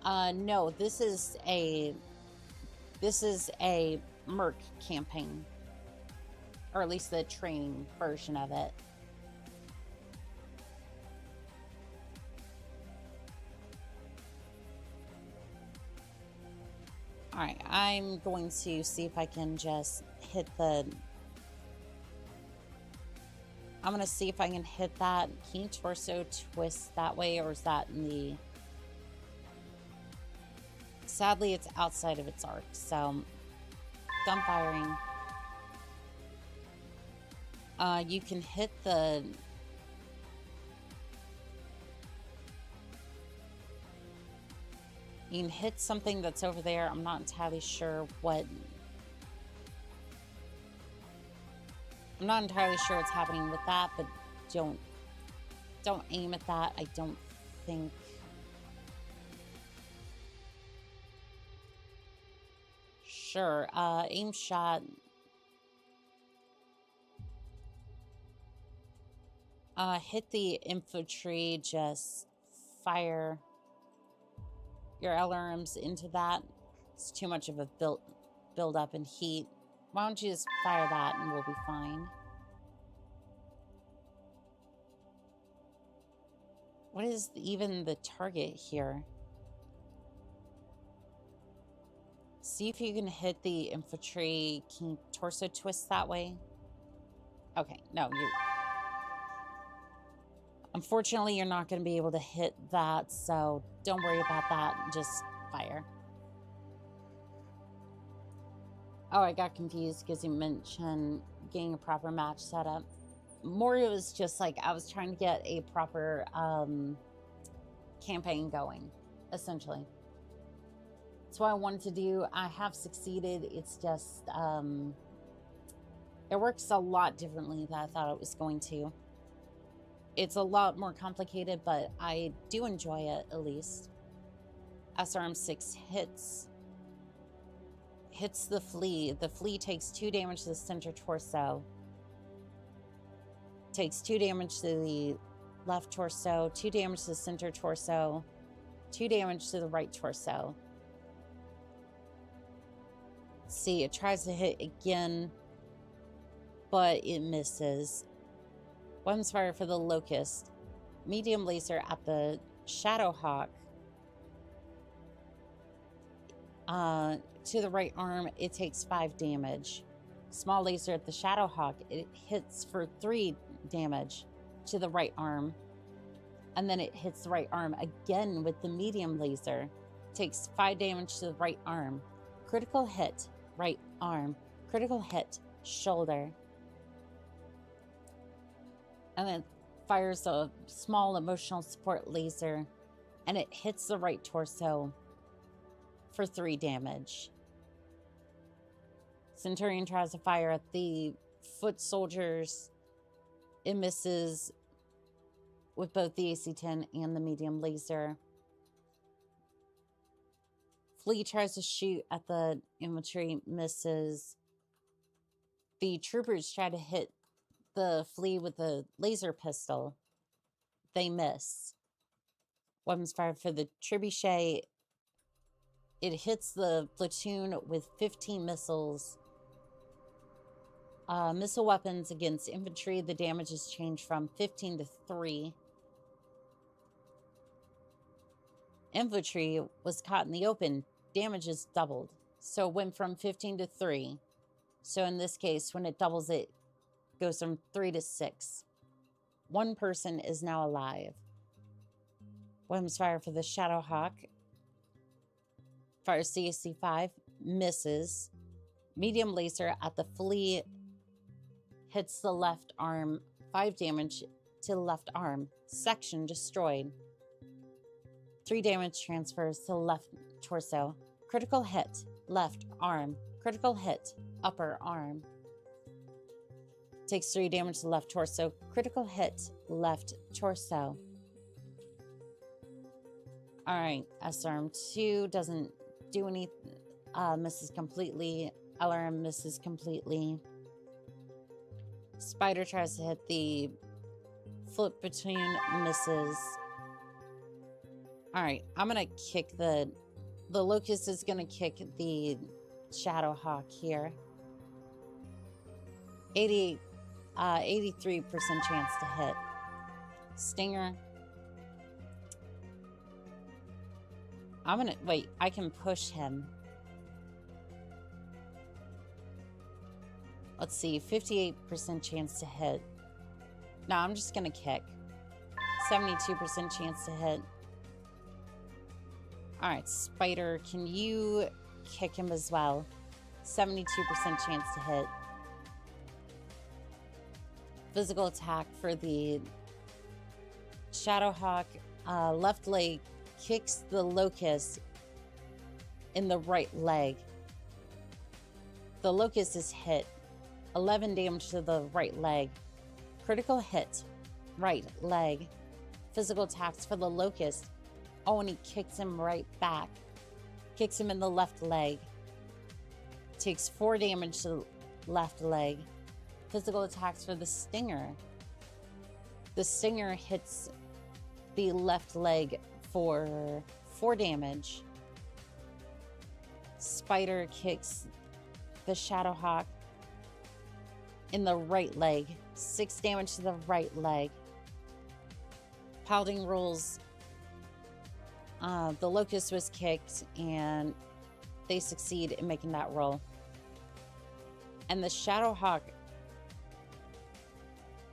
No, this is a Merc campaign, or at least the training version of it. All right, I'm going to see if I can just hit the... I'm going to see if I can hit that. Can you torso twist that way, or is that in the... Sadly, it's outside of its arc, so... Done firing. You can hit the... You can hit something that's over there. I'm not entirely sure what... I'm not entirely sure what's happening with that, but don't aim at that. I don't think... Sure. Aim shot. Hit the infantry, just fire your LRMs into that. It's too much of a build up in heat. Why don't you just fire that and we'll be fine. What is even the target here? See if you can hit the infantry. Can you torso twist that way? Okay, no, you're... Unfortunately, you're not going to be able to hit that, so don't worry about that. Just fire. Oh, I got confused because you mentioned getting a proper match set up. More, it was just like I was trying to get a proper campaign going, essentially. That's what I wanted to do. I have succeeded. It's just, it works a lot differently than I thought it was going to. It's a lot more complicated, but I do enjoy it, at least. SRM6 hits the flea. The flea takes 2 damage to the center torso. Takes 2 damage to the left torso, 2 damage to the center torso, 2 damage to the right torso. See, it tries to hit again, but it misses. Weapons fire for the Locust. Medium laser at the Shadowhawk. To the right arm, it takes 5 damage. Small laser at the Shadowhawk, it hits for 3 damage to the right arm. And then it hits the right arm again with the medium laser. Takes 5 damage to the right arm. Critical hit, right arm. Critical hit, shoulder. And then fires a small emotional support laser, and it hits the right torso for 3 damage. Centurion tries to fire at the foot soldiers. It misses with both the AC-10 and the medium laser. Flea tries to shoot at the infantry, misses. The troopers try to hit the flea with the laser pistol. They miss. Weapons fired for the trebuchet. It hits the platoon with 15 missiles. Missile weapons against infantry. The damage is changed from 15 to 3. Infantry was caught in the open. Damage is doubled. So it went from 15 to 3. So in this case, when it doubles, it goes from 3 to 6. 1 person is now alive. Weapons fire for the Shadowhawk. Fires CSC-5. Misses. Medium laser at the flea. Hits the left arm. 5 damage to the left arm. Section destroyed. 3 damage transfers to the left torso. Critical hit. Left arm. Critical hit. Upper arm. Takes 3 damage to the left torso. Critical hit. Left torso. Alright. SRM2 doesn't do any. Misses completely. LRM misses completely. Spider tries to hit the foot between. Misses. Alright. I'm going to kick the Locust is going to kick the Shadowhawk here. 83% chance to hit. Stinger. I'm gonna wait. I can push him. Let's see. 58% chance to hit. No, I'm just gonna kick. 72% chance to hit. All right, Spider, can you kick him as well? 72% chance to hit. Physical attack for the Shadowhawk. Left leg kicks the Locust in the right leg. The Locust is hit. 11 damage to the right leg. Critical hit. Right leg. Physical attacks for the Locust. Oh, and he kicks him right back. Kicks him in the left leg. Takes 4 damage to the left leg. Physical attacks for the stinger. The stinger hits the left leg for 4 damage. Spider kicks the Shadowhawk in the right leg. 6 damage to the right leg. Paladin rolls. The Locust was kicked, and they succeed in making that roll. And the Shadowhawk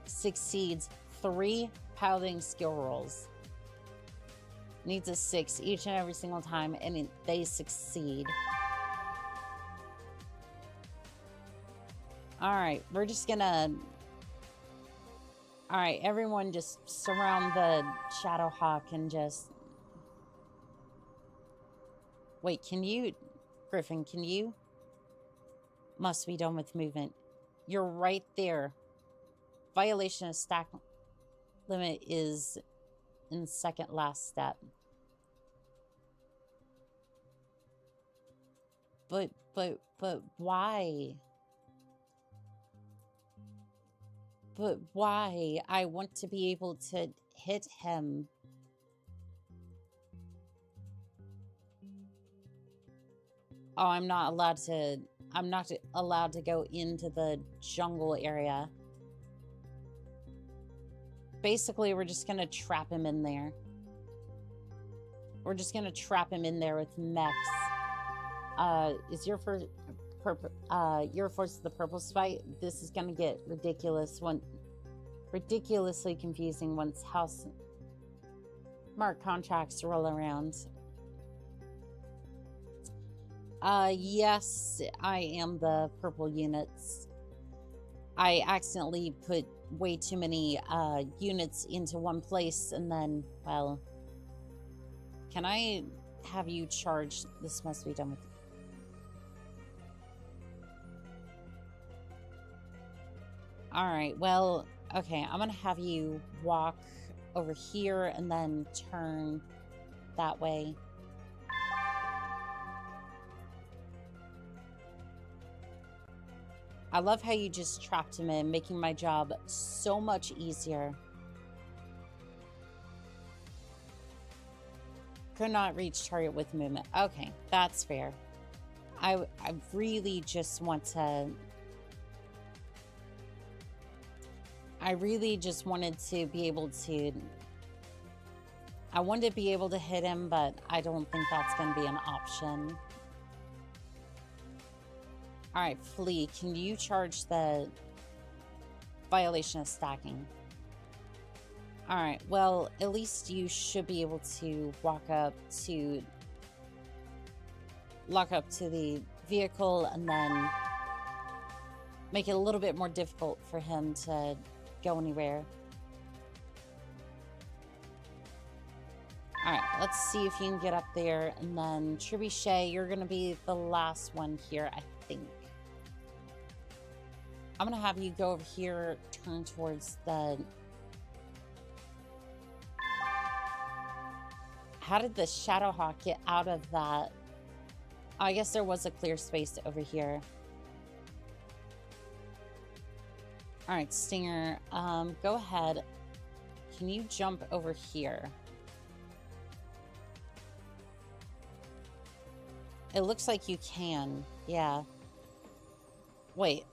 succeeds 3 Paladin skill rolls. Needs a 6 each and every single time, and they succeed. Alright, we're just gonna... Alright, everyone just surround the Shadowhawk and just... Wait, can you... Griffin, can you... Must be done with movement. You're right there. Violation of stack limit is in second last step. But why? But why? I want to be able to hit him. Oh, I'm not allowed to go into the jungle area. Basically, we're just gonna trap him in there. We're just gonna trap him in there with mechs. Is your first your force the purple spite? This is gonna get ridiculously confusing once house mark contracts roll around. Yes, I am the purple units. I accidentally put way too many units into one place, and then, well, can I have you charge? This must be done with. All right, well, okay, I'm gonna have you walk over here and then turn that way. I love how you just trapped him in, making my job so much easier. Could not reach target with movement. Okay, that's fair. I really just want to... I really just wanted to be able to... I wanted to be able to hit him, but I don't think that's going to be an option. Alright, Flea, can you charge the violation of stacking? Alright, well, at least you should be able to lock up to the vehicle and then make it a little bit more difficult for him to go anywhere. Alright, let's see if you can get up there, and then Trebuchet, you're going to be the last one here, I think. I'm going to have you go over here, turn towards the... How did the Shadowhawk get out of that? I guess there was a clear space over here. Alright, Stinger, go ahead. Can you jump over here? It looks like you can. Yeah. Wait.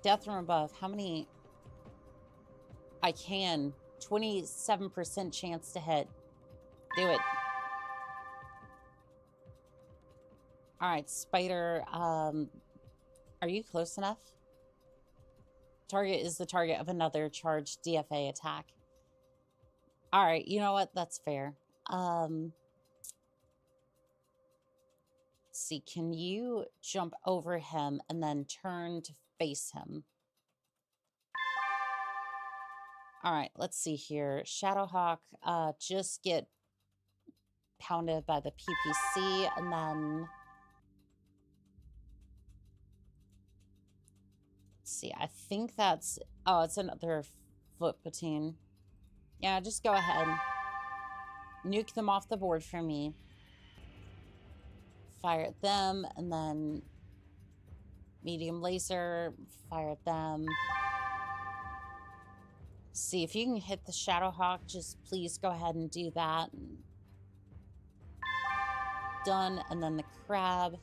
Death from above. How many? I can. 27% chance to hit. Do it. Alright, Spider. Are you close enough? Target is the target of another charged DFA attack. Alright, you know what? That's fair. Let's see. Can you jump over him and then turn to face him? Alright, let's see here. Shadowhawk, just get pounded by the PPC, and then... Let's see, I think that's... Oh, it's another foot platoon. Yeah, just go ahead. Nuke them off the board for me. fire at them, and then medium laser, fire at them. See if you can hit the Shadowhawk. Just please go ahead and do that. Done. And then the crab.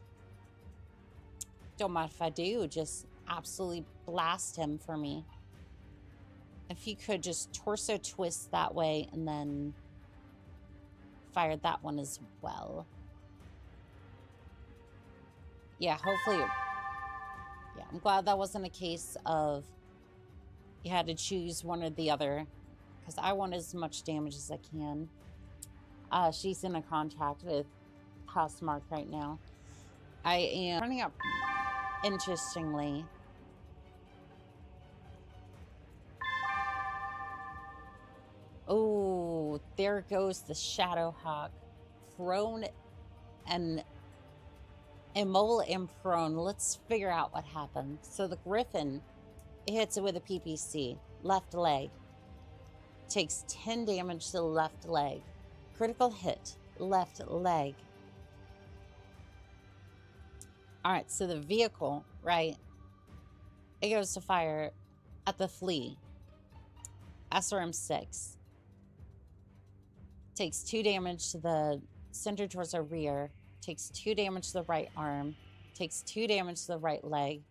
Don't mind if I do. Just absolutely blast him for me. If you could just torso twist that way and then fire that one as well. Yeah, hopefully. Yeah, I'm glad that wasn't a case of you had to choose one or the other, because I want as much damage as I can. She's in a contract with Housemark right now. I am running up, interestingly. Oh, there goes the Shadowhawk. Prone and Immole and prone. Let's figure out what happened. So the Griffin hits it with a PPC. Left leg. Takes 10 damage to the left leg. Critical hit. Left leg. Alright, so the vehicle, right? It goes to fire at the flea. SRM-6. Takes 2 damage to the center torso rear. Takes 2 damage to the right arm. Takes 2 damage to the right leg.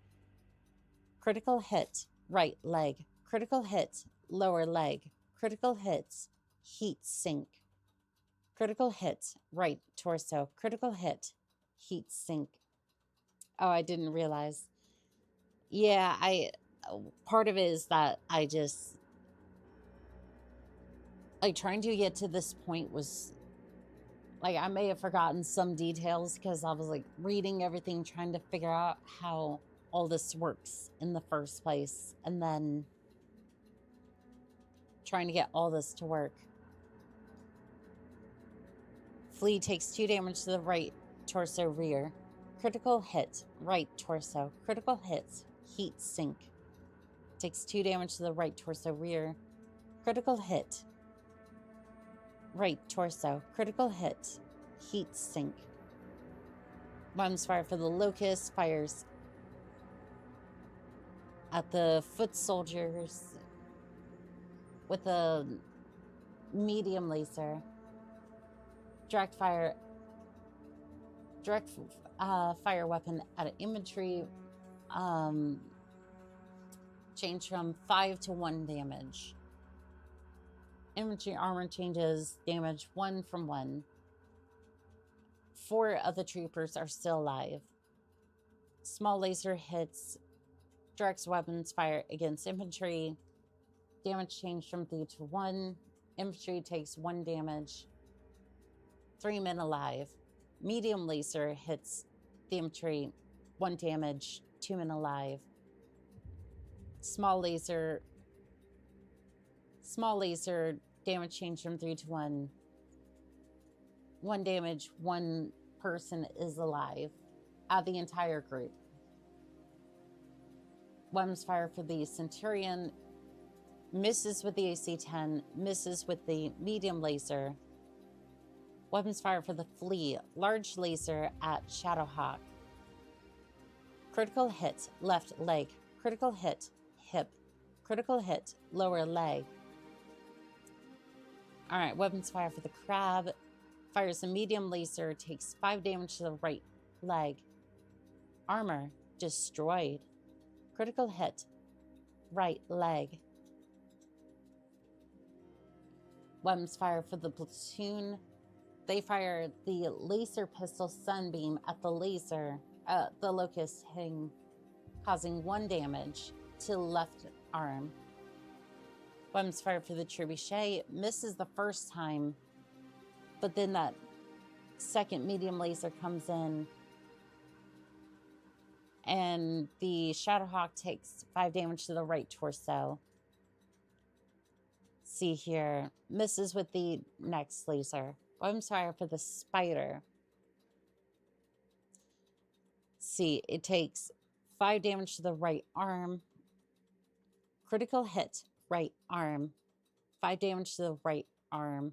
Critical hit, right leg. Critical hit, lower leg. Critical hits, heat sink. Critical hit, right torso. Critical hit, heat sink. Oh, I didn't realize. Yeah, part of it is that I just, like, trying to get to this point was, like, I may have forgotten some details because I was, like, reading everything, trying to figure out how all this works in the first place, and then trying to get all this to work. Flea takes 2 damage to the right torso rear. Critical hit, right torso. Critical hits, heat sink. Takes 2 damage to the right torso rear. Critical hit, right torso. Critical hit, heat sink. Bombs fire for the Locust. Fires at the foot soldiers with a medium laser. Direct fire weapon at an infantry. Change from 5 to 1 damage. Infantry armor changes damage 1 from 1. 4 of the troopers are still alive. Small laser hits. Direct weapons fire against infantry. Damage change from 3 to 1. Infantry takes 1 damage. 3 men alive. Medium laser hits the infantry. 1 damage. 2 men alive. Small laser damage change from 3 to 1. 1 damage. 1 person is alive out of the entire group. Weapons fire for the Centurion. Misses with the AC-10. Misses with the medium laser. Weapons fire for the Flea. Large laser at Shadowhawk. Critical hit, left leg. Critical hit, hip. Critical hit, lower leg. Alright, weapons fire for the Crab. Fires a medium laser. Takes 5 damage to the right leg. Armor destroyed. Critical hit, right leg. Weapons fire for the platoon. They fire the laser pistol Sunbeam at the laser, the Locust, hitting, causing 1 damage to left arm. Weapons fire for the Trebuchet. Misses the first time, but then that second medium laser comes in, and the Shadowhawk takes 5 damage to the right torso. See here, misses with the next laser. Weapons fire for the Spider. See, it takes 5 damage to the right arm. Critical hit, right arm. 5 damage to the right arm.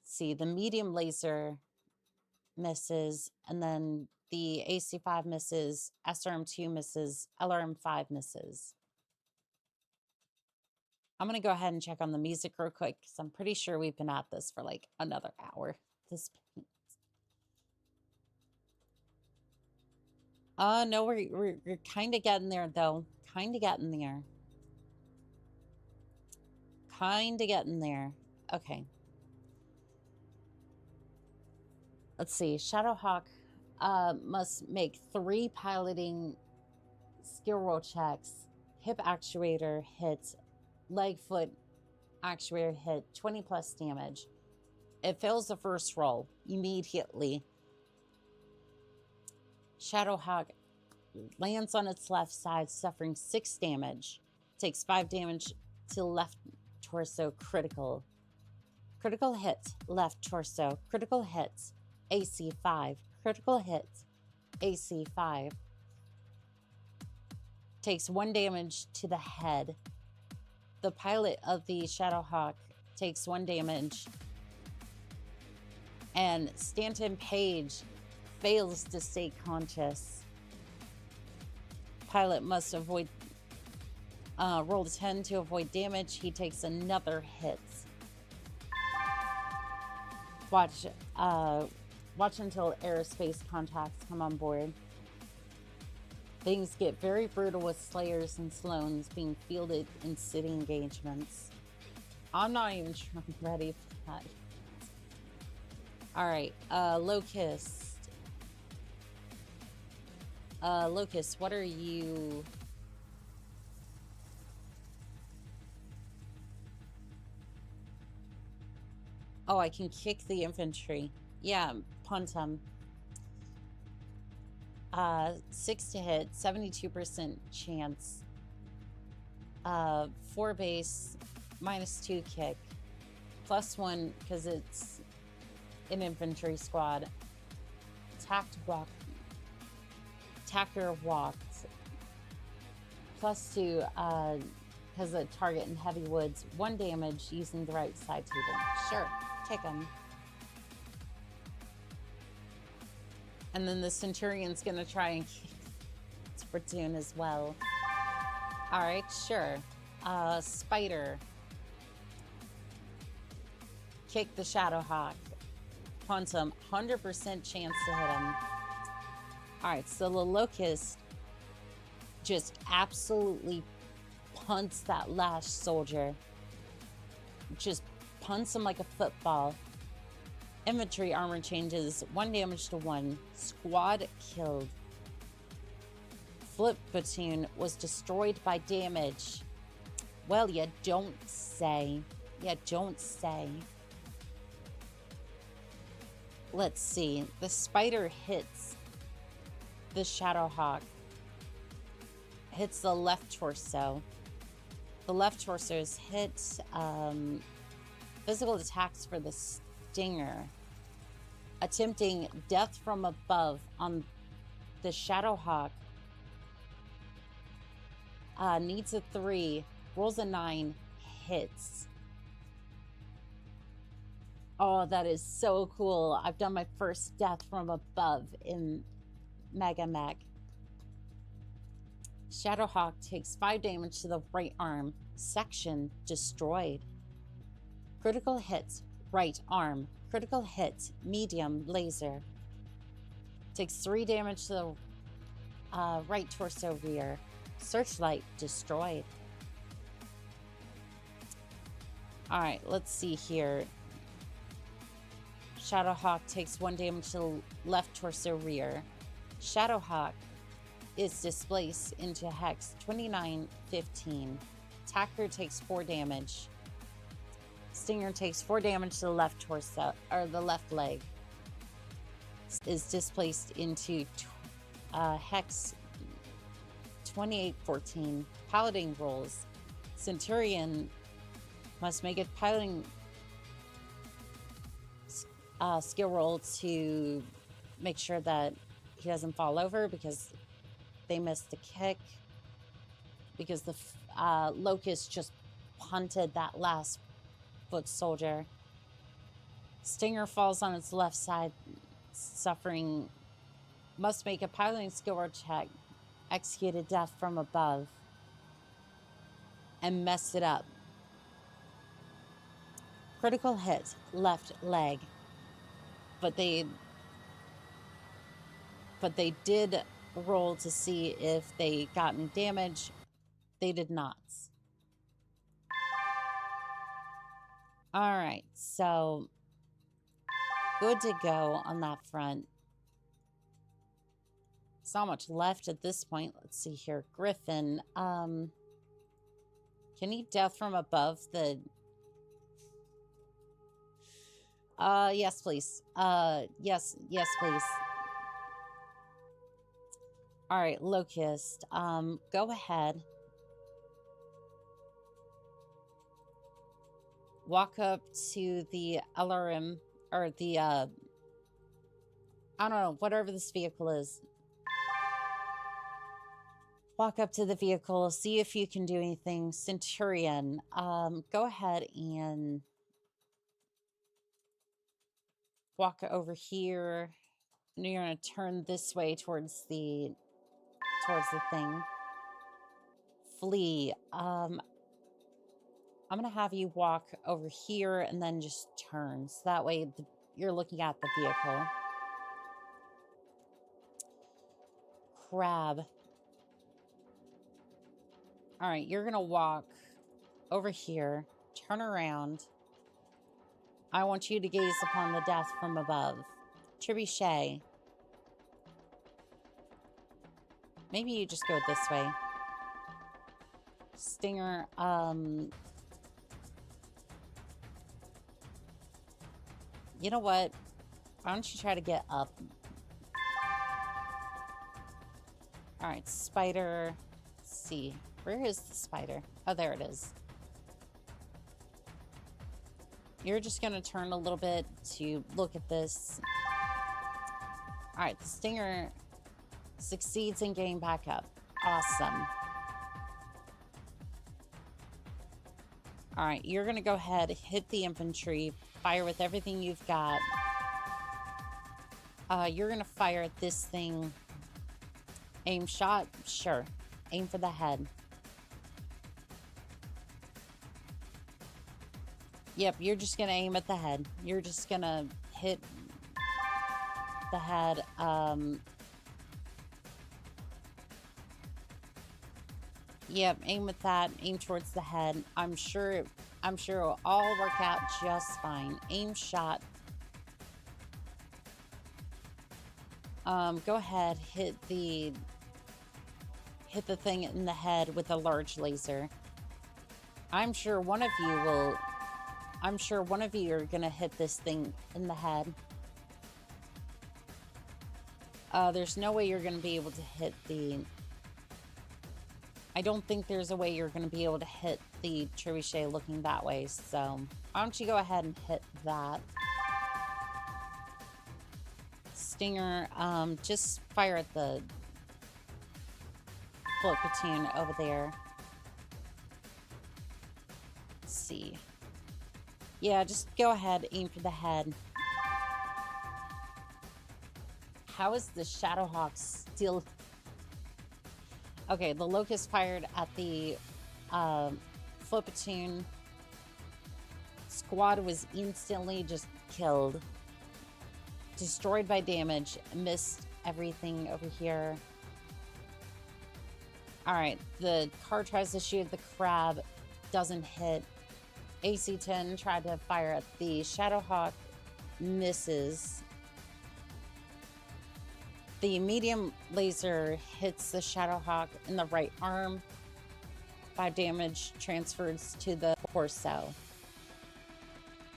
See, the medium laser misses, and then the AC5 misses, SRM2 misses, LRM5 misses. I'm going to go ahead and check on the music real quick because I'm pretty sure we've been at this for like another hour at this point. No, we're kind of getting there, though. Kind of getting there. Kind of getting there. Okay. Let's see. Shadowhawk must make 3 piloting skill roll checks. Hip actuator hit. Leg foot actuator hit. 20 plus damage. It fails the first roll immediately. Shadowhawk lands on its left side, suffering 6 damage. Takes 5 damage to left torso. Critical. Critical hit. Left torso. Critical hit. AC 5. Critical hit. AC 5. Takes 1 damage to the head. The pilot of the Shadowhawk takes 1 damage. And Stanton Page fails to stay conscious. Pilot must avoid roll 10 to avoid damage. He takes another hit. Watch until aerospace contacts come on board. Things get very brutal with Slayers and Sloans being fielded in city engagements. I'm not even sure I'm ready for that. Alright, Locust. Locust, what are you... Oh, I can kick the infantry. Yeah, punt them. 6 to hit, 72% chance. 4 base, -2 kick. +1 because it's an infantry squad. Attacker walked. +2 because the target in heavy woods. 1 damage using the right side table. Sure, kick him. And then the Centurion's gonna try and kick Splatoon as well. Alright, sure. Spider. Kick the Shadowhawk. Punt him. 100% chance to hit him. Alright, so the Locust just absolutely punts that last soldier. Just punts him like a football. Infantry armor changes. 1 damage to 1. Squad killed. Flip platoon was destroyed by damage. Well, you don't say. You don't say. Let's see. The Spider hits the Shadowhawk. Hits the left torso. The left torso is hit. Physical attacks for the Stinger. Attempting death from above on the Shadowhawk. Needs a 3. Rolls a 9. Hits. Oh, that is so cool. I've done my first death from above in Mega Mech. Shadowhawk takes 5 damage to the right arm. Section destroyed. Critical hit. Right arm. Critical hit. Medium laser. Takes 3 damage to the right torso rear. Searchlight destroyed. Alright, let's see here. Shadowhawk takes 1 damage to the left torso rear. Shadowhawk is displaced into Hex 2915. Attacker takes 4 damage. Stinger takes 4 damage to the left torso, or the left leg. Is displaced into Hex 2814. Piloting rolls. Centurion must make a piloting skill roll to make sure that he doesn't fall over because they missed the kick. Because the Locust just punted that last foot soldier. Stinger falls on its left side, suffering, must make a piloting skill or check, executed death from above, and messed it up. Critical hit, left leg. But they did roll to see if they gotten damage. They did not. All right, so good to go on that front. There's not much left at this point. Let's see here. Griffin, can you death from above the... yes, please. Yes, please. All right, Locust, go ahead. Walk up to the LRM, or the, I don't know, whatever this vehicle is. Walk up to the vehicle, see if you can do anything. Centurion, go ahead and walk over here. You're gonna turn this way towards the thing. Flee. I'm gonna have you walk over here and then just turn. So that way you're looking at the vehicle. Crab. All right, you're gonna walk over here, turn around. I want you to gaze upon the death from above. Trebuchet. Maybe you just go this way. Stinger, you know what? Why don't you try to get up? All right, spider. Let's see. Where is the spider? Oh, there it is. You're just going to turn a little bit to look at this. All right, the stinger succeeds in getting back up. Awesome. All right, you're going to go ahead, hit the infantry, fire with everything you've got. You're going to fire at this thing. Aim shot? Sure. Aim for the head. Yep, you're just going to aim at the head. You're just going to hit the head. Yep, aim at that. Aim towards the head. I'm sure it'll all work out just fine. Aim shot. Go ahead, hit the thing in the head with a large laser. I'm sure one of you are gonna hit this thing in the head. There's no way you're gonna be able to hit the... I don't think there's a way you're gonna be able to hit the trebuchet looking that way, so why don't you go ahead and hit that. Stinger, just fire at the float platoon over there. Let's see. Yeah, just go ahead, aim for the head. How is the Shadowhawk still... Okay, the Locust fired at the float platoon. Squad was instantly just killed. Destroyed by damage. Missed everything over here. Alright, the car tries to shoot the crab. Doesn't hit. AC-10 tried to fire at the Shadowhawk. Misses. The medium laser hits the Shadowhawk in the right arm. 5 damage transfers to the torso.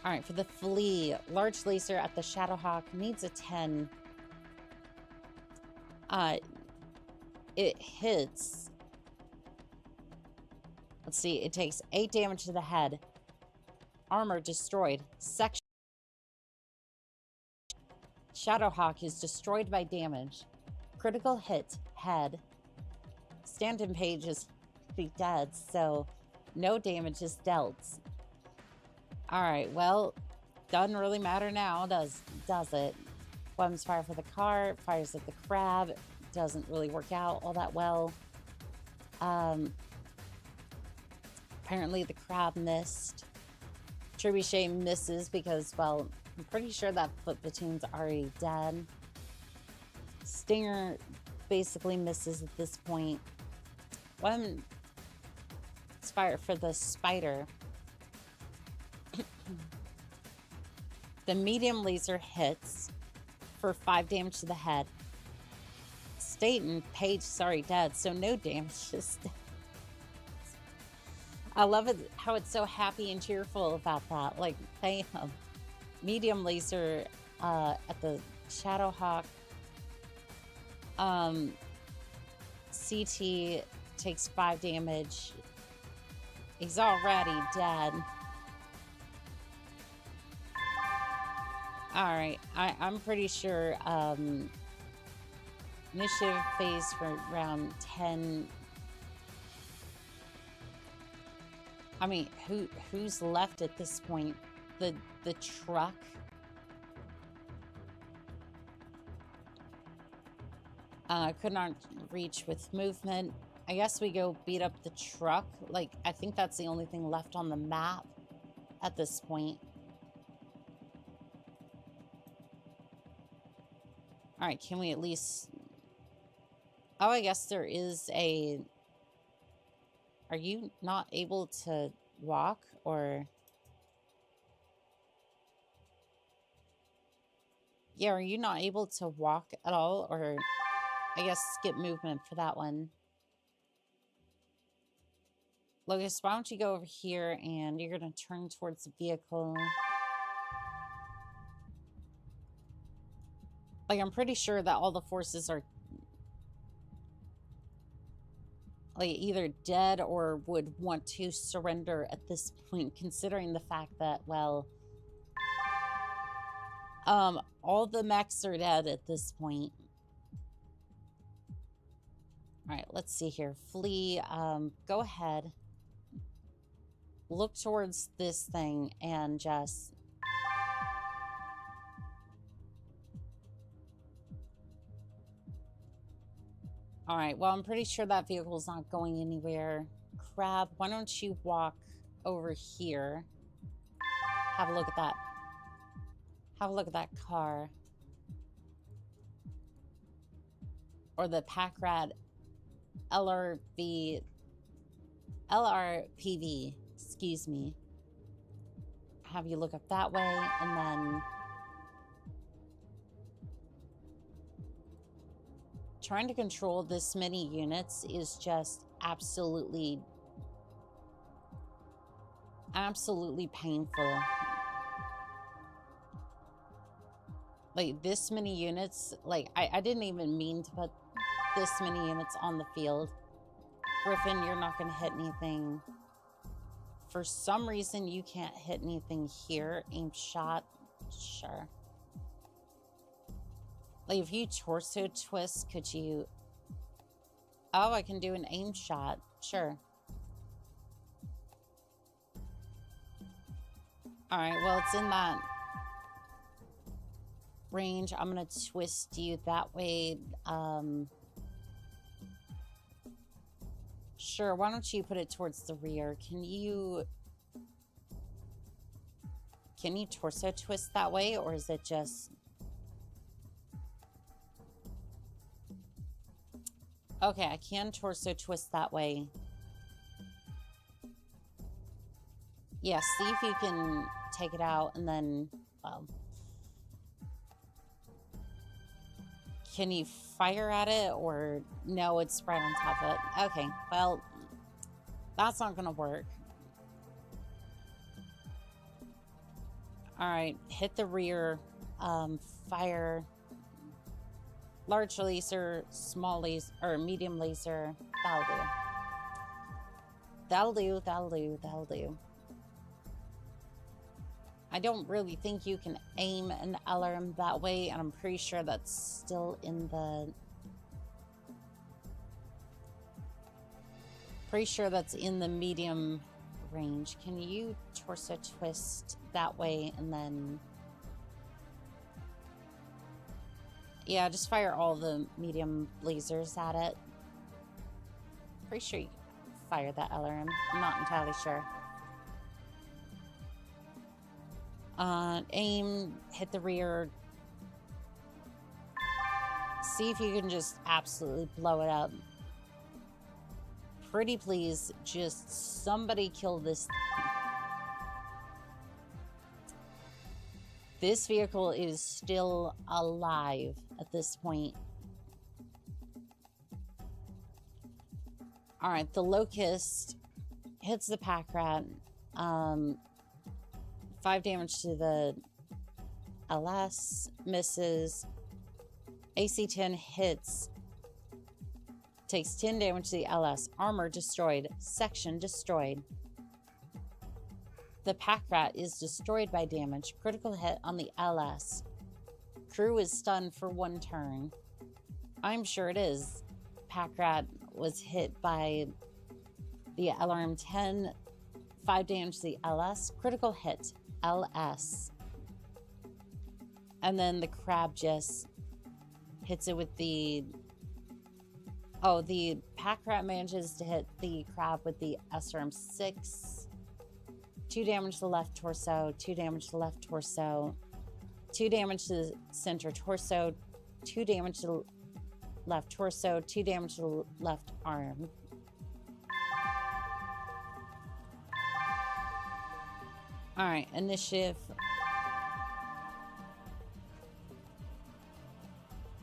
Alright, for the flee, large laser at the Shadowhawk needs a 10. It hits. Let's see, it takes 8 damage to the head. Armor destroyed. Section. Shadowhawk is destroyed by damage. Critical hit, head. Stand-in page is be dead, so no damage is dealt. Alright, well, doesn't really matter now, does it? Weapons fire for the car, fires at the crab. Doesn't really work out all that well. Apparently the crab missed. Trebuchet misses because, well, I'm pretty sure that foot platoon's already dead. Stinger basically misses at this point. Weapons fire for the spider. The medium laser hits for 5 damage to the head. Staten, Page, sorry, dead, so no damage. Just I love it how it's so happy and cheerful about that. Like, they medium laser at the Shadowhawk. CT takes 5 damage. He's already dead. Alright, I'm pretty sure initiative phase for round 10. I mean, who's left at this point? The truck? Could not reach with movement. I guess we go beat up the truck. Like, I think that's the only thing left on the map at this point. Alright, can we at least... Oh, I guess there is a... Are you not able to walk, or... Yeah, are you not able to walk at all, or... I guess skip movement for that one. Locust, why don't you go over here, and you're going to turn towards the vehicle. Like, I'm pretty sure that all the forces are... like, either dead or would want to surrender at this point, considering the fact that, well, all the mechs are dead at this point. All right, let's see here. Flee, go ahead. Look towards this thing and just... All right, well, I'm pretty sure that vehicle's not going anywhere. Crab, why don't you walk over here? Have a look at that. Have a look at that car. Or the pack rat LRPV, excuse me. Have you look up that way, and then... Trying to control this many units is just absolutely painful. Like, this many units, like, I didn't even mean to put this many units on the field. Griffin, you're not going to hit anything. For some reason, you can't hit anything here. Aim shot, sure. Like, if you torso twist, could you... Oh, I can do an aim shot. Sure. Alright, well, it's in that range. I'm going to twist you that way. Sure, why don't you put it towards the rear? Can you torso twist that way, or is it just... Okay, I can torso twist that way. Yeah, see if you can take it out, and then, well... Can you fire at it, or... No, it's right on top of it. Okay, well... That's not gonna work. Alright, hit the rear. Fire... Large laser, small laser, or medium laser. That'll do. That'll do, that'll do, that'll do. I don't really think you can aim an LRM that way, and I'm pretty sure that's still in the... Pretty sure that's in the medium range. Can you torso twist that way, and then... Yeah, just fire all the medium lasers at it. Pretty sure you can fire that LRM. I'm not entirely sure. Aim, hit the rear. See if you can just absolutely blow it up. Pretty please, just somebody kill this. This vehicle is still alive at this point. All right, the Locust hits the pack rat. 5 damage to the LS, misses. AC-10 hits, takes 10 damage to the LS. Armor destroyed, section destroyed. The pack rat is destroyed by damage. Critical hit on the LS. Crew is stunned for 1 turn. I'm sure it is. Pack rat was hit by the LRM 10. 5 damage to the LS. Critical hit. LS. And then the crab just hits it with the... Oh, the pack rat manages to hit the crab with the SRM 6. 2 damage to the left torso. 2 damage to the left torso. 2 damage to the center torso. 2 damage to the left torso. 2 damage to the left arm. Alright, initiative.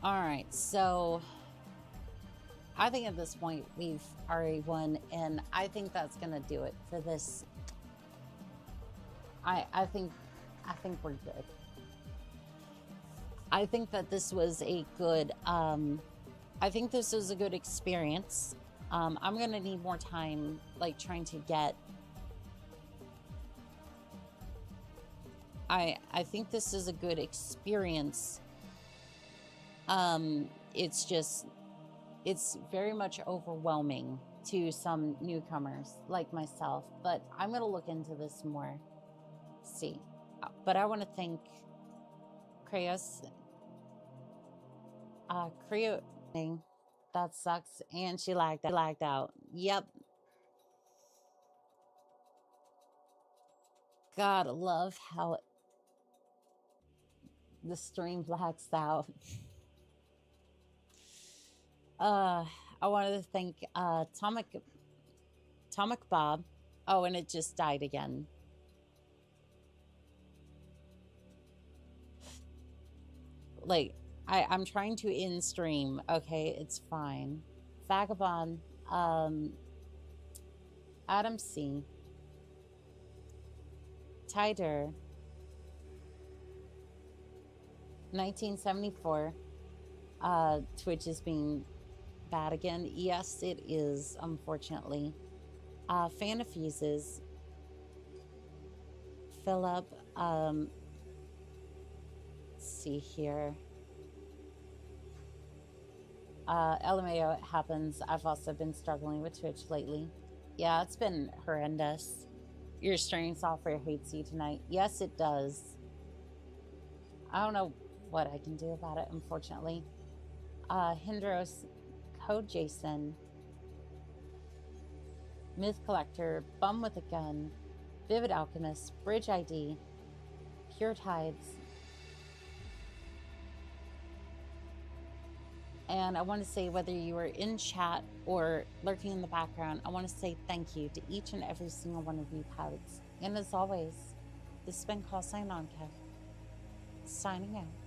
Alright, so I think at this point we've already won, and I think that's gonna do it for this. I think we're good. I think that this was a good I think this was a good experience. I'm gonna need more time, like, trying to get... I think this is a good experience. It's just, it's very much overwhelming to some newcomers like myself, but I'm gonna look into this more. See, but I want to thank Kreos. Creo, that sucks, and she lagged out. Yep. God, I love how the stream blacks out. I wanted to thank Atomic Bob. Oh, and it just died again. Like, I'm trying to in stream. Okay, it's fine. Vagabond, Adam C, Tider, 1974. Twitch is being bad again. Yes, it is, unfortunately. Fan of Fuses, Philip, let's see here. LMAO, it happens. I've also been struggling with Twitch lately. Yeah, it's been horrendous. Your streaming software hates you tonight. Yes, it does. I don't know what I can do about it, unfortunately. Hindros, Code Jason, Myth Collector, Bum with a Gun, Vivid Alchemist, Bridge ID, Pure Tides. And I want to say, whether you are in chat or lurking in the background, I want to say thank you to each and every single one of you pilots. And as always, this has been Call Sign On Kev, signing out.